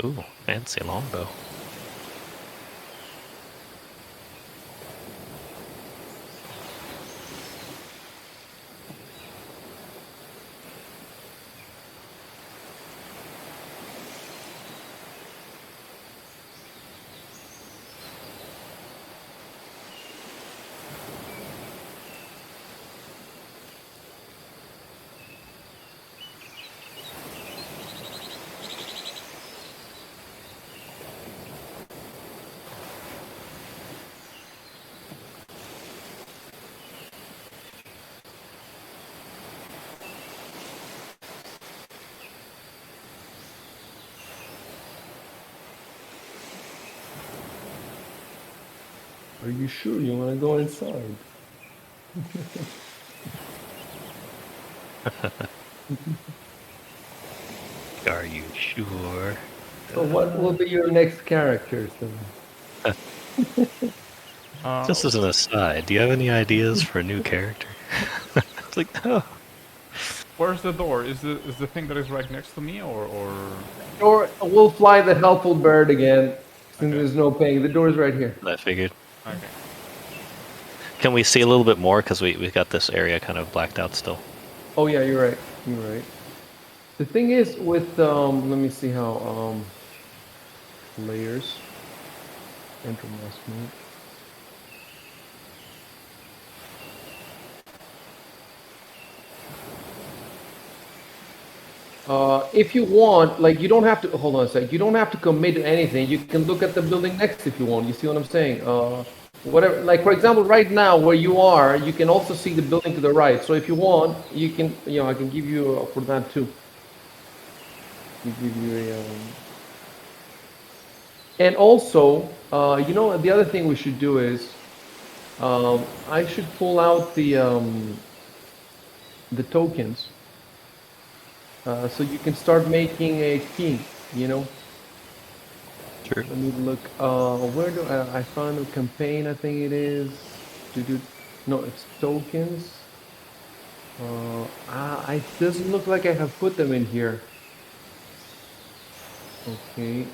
Ooh, fancy longbow. Are you sure you want to go inside? Are you sure? So what will be your next characters then? Just as an aside, do you have any ideas for a new character? It's like, oh. Where's the door? Is the thing that is right next to me, or? Or we'll fly the helpful bird again, since Okay. there's no paying. The door's right here. I figured. Okay. Can we see a little bit more? Because we got this area kind of blacked out still. Oh yeah, you're right. You're right. The thing is with let me see how layers enter mask mode. If you want, like, you don't have to hold on a sec. You don't have to commit to anything. You can look at the building next if you want. You see what I'm saying? Whatever. Like for example, right now where you are, you can also see the building to the right. So if you want, you can. You know, I can give you for that too. We give you a. And also, you know, the other thing we should do is, I should pull out the tokens, so you can start making a key. You know. Sure. Let me look. Where do I found a campaign? I think it is. No, it's tokens. It doesn't look like I have put them in here. Okay.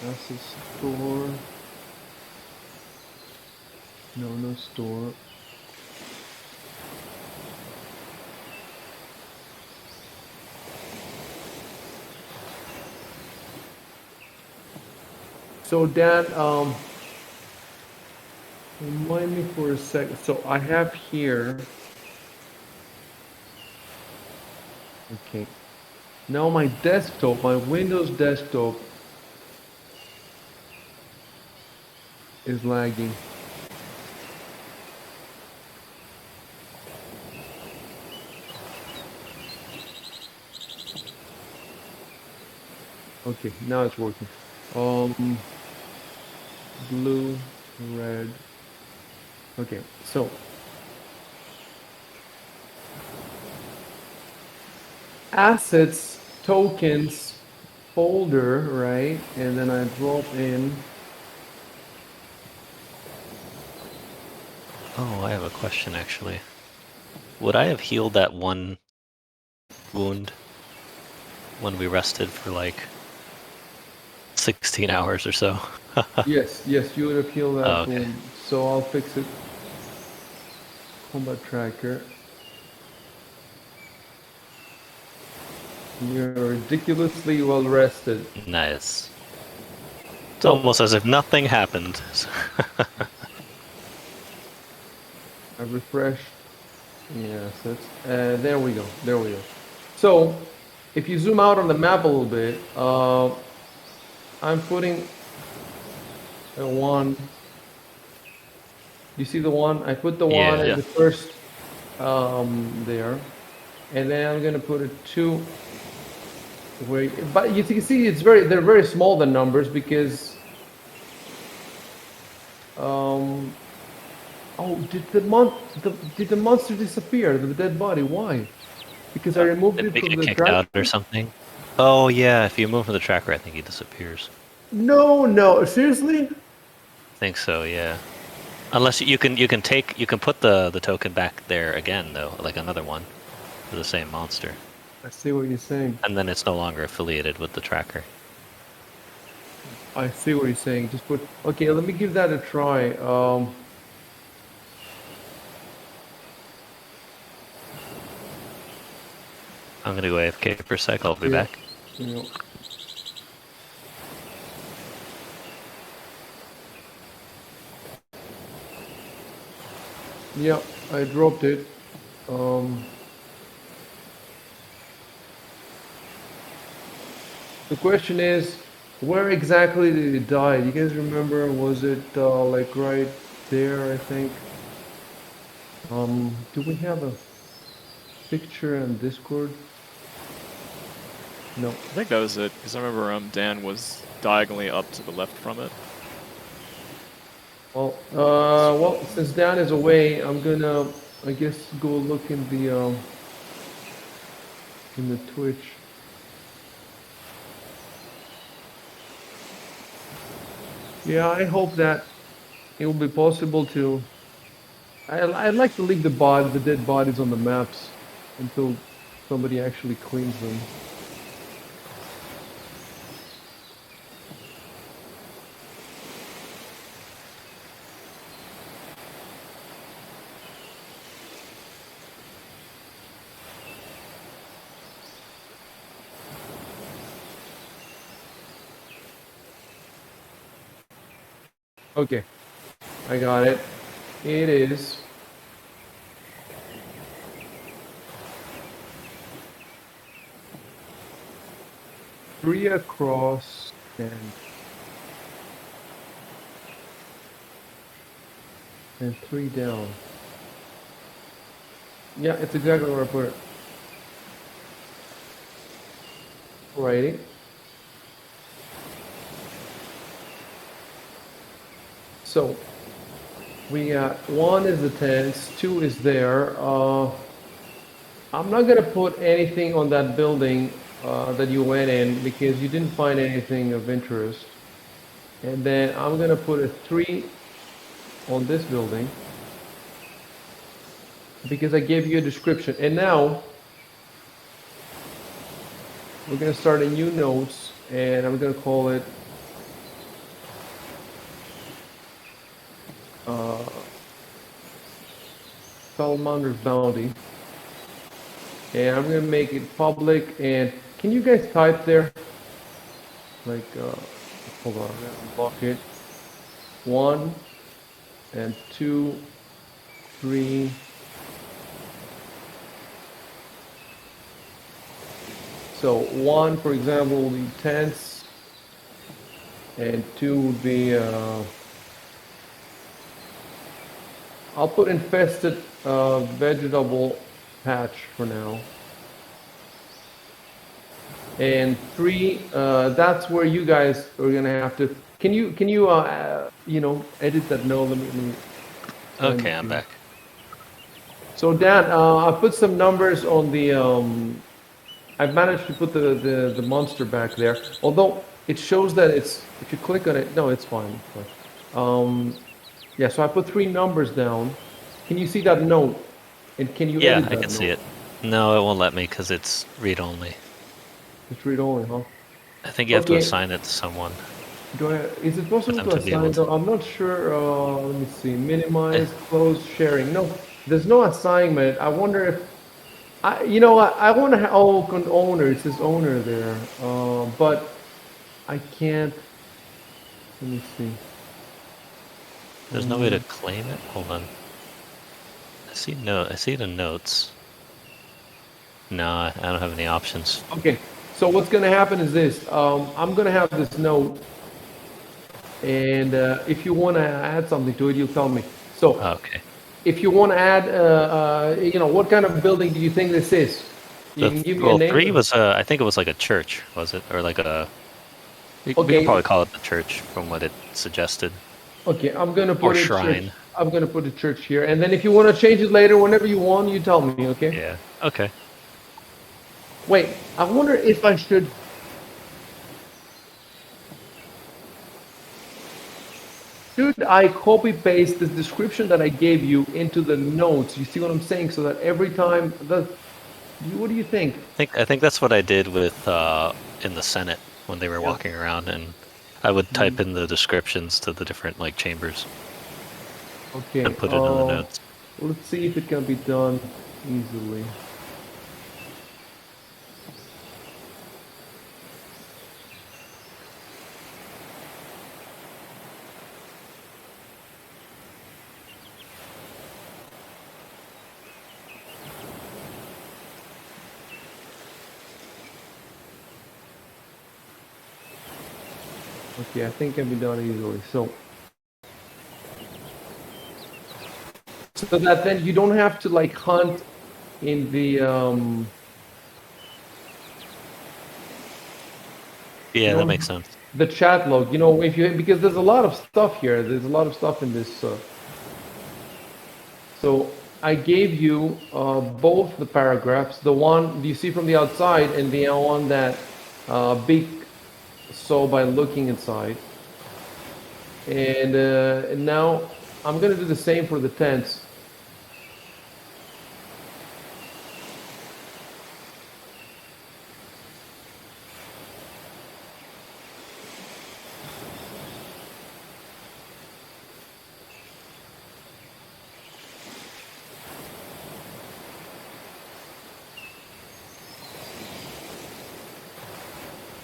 That's a store. No store. So Dan, remind me for a second. So I have here. Okay. Now my desktop, my Windows desktop is lagging. Okay, now it's working. Blue, red. Okay, so assets, tokens, folder, right? And then I drop in. Oh, I have a question actually. Would I have healed that one wound when we rested for like 16 hours or so? Yes, you would have healed that Oh, okay. wound. So I'll fix it. Combat tracker. You're ridiculously well rested. Nice. It's So almost as if nothing happened. I refresh. Yes, that's there we go. There we go. So if you zoom out on the map a little bit, I'm putting a 1, You see the one? I put the Yeah. one in Yeah. the first there, and then I'm gonna put a 2 where. But you can see they're very small, the numbers, because oh, did the monster disappear? The dead body? Why? Because I removed it Did from get the kicked track. out or something? Oh yeah, if you move from the tracker, I think he disappears. No, seriously? I think so, yeah. Unless you can put the token back there again though, like another one for the same monster, I see what you're saying. and then it's no longer affiliated with the tracker. I see what you're saying. Just put. Okay, let me give that a try. I'm gonna go AFK for a sec. I'll be Yeah. back. Yeah. Yeah, I dropped it. The question is, where exactly did it die? You guys remember? Was it like right there? I think. Do we have a picture in Discord? No. I think that was it, because I remember Dan was diagonally up to the left from it. Well, since Dan is away, I'm gonna, I guess, go look in the Twitch. Yeah, I hope that it will be possible to. I'd like to leave the dead bodies on the maps until somebody actually cleans them. Okay, I got it. It is 3 across and 3 down. Yeah, it's exactly where I put it. Alrighty. So we got 1 is the tents, 2 is there. I'm not gonna put anything on that building that you went in because you didn't find anything of interest. And then I'm gonna put a 3 on this building because I gave you a description. And now we're gonna start a new notes, and I'm gonna call it Salamander's Bounty. And I'm gonna make it public. And can you guys type there? Like, hold on, I'm gonna block it. 1 and 2, 3. So 1, for example, will be tents, and 2 would be. I'll put infested vegetable patch for now. And 3, that's where you guys are gonna have to. Can you edit that note? Let me. Okay, I'm back. So Dan, I put some numbers on the. I've managed to put the monster back there. Although it shows that it's, if you click on it, no, it's fine. Yeah, so I put 3 numbers down. Can you see that note? And can you Yeah, edit I that can see note? it. No, it won't let me because it's read only. It's read only, huh? I think you have to Okay. assign it to someone. Do I, is it possible them to to be able assign? to- I'm not sure. Let me see. Minimize, close, sharing. No, there's no assignment. I wonder if I want to. Oh, owner. It says owner there. But I can't. Let me see. There's no way to claim it. Hold on. I see the notes. No, I don't have any options. Okay. So what's going to happen is this. I'm going to have this note, and if you want to add something to it, you tell me. So Okay. if you want to add, what kind of building do you think this is? You can give me a name. 3 was I think it was like a church, was it, or like a? We Okay. could probably call it the church from what it suggested. Okay, I'm gonna Or put a shrine. church. I'm gonna put a church here, and then if you want to change it later, whenever you want, you tell me. Okay. Yeah. Okay. Wait, I wonder if I should. Should I copy paste the description that I gave you into the notes? You see what I'm saying? So that every time what do you think? I think that's what I did with in the Senate when they were walking around, and I would type in the descriptions to the different like chambers Okay. and put it in the notes. Let's see if it can be done easily. Okay, I think it can be done easily. So that then you don't have to like hunt in the Yeah, that makes sense. the chat log. If you because there's a lot of stuff here. There's a lot of stuff in this. So I gave you both the paragraphs. The one you see from the outside and the one that Beak saw by looking inside. And now I'm gonna do the same for the tents.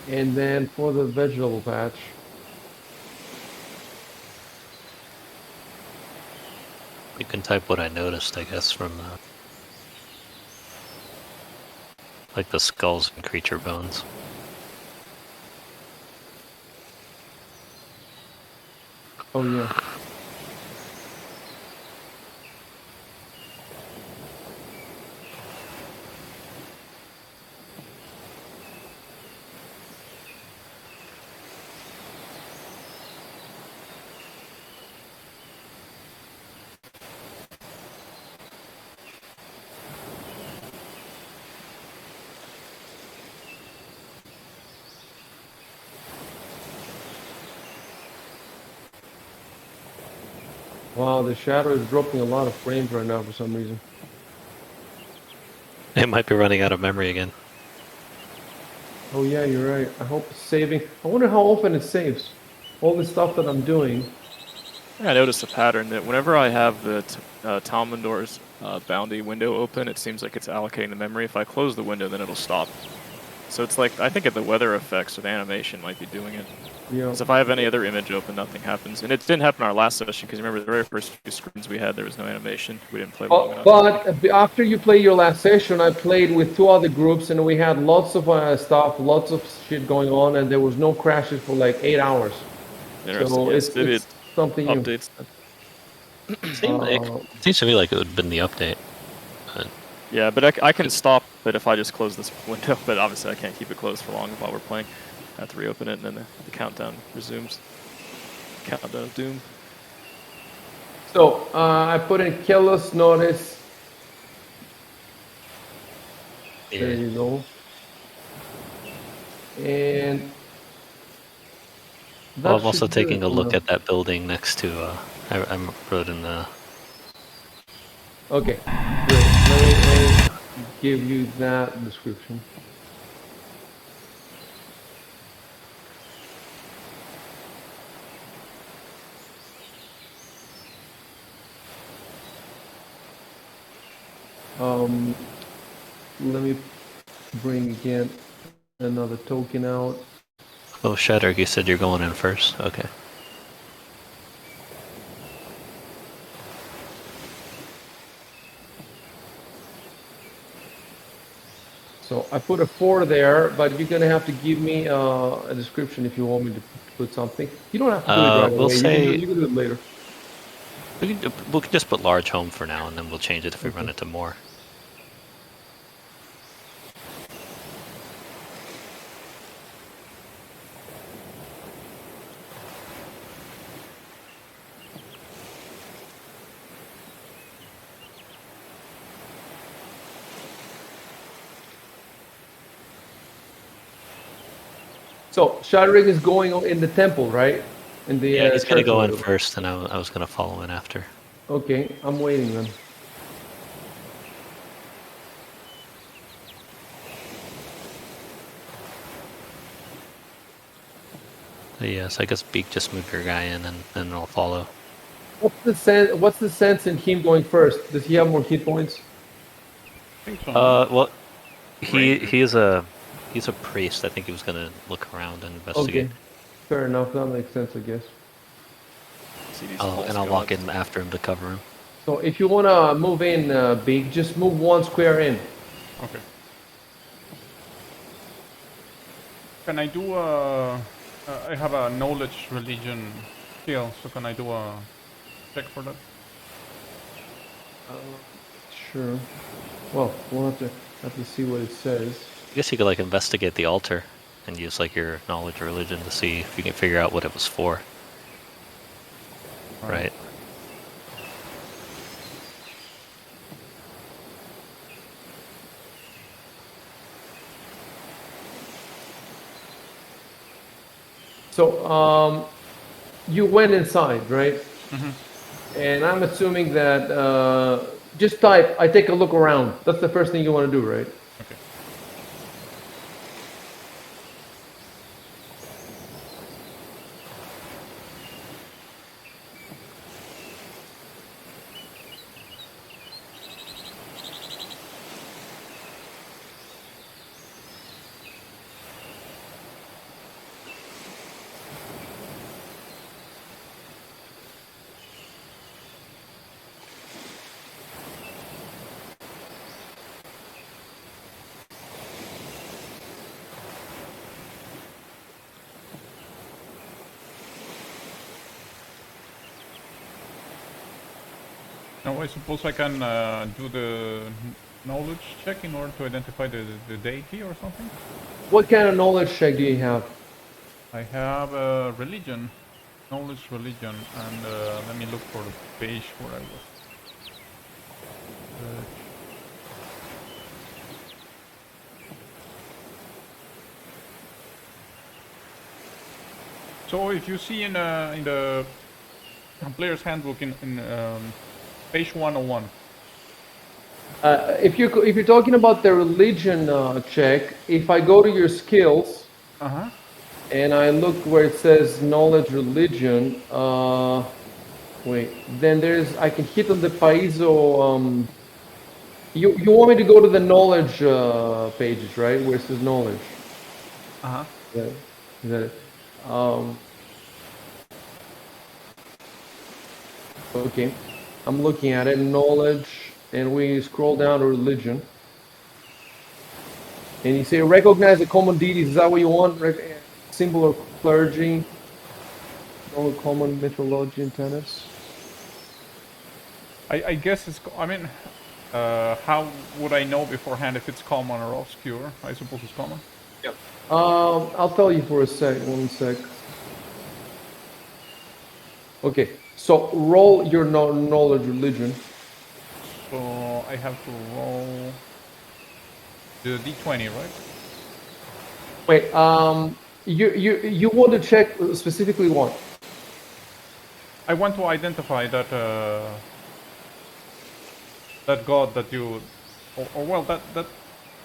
And then for the vegetable patch, You can type what I noticed, I guess, from like the skulls and creature bones. oh yeah. Wow, the shadow is dropping a lot of frames right now for some reason. It might be running out of memory again. Oh yeah, you're right. I hope it's saving. I wonder how often it saves. All the stuff that I'm doing. Yeah, I noticed a pattern that whenever I have the Talmudor's bounty window open, it seems like it's allocating the memory. If I close the window, then it'll stop. So it's like, I think the weather effects or the animation might be doing it. Yeah. So if I have any other image open, nothing happens. And it didn't happen in our last session, because remember the very first few screens we had, there was no animation. We didn't play long enough. But after you play your last session, I played with 2 other groups, and we had lots of stuff, lots of shit going on, and there was no crashes for like 8 hours. Interesting. So Yes, maybe it's something new. updates. It seems to me like it would have been the update. But Yeah, but I can stop it if I just close this window, but obviously I can't keep it closed for long while we're playing. I have to reopen it, and then the countdown resumes. Countdown of doom. So I put in careless notice. There yeah. you go. And Well, that I'm also should do taking it a look now. at that building next to. I wrote in the. Okay, great. Let me give you that description. Let me bring again another token out. Oh, Shatter, you said you're going in first. Okay. So I put a 4 there, but you're gonna have to give me a description if you want me to put something. You don't have to do it right We'll away. say- You can do it later. We can just put large home for now, and then we'll change it if we run into more. So Shadrig is going in the temple, right? In the Yeah, he's gonna church go in order. first, and I was gonna follow in after. Okay, I'm waiting then. Yes, I guess Beak, just move your guy in, and then I'll follow. What's the sense in him going first? Does he have more hit points? I think so. No? Well, he's a priest. I think he was gonna look around and investigate. Okay, fair enough. That makes sense, I guess. See these And false I'll walk gods. in after him to cover him. So if you wanna move in, Big, just move 1 square in. Okay. Can I do a... I have a knowledge religion skill, so can I do a check for that? Sure. Well, we'll have to see what it says. I guess you could like investigate the altar and use like your knowledge of religion to see if you can figure out what it was for. Right. So, you went inside, right? Mm-hmm. And I'm assuming that just type, I take a look around. That's the first thing you want to do, right? Okay. Now I suppose I can do the knowledge check in order to identify the deity or something? What kind of knowledge check do you have? I have religion, knowledge religion, and let me look for the page where I was. So if you see in the player's handbook in page 101. If you're talking about the religion check, if I go to your skills Uh-huh. and I look where it says knowledge religion, wait, then I can hit on the Paizo. You want me to go to the knowledge pages, right? Where it says knowledge. Uh-huh. Yeah, is that it? Okay, I'm looking at it, knowledge, and we scroll down to religion. And you say recognize the common deities, is that what you want? Symbol of clergy, all common mythology and tenets. I guess it's, I mean, how would I know beforehand if it's common or obscure? I suppose it's common. Yep. I'll tell you for a sec, 1 sec. Okay, so roll your knowledge religion. So I have to roll the d20, right? Wait, you want to check specifically what? I want to identify that that god that you, or well, that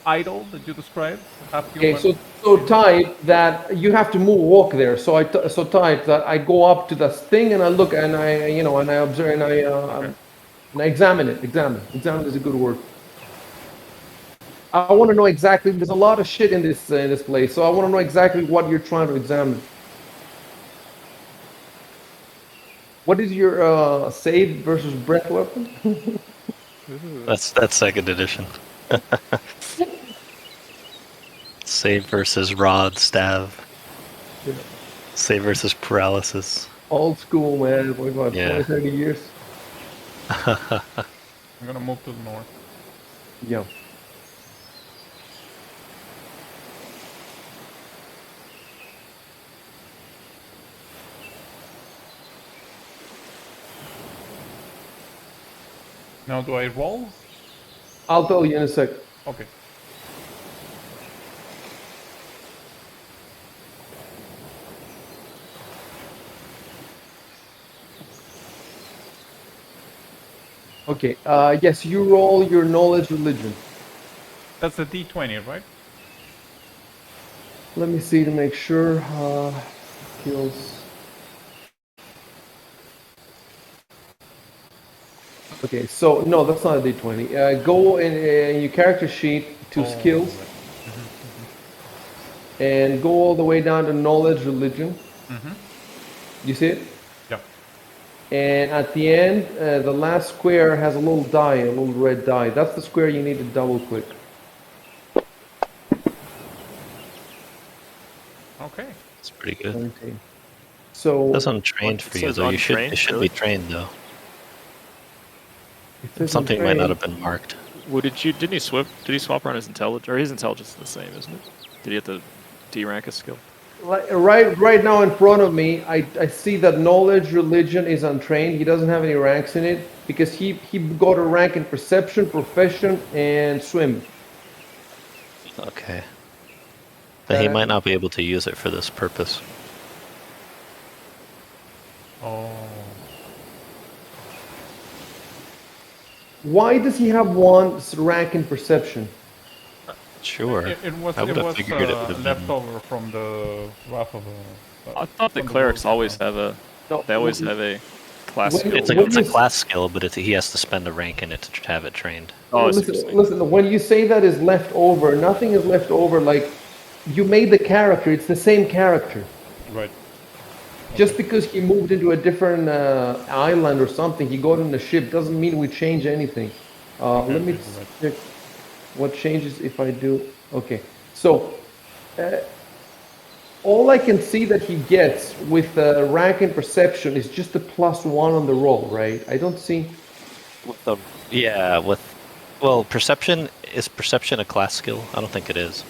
idol that you described. Okay, so type that you have to walk there. So so type that I go up to that thing and I look and I and I observe and I examine it. Examine is a good word. I want to know exactly. There's a lot of shit in this place, so I want to know exactly what you're trying to examine. What is your save versus breath weapon? That's second edition. Save versus rod, staff. Save versus paralysis. Old school, man. What, Yeah. 20, 30 years? I'm gonna move to the north. Yeah. Now do I roll? I'll tell you in a sec. Okay. Okay. Yes, you roll your knowledge religion. That's a D20, right? Let me see to make sure. Skills. Okay, so no, that's not a D20. Go in your character sheet to skills, and go all the way down to knowledge religion. You see it? Yeah. And at the end, the last square has a little die, a little red die. That's the square you need to double click. Okay. It's pretty good. 17. So that's untrained for you, though. You should, it should be trained, though. Something might not have been marked. Well, did he swap around his intelligence? Or his intelligence is the same, isn't it? Did he have to D-rank his skill? Right now in front of me, I see that knowledge religion is untrained. He doesn't have any ranks in it because he got a rank in perception, profession, and swim. Okay. Then he might not be able to use it for this purpose. Oh. Why does he have one rank in perception? Sure. It was figured it would have left been... over from the wrath of I thought the clerics always have a. They always have a class skill. It's a class skill, but he has to spend a rank in it to have it trained. Oh, listen, when you say that is left over, nothing is left over. Like, you made the character, it's the same character. Right. Just because he moved into a different island or something, he got in the ship, doesn't mean we change anything. Let me check what changes if I do. Okay, so all I can see that he gets with rank and perception is just a +1 on the roll, right? I don't see. Well, perception, is perception a class skill? I don't think it is.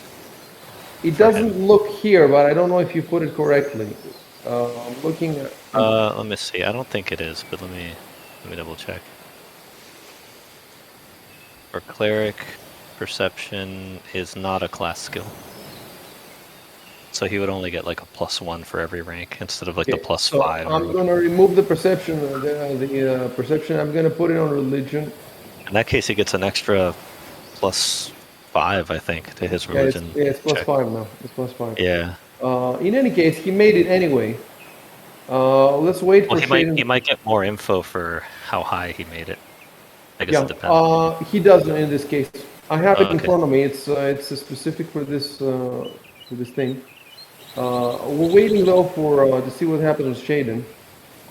It doesn't look here, but I don't know if you put it correctly. I'm looking at. Let me see. I don't think it is, but let me double check. For cleric, perception is not a class skill. So he would only get like a +1 for every rank instead of like the +5. So I'm going to remove the perception. The perception. I'm going to put it on religion. In that case, he gets an extra +5, I think, to his religion. Yeah, it's +5 now. It's +5. Yeah. In any case, he made it anyway. Let's wait for Shaden. He might get more info for how high he made it. I guess it depends. He doesn't in this case. I have it in front of me. It's specific for this thing. We're waiting though for to see what happens with Shaden.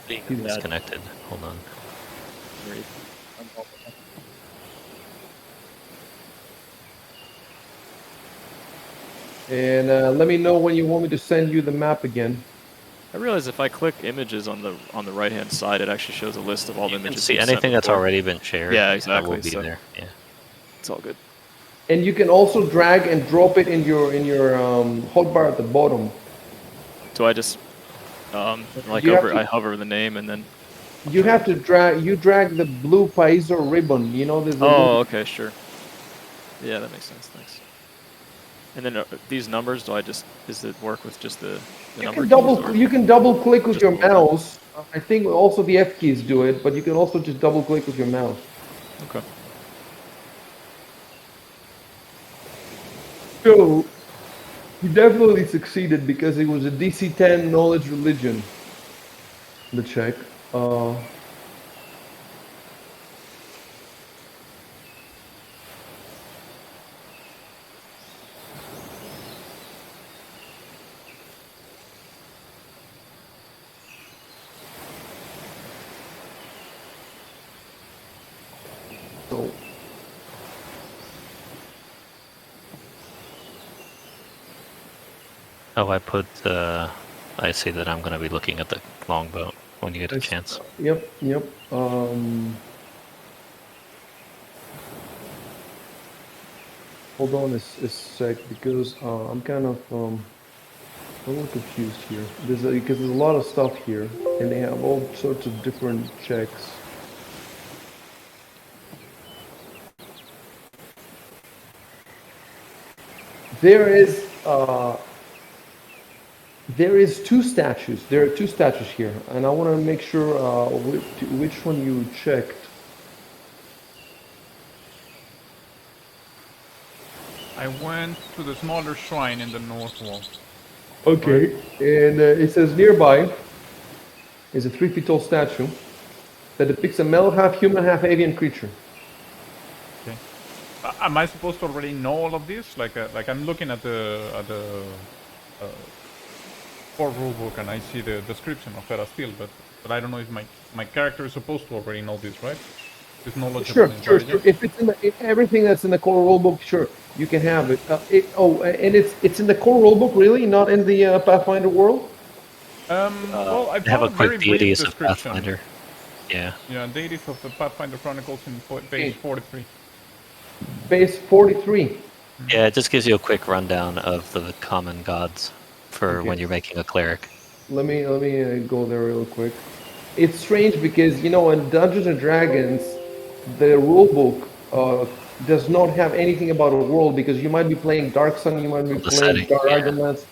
He's disconnected. Hold on. And let me know when you want me to send you the map again. I realize if I click images on the right hand side, it actually shows a list of all the images. You can see anything that's already been shared. Yeah, exactly. Will be there. Yeah, it's all good. And you can also drag and drop it in your hotbar at the bottom. So I just I hover the name and then. You have to drag the blue paizo ribbon. You know there's. Okay, sure. Yeah, that makes sense. Thanks. And then these numbers, does it work with just the number keys? You can double click with your mouse. I think also the F keys do it, but you can also just double click with your mouse. Okay. So, he definitely succeeded because it was a DC 10 knowledge religion. Let's check. Oh, I see that I'm going to be looking at the longbow when you get a chance. Yep. Hold on a sec, because I'm kind of a little confused here. Because there's a lot of stuff here, and they have all sorts of different checks. There is two statues. There are two statues here, and I want to make sure which one you checked. I went to the smaller shrine in the north wall. Okay. And it says nearby is a 3 feet tall statue that depicts a male half human, half avian creature. Okay. Am I supposed to already know all of this? Like I'm looking at the core rulebook and I see the description of Hera Steel, but I don't know if my character is supposed to already know this, right? This knowledgeable Sure. intelligence. If it's if everything that's in the core rulebook, sure, you can have it. And it's in the core rulebook, really, not in the Pathfinder world. Well, I They have found a a very quick brief deities of description. Pathfinder. Yeah. Yeah, deities of the Pathfinder Chronicles in page 43. Base 43. Yeah, it just gives you a quick rundown of the common gods for Okay. when you're making a cleric. Let me go there real quick. It's strange because in Dungeons and Dragons, the rulebook does not have anything about a world, because you might be playing Dark Sun, you might be The playing setting, Dark yeah. Dragonlance,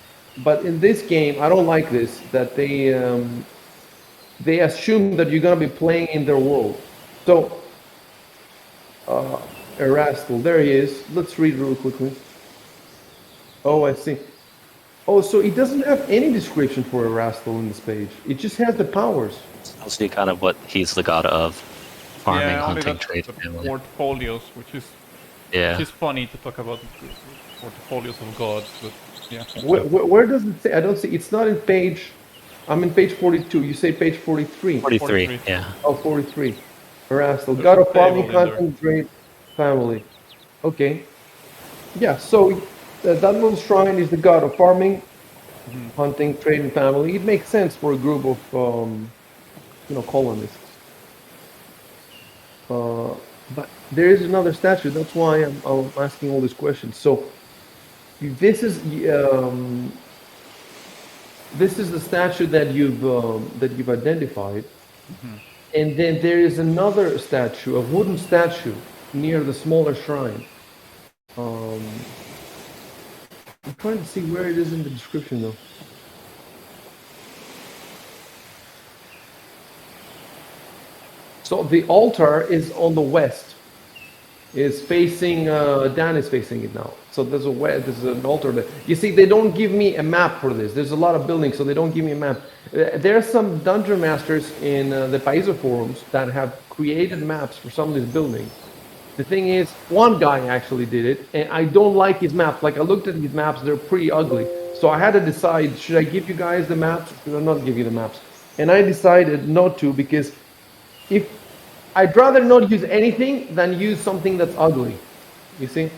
but in this game, I don't like this, that they assume that you're gonna be playing in their world. So, Erastil, there he is. Let's read real quickly. Oh, I see. Oh, so it doesn't have any description for Erastil in this page. It just has the powers. I'll see kind of what he's the god of. Farming, yeah, only hunting, that's trade, the family. portfolios, which is funny to talk about the portfolios of gods, but yeah. Where does it say? I don't see. It's not in page. I'm in page 42. You say page 43. 43, yeah. Oh, 43. Erastil, There's god a of farming, table in there. hunting, trade, family. Okay. Yeah, so that little shrine is the god of farming, hunting, trade, and family. It makes sense for a group of, colonists. But there is another statue. That's why I'm asking all these questions. So this is the statue that you've identified, and then there is another statue, a wooden statue, near the smaller shrine. I'm trying to see where it is in the description, though. So the altar is on the west. Is facing Dan is facing it now. So there's an altar there. You see, they don't give me a map for this. There's a lot of buildings, so they don't give me a map. There are some dungeon masters in the Paizo forums that have created maps for some of these buildings. The thing is, one guy actually did it, and I don't like his maps. Like, I looked at his maps, they're pretty ugly. So I had to decide, should I give you guys the maps, or should I not give you the maps? And I decided not to, because I'd rather not use anything than use something that's ugly. You see?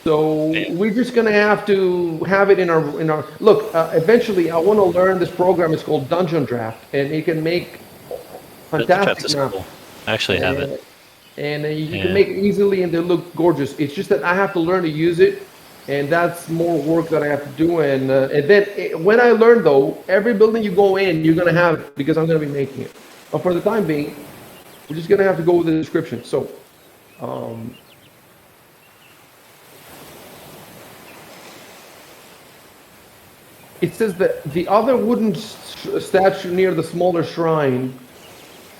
So we're just gonna have to have it in our look. Eventually, I want to learn this program. It's called Dungeon Draft, and it can make fantastic maps. Cool. I actually have it. And you can make it easily, and they look gorgeous. It's just that I have to learn to use it, and that's more work that I have to do. And then when I learn, though, every building you go in, you're gonna have it, because I'm gonna be making it. But for the time being, we're just gonna have to go with the description. So, it says that the other wooden statue near the smaller shrine.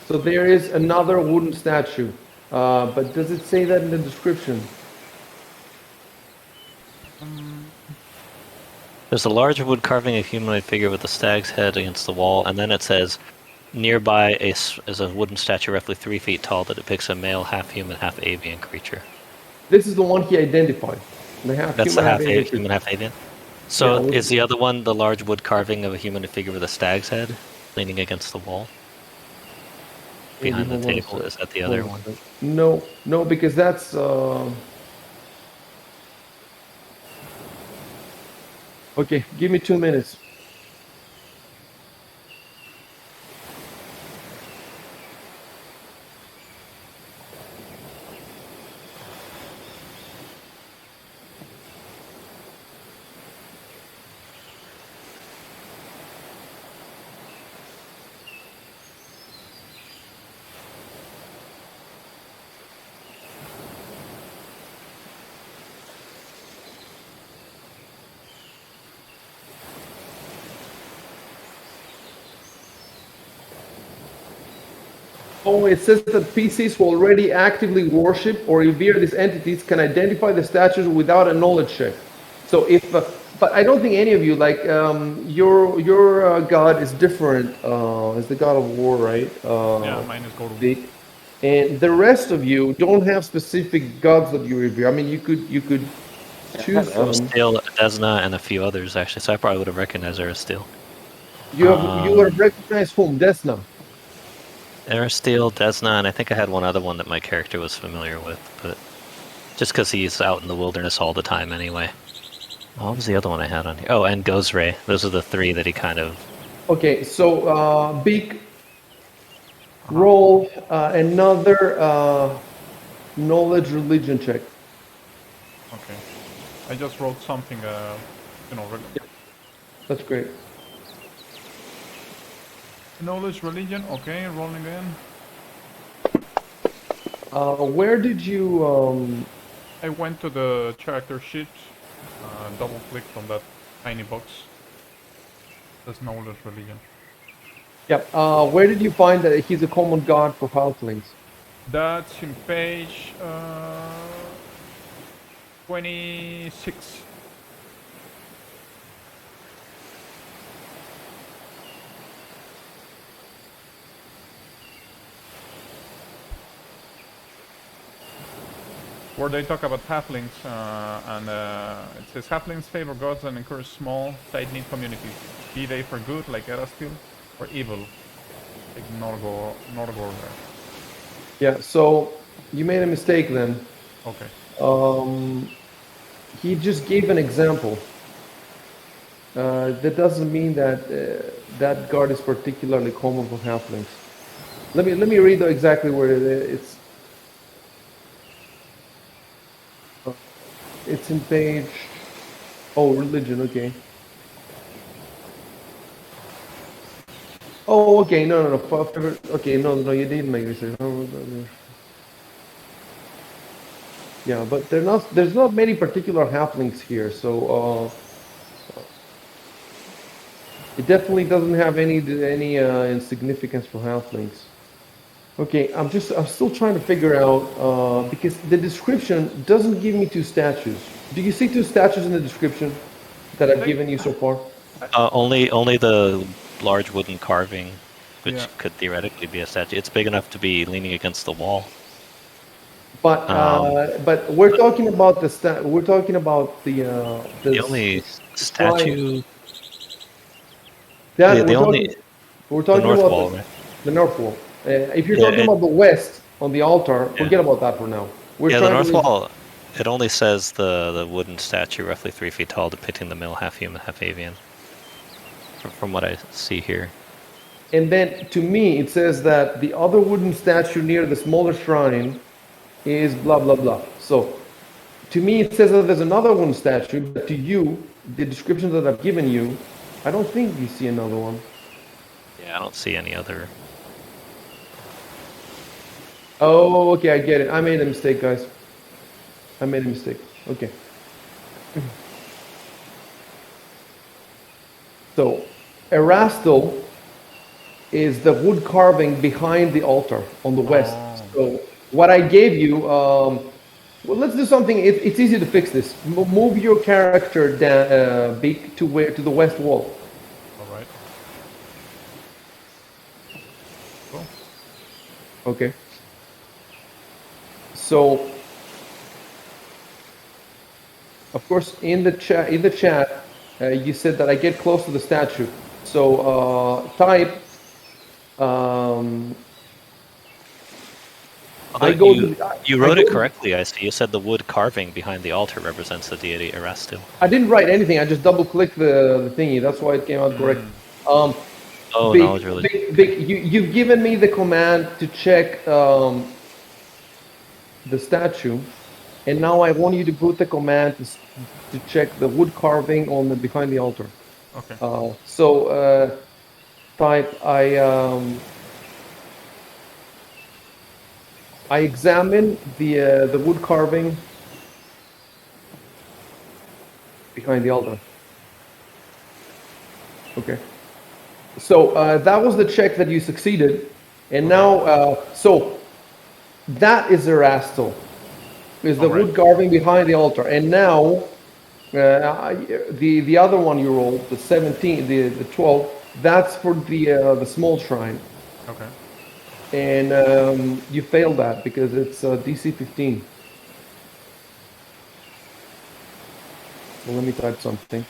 So there is another wooden statue, but does it say that in the description? There's a large wood carving a humanoid figure with a stag's head against the wall, and then it says, nearby is a wooden statue roughly 3 feet tall that depicts a male half-human, half-avian creature. This is the one he identified. That's the half-human, half-avian? So Yeah, is the other one the large wood carving of a human figure with a stag's head leaning against the wall? Behind the table, is that the other one? No, because that's... Okay, give me 2 minutes. Oh, it says that PCs who already actively worship or revere these entities can identify the statues without a knowledge check. So if, but I don't think any of you, like, your god is different. Is the god of war, right? Yeah, mine is gold. And the rest of you don't have specific gods that you revere. I mean, you could choose some. Steel, Desna, and a few others actually. So I probably would have recognized Erasteel. You would have recognized whom? Desna. Erasteel, Desna, and I think I had one other one that my character was familiar with, but just because he's out in the wilderness all the time anyway. What was the other one I had on here? Oh, and Gozray. Those are the three that he kind of. Okay, so Beak, roll another knowledge religion check. Okay. I just wrote something, That's great. Knowledge religion. Okay, rolling again. Where did you? I went to the character sheet, double clicked on that tiny box. There's knowledge religion. Yeah. Where did you find that he's a common god for halflings? That's in page 26. Where they talk about halflings, and it says halflings favor gods and encourage small, tight-knit communities, be they for good, like Erasteel, or evil, like Norgor there. Yeah. So you made a mistake then. Okay. He just gave an example. That doesn't mean that that god is particularly common for halflings. Let me read exactly where it's. It's in page. Oh, religion. Okay. Oh, okay. No. Okay, no. You didn't make research. Yeah, but there's not many particular halflings here, so it definitely doesn't have any insignificance for halflings. Okay, I'm still trying to figure out because the description doesn't give me two statues. Do you see two statues in the description that I've given you so far? Only the large wooden carving, which Yeah. could theoretically be a statue. It's big enough to be leaning against the wall. But we're talking about we're talking about the only statue. Yeah, the only we're talking north about wall, right? the north wall. If you're Yeah, talking about the west on the altar, Yeah. forget about that for now. We're Yeah, the trying north to wall. It only says the wooden statue, roughly 3 feet tall, depicting the male half human, half avian. From what I see here. And then to me, it says that the other wooden statue near the smaller shrine is blah blah blah. So to me, it says that there's another wooden statue, but to you, the description that I've given you, I don't think you see another one. Yeah, I don't see any other. Oh, okay, I get it. I made a mistake, guys. I made a mistake. Okay. So, Erasteel is the wood carving behind the altar on the west. So, what I gave you, well, let's do something. It's easy to fix this. Move your character down, Beak, to the west wall. All right. Cool. Okay. So, of course, in the chat, you said that I get close to the statue. So type. I go. You wrote it correctly. I see. You said the wood carving behind the altar represents the deity Erasteel. I didn't write anything. I just double-clicked the thingy. That's why it came out correct. Oh, knowledge religion. You've given me the command to check the statue, and now I want you to put the command to check the wood carving on behind the altar. Okay. So type I examine the wood carving behind the altar. Okay. So that was the check that you succeeded, And now, so that is the rastal, is the wood carving behind the altar. And now, the other one you rolled, the 17, the 12, that's for the small shrine. Okay. And you failed that because it's DC 15. Well, let me type something.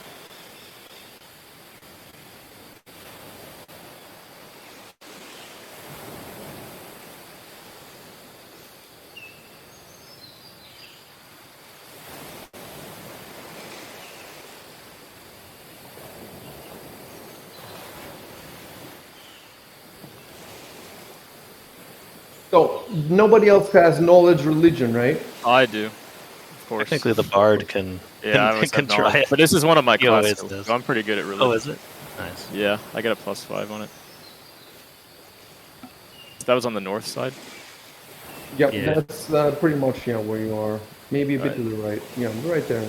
So nobody else has knowledge religion, right? I do, of course. Technically, the bard can. Yeah, I always can have knowledge. try it. But this is one of my He class always skills, does. so I'm pretty good at religion. Oh, is it? Nice. Yeah, I got a +5 on it. That was on the north side. Yep, Yeah. that's pretty much where you are. Maybe a bit Right. to the right. Yeah, right there.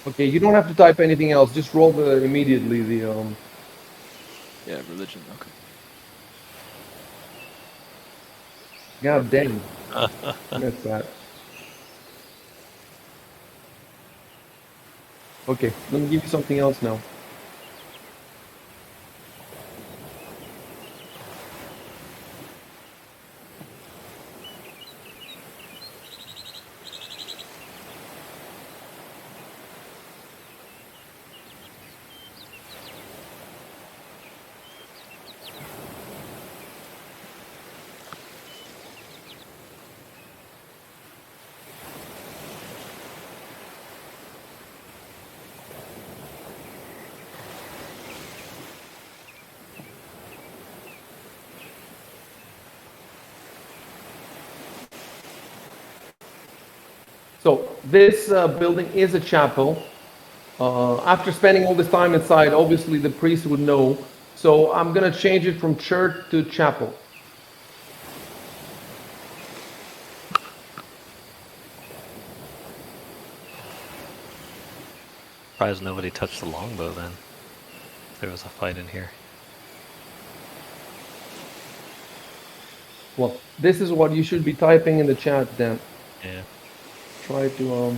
Okay, you don't have to type anything else. Just roll immediately the Yeah, religion. Okay. God dang. That's that. Okay, let me give you something else now. So this building is a chapel. After spending all this time inside, obviously the priest would know. So I'm gonna change it from church to chapel. Surprised nobody touched the longbow then. There was a fight in here. Well, this is what you should be typing in the chat, Dan. Yeah. Try to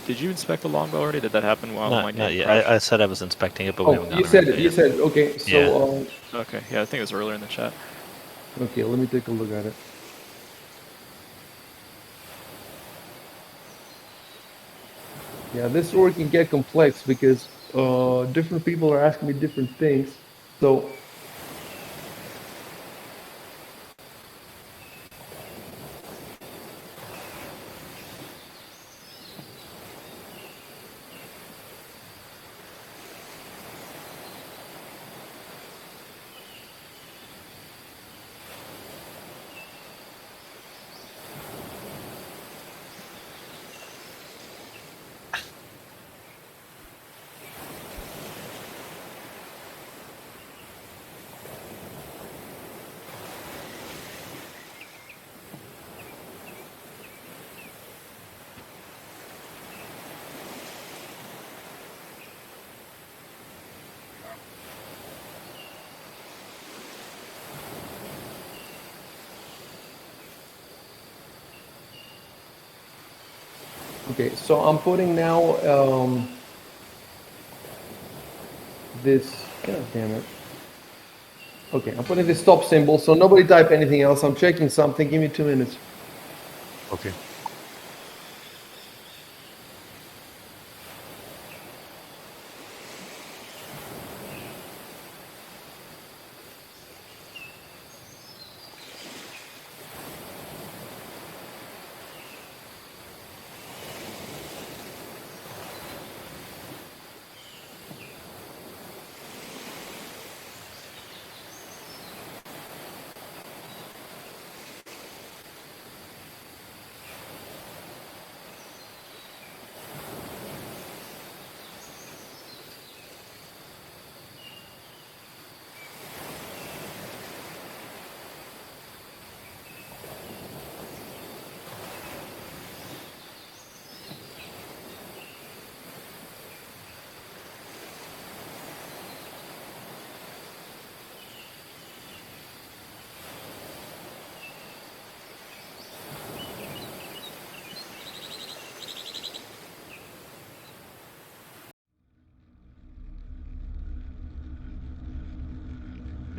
Did you inspect the longbow already? Did that happen while my Not game yet. crashed? I said I was inspecting it, but we Oh, haven't you gotten said around it. to You yet. said okay. So Yeah. Okay, yeah, I think it was earlier in the chat. okay, let me take a look at it. Yeah, this story can get complex because different people are asking me different things. So okay, so I'm putting now this. God damn it. Okay, I'm putting this stop symbol. So nobody type anything else. I'm checking something. Give me 2 minutes. Okay.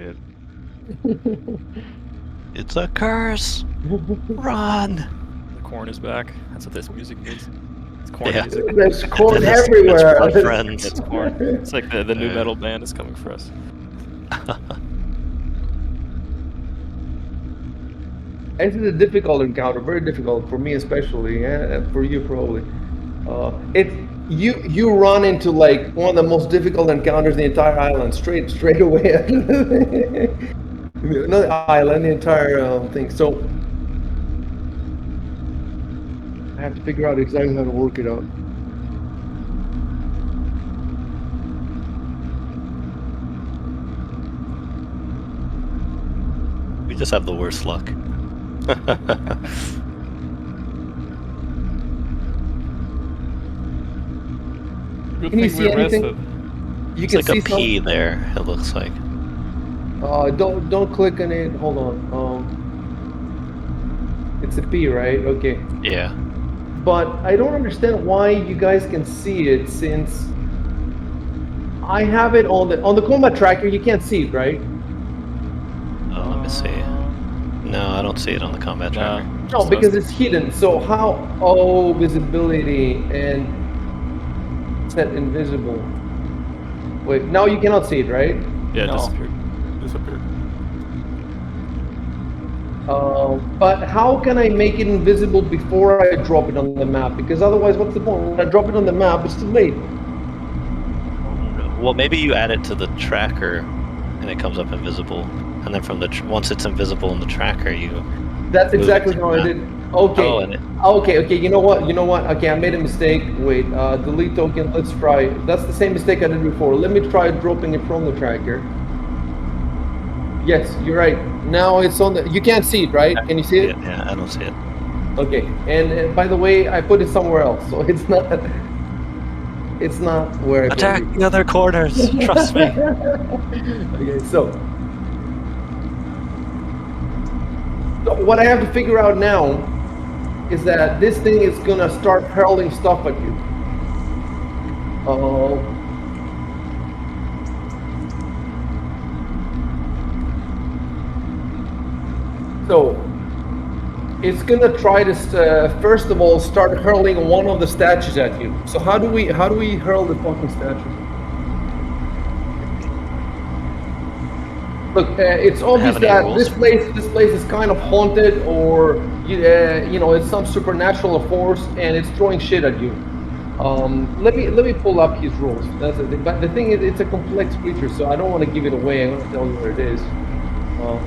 shit. It's a curse. Run. The corn is back. That's what this music means. It's corn Yeah. music. There's corn It's everywhere. my friends. It's corn. It's like the new Yeah. metal band is coming for us. This is a difficult encounter, very difficult for me especially, and for you probably. You run into like one of the most difficult encounters in the entire island straight away. Not the island, the entire thing. So I have to figure out exactly how to work it out. We just have the worst luck. Good Can you thing see we anything? rested. You It's can like see a P there, it looks like. don't click on it. Hold on. It's a P, right? Okay. Yeah. But I don't understand why you guys can see it since I have it on the combat tracker. You can't see it, right? Oh, let me see. No, I don't see it on the combat tracker. No, because it's hidden. So how? Oh, visibility and set invisible. Wait, now you cannot see it, right? Yeah, it No. disappeared. Disappeared. But how can I make it invisible before I drop it on the map? Because otherwise, what's the point? When I drop it on the map, it's too late. Well, maybe you add it to the tracker, and it comes up invisible. And then from the once it's invisible in the tracker, you. That's move it exactly to how I map. did. Okay. Oh, and it, Okay. You know what? Okay, I made a mistake. Wait. Delete token. Let's try. That's the same mistake I did before. Let me try dropping it from the tracker. Yes, you're right. Now it's on the. You can't see it, right? Can you see it? yeah, I don't see it. Okay. And by the way, I put it somewhere else, so it's not. It's not where I put Attack it. the other corners. Trust me. Okay, so what I have to figure out now is that this thing is gonna start hurling stuff at you. So it's gonna try to first of all start hurling one of the statues at you. So how do we hurl the fucking statue? Look, it's obvious any that rules? this place is kind of haunted, or you know, it's some supernatural force, and it's throwing shit at you. Let me pull up his rules. That's the thing. But the thing is, it's a complex creature, so I don't want to give it away. I'm gonna tell you where it is. Well,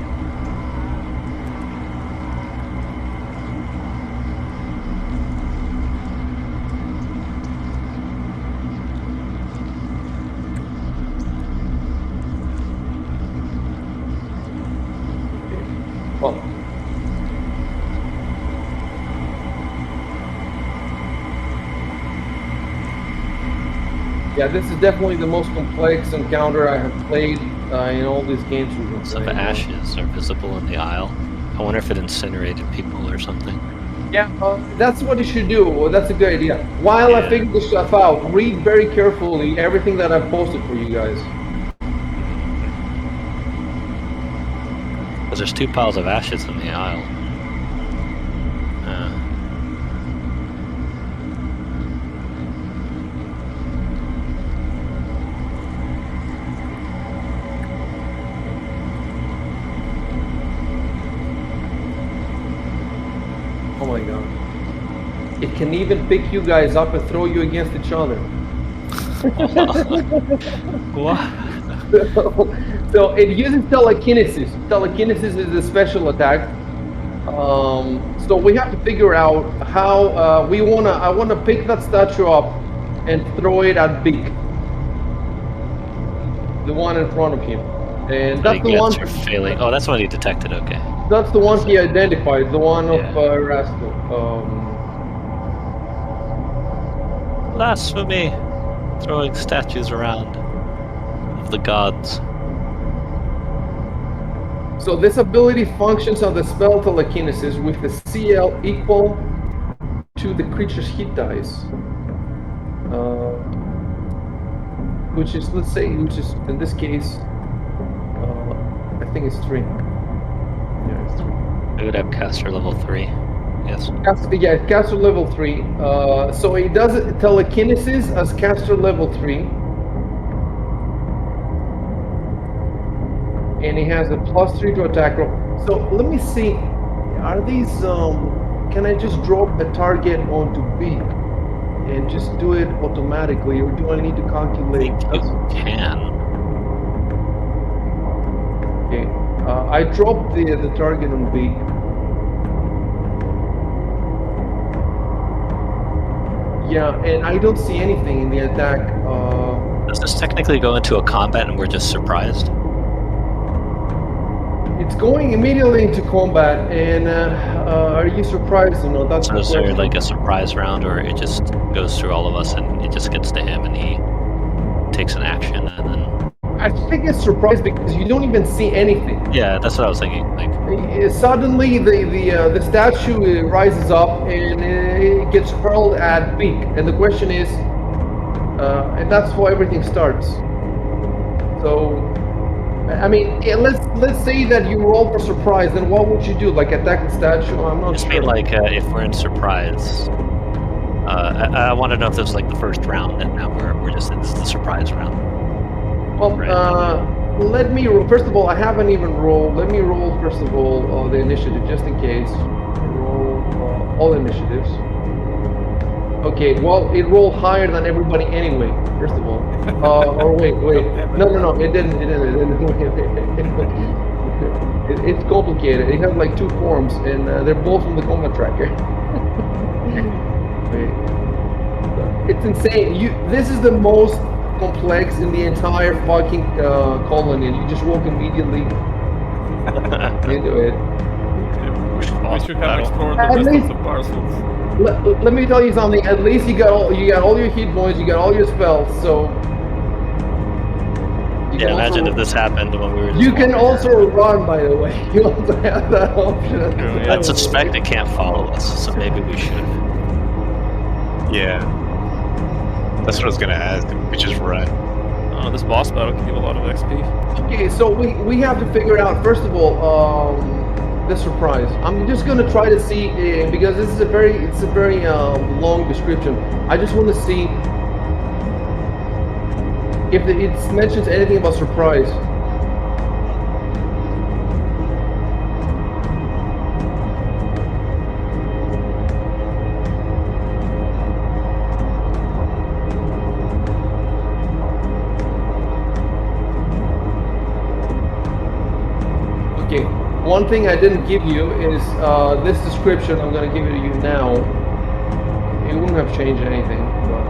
yeah, this is definitely the most complex encounter I have played in all these games we've been Some playing. ashes are visible in the aisle. I wonder if it incinerated people or something. Yeah, that's what you should do. Well, that's a good idea. While I Yeah. figure this stuff out, read very carefully everything that I've posted for you guys. Because there's 2 piles of ashes in the aisle. Oh my god. It can even pick you guys up and throw you against each other. What? So it uses telekinesis. Telekinesis is a special attack. So we have to figure out how I wanna pick that statue up and throw it at Beak, the one in front of him. And that's the one. You're failing. Oh, that's what he detected. Okay. That's the one he identified. The one of Rascal. Blasphemy! Throwing statues around of the gods. So this ability functions on the spell telekinesis with the CL equal to the creature's hit dice. Which is, let's say, in this case, think it's 3. Yeah, it's 3. We would have caster level 3. Yes. Yeah, caster level 3. So he does telekinesis as caster level 3. And he has a +3 to attack roll. So let me see. Are these can I just drop a target onto Beak and just do it automatically, or do I need to calculate? You can. Okay. I dropped the target on Beak. Yeah, and I don't see anything in the attack. Does this technically go into a combat and we're just surprised? It's going immediately into combat, and are you surprised? You know, that's So the is there question. like a surprise round, or it just goes through all of us and it just gets to him and he takes an action and then... I think it's surprised because you don't even see anything. Yeah, that's what I was thinking. Like, Suddenly, the statue rises up and it gets hurled at Beak, and the question is, and that's how everything starts. So, I mean, let's say that you roll for surprise, then what would you do? Like attack the statue? I'm not just sure. mean like if we're in surprise. I want to know if this is like the first round, and now we're just this is the surprise round. Well, let me roll. First of all, I haven't even rolled. Let me roll first of all the initiative, just in case. Roll all initiatives. Okay, well, it rolled higher than everybody anyway. First of all, or wait, no, it didn't. It's complicated. It has like 2 forms, and they're both from the combat tracker. Wait. It's insane. This is the most complex in the entire fucking colony, and you just walk immediately into it. We should have explored the At rest least- of the parcels. Let me tell you something. At least you got all your hit points, you got all your spells. So you Yeah, can imagine also, if this happened when we were just you can walking also around. run. By the way, you also have that option. True, yeah. I suspect it can't follow us, so maybe we should. Yeah. That's what I was gonna ask. If we just run. Oh, this boss battle can give a lot of XP. Okay, so we have to figure out first of all the surprise. I'm just gonna try to see because this is a very long description. I just want to see if it mentions anything about surprise. Okay, one thing I didn't give you is this description. I'm going to give it to you now. It wouldn't have changed anything, but...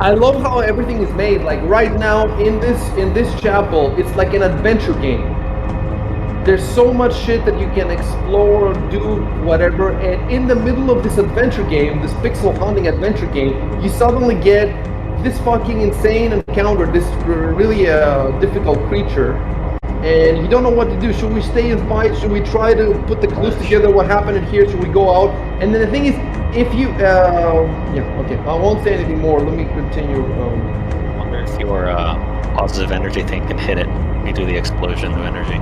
I love how everything is made. Like right now in this chapel, it's like an adventure game. There's so much shit that you can explore, do whatever, and in the middle of this adventure game, this pixel hunting adventure game, you suddenly get this fucking insane encounter, this really difficult creature, and you don't know what to do. Should we stay and fight? Should we try to put the clues together? What happened here? Should we go out? And then the thing is, if you, yeah, okay, I won't say anything more. Let me continue. I wonder if your positive energy thing can hit it. You do the explosion of energy.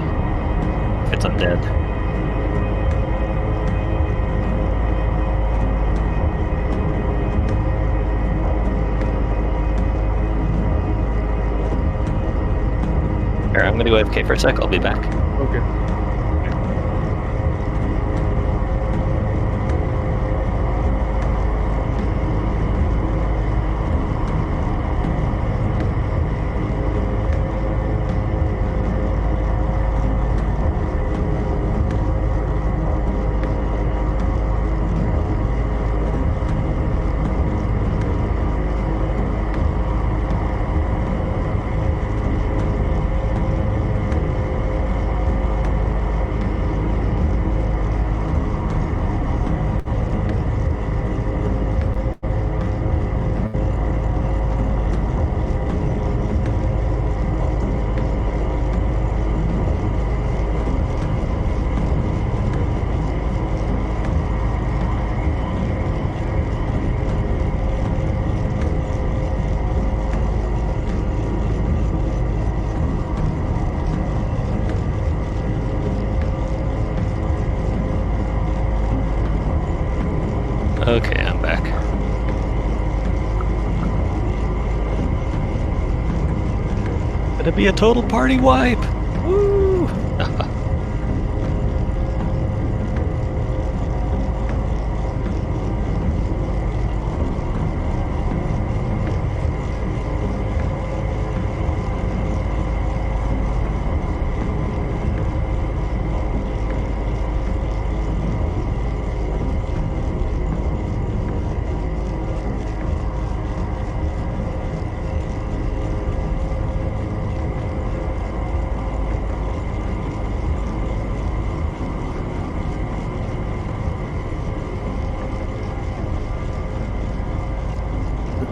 If it's undead. Here, I'm gonna go AFK for a sec. I'll be back. Okay. gonna be a total party wipe. Woo!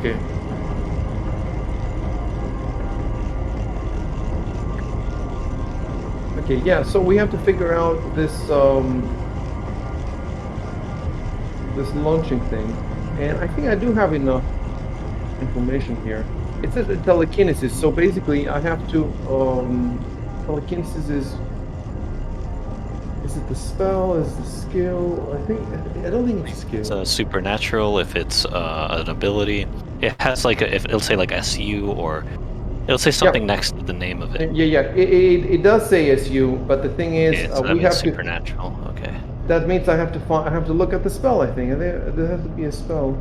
Okay. Okay, yeah, so we have to figure out this this launching thing. And I think I do have enough information here. It says telekinesis, so basically I have to telekinesis is it the spell? Is the skill? I don't think it's a skill. It's a supernatural. If it's an ability, it has like if it'll say like SU or it'll say something next to the name of it. Yeah. It does say SU, but the thing is, Okay, so that we means have to. supernatural. Okay. That means I have to find. I have to look at the spell. I think there has to be a spell,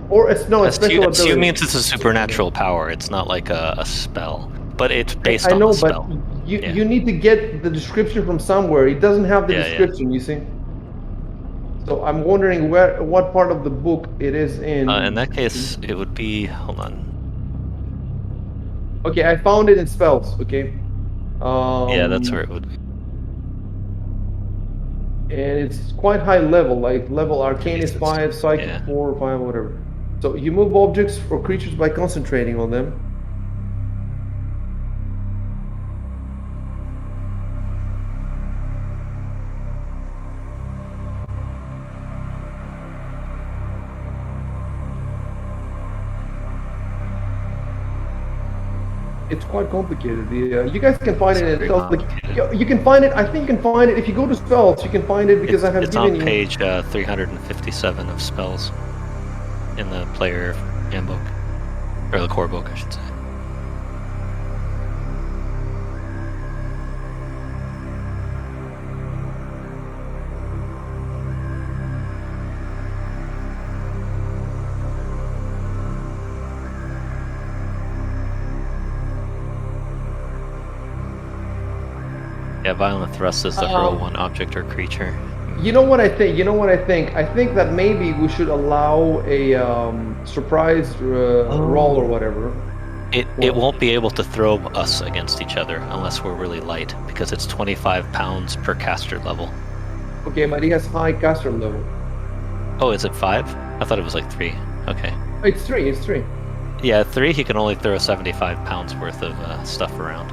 or no, a special ability. SU means it's a supernatural power. It's not like a spell, but it's based I on know, the but spell. you need to get the description from somewhere. It doesn't have the description. You see. So I'm wondering what part of the book it is in. In that case, it would be. Hold on. Okay, I found it in spells. Okay. Yeah, that's where it would be. And it's quite high level, like level Arcane is It's- 5, Psychic yeah. 4, 5, whatever. So you move objects or creatures by concentrating on them. It's quite complicated. You guys can find it in you can find it. I think you can find it if you go to spells. You can find it because I have it's given on you. page 357 of spells in the player handbook, or the core book, I should say. Yeah, violent thrust is the hurl one object or creature. You know what I think? I think that maybe we should allow a surprise roll or whatever. It won't be able to throw us against each other unless we're really light, because it's 25 pounds per caster level. Okay, but he has high caster level. Oh, is it 5? I thought it was like 3. Okay. It's 3. It's 3. Yeah, 3, he can only throw 75 pounds worth of stuff around.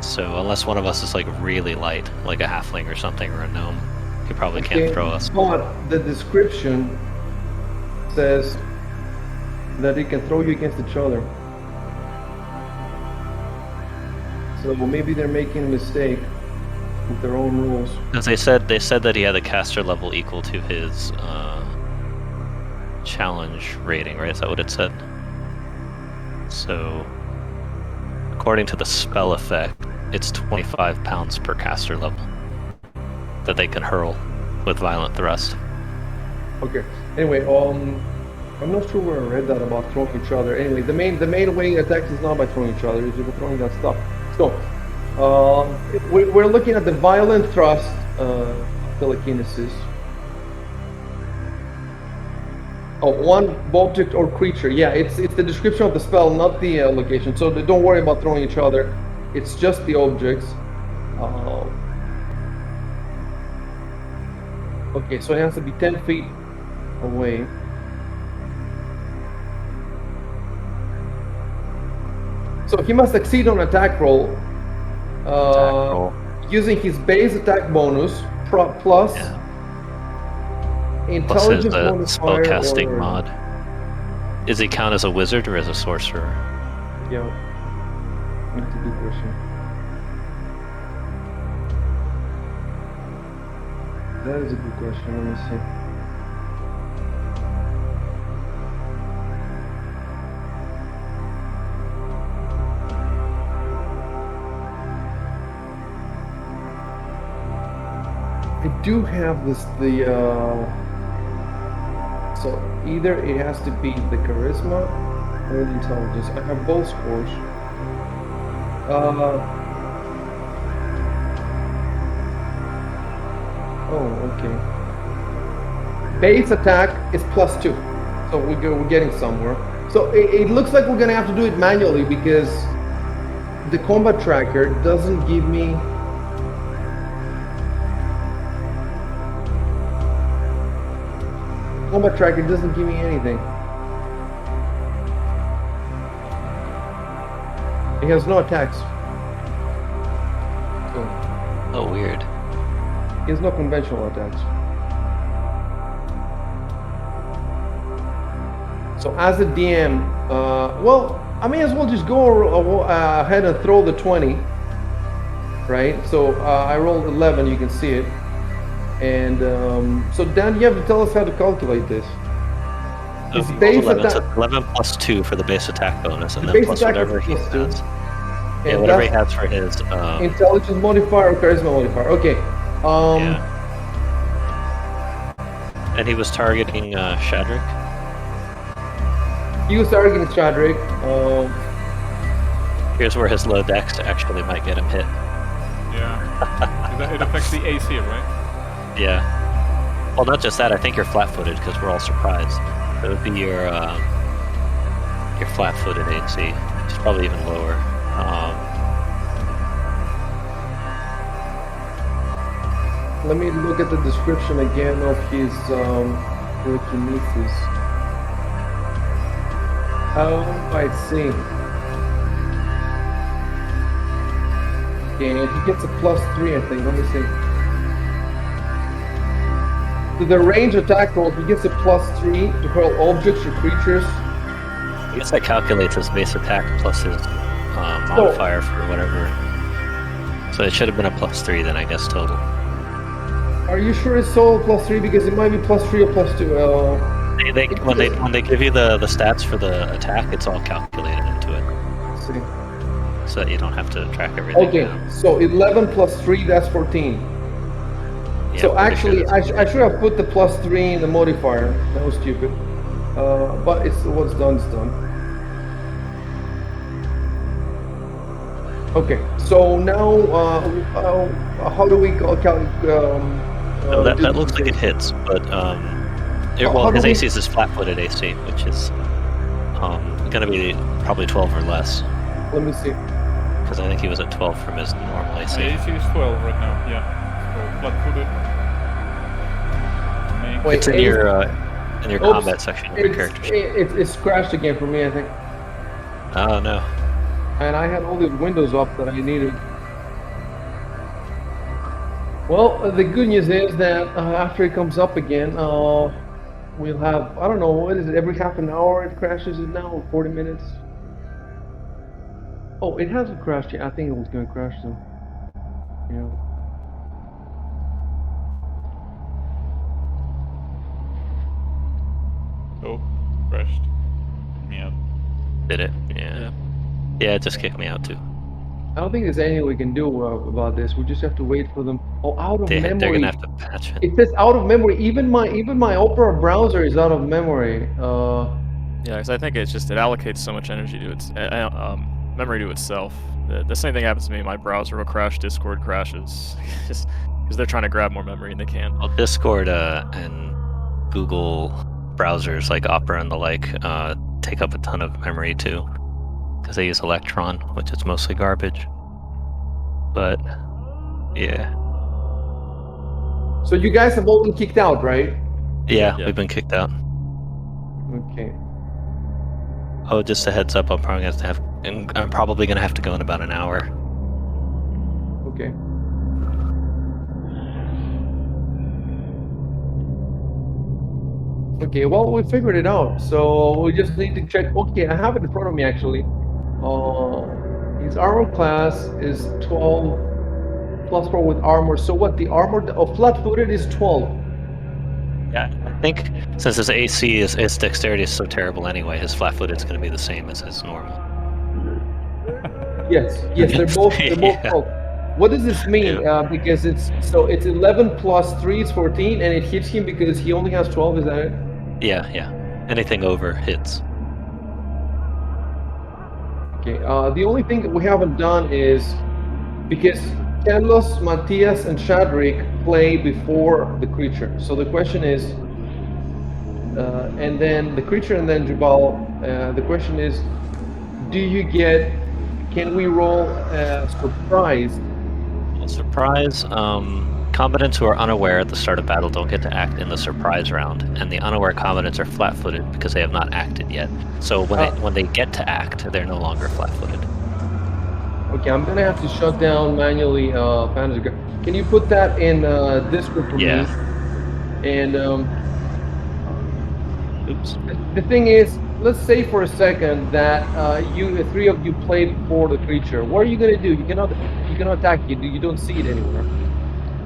So unless one of us is like really light, like a halfling or something, or a gnome, he probably can't throw us. But the description says that it can throw you against each other. So maybe they're making a mistake with their own rules. Because they said that he had a caster level equal to his challenge rating, right? Is that what it said? So according to the spell effect, it's 25 pounds per caster level that they can hurl with violent thrust. Okay. Anyway, I'm not sure where I read that about throwing each other. Anyway, the main way attacks is not by throwing each other; it's by throwing that stuff. So, we're looking at the violent thrust telekinesis. Oh, one object or creature. Yeah, it's the description of the spell, not the location. So don't worry about throwing each other. It's just the objects. Okay, so it has to be 10 feet away. So he must succeed on attack roll, using his base attack bonus plus intelligence plus his modifier spellcasting or mod. Does he count as a wizard or as a sorcerer? Yeah, that's a good question. That is a good question. Let me see. do have this so either it has to be the charisma or the intelligence. I have both scores. Oh, okay. Base attack is +2, so we're getting somewhere. So it looks like we're gonna have to do it manually because the combat tracker doesn't give me. Combat tracker doesn't give me anything. It has no attacks. So Oh, weird. it has no conventional attacks. So as a DM, well, I may as well just go ahead and throw the 20, right? So I rolled 11, you can see it. And so Dan, you have to tell us how to calculate this. It's base 11, attack. so 11 plus 2 for the base attack bonus, and The then base plus attack is whatever he plus 2. has. Yeah, And whatever he that's has for his. intelligence modifier or charisma modifier. Okay. Yeah. And he was targeting Shadrick. He was targeting Shadrick. Here's where his low dex actually might get him hit. Yeah. It affects the AC, right? Yeah. Well, not just that. I think you're flat-footed because we're all surprised. It would be your flat-footed AC. It's probably even lower. Let me look at the description again of his telekinesis. Oh, I see. And he gets a +3, I think. Let me see. To the range attack roll, he gets a +3 to hurl objects or creatures. I guess that calculates his base attack plus his modifier for whatever. So it should have been a +3 then, I guess, total. Are you sure it's solo +3? Because it might be +3 or +2. When they give you the stats for the attack, it's all calculated into it, Let's see. so that you don't have to track everything. Okay, down. so 11 + 3, that's 14. Yeah, So pretty actually, sure I should have put the +3 in the modifier. That was stupid. But it's what's done is done. Okay, so now how do we that looks like it hits, but his AC is his flat-footed AC, which is gonna be probably 12 or less, Let me see. because I think he was at 12 from his normal AC. AC is 12 right now, yeah. So flat-footed. Wait, It's in your combat section of your character sheet. It's crashed again for me, I think. Oh no. And I had all the windows up that I needed. Well, the good news is that after it comes up again, we'll have, I don't know, what is it, every half an hour it crashes it now, or 40 minutes? Oh, it hasn't crashed yet. I think it was going to crash soon. Yeah. Oh, crashed. Yeah. Did it? Yeah. Yeah, it just kicked me out too. I don't think there's anything we can do about this. We just have to wait for them. Oh, out of They're memory. gonna have to patch it. It says out of memory. Even my Opera browser is out of memory. Yeah, because I think it allocates so much energy to its memory to itself. The same thing happens to me. My browser will crash, Discord crashes, just because they're trying to grab more memory than they can. Well, Discord and Google browsers like Opera and the like take up a ton of memory too, because they use Electron, which is mostly garbage. But yeah. So you guys have all been kicked out, right? Yeah, Yeah. we've been kicked out. Okay. Oh, just a heads up, I'm probably gonna have to go in about an hour. Okay. Okay, well, we figured it out. So we just need to check. Okay, I have it in front of me actually. His armor class is 12 +4 with armor. So what? The armor of flat-footed is 12. Yeah, I think since his AC his dexterity is so terrible anyway, his flat-footed is gonna be the same as his normal. Yes, they're both Yeah. 12. What does this mean? Because it's 11 plus 3 is 14, and it hits him because he only has 12. Is that it? Yeah. Anything over hits. Okay. The only thing that we haven't done is because Carlos, Matias, and Shadrick play before the creature. So the question is, and then the creature, and then Jabal. The question is, do you get? Can we roll a surprise? Surprise. Combatants who are unaware at the start of battle don't get to act in the surprise round, and the unaware combatants are flat-footed because they have not acted yet. So when they get to act, they're no longer flat-footed. Okay, I'm gonna have to shut down manually Fantasy Ground. Can you put that in Discord for me? And Oops. the thing is, let's say for a second that the three of you played for the creature. What are you gonna do? You cannot attack. You don't see it anywhere.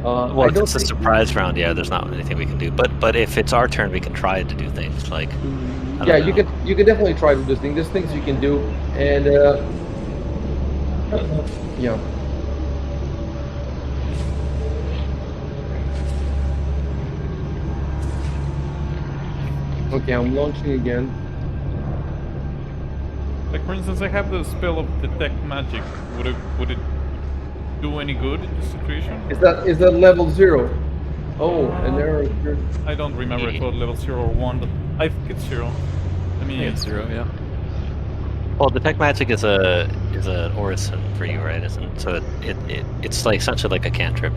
Well, I if don't it's a think. surprise round, yeah, there's not anything we can do. But if it's our turn, we can try to do things like. I Yeah, don't know. you can definitely try to do this thing. There's things you can do, and yeah. Okay, I'm launching again. Like for instance, I have the spell of detect magic. Would it do any good in this situation? Is that level 0? Oh, an error. I don't remember if it was level 0 or 1, but I think it's 0. I mean, It's 0, yeah. Well, detect magic is an orison for you, right? Isn't so it's like essentially like a cantrip,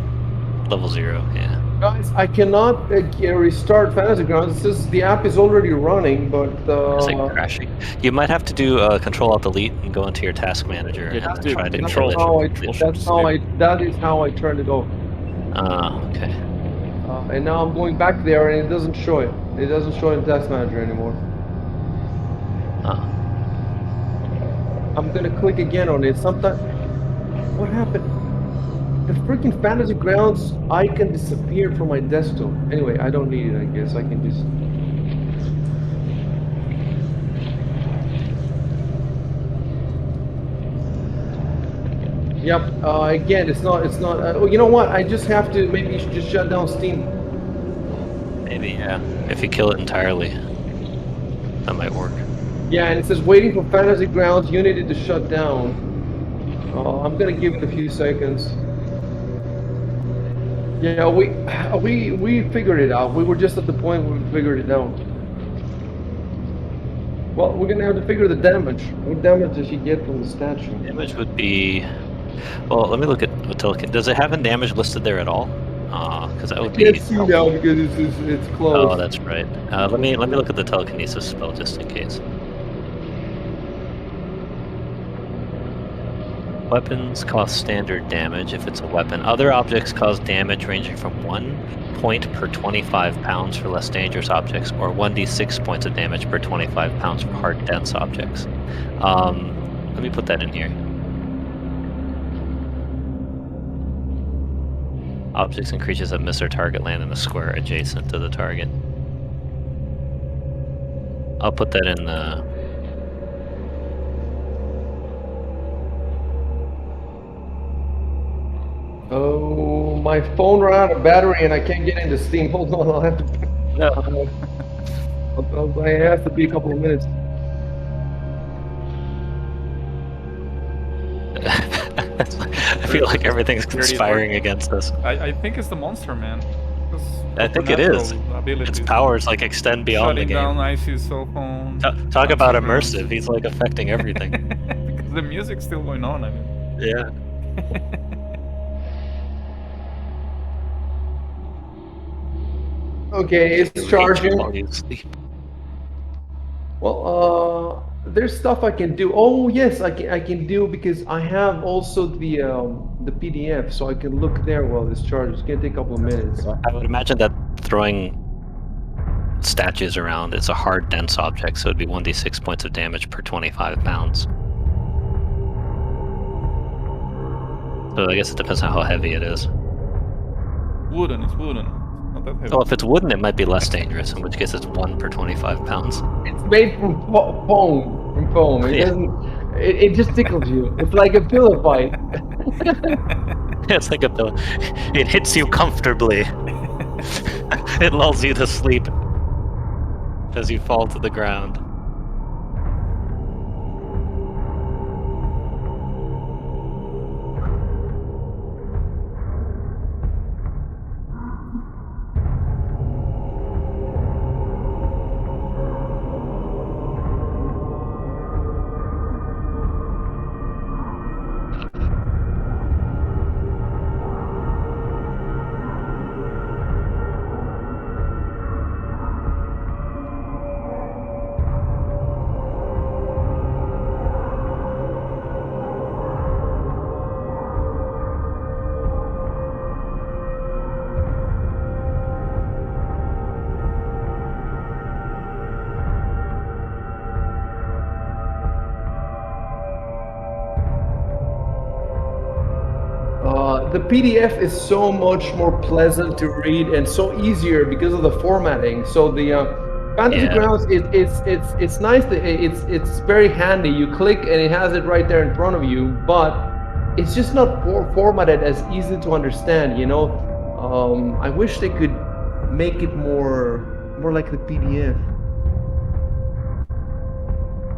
level 0. Yeah. Guys, I cannot restart Fantasy Grounds. It says the app is already running, but It's like crashing. You might have to do Control Alt Delete and go into your task manager Yeah, and just then do try to Control kill it. that is how I turned it off. Okay. And now I'm going back there, and it doesn't show it. It doesn't show it in Task Manager anymore. I'm gonna click again on it. Sometimes, what happened? The freaking Fantasy Grounds icon disappeared from my desktop. Anyway, I don't need it. I guess I can just. Yep. Again, it's not. Oh, you know what? I just have to. Maybe you should just shut down Steam. Maybe, yeah. If you kill it entirely, that might work. Yeah, and it says waiting for Fantasy Grounds Unity to shut down. I'm gonna give it a few seconds. Yeah, we figured it out. We were just at the point where we figured it out. Well, we're gonna have to figure the damage. What damage does he get from the statue? Damage would be. Well, let me look at what does it have a damage listed there at all? Because that would I be. can't see now because it's closed. Oh, that's right. Let me look at the telekinesis spell just in case. Weapons cause standard damage if it's a weapon. Other objects cause damage ranging from 1 point per 25 pounds for less dangerous objects, or 1d6 points of damage per 25 pounds for hard dense objects. Let me put that in here. Objects and creatures that miss their target land in a square adjacent to the target. I'll put that in the... Oh, my phone ran out of battery and I can't get into Steam. Hold on, I'll have to. No. I have to be a couple of minutes. I feel like everything's conspiring against us. I think it's the monster, man. I think it is. Its powers like extend beyond the shutting game. down Icy's cell phone. Talk about immersive. He's like affecting everything. Because the music's still going on. I mean. Yeah. Okay, it's charging. While you sleep. Well, there's stuff I can do. Oh yes, I can do because I have also the PDF, so I can look there while this charges. It's gonna take a couple of minutes. I would imagine that throwing statues around is a hard, dense object, so it'd be 1d6 points of damage per 25 pounds. So I guess it depends on how heavy it is. Wooden, it's wooden. Not that heavy. Oh, if it's wooden, it might be less dangerous, in which case it's 1 per 25 pounds. It's made from foam. From foam. It Yeah. doesn't. It just tickles you. It's like a pillow fight. It's like a pillow. It hits you comfortably. It lulls you to sleep as you fall to the ground. The PDF is so much more pleasant to read and so easier because of the formatting. So the Fantasy Yeah. Grounds it's nice. That it's very handy. You click and it has it right there in front of you, but it's just not formatted as easy to understand. I wish they could make it more like the PDF.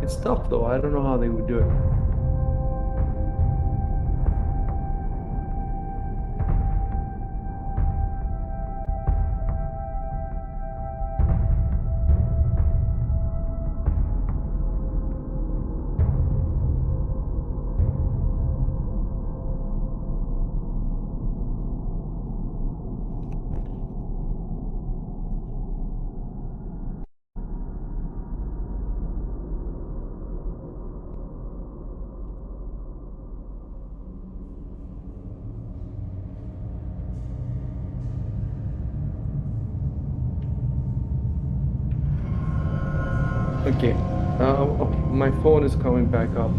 It's tough though. I don't know how they would do it. Okay. Okay. My phone is coming back up.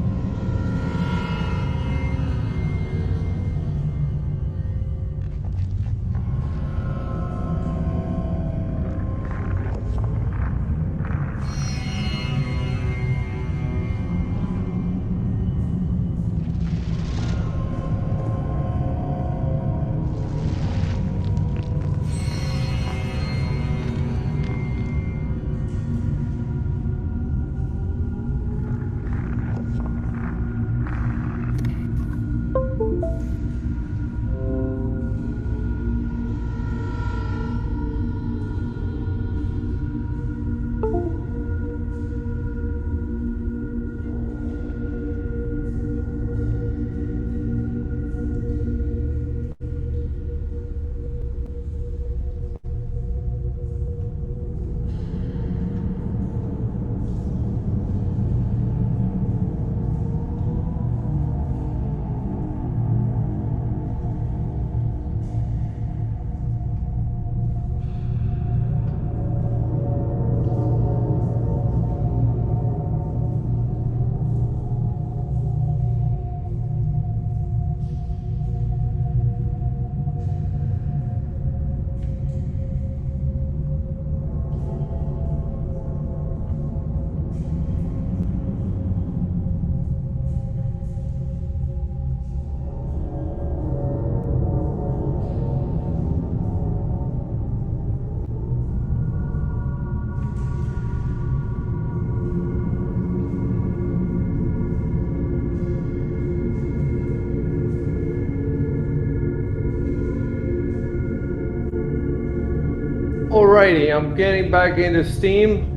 Alrighty, I'm getting back into Steam.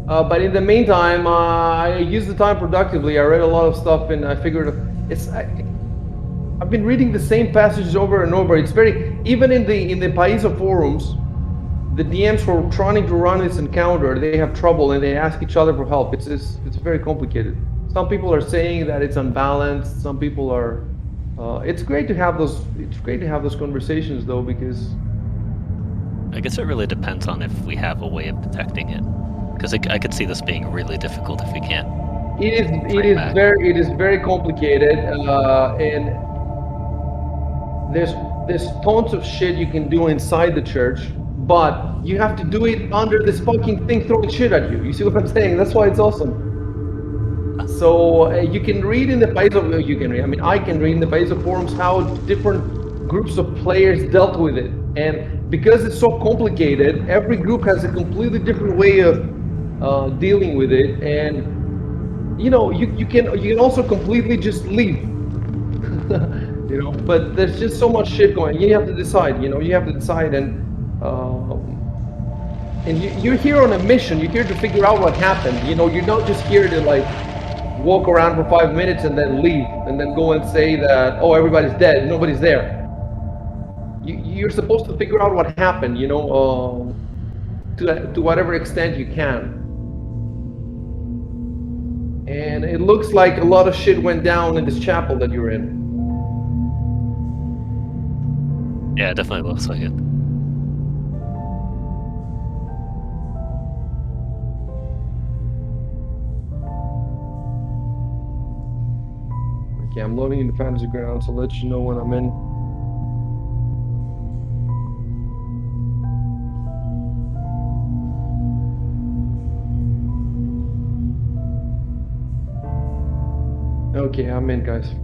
But in the meantime, I used the time productively. I read a lot of stuff, and I figured I've been reading the same passages over and over. It's very even in the Paisa forums, the DMs who are trying to run this encounter, they have trouble and they ask each other for help. It's very complicated. Some people are saying that it's unbalanced. Some people are. It's great to have those. It's great to have those conversations though, because I guess it really depends on if we have a way of detecting it. Because I could see this being really difficult if we can't. it is very complicated, and there's tons of shit you can do inside the church, but you have to do it under this fucking thing throwing shit at you. You see what I'm saying? That's why it's awesome. So you can read in the Paizo, you can read, I mean, I can read in the Paizo forums how different groups of players dealt with it. And because it's so complicated, every group has a completely different way of dealing with it. And you can also completely just leave, but there's just so much shit going. You have to decide, you have to decide. And you're here on a mission. You're here to figure out what happened. You're not just here to like walk around for 5 minutes and then leave and then go and say that, oh, everybody's dead, nobody's there. You're supposed to figure out what happened, to whatever extent you can. And it looks like a lot of shit went down in this chapel that you're in. Yeah, it definitely looks like it. Okay, I'm loading into Fantasy Grounds, so I'll let you know when I'm in. Okay, I'm in, guys.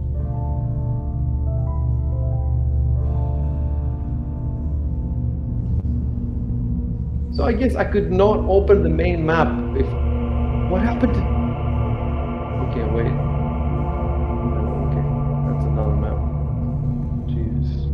So I guess I could not open the main map if... What happened to... Okay, wait. No, okay. That's another map. Jeez.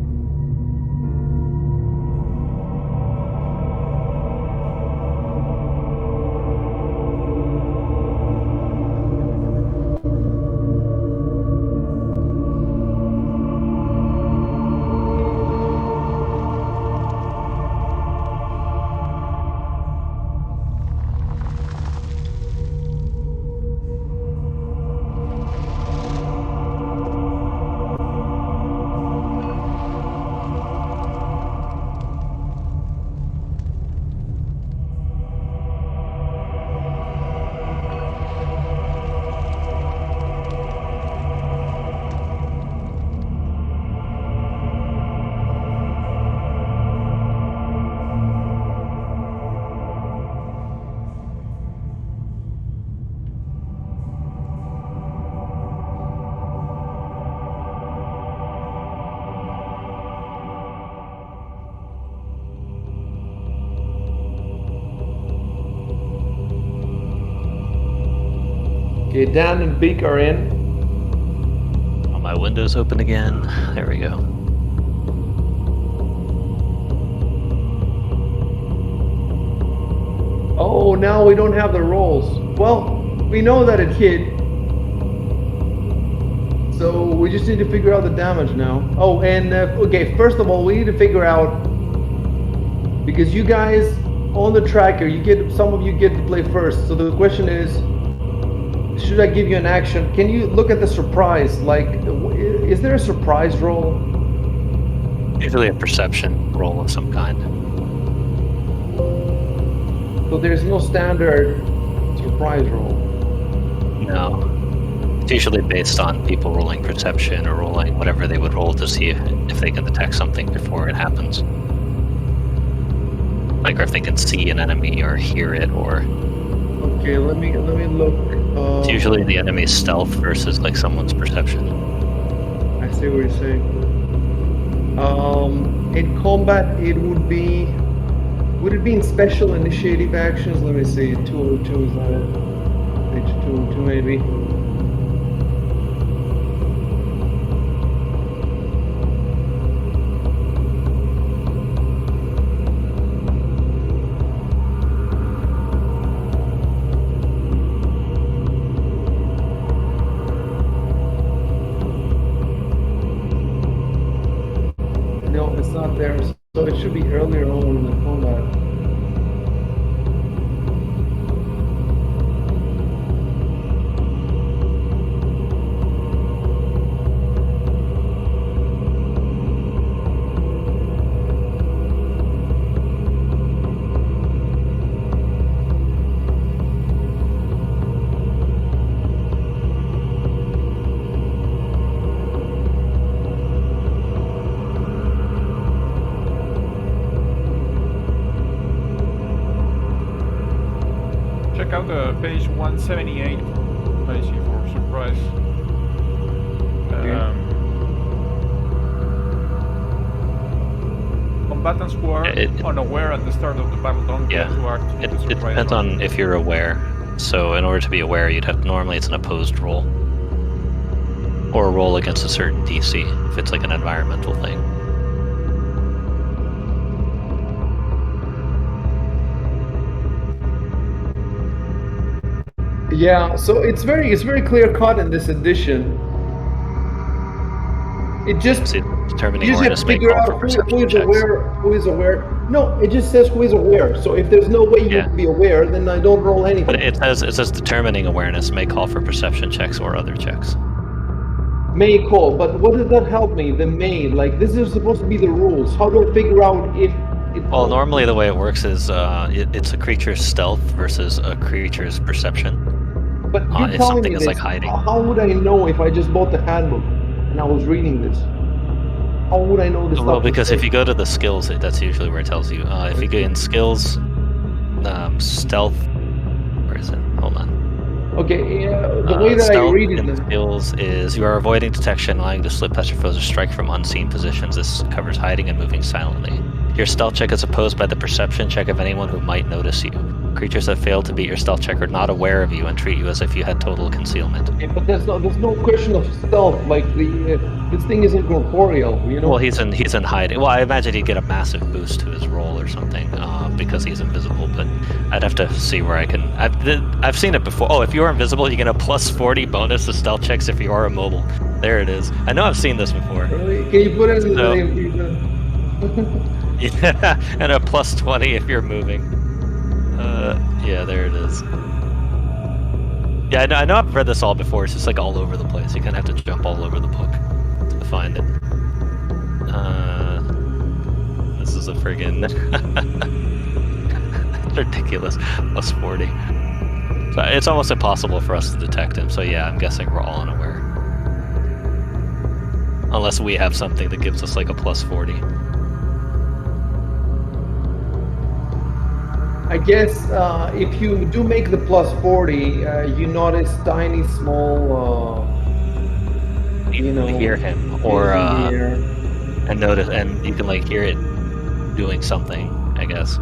Okay, Dan and Beak are in. Oh, my window's open again. There we go. Oh, now we don't have the rolls. Well, we know that it hit. So we just need to figure out the damage now. Oh, and okay, first of all, we need to figure out, because you guys on the tracker, some of you get to play first. So the question is, should I give you an action? Can you look at the surprise? Like, is there a surprise roll? Usually a perception roll of some kind. So there's no standard surprise roll. No. It's usually based on people rolling perception or rolling whatever they would roll to see if they can detect something before it happens. Like, or if they can see an enemy or hear it, or... Okay, let me look. It's usually the enemy's stealth versus like someone's perception. I see what you're saying. In combat, it would be. Would it be in special initiative actions? Let me see. 202 is that it? Page 202 maybe. No, it's not there. So it should be earlier on in the combat. Check out the page 178, page 4. rush. Combatants who are unaware at the start of the battle don't get to act in the It surprise depends round. on if you're aware. So in order to be aware, you'd have normally it's an opposed roll. Or a roll against a certain DC, if it's like an environmental thing. Yeah, so it's very clear cut in this edition. It just See, determining you just have awareness to may figure call out for who perception is checks. aware, who is aware. No, it just says who is aware. So if there's no way you can be aware, then I don't roll anything. But it says determining awareness may call for perception checks or other checks. May call, but what does that help me? The may, like this is supposed to be the rules. How do I figure out if it? Well, normally the way it works is it's a creature's stealth versus a creature's perception. But you're If telling something me is this. like hiding. How would I know if I just bought the handbook and I was reading this? How would I know this? Well, because if you go to the skills, that's usually where it tells you. If you go in skills, stealth, where is it? Hold on. Okay, the way that I read it. Skills is you are avoiding detection, allowing to slip past your foes or strike from unseen positions. This covers hiding and moving silently. Your stealth check is opposed by the perception check of anyone who might notice you. Creatures that fail to beat your stealth check are not aware of you and treat you as if you had total concealment. Okay, but there's no question of stealth. Like this thing isn't corporeal, you know. Well, he's in hiding. Well, I imagine he'd get a massive boost to his roll or something because he's invisible. But I'd have to see where I can. I've seen it before. Oh, if you're invisible, you get a plus 40 bonus to stealth checks if you are immobile. There it is. I know I've seen this before. Really? Can you put it in the name? Yeah, and a plus 20 if you're moving. Yeah, there it is. Yeah, I know I've read this all before. It's just like all over the place. You kind of have to jump all over the book to find it. This is a friggin' ridiculous plus 40. So it's almost impossible for us to detect him. So yeah, I'm guessing we're all unaware. Unless we have something that gives us like a plus 40. I guess if you do make the plus 40, you notice tiny, small. You know, hear him, or and notice, and you can like hear it doing something, I guess,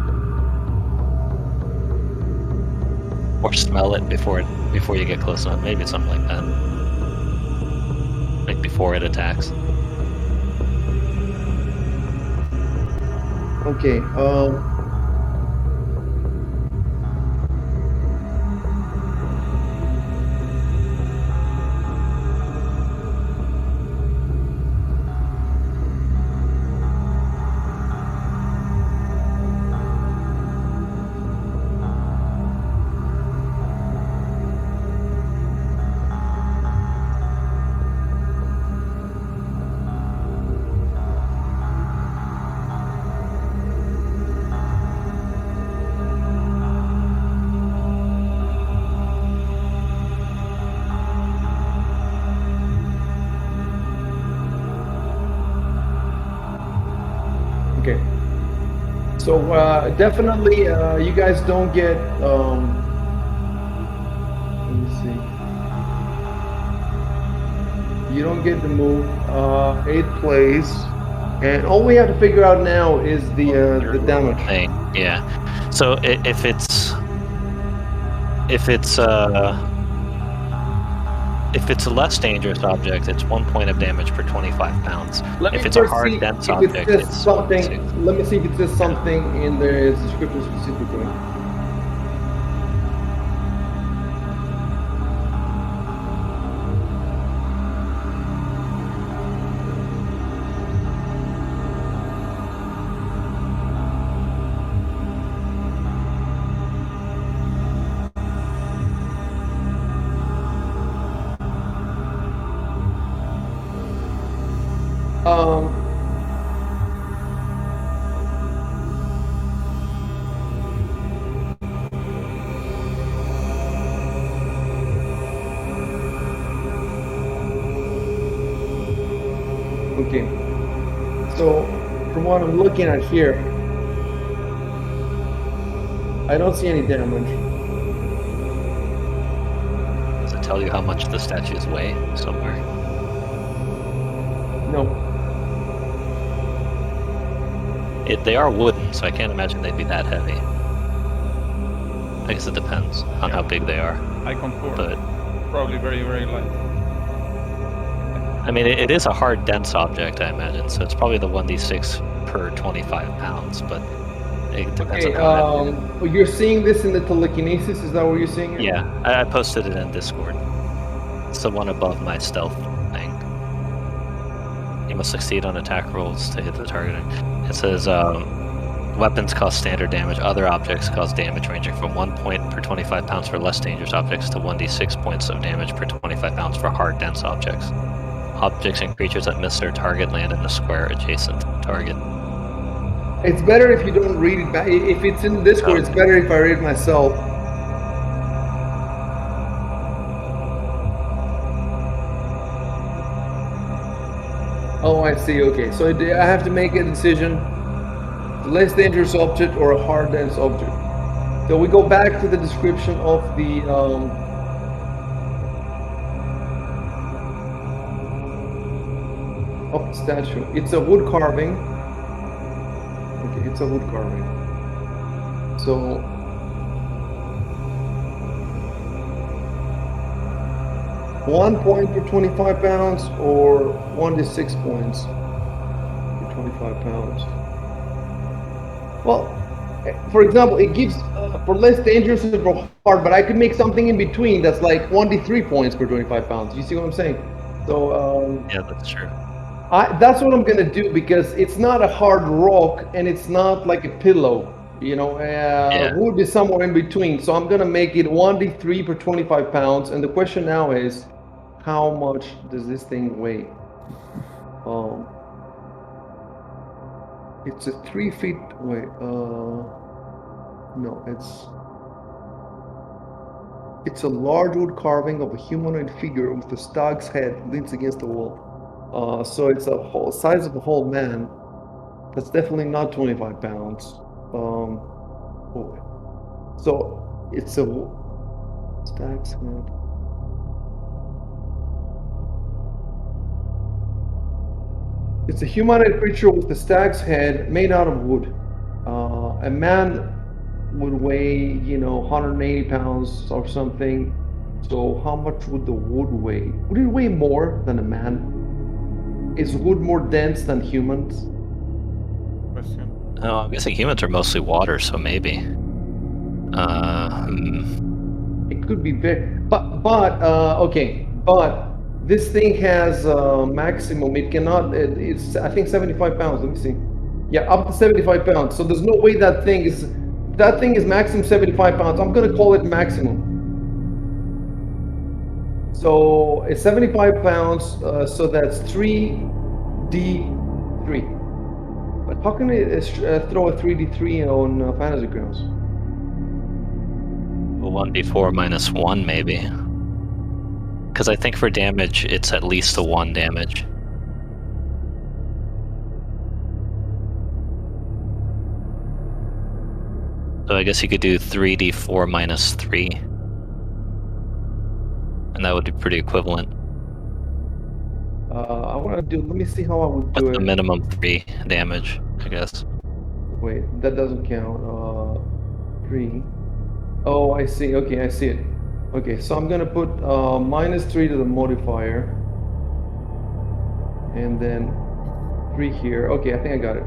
or smell it before you get close enough. Maybe it's something like that, like before it attacks. Okay. Okay. So definitely, you guys don't get. Let me see. You don't get the move. It plays, and all we have to figure out now is the damage. Yeah. So if it's a less dangerous object, it's 1 point of damage per 25 pounds. If it's a hard, dense object, it's something. Let me see if it says something in the description specifically. Okay. So, from what I'm looking at here, I don't see any damage. It's a tell you how much the statues weigh somewhere? No. They are wooden, so I can't imagine they'd be that heavy. I guess it depends on how big they are. I concur. But Probably very, very light. I mean, it is a hard, dense object, I imagine. So it's probably the 1d6 per 25 pounds, but it depends Okay, on how heavy. you're seeing this in the telekinesis? Is that where you're seeing it? Yeah, I posted it in Discord. It's the one above my stealth thing. You must succeed on attack rolls to hit the targeting. It says weapons cause standard damage. Other objects cause damage ranging from 1 point per 25 pounds for less dangerous objects to 1d6 points of damage per 25 pounds for hard, dense objects. Objects and creatures that miss their target land in a square adjacent to the target. It's better if you don't read it. If it's in Discord, it's better if I read it myself. Oh, I see. Okay, so I have to make a decision: less dangerous object or a hard, dense object. So we go back to the description of the statue. It's a wood carving. Okay, it's a wood carving. So one point per 25 pounds or 1d6 points per 25 pounds. Well, for example, it gives for less dangerous and for hard, but I could make something in between that's like 1d3 points per 25 pounds. You see what I'm saying? So yeah, that's true. that's what I'm gonna do, because it's not a hard rock and it's not like a pillow. You know, wood is somewhere in between. So I'm gonna make it 1d3 per 25 pounds. And the question now is, how much does this thing weigh? It's a 3 feet. Wait, no, it's a large wood carving of a humanoid figure with a stag's head leans against the wall. So it's a whole size of a whole man. That's definitely not 25 pounds. So it's a stag's head. It's a humanoid creature with a stag's head made out of wood. A man would weigh, 180 pounds or something. So how much would the wood weigh? Would it weigh more than a man? Is wood more dense than humans? Question. Oh, I'm guessing humans are mostly water, so maybe. It could be big, but this thing has maximum. It cannot. It's I think 75 pounds. Let me see. Yeah, up to 75 pounds. So there's no way that thing is maximum 75 pounds. I'm gonna call it maximum. So it's 75 pounds. So that's 3d3. But how can I throw a 3d3 on Fantasy Grounds? 1d4 minus 1, maybe. Because I think for damage, it's at least a 1 damage. So I guess you could do 3d4 minus 3. And that would be pretty equivalent. I want to do. Let me see how I would do With it. the minimum 3 damage, I guess. Wait, that doesn't count. 3. Oh, I see. Okay, I see it. Okay, so I'm gonna put -3 to the modifier, and then 3 here. Okay, I think I got it.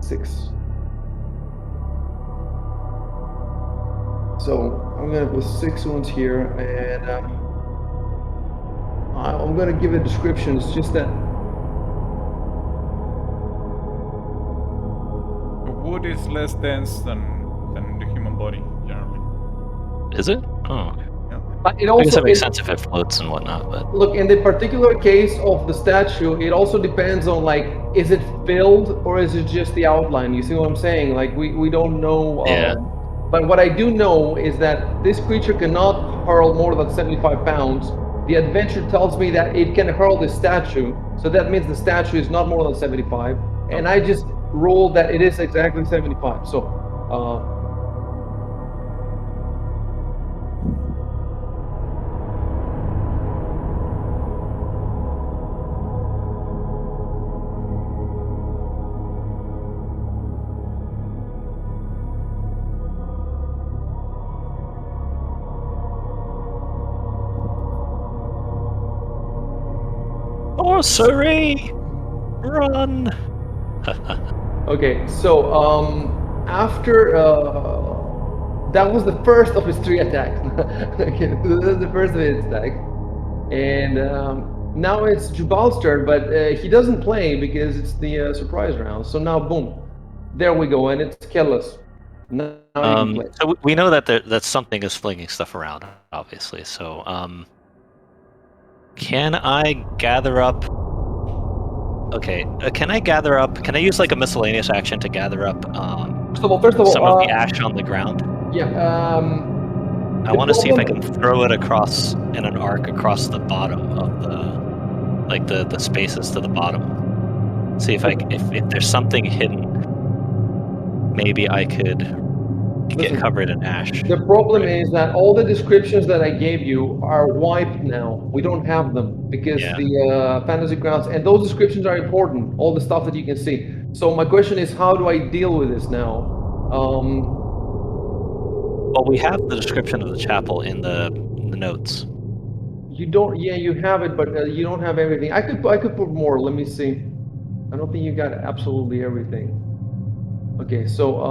6. So I'm gonna put 6 wounds here, and I'm gonna give a description. It's just that The wood is less dense than the human body, generally. Is it? Oh. it I guess also that makes sense if it floats and whatnot, but... Look, in the particular case of the statue, it also depends on, like, is it filled or is it just the outline? You see what I'm saying? Like, we don't know. Yeah. But what I do know is that this creature cannot hurl more than 75 pounds. The adventure tells me that it can hurl the statue, so that means the statue is not more than 75. And I just rolled that it is exactly 75. So, siree! Run! Okay, so after that was the first of his 3 attacks. Okay, that was the first of his attacks, and now it's Jubal's turn, but he doesn't play because it's the surprise round. So now, boom, there we go, and it's killless. Now you can play. So we know that that something is flinging stuff around, obviously. So can I gather up? Okay, can I gather up? Can I use like a miscellaneous action to gather up First of all, some of the ash on the ground? yeah. I want to see if I can throw it across in an arc across the bottom of the spaces to the bottom. See if if there's something hidden, maybe I could get covered in ash. The problem is that all the descriptions that I gave you are wiped now. We don't have them because the fantasy grounds, and those descriptions are important. All the stuff that you can see. So my question is, how do I deal with this now? Well, we have the description of the chapel in the notes. You don't. Yeah, you have it, but you don't have everything. I could put more. Let me see. I don't think you got absolutely everything. Okay, so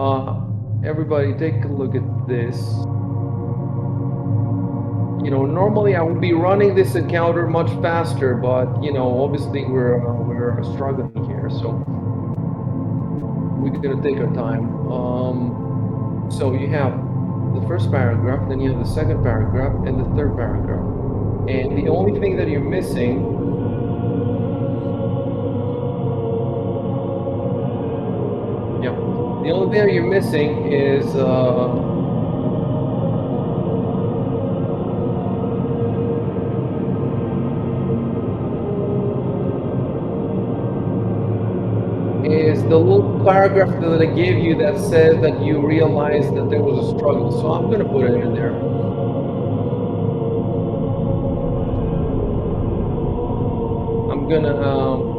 everybody take a look at this. You know, normally I would be running this encounter much faster, but you know, obviously we're struggling here, so we're gonna take our time. So you have the first paragraph, then you have the second paragraph, and the third paragraph. And the only thing that you're missing the only thing that you're missing is the little paragraph that I gave you that says that you realized that there was a struggle. So I'm gonna put it in there. I'm gonna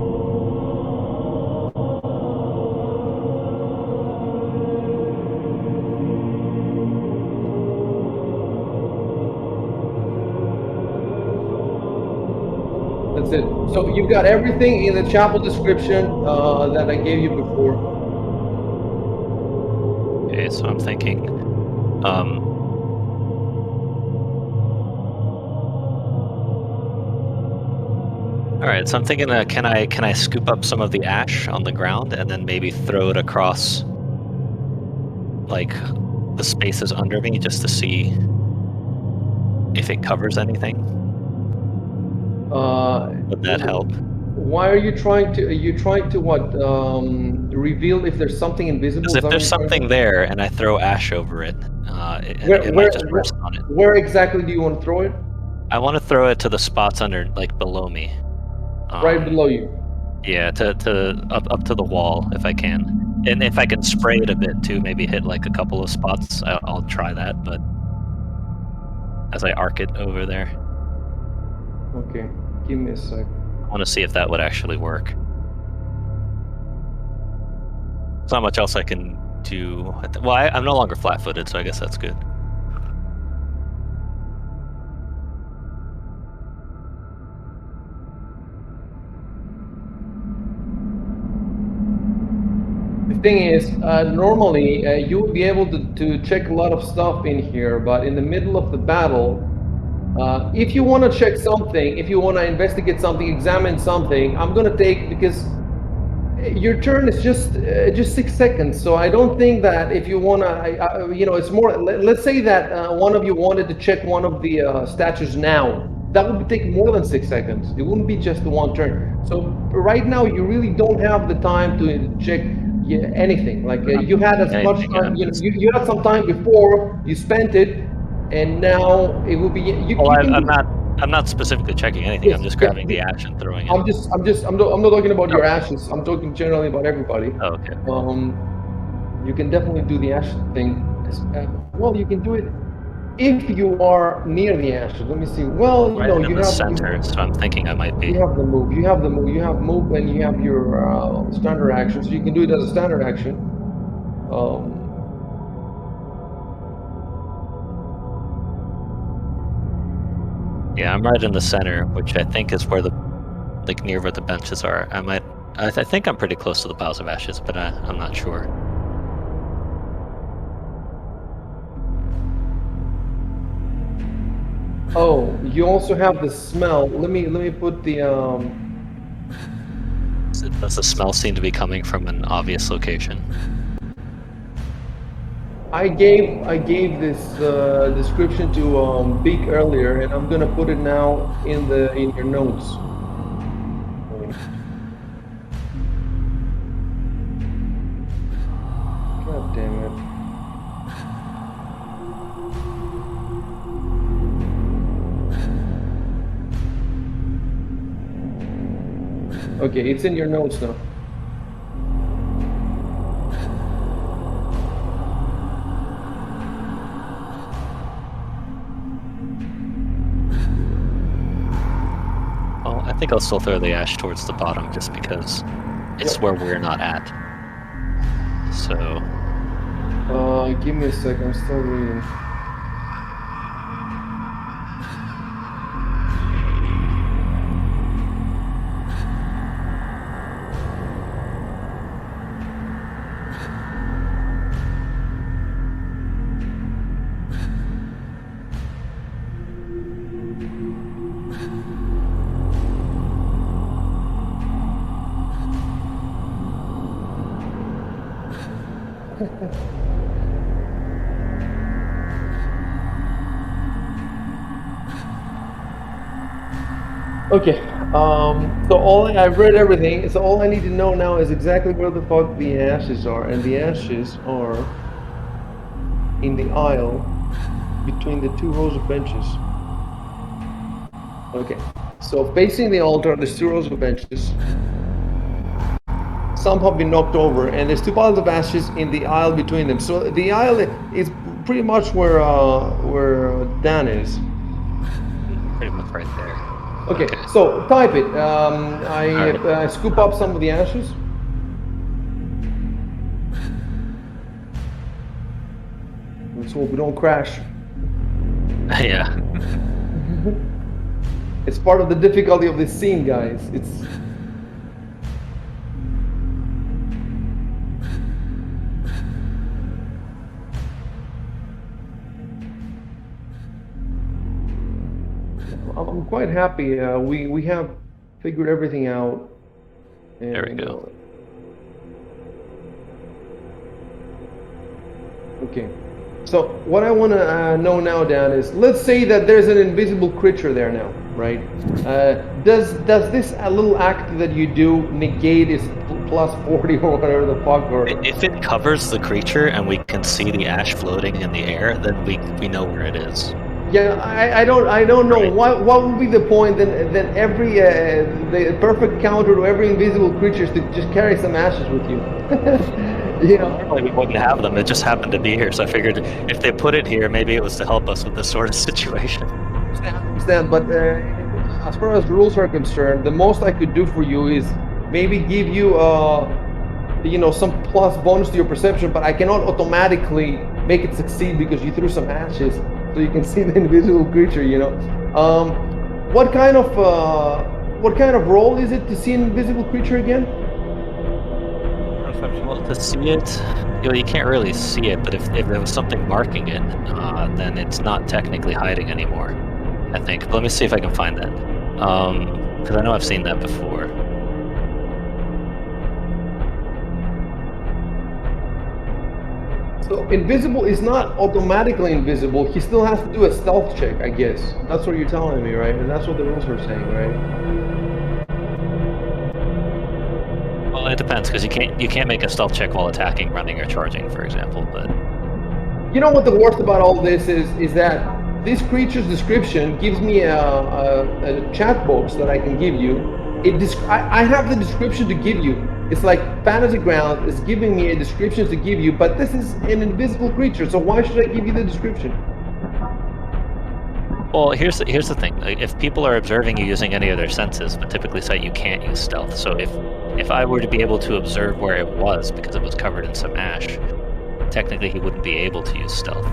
that's it. So you've got everything in the chapel description that I gave you before. Okay, so I'm thinking, all right, so I'm thinking, can I scoop up some of the ash on the ground and then maybe throw it across, like, the spaces under me just to see if it covers anything? Would that help? Why are you trying to? Are you trying to what? Reveal if there's something invisible? Because if there's something there and I throw ash over it, it might just rest on it. Where exactly do you want to throw it? I want to throw it to the spots under, like, below me. Right below you. Yeah, to up to the wall if I can, and if I can spray it a bit too, maybe hit like a couple of spots. I'll try that, but as I arc it over there, Okay, give me a sec. I want to see if that would actually work. There's not much else I can do. Well, I'm no longer flat-footed, so I guess that's good. The thing is, normally you would be able to check a lot of stuff in here, but in the middle of the battle, if you want to check something, if you want to investigate something, examine something, I'm gonna take, because your turn is just 6 seconds. So I don't think that if you want to, you know, it's more. Let's say that one of you wanted to check one of the statues now. That would take more than 6 seconds. It wouldn't be just the one turn. So right now, you really don't have the time to check anything. Like you had as much time. You know, you had some time before. You spent it, and now it will be. I'm not specifically checking anything. Yes, I'm just grabbing the ash and throwing it. I'm not talking about your ashes. I'm talking generally about everybody. Oh, okay. You can definitely do the ash thing. Well, you can do it if you are near the ashes. Let me see. Well, you know, you have the center, so I'm thinking I might be. You have the move. You have move, and you have your standard action. So you can do it as a standard action. Yeah, I'm right in the center, which I think is where the like near where the benches are. I think I'm pretty close to the piles of ashes, but I'm not sure. Oh, you also have the smell. Let me put the Does the smell seem to be coming from an obvious location? I gave this description to Beak earlier, and I'm gonna put it now in your notes. God damn it. Okay, it's in your notes now. Oh, I think I'll still throw the ash towards the bottom just because it's where we're not at. So, Give me a sec, I'm still reading. Okay, so I've read everything, so all I need to know now is exactly where the fuck the ashes are, and the ashes are in the aisle between the 2 rows of benches. Okay, so facing the altar, there's 2 rows of benches. Some have been knocked over, and there's 2 piles of ashes in the aisle between them. So the aisle is pretty much where Dan is. pretty much right there. Okay, so type it. Alright. I scoop up some of the ashes. Let's hope we don't crash. Yeah. It's part of the difficulty of this scene, guys. It's I'm quite happy. We have figured everything out. And, There we go. Okay. So what I want to know now, Dan, is let's say that there's an invisible creature there now, right? Does this little act that you do negate its plus 40 or whatever the fuck? Or If it covers the creature and we can see the ash floating in the air, then we know where it is. yeah, I don't know. Right. What would be the point then every the perfect counter to every invisible creature is to just carry some ashes with you. You know. Normally we wouldn't have them. It just happened to be here, so I figured if they put it here, maybe it was to help us with this sort of situation. I understand, but as far as rules are concerned, the most I could do for you is maybe give you some plus bonus to your perception, but I cannot automatically make it succeed because you threw some ashes, so you can see the invisible creature. What kind of roll is it to see an invisible creature again? Perception. Well, to see it, you can't really see it, but if there was something marking it, then it's not technically hiding anymore, I think. But let me see if I can find that. Because I know I've seen that before. So invisible is not automatically invisible. He still has to do a stealth check, I guess. That's what you're telling me, right? And that's what the rules are saying, right? Well, it depends, because you can't make a stealth check while attacking, running, or charging, for example. But You know what the worst about all this is that this creature's description gives me a chat box that I can give you. I have the description to give you. It's like Fantasy Ground is giving me a description to give you, but this is an invisible creature, so why should I give you the description? well, here's the thing. Like, if people are observing you using any of their senses, but typically say you can't use stealth. So if I were to be able to observe where it was because it was covered in some ash, technically he wouldn't be able to use stealth.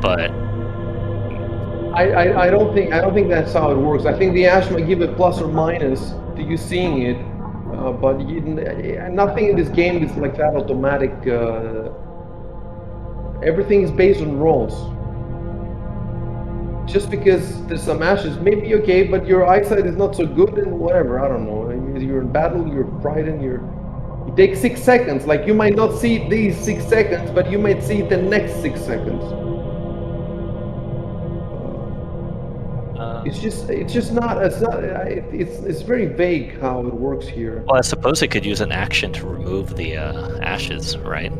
But I don't think that's how it works. I think the ash might give a plus or minus to you seeing it, but nothing in this game is like that automatic. Everything is based on rolls. Just because there's some ashes, maybe okay, but your eyesight is not so good and whatever. I don't know. You're in battle. You're frightened. You take 6 seconds. Like you might not see these 6 seconds, but you might see the next 6 seconds. It's just not. It's very vague how it works here. Well, I suppose it could use an action to remove the ashes, right?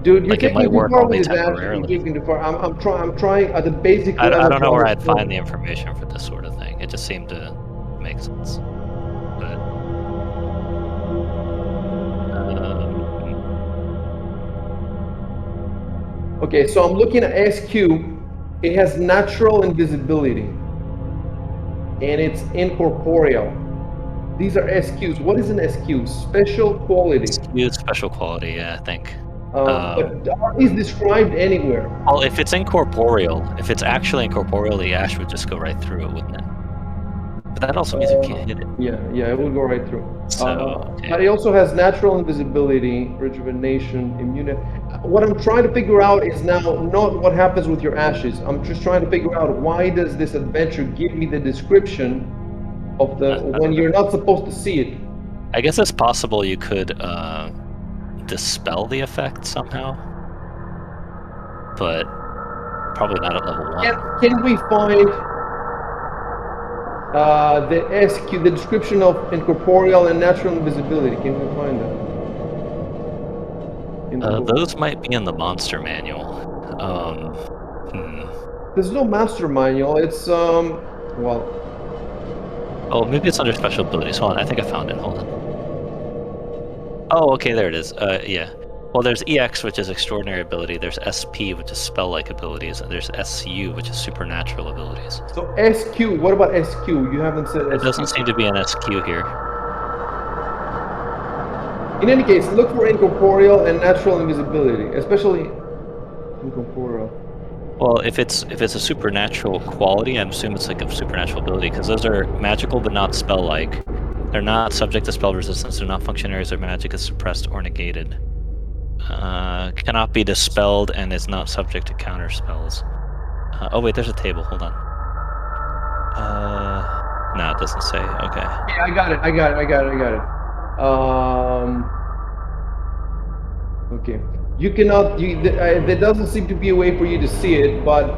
Dude, you're Like, it taking might too work far only with this action. You're temporarily. taking too far. I'm trying at the basic I level. don't know where I'd to find the information for this sort of thing. It just seemed to make sense. But Okay, so I'm looking at SQ. It has natural invisibility, and it's incorporeal. These are SQs. What is an SQ? Special quality. SQ special quality, yeah, I think. But are these described anywhere? Well, if it's incorporeal, if it's actually incorporeal, the ash would just go right through it, wouldn't it? But that also means you can't hit it. Yeah, it will go right through. So, okay. But it also has natural invisibility, rejuvenation, immunity. What I'm trying to figure out is now not what happens with your ashes. I'm just trying to figure out why does this adventure give me the description of the when you're not supposed to see it. I guess it's possible you could dispel the effect somehow, but probably not at level 1. Can we find the SQ, the description of incorporeal and natural invisibility? Can we find that? Those might be in the monster manual. There's no master manual. It's well. Oh, maybe it's under special abilities. Hold on, I think I found it. Hold on. Oh, okay, there it is. Yeah. Well, there's EX, which is extraordinary ability. There's SP, which is spell-like abilities, and there's SU, which is supernatural abilities. So SQ. What about SQ? You haven't said SQ. It doesn't seem to be an SQ here. In any case, look for incorporeal and natural invisibility, especially incorporeal. Well, if it's a supernatural quality, I'm assuming it's like a supernatural ability, because those are magical but not spell-like. They're not subject to spell resistance. They're not function areas where magic is suppressed or negated. Cannot be dispelled and is not subject to counter spells. Oh wait, there's a table. Hold on. No, it doesn't say. Okay. Yeah, I got it. Okay. You cannot. There doesn't seem to be a way for you to see it, but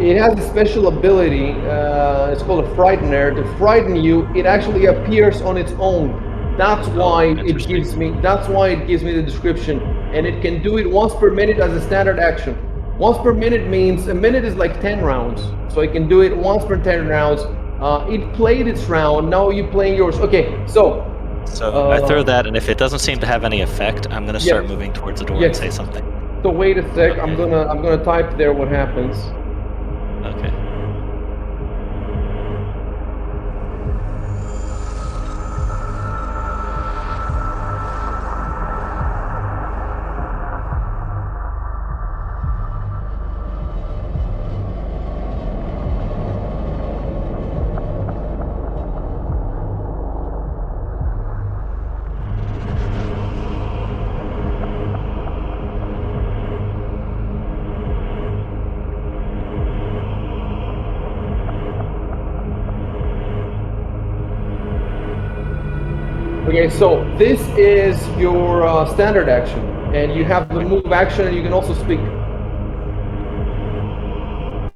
it has a special ability. It's called a frightener. To frighten you, it actually appears on its own. That's why it gives me. That's why it gives me the description, and it can do it once per minute as a standard action. Once per minute means a minute is like 10 rounds, so it can do it once per 10 rounds. It played its round. Now you're playing yours. Okay, so. I throw that, and if it doesn't seem to have any effect, I'm gonna start moving towards the door and say something. So wait a sec. Okay. I'm gonna type there what happens. Okay. Okay, so this is your standard action, and you have the move action, and you can also speak.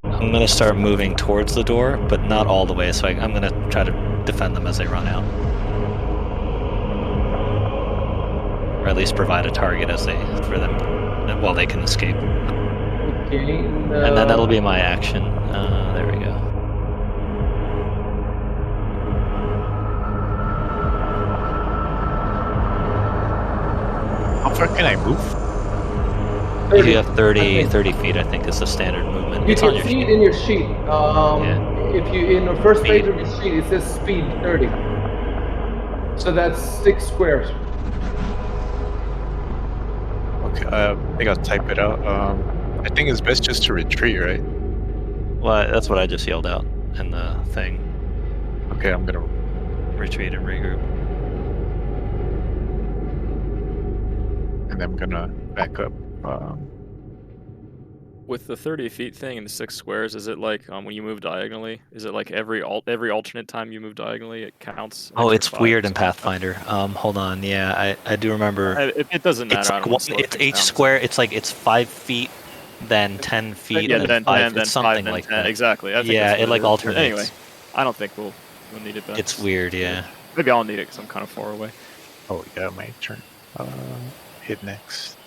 I'm gonna start moving towards the door, but not all the way, so I'm gonna try to defend them as they run out. Or at least provide a target for them while they can escape. Okay. And then that'll be my action. There we go. How far can I move? 30, You have 30 feet, I think, is the standard movement. You It's on can your see it sheet. in your sheet. If you in the first page Speed. of your sheet, it says speed 30. So that's 6 squares. Okay, I think I'll type it out. I think it's best just to retreat, right? Well, that's what I just yelled out in the thing. Okay, I'm gonna. Retreat and regroup. And I'm gonna back up. With the 30 feet thing and the 6 squares, is it like when you move diagonally? Is it like every alternate time you move diagonally, it counts? An Oh, extra it's 5 weird or in something like that? Pathfinder. Hold on. Yeah, I do remember. It doesn't matter. It's I like don't one. want to slow It's things each down. square. It's like it's 5 feet, then 10 feet, Yeah, then then 5. 10, then It's 5, something then like 10. that. Exactly. I think Yeah, that's what it like is. But anyway, alternates. I don't think we'll need it. It's weird. Yeah. Maybe I'll need it because I'm kind of far away. Oh yeah, my turn. Hit next.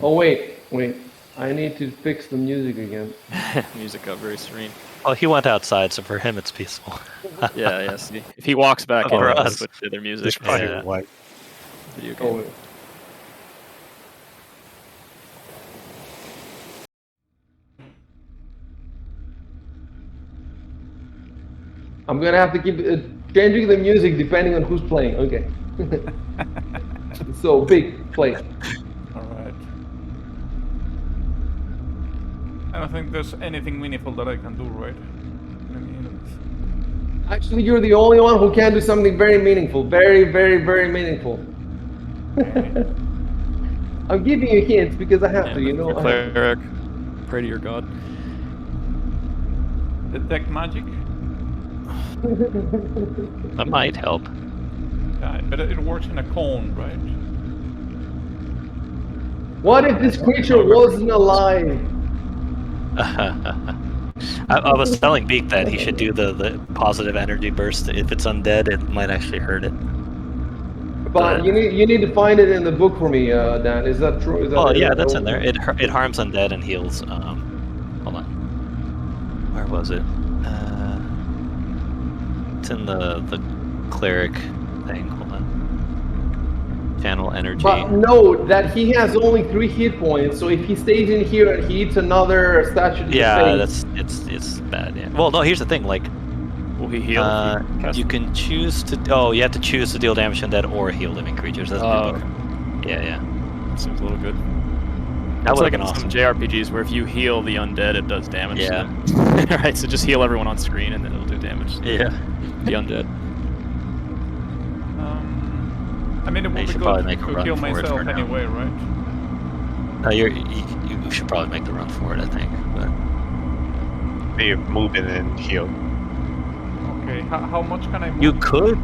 Oh wait. I need to fix the music again. Music got very serene. Oh, he went outside, so for him it's peaceful. Yeah. See, if he walks back in, For I'll us. switch to their music. This probably Yeah. white. Video Oh game. wait. I'm gonna have to keep changing the music depending on who's playing. Okay. So big play. All right. I don't think there's anything meaningful that I can do, right? I mean, Actually, you're the only one who can do something very meaningful. Very, very, very meaningful. okay. I'm giving you hints because I have Yeah, to, you know. your I have to. cleric. Pray to your god. Detect magic? That might help. Yeah, but it works in a cone, right? What if this creature wasn't alive? I was telling Beak that he should do the positive energy burst. If it's undead, it might actually hurt it. But you need to find it in the book for me, Dan. Is that true? Is that? Oh is yeah, that- that's in there. It harms undead and heals. Hold on. Where was it? It's in the cleric thing. Hold on. Channel energy. But note that he has only 3 hit points, so if he stays in here and he hits another statue to the face, it's bad. Yeah. Well, no. Here's the thing. Like, Will he heal? if you cast you it? can choose to. Oh, you have to choose to deal damage to undead or heal living creatures. That's my Oh, book. Yeah. Seems a little good. That It's would like have been in awesome. some JRPGs where if you heal the undead, it does damage. Yeah. To them. Right. So just heal everyone on screen, and then it'll do damage. To Yeah. The undead. I mean, it You would be should probably good make a to run kill for it myself for now. anyway, right? No, you should probably make the run for it. I think. But They move in and heal. Okay, how much can I move? you could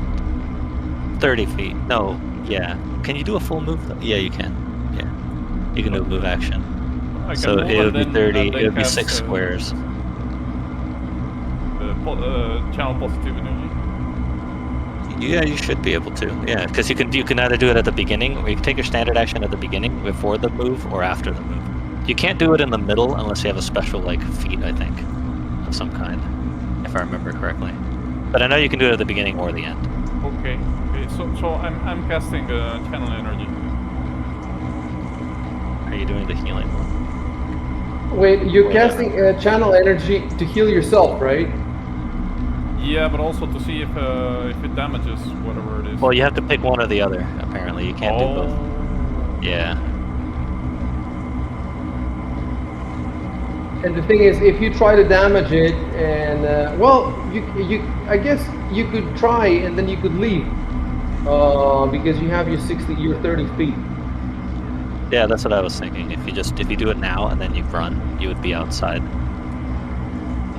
30 feet. No. Yeah. Can you do a full move? Yeah, you can. Yeah. You can do a move action. I can So move it would and be then- 30. and then It would be cast, 6 squares. Channel positive energy. Yeah, you should be able to. Yeah, because you can either do it at the beginning, or you can take your standard action at the beginning before the move, or after the move. You can't do it in the middle unless you have a special like feat, I think, of some kind, if I remember correctly. But I know you can do it at the beginning or the end. Okay. So I'm casting channel energy. Are you doing the healing one? wait, you're casting channel energy to heal yourself, right? Yeah, but also to see if it damages whatever it is. Well, you have to pick one or the other. Apparently, you can't do both. Yeah. And the thing is, if you try to damage it, and well, I guess you could try, and then you could leave, because you have your 30 feet. Yeah, that's what I was thinking. If you do it now and then you run, you would be outside.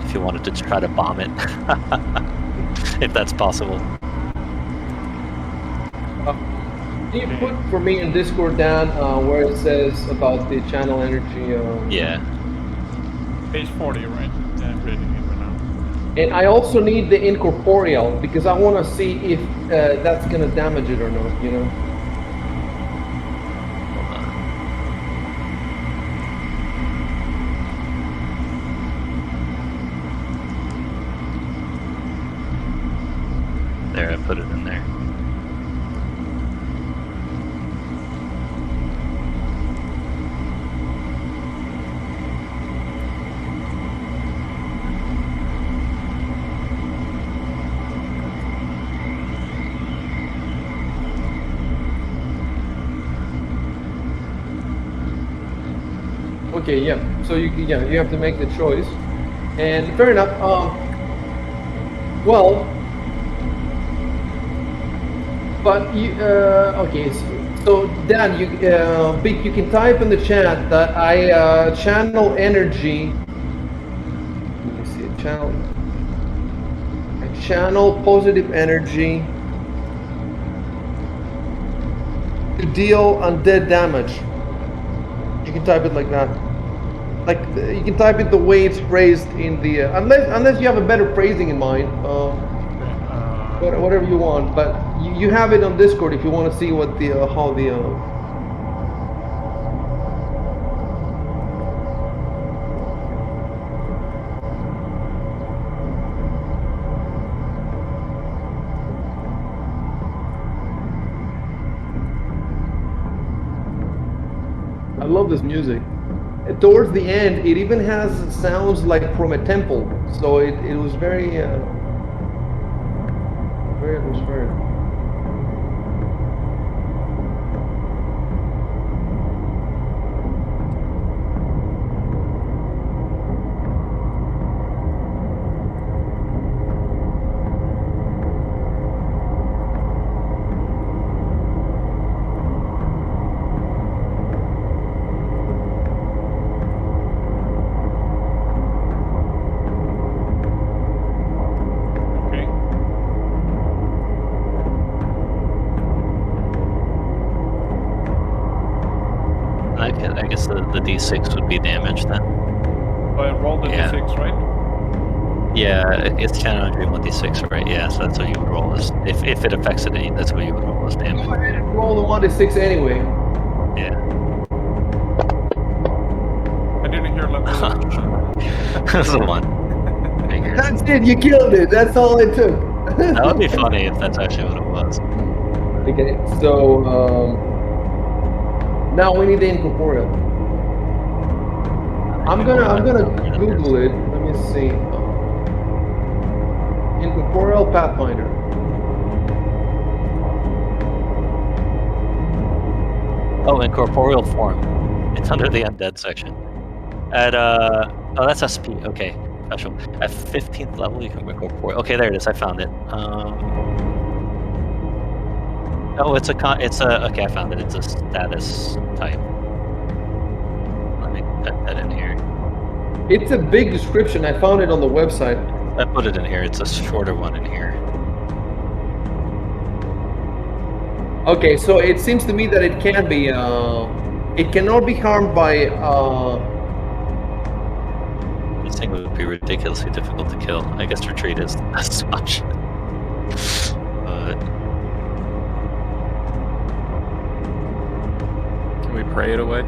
If you wanted to try to bomb it, if that's possible. Can you put for me in Discord, Dan, where it says about the channel energy? Yeah. Page 40, right? Yeah, I'm reading it right now. And I also need the incorporeal because I want to see if that's gonna damage it or not. You know. Hold on. There, I put it in there. Okay, yeah. So you have to make the choice, and fair enough. Well, but you okay. So Dan, Big, you can type in the chat that I channel energy. Let me see. I channel positive energy to deal undead damage. You can type it like that. Like you can type it the way it's phrased in the unless you have a better phrasing in mind. Whatever you want, but you have it on Discord if you want to see what the how the. I love this music. And towards the end, it even has sounds like from a temple, so it was very atmospheric. I guess the D6 would be damage then. I rolled the Yeah. D6, right? Yeah, it's channeling dream with D6, right? Yeah, so that's what you would roll as if it affects it, that's what you would roll as damage. Go ahead and roll the 1d6 anyway. Yeah. I didn't hear let That's the one. Figures. That's it. You killed it. That's all it took. That would be funny if that's actually what it was. Okay, so now we need the incorporeal. I'm gonna Google it. Let me see. Incorporeal Pathfinder. Oh, incorporeal form. It's under the undead section. At oh, that's SP. Okay, special. At 15th level, you can incorporate. Okay, there it is. I found it. Oh, it's a. Okay, I found it. It's a status type. Let me put that in here. It's a big description. I found it on the website. I put it in here. It's a shorter one in here. Okay, so it seems to me that it can be. It cannot be harmed by. This thing would be ridiculously difficult to kill. I guess retreat is the best option. But Can we pray it away?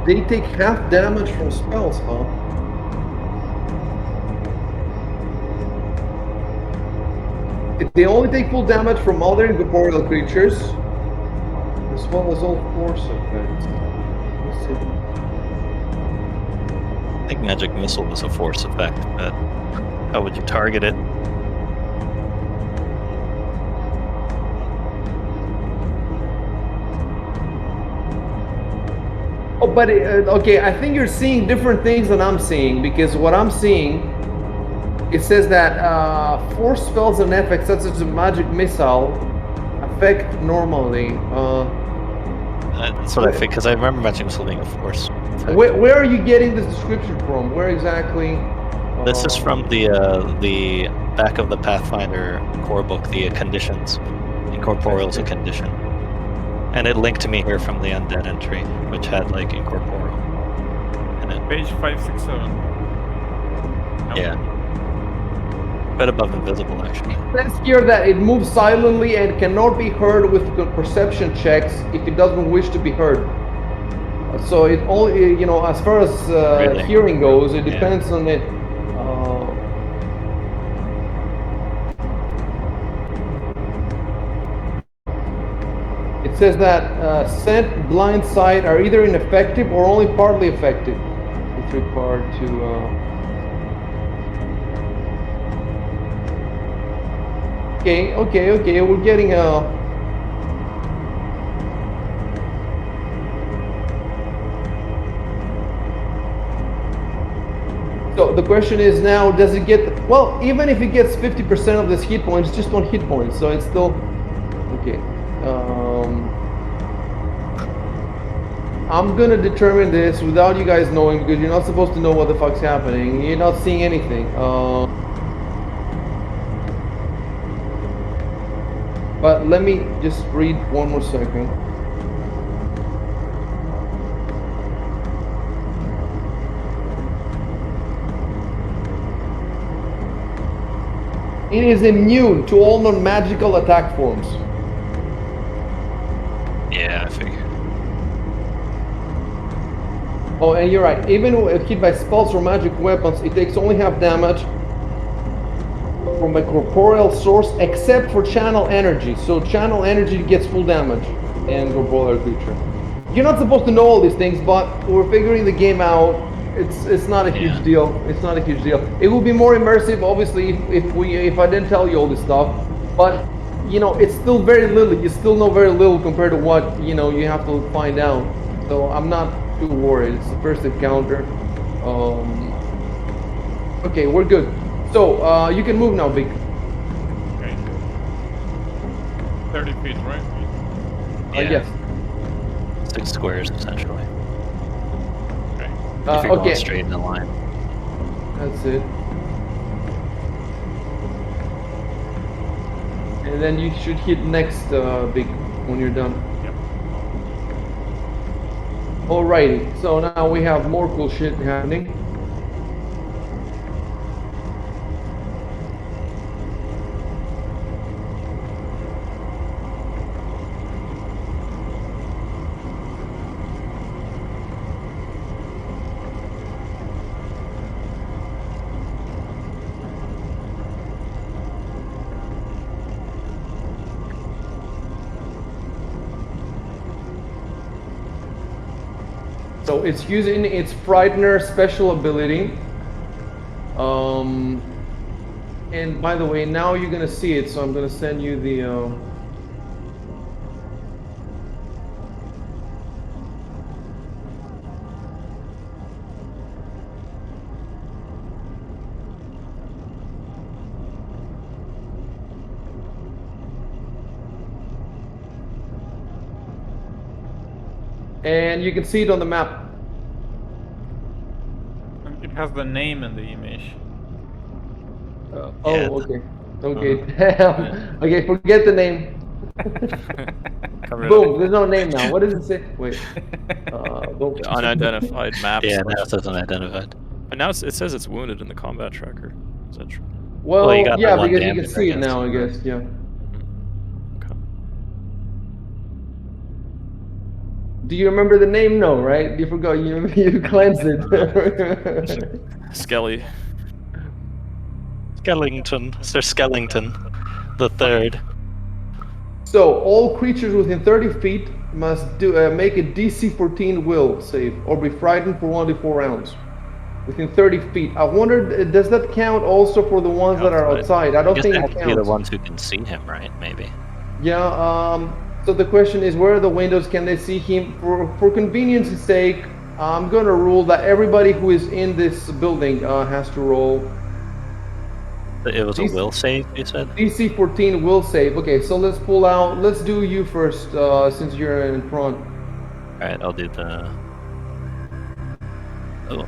They take half damage from spells, huh? They only take full damage from other incorporeal creatures, as well as all force effects. Let's see. I think magic missile was a force effect, but how would you target it? Oh, but okay, I think you're seeing different things than I'm seeing, because what I'm seeing, it says that force spells and effects such as a magic missile affect normally. That's what I think, because I remember magic missile being a force effect. Where are you getting this description from? Where exactly? This is from the back of the Pathfinder core book, the conditions. Incorporeal is a condition. And it linked to me here from the undead entry, which had like incorporeal in it. Page 567. No. Yeah. Bit above invisible, actually. It says here that it moves silently and cannot be heard with perception checks if it doesn't wish to be heard. So it all, you know, as far as Really? hearing goes, it Yeah. depends on it. It says that scent, blind sight are either ineffective or only partly effective with regard to. Okay. We're getting So the question is now, does it get... Well, even if it gets 50% of this hit points, it's just 1 hit point, so it's still... Okay. I'm gonna determine this without you guys knowing, because you're not supposed to know what the fuck's happening. You're not seeing anything. But let me just read one more second. It is immune to all non-magical attack forms. Yeah, I figure. Oh, and you're right. Even if hit by spells or magic weapons, it takes only half damage from a corporeal source, except for channel energy. So channel energy gets full damage and corporeal creature. You're not supposed to know all these things, but we're figuring the game out. It's not a huge deal. It's not a huge deal. It will be more immersive, obviously, if I didn't tell you all this stuff. But you know, it's still very little. You still know very little compared to what you have to find out. So I'm not too worried. It's the first encounter. Okay, we're good. So you can move now, Vic. Okay. 30 feet, right? Yes. 6 squares, essentially. Okay. If you're Okay. going straight in the line. That's it. And then you should hit next, Vic, when you're done. Yep. Alrighty, so now we have more cool shit happening. So it's using its Frightener special ability. And by the way, now you're gonna see it, so I'm gonna send you the... And you can see it on the map. And it has the name in the image. Okay. Okay, damn. Okay, forget the name. Boom, there's no name now. What does it say? Wait. Boom. Unidentified map. Yeah, now it says unidentified. But now it says it's wounded in the combat tracker. Is that true? Well, you Well, got yeah, that one because you can damage, see it guess. now, I guess, yeah. Okay. Do you remember the name? No, right? You forgot. You cleansed it. Skelly. Skellington. Sir Skellington. The third. So all creatures within 30 feet must make a DC 14 will save or be frightened for 1d4 rounds. Within 30 feet. I wonder, does that count also for the ones that are outside? I don't guess think they it have to be the counts. ones who can see him, right? Maybe. Yeah. So the question is, where are the windows? Can they see him? For convenience's sake, I'm gonna rule that everybody who is in this building has to roll. It was a will save, you said? DC 14 will save. Okay, so let's pull out. Let's do you first, since you're in front. Alright, I'll do the... Oh,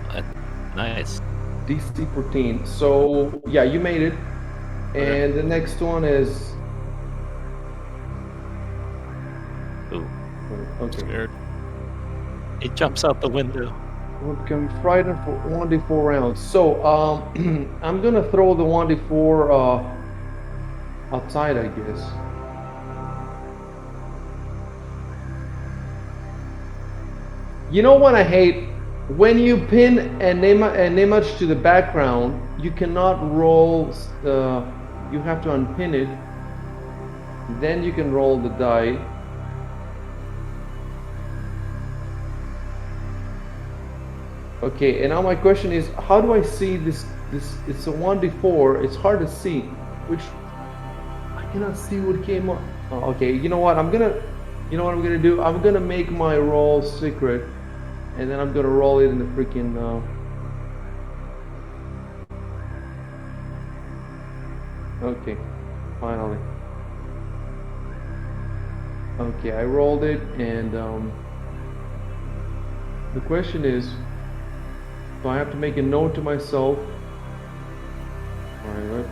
nice. DC 14. So, yeah, you made it. And the next one is... Ooh. Okay. Scared. He jumps out the window. Will become frightened for 1d4 rounds. So, I'm gonna throw the 1d4 outside, I guess. You know what I hate? When you pin an image to the background, you cannot roll. You have to unpin it. Then you can roll the die. Okay, and now my question is, how do I see this? It's a 1d4. It's hard to see. Which cannot see what came up. Oh, okay, you know what I'm gonna do? I'm gonna make my roll secret, and then I'm gonna roll it in the freaking okay, finally. Okay, I rolled it, and the question is, so I have to make a note to myself. Alright,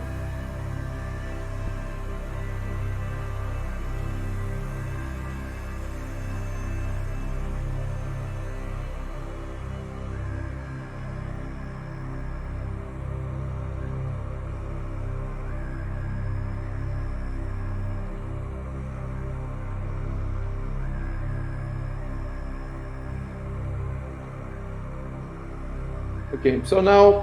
okay, so now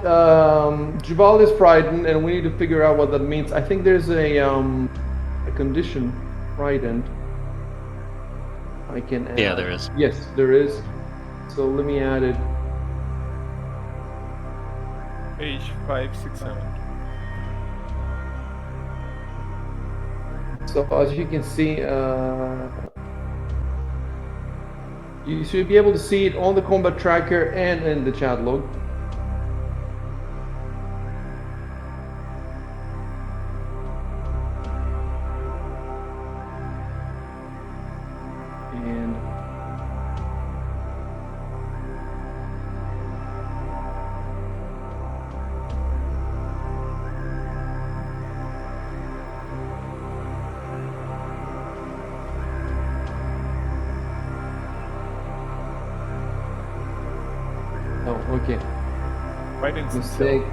Jabal is frightened, and we need to figure out what that means. I think there's a condition, frightened. I can add. Yeah, there is. Yes, there is. So let me add it. Page 567. So as you can see, you should be able to see it on the combat tracker and in the chat log. And oh, okay. Right in Mistake.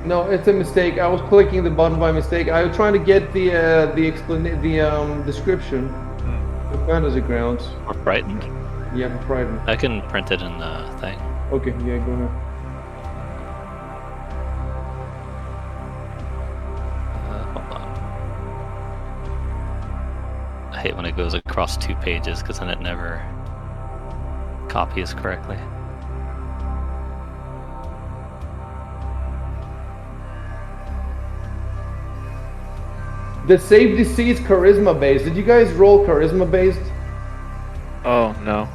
No, it's a mistake. I was clicking the button by mistake. I was trying to get the description of fantasy grounds. Or frightened. Yeah, I'm frightened. I can print it in the thing. Okay, yeah, go ahead. Hold on. I hate when it goes across 2 pages because then it never copies correctly. The save DC is charisma based. Did you guys roll charisma based? Oh no.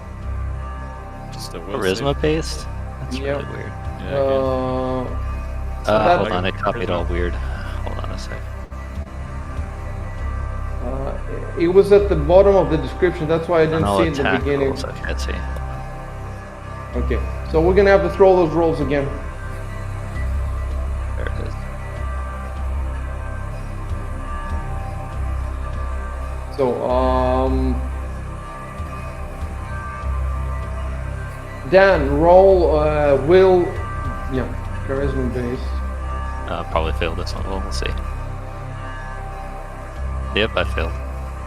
Just a will Charisma save. based? That's Yep. really weird. Yeah, that- Hold on, it copied all weird. Hold on a sec. it was at the bottom of the description. That's why I didn't No see it in the attack beginning. rolls, okay, let's see. Okay, so we're gonna have to throw those rolls again. There it is. So, Dan, roll will, yeah, charisma based. Probably failed this one. Well, we'll see. Yep, I failed.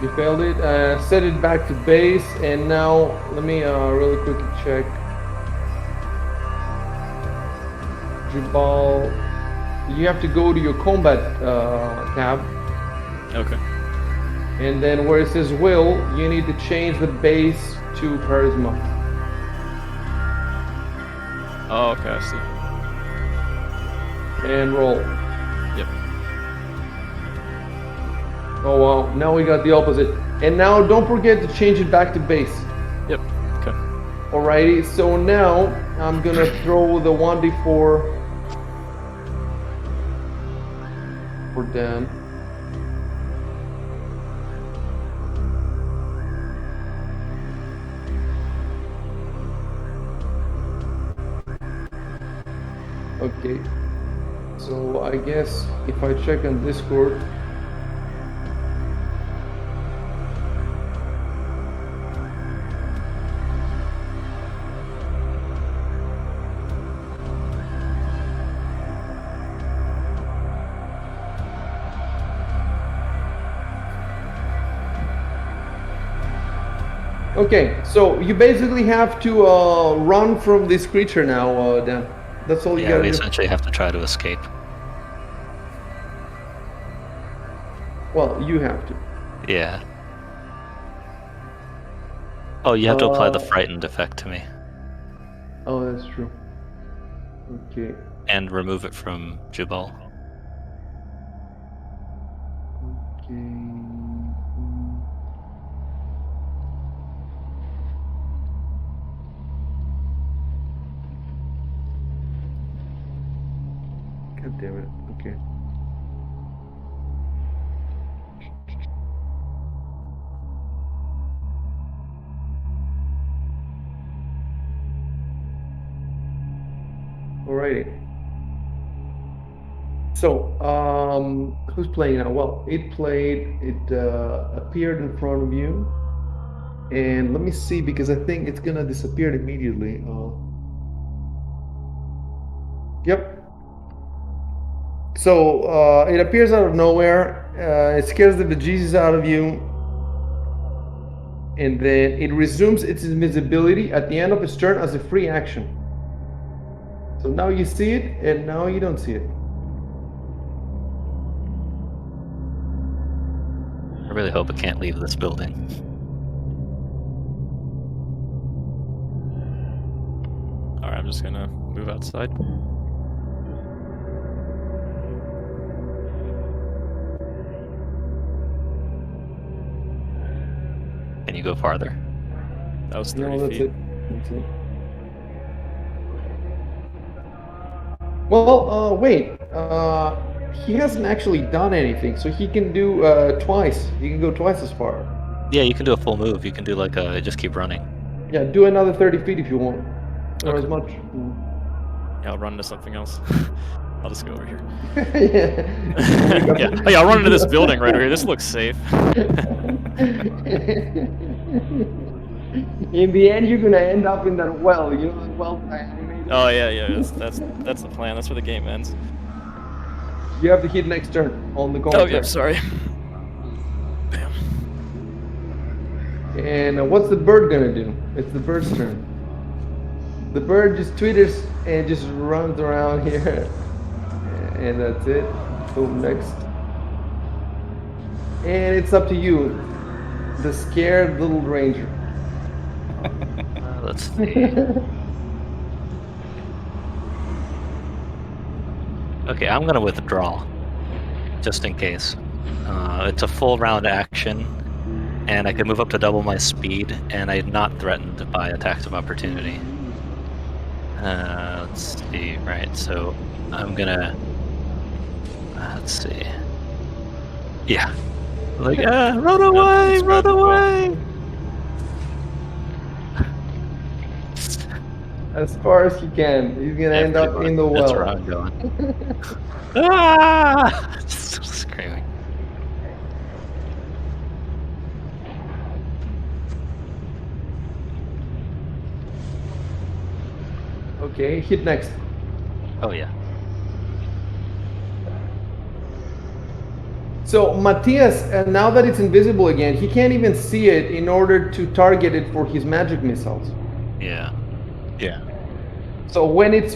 You failed it. Set it back to base, and now let me really quickly check. Jabal, you have to go to your combat tab, Okay. and then where it says will, you need to change the base to charisma. Oh, okay, I see. And roll. Yep. Oh wow, now we got the opposite. And now don't forget to change it back to base. Yep. Okay. Alrighty, so now I'm gonna throw the 1d4 for Dan. Okay, so I guess if I check on Discord, okay, so you basically have to run from this creature now, Dan. That's all you Yeah, gotta we do. essentially have to try to escape. Well, you have to. Yeah. Oh, you have to apply the Uh, frightened effect to me. Oh, that's true. Okay. And remove it from Jubal. Okay. God damn it. Okay. Alrighty. So, who's playing now? Well, it appeared in front of you. And let me see, because I think it's gonna disappear immediately. Yep. So, it appears out of nowhere. It scares the bejesus out of you. And then it resumes its invisibility at the end of its turn as a free action. So now you see it, and now you don't see it. I really hope it can't leave this building. All right, I'm just gonna move outside. Can you go farther? That was 30 No, that's feet. it. That's it. Well, wait. He hasn't actually done anything, so he can do twice. He can go twice as far. Yeah, you can do a full move. You can do like a just keep running. Yeah, do another 30 feet if you want, or Okay. as much. Yeah, I'll run into something else. I'll just go over here. Yeah. Yeah. Oh yeah, I'll run into this building right over here. This looks safe. In the end, you're gonna end up in that well. You know that well that I animated. Oh yeah. That's the plan. That's where the game ends. You have to hit next turn on the Oh combat yeah, track. sorry. Bam. And what's the bird gonna do? It's the bird's turn. The bird just twitters and just runs around here. And that's it. So next. And it's up to you, the scared little ranger. Let's see. Okay, I'm gonna withdraw, just in case. It's a full round action, and I can move up to double my speed, and I'm not threatened by attacks of opportunity. Let's see, right, so I'm gonna... let's see. Yeah. Like, run away, run away! As far as he can. He's gonna end up in the well. That's where I'm going. Ah! Just screaming. Okay, hit next. Oh yeah. So Matthias, now that it's invisible again, he can't even see it in order to target it for his magic missiles. Yeah. Yeah. So when it's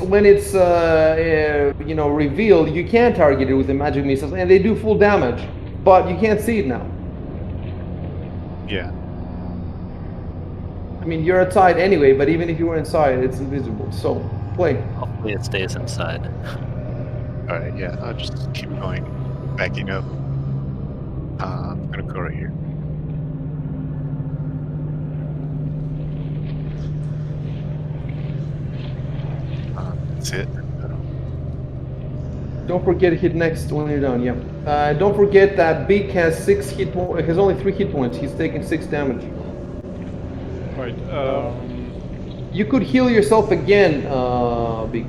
revealed, you can target it with the magic missiles, and they do full damage, but you can't see it now. Yeah. I mean, you're outside anyway, but even if you were inside, it's invisible. So play. Hopefully it stays inside. All right. Yeah. I'll just keep going, backing up. I'm gonna go right here. That's it. Don't forget to hit next when you're done. Yeah. Don't forget that Beak has has only 3 hit points. He's taking 6 damage. Right. You could heal yourself again, Beak,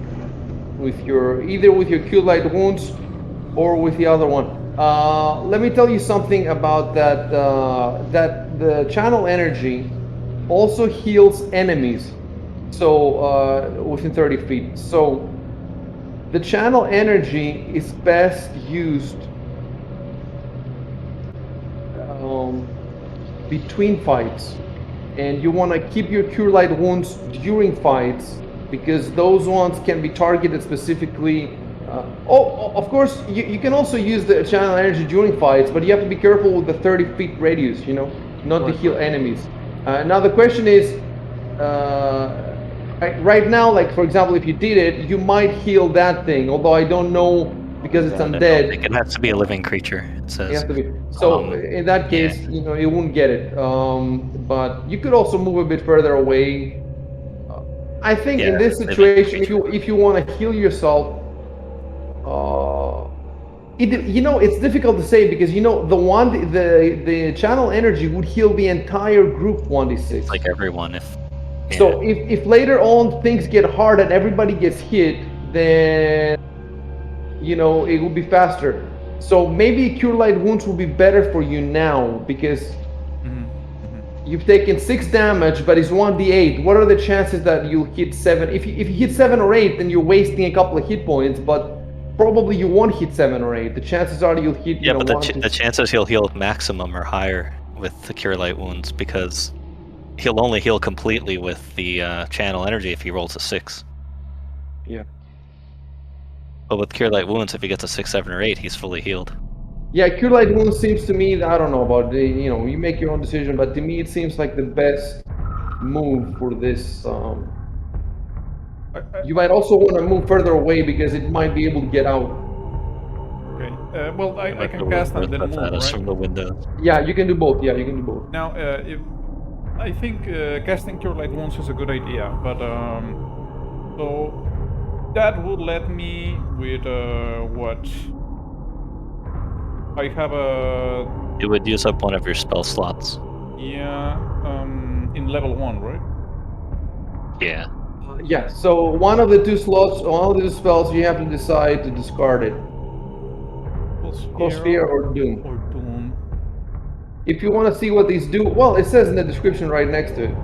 either with your Cure Light wounds or with the other one. Let me tell you something about that. That the channel energy also heals enemies. So within 30 feet. So the channel energy is best used between fights, and you want to keep your Cure Light wounds during fights because those ones can be targeted specifically. Of course, you can also use the channel energy during fights, but you have to be careful with the 30 feet radius, not to heal enemies. Now the question is, Right now, like for example, if you did it, you might heal that thing. Although I don't know because it's I don't undead. think it has to be a living creature. It It says. has to be. So in that yeah. case, you won't get it. But you could also move a bit further away. I think Yeah, in this living situation, creature. if you want to heal yourself, it's difficult to say because the channel energy would heal the entire group 1d6. It's like everyone if. Yeah. So if later on things get hard and everybody gets hit, then it will be faster. So maybe Cure Light Wounds will be better for you now because you've taken 6 damage, but it's 1d8. What are the chances that you hit 7? If you hit 7 or 8, then you're wasting a couple of hit points, but probably you won't hit 7 or 8. The chances are you'll hit, Yeah, but one. the chances he'll heal maximum are higher with the Cure Light Wounds because he'll only heal completely with the channel energy if he rolls a 6. Yeah. But with Cure Light Wounds, if he gets a 6, 7, or 8, he's fully healed. Yeah, Cure Light Wounds seems to me, I don't know about you make your own decision, but to me it seems like the best move for this. You might also want to move further away because it might be able to get out. Okay. Well, I can cast and then move, at us right? from the window. Yeah, you can do both. Yeah, you can do both. Now, if I think casting Cure Light Wounds is a good idea, but so that would let me with what? I have a You would use up one of your spell slots. in level 1, right? Yeah. Yeah, so one of the two slots, one of the two spells, you have to decide to discard it. Cold Sphere or Doom. Or Doom. If you want to see what these do, well, it says in the description right next to it.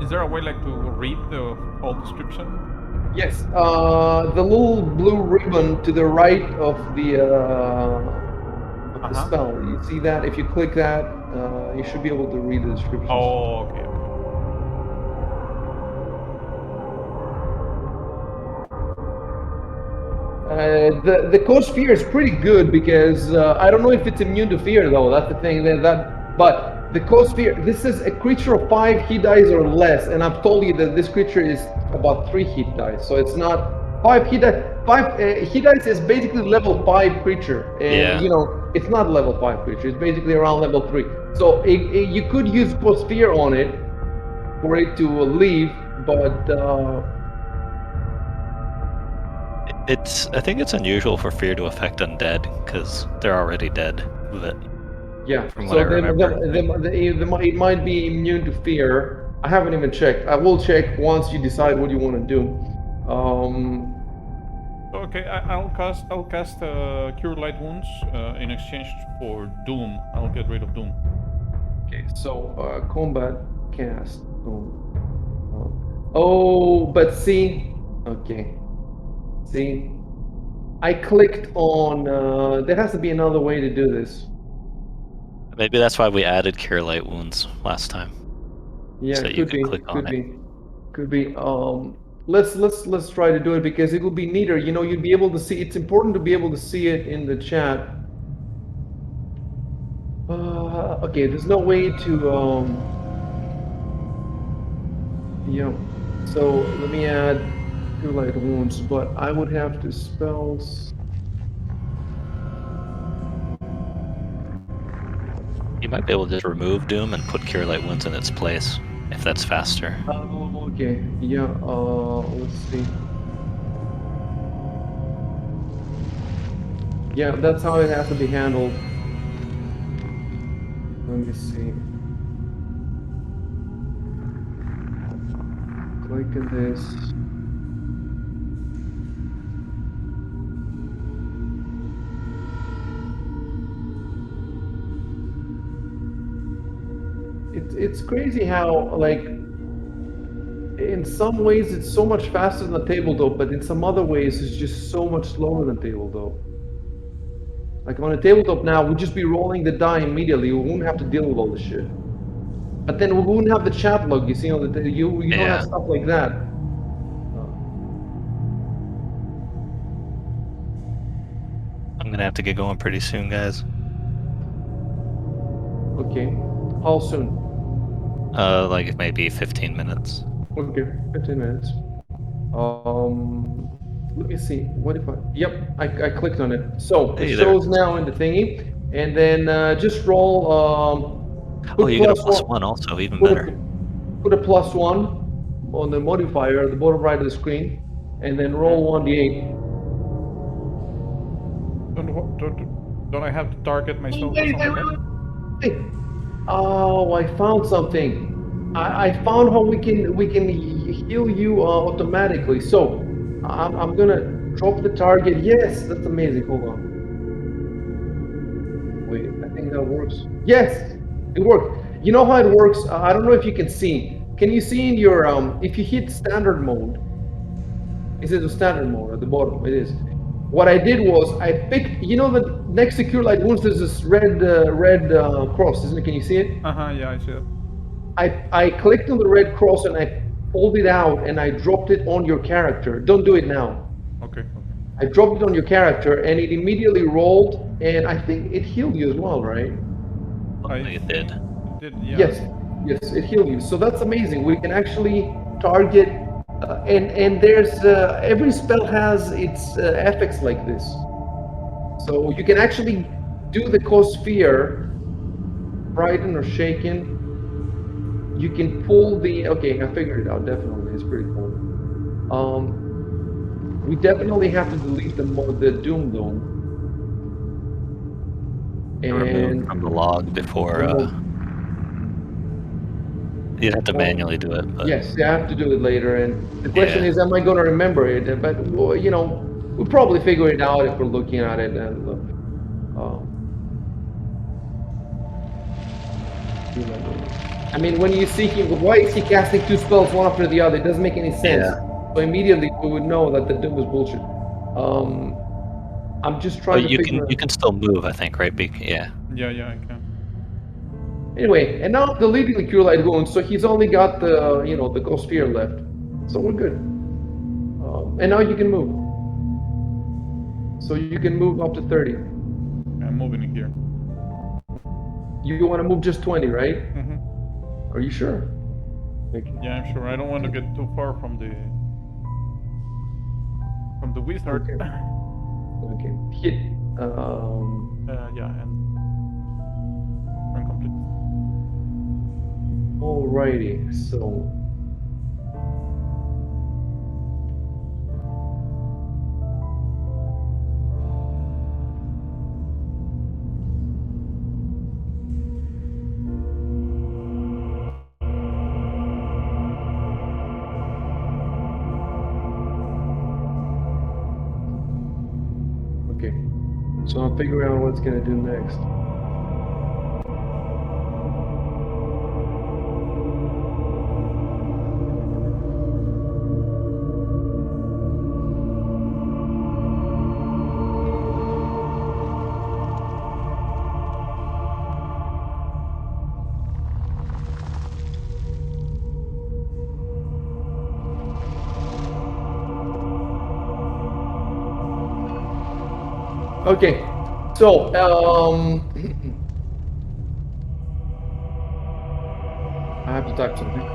Is there a way like to read the whole description? Yes, the little blue ribbon to the right of the spell. You see that? If you click that, you should be able to read the description. Oh, okay. The Cold Sphere is pretty good because I don't know if it's immune to fear though. That's the thing. But the Cold Sphere, this is a creature of 5 hit dice or less, and I've told you that this creature is about 3 hit dice, so it's not 5 hit dice. 5 hit dice is basically level 5 creature, and it's not level 5 creature. It's basically around level 3. So you could use Cold Sphere on it for it to leave, but. I think it's unusual for fear to affect undead because they're already dead with it. Yeah, from so what I remember. it might be immune to fear. I haven't even checked. I will check once you decide what you want to do. Okay, I'll cast Cure Light Wounds in exchange for Doom. I'll get rid of Doom. Okay, so combat cast. Oh, but see, okay. See, I clicked on. There has to be another way to do this. Maybe that's why we added Cure Light Wounds last time. Yeah, so you could click on it. Could be. Let's try to do it because it will be neater. You'd be able to see. It's important to be able to see it in the chat. Okay, there's no way to. So let me add Cure Light Wounds, but I would have to spells. You might be able to just remove Doom and put Cure Light Wounds in its place, if that's faster. Oh, okay. Yeah, let's see. Yeah, that's how it has to be handled. Let me see. Click on this. It's crazy how, like, in some ways it's so much faster than tabletop, but in some other ways it's just so much slower than tabletop. Like on a tabletop now, we'd just be rolling the die immediately. We wouldn't have to deal with all this shit. But then we wouldn't have the chat log. You see, you don't have stuff like that. I'm gonna have to get going pretty soon, guys. Okay. How soon? Like maybe 15 minutes. Okay, 15 minutes. Let me see. What if I? Yep, I clicked on it. So it Hey there. shows now in the thingy, and then just roll. Oh, Put you get a plus +1 also, even Put better. put a +1 on the modifier at the bottom right of the screen, and then roll 1d8. Don't I have to target myself or something like that? Hey, oh, I found something. I found how we can heal you automatically. So I'm gonna drop the target. Yes, that's amazing. Hold on. Wait, I think that works. Yes, it worked. You know how it works? I don't know if you can see. Can you see in your if you hit standard mode? Is it the standard mode at the bottom? It is. What I did was I picked. You know that next to Cure Light Wounds, there's this red cross, isn't it? Can you see it? Yeah, I see it. I clicked on the red cross and I pulled it out and I dropped it on your character. Don't do it now. Okay. I dropped it on your character and it immediately rolled and I think it healed you as well, right? I I think it think did. it did, yeah. Yes, it healed you. So that's amazing. We can actually target and there's every spell has its effects like this. So you can actually do the cause fear, frighten or shaken. You can pull the okay. I figured it out. Definitely, it's pretty cool. We definitely have to delete the Doom Dome Remove and from the log before. remove. You'd have to Well, manually do it, but yes, I have to do it later. And the question yeah. is, am I going to remember it? But well, we'll probably figure it out if we're looking at it. And I mean, when you see him, why is he casting two spells one after the other? It doesn't make any sense. Yeah. So immediately we would know that the Doom is bullshit. I'm just Oh, trying to you figure. can still move, I think, right? Yeah. Yeah, I can. Anyway, and now I'm deleting the Cure Light Wounds, so he's only got the Ghost Fear left. So we're good. And now you can move. So you can move up to 30. I'm moving in here. You want to move just 20, right? Mm-hmm. Are you sure? Okay. Yeah, I'm sure. I don't want to get too far from the wizard. Okay. Okay. Hit. Yeah, and complete. Alrighty. So. Okay. So I'm figuring out what it's gonna do next. Okay, so I have to type something.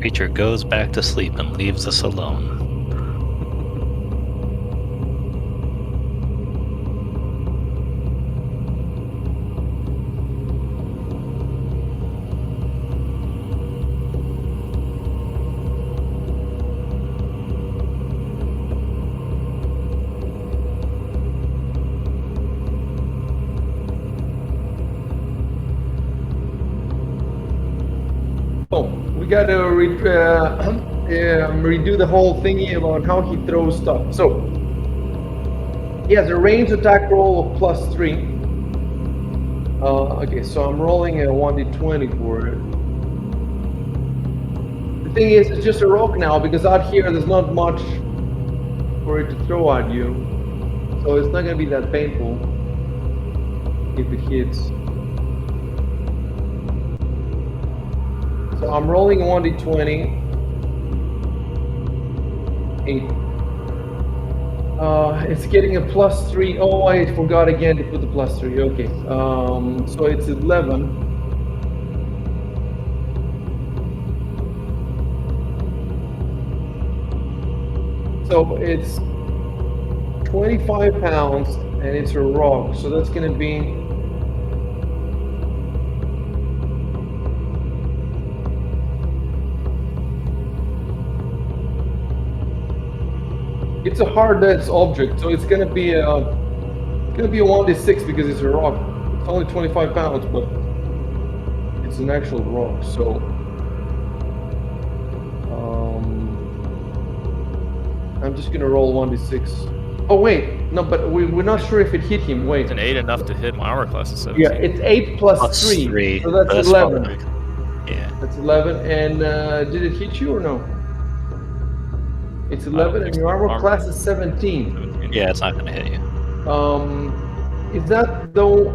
Creature goes back to sleep and leaves us alone. gotta redo the whole thingy about how he throws stuff. So he has a ranged attack roll of +3. Okay, so I'm rolling a 1d20 for it. The thing is, it's just a rock now because out here there's not much for it to throw at you, so it's not gonna be that painful if it hits. So I'm rolling 1d20. 8. It's getting a +3. Oh, I forgot again to put the +3. Okay. So it's 11. So it's 25 pounds and it's a rock. So that's gonna be it's a hard dense object, so it's gonna be a 1d6 because it's a rock. It's only 25 pounds, but it's an actual rock. So I'm just gonna roll 1d6. Oh wait, no, but we're not sure if it hit him. Wait. It's an 8 enough to hit my armor class is 17. Yeah, it's 8 plus 3, so that's 11. Yeah. That's 11. And did it hit you or no? It's 11, and your armor class is 17. 17. Yeah, it's not gonna hit you. Is that though?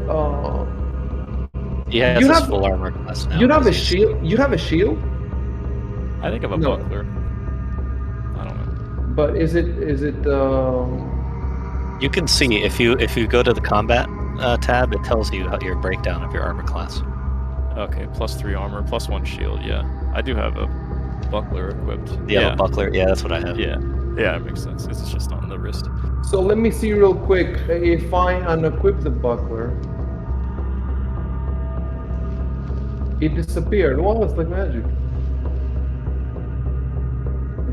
He has his full armor class now. You have a shield. You have a shield. I think of a No. buckler. I don't know. But is it? You can see if you go to the combat tab, it tells you your breakdown of your armor class. Okay, +3 armor, +1 shield. Yeah, I do have a buckler equipped. You have a buckler? Yeah, that's what I have. Yeah, it makes sense. It's just on the wrist. So let me see real quick if I unequip the buckler. It disappeared. Wow, it's like magic.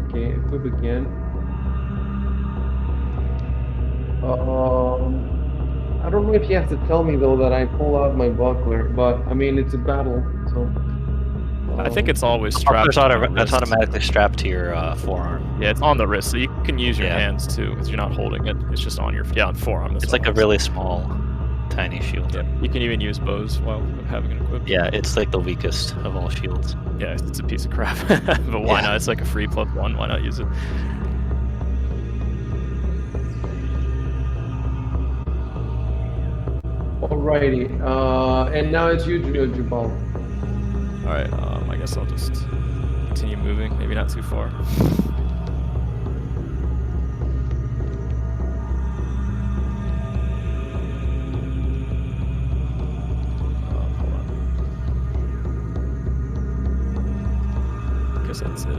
Okay, equip again. I don't know if you have to tell me though that I pull out my buckler, but I mean it's a battle, so. I think it's always strapped. It's automatically strapped to your forearm. Yeah, it's on the wrist, so you can use your Yeah. hands too, because you're not holding it. It's just on your on forearm. It's like a really small, tiny shield. Yeah, you can even use bows while having it equipped. Yeah, it's like the weakest of all shields. Yeah, it's a piece of crap, but why not? It's like a free +1. Why not use it? Alrighty, and now it's you, Jubal. All right, I guess I'll just continue moving. Maybe not too far. Hold on. Guess that's it.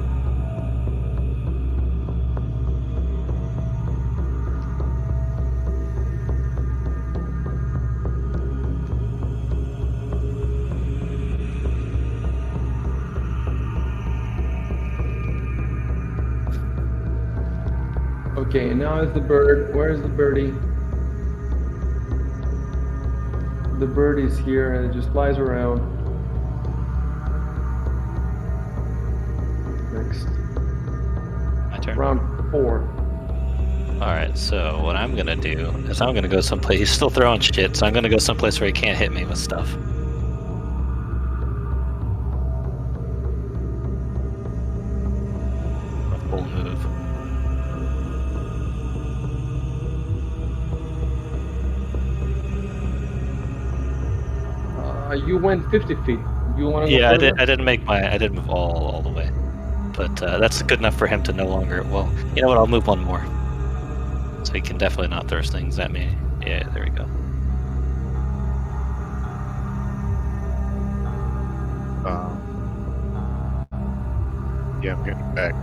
Okay, and now is the bird. Where is the birdie? The bird is here and it just flies around. Next. My turn. Round 4. Alright, so what I'm gonna do is I'm gonna go someplace. He's still throwing shit, so I'm gonna go someplace where he can't hit me with stuff. A full move. You went 50 feet. You want to go Yeah, further? I didn't move all the way, but that's good enough for him to no longer. Well, you know what? I'll move one more, so he can definitely not throw things at me. Yeah, there we go. Yeah, I'm getting back.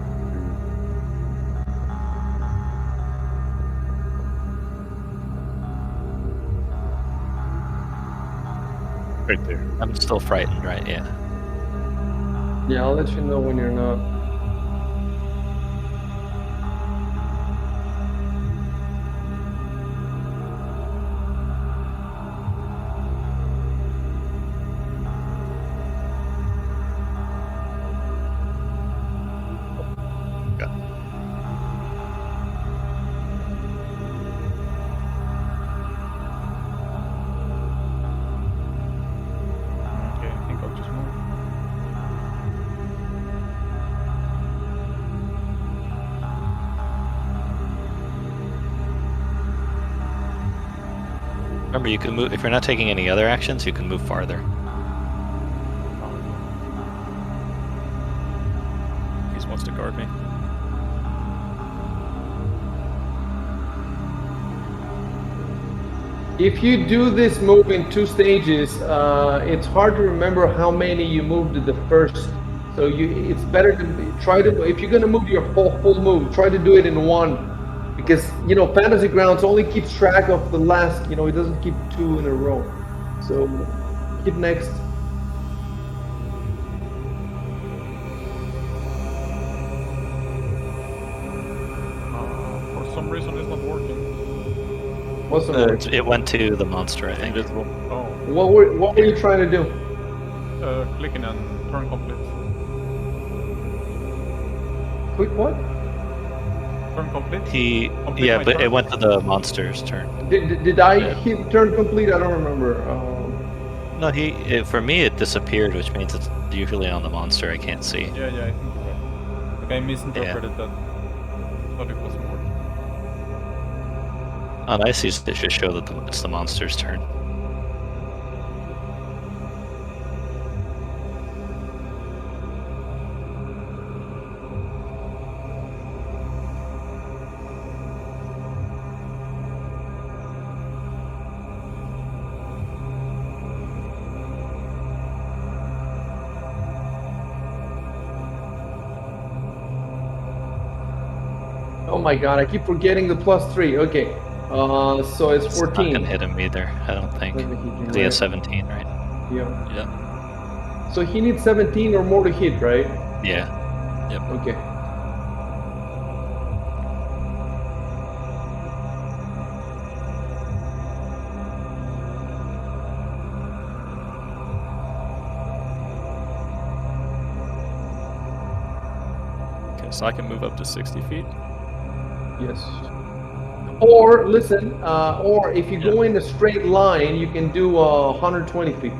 Right there. I'm still frightened, right? Yeah. Yeah, I'll let you know when you're not. Remember, you can move if you're not taking any other actions. You can move farther. He just wants to guard me. If you do this move in 2 stages, it's hard to remember how many you moved at the first. So it's better to try to, if you're gonna move your full move, try to do it in 1, because Fantasy Grounds only keeps track of the last. It doesn't keep 2 in a row. So hit next. For some reason, it's not working. What's the word? It went to the monster, I think. Invisible. Oh, What were you trying to do? clicking and turn complete. Quick what? Turn complete. But my turn. it went to the monster's turn. Did I hit turn complete? I don't remember. No, for me it disappeared, which means it's usually on the monster. I can't see. Yeah, I think you're right. Like I misinterpreted that. Thought it wasn't working. On Ices, it should show that it's the monster's turn. Oh my god, I keep forgetting the +3. Okay. So it's 14. It's not gonna hit him either, I don't think. Let me hit him, 'Cause he has right? 17, right? Yeah. Yeah. So he needs 17 or more to hit, right? Yeah. Okay. Okay, so I can move up to 60 feet. Yes. Or listen, or if you go in a straight line, you can do 120 feet.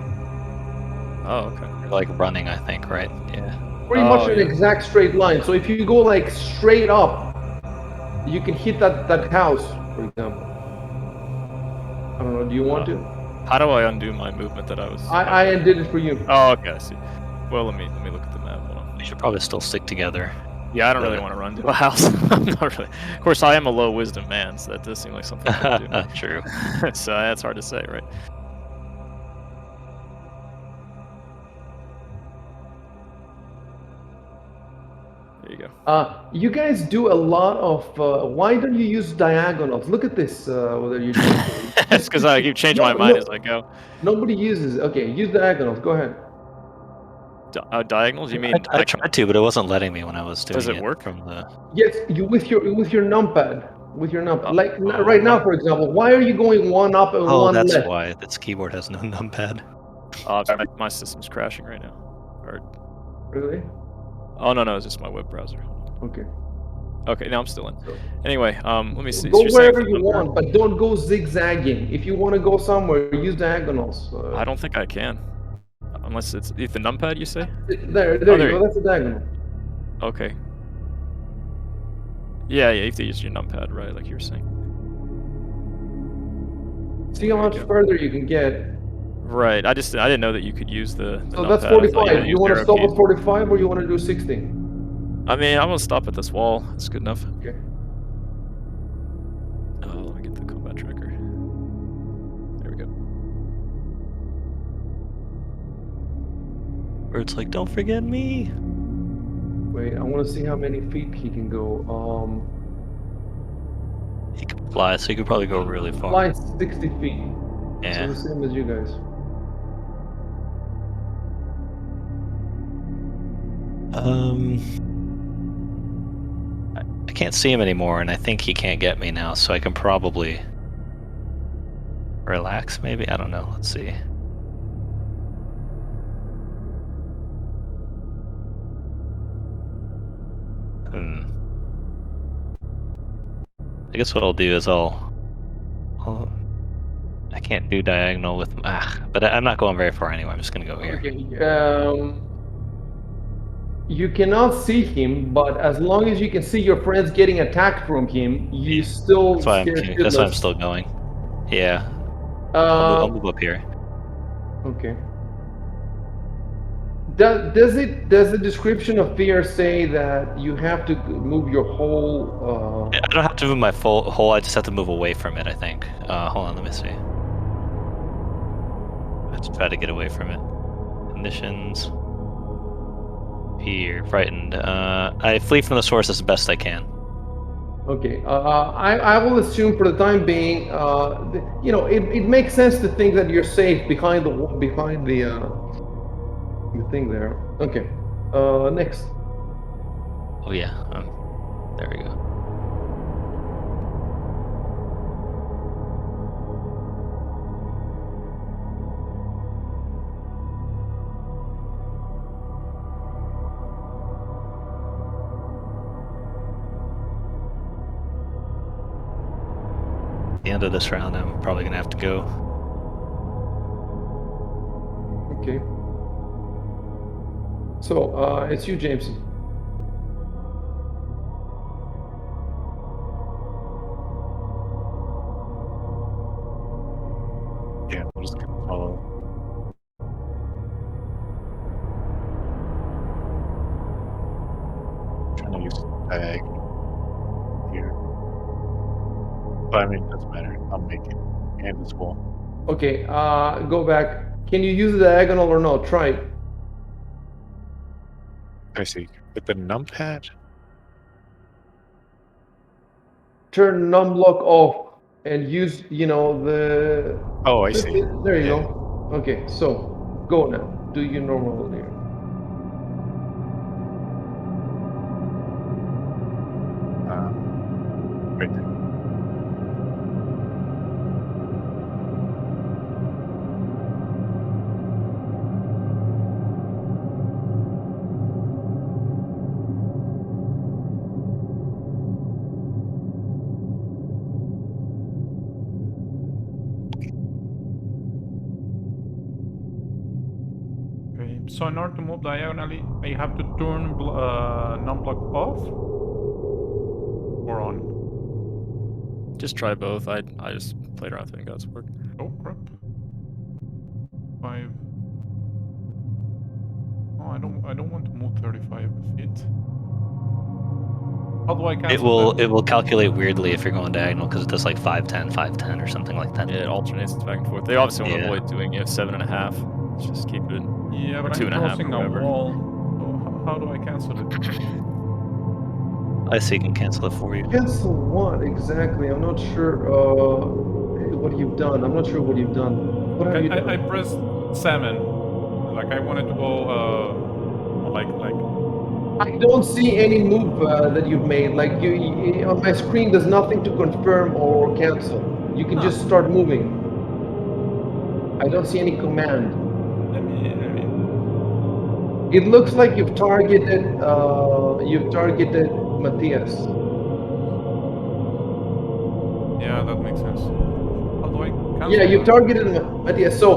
Oh, okay. You're like running, I think, right? Yeah. Pretty much an yeah. exact straight line. So if you go like straight up, you can hit that house, for example. I don't know. Do you want to? How do I undo my movement that I was? I undid it for you. Oh, okay, I see. Well, let me look at the map. Hold on. We should probably still stick together. Yeah, I don't really want to run to a house. I'm not really. Of course, I am a low wisdom man, so that does seem like something I could do. True. So that's hard to say, right? There you go. You guys do a lot of. Why don't you use diagonals? Look at this. Whether you. It's because I keep changing my mind as I go. Nobody uses. Okay, use diagonals. Go ahead. Diagonals? You mean? I tried to, but it wasn't letting me when I was doing Does it work? from the. Yes, you with your numpad. With your numpad. Like oh, right now, okay. for example, why are you going one up and Oh, one that's left? why this keyboard has no numpad. My system's crashing right now. Or, Really? oh no, it's just my web browser. Okay. Okay, now I'm still in. Anyway, let me see. Go So you're saying wherever for you numpad? want, but don't go zigzagging. If you want to go somewhere, use diagonals. I don't think I can. Unless it's the numpad, you say? There you there go. That's a diagonal. Okay. Yeah, you have to use your numpad, right? Like you were saying. See how much further you can get. Right. I didn't know that you could use the So numpad. that's I thought you 45. had to You use want to arrow stop keys. at 45 or you want to do 60? I mean, I'm gonna stop at this wall. That's good enough. Okay. Oh, let me get the combat tracker. There we go. Where it's like, don't forget me. Wait, I want to see how many feet he can go. He can fly, so he could probably go really far. Fly 60 feet. Yeah. So the same as you guys. I can't see him anymore, and I think he can't get me now, so I can probably relax, maybe? I don't know. Let's see. I guess what I'll do is I can't do diagonal with... but I'm not going very far anyway. I'm just going to go here. Okay. You cannot see him, but as long as you can see your friends getting attacked from him, you still That's why scared I'm shitless. still going. Yeah. I'll move up here. Okay. Does the description of fear say that you have to move your whole? I don't have to move my full hole. I just have to move away from it. I think. Hold on, let me see. Let's try to get away from it. Conditions. Fear, frightened. I flee from the source as best I can. Okay, I will assume for the time being, it makes sense to think that you're safe behind the thing there. Okay, next. Oh yeah. There we go. At the end of this round, I'm probably gonna have to go. Okay. So it's you, Jameson. Yeah, I'm just gonna follow. Trying to use diagonal here. But I mean, it doesn't matter. I'll make it. And this wall. Okay, go back. Can you use the diagonal or no? Try it. I see. With the numpad? Turn numblock off and use, the. Oh, I see. There you Yeah. go. Okay, so go now. Do your normal here. Right there. Okay. So in order to move diagonally, I have to turn numblock off or on. Just try both. I just played around with it and got it to work. Oh crap. 5. Oh, I don't want to move 35 feet. How do I cancel It will calculate weirdly if you're going diagonal because it does like 510, 510 or something like that. Yeah, it alternates back and forth. They obviously want to Yeah. avoid doing 7.5. Let's just keep it. Yeah, or but two I'm and a half crossing or a whatever. wall. So how do I cancel it? I see. Can cancel it for you. Cancel what exactly? I'm not sure what you've done. I'm not sure what you've done. What have you done? I pressed 7. Like I wanted to go like I don't see any move that you've made. Like on my screen, there's nothing to confirm or cancel. You can just start moving. I don't see any command. let me It looks like you've targeted Matthias. yeah, that makes sense. How do I cancel Yeah, you that? targeted Matthias. So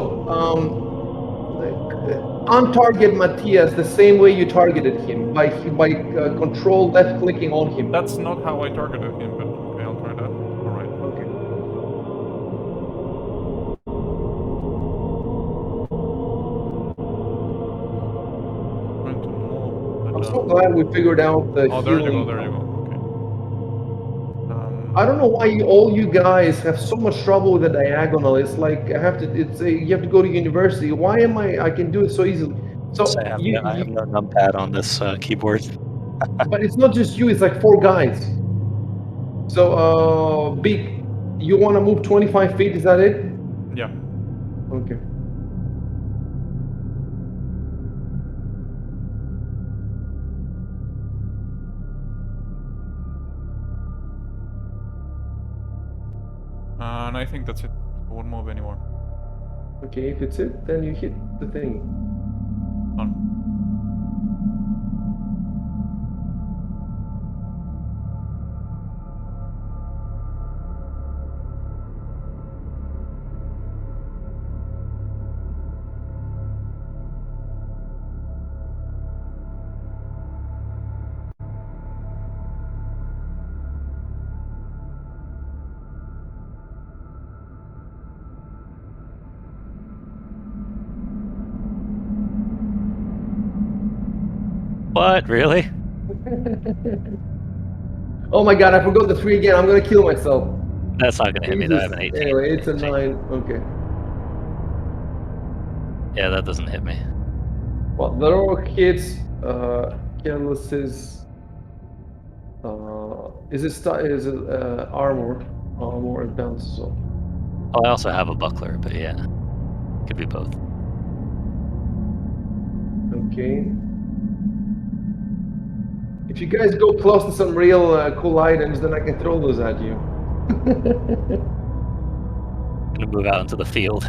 untarget Matthias the same way you targeted him by control left clicking on him. That's not how I targeted him, but okay, I'll try that. Alright. Okay. Trying to move. I'm But, so glad we figured out the oh, there you healing. go, there you go. Okay. I don't know why all you guys have so much trouble with the diagonal. It's like you have to go to university. Why am I can do it so easily. So I have no numpad on this keyboard. but it's not just you, it's like 4 guys. So Beak, you want to move 25 feet, is that it? yeah. Okay. And I think that's it. I won't move anymore. Okay, if it's it, then you hit the thing. Done. What? Really? Oh my god, I forgot the 3 again. I'm gonna kill myself. That's not gonna hit me. Though. I have Jesus. an 18. Anyway, it's a 9. Okay. Yeah, that doesn't hit me. Well, the rock hits. Careless is it armor? Armor and bounces off. Oh, I also have a buckler, but yeah, could be both. Okay. If you guys go close to some real cool items, then I can throw those at you. Gonna move out into the field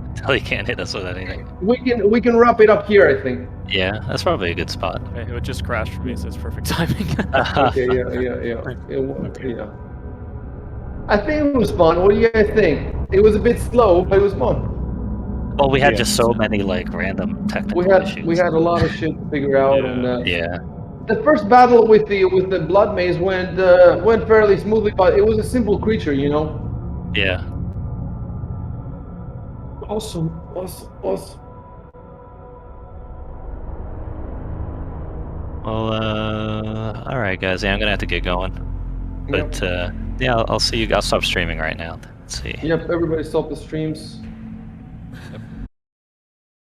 until he can't hit us with anything. We can wrap it up here, I think. Yeah, that's probably a good spot. Okay, it would just crash for me, so it's perfect timing. Okay, yeah. I think it was fun. What do you guys think? It was a bit slow, but it was fun. Well, we had Yeah. just so many like random technical issues. We had a lot of shit to figure out, Yeah. and Yeah, the first battle with the blood maze went fairly smoothly, but it was a simple creature, you know. yeah. Awesome. Well, all right, guys. Yeah, I'm gonna have to get going. But yeah, I'll see you. I'll stop streaming right now. Let's see. Yep. Everybody stop the streams. Yep.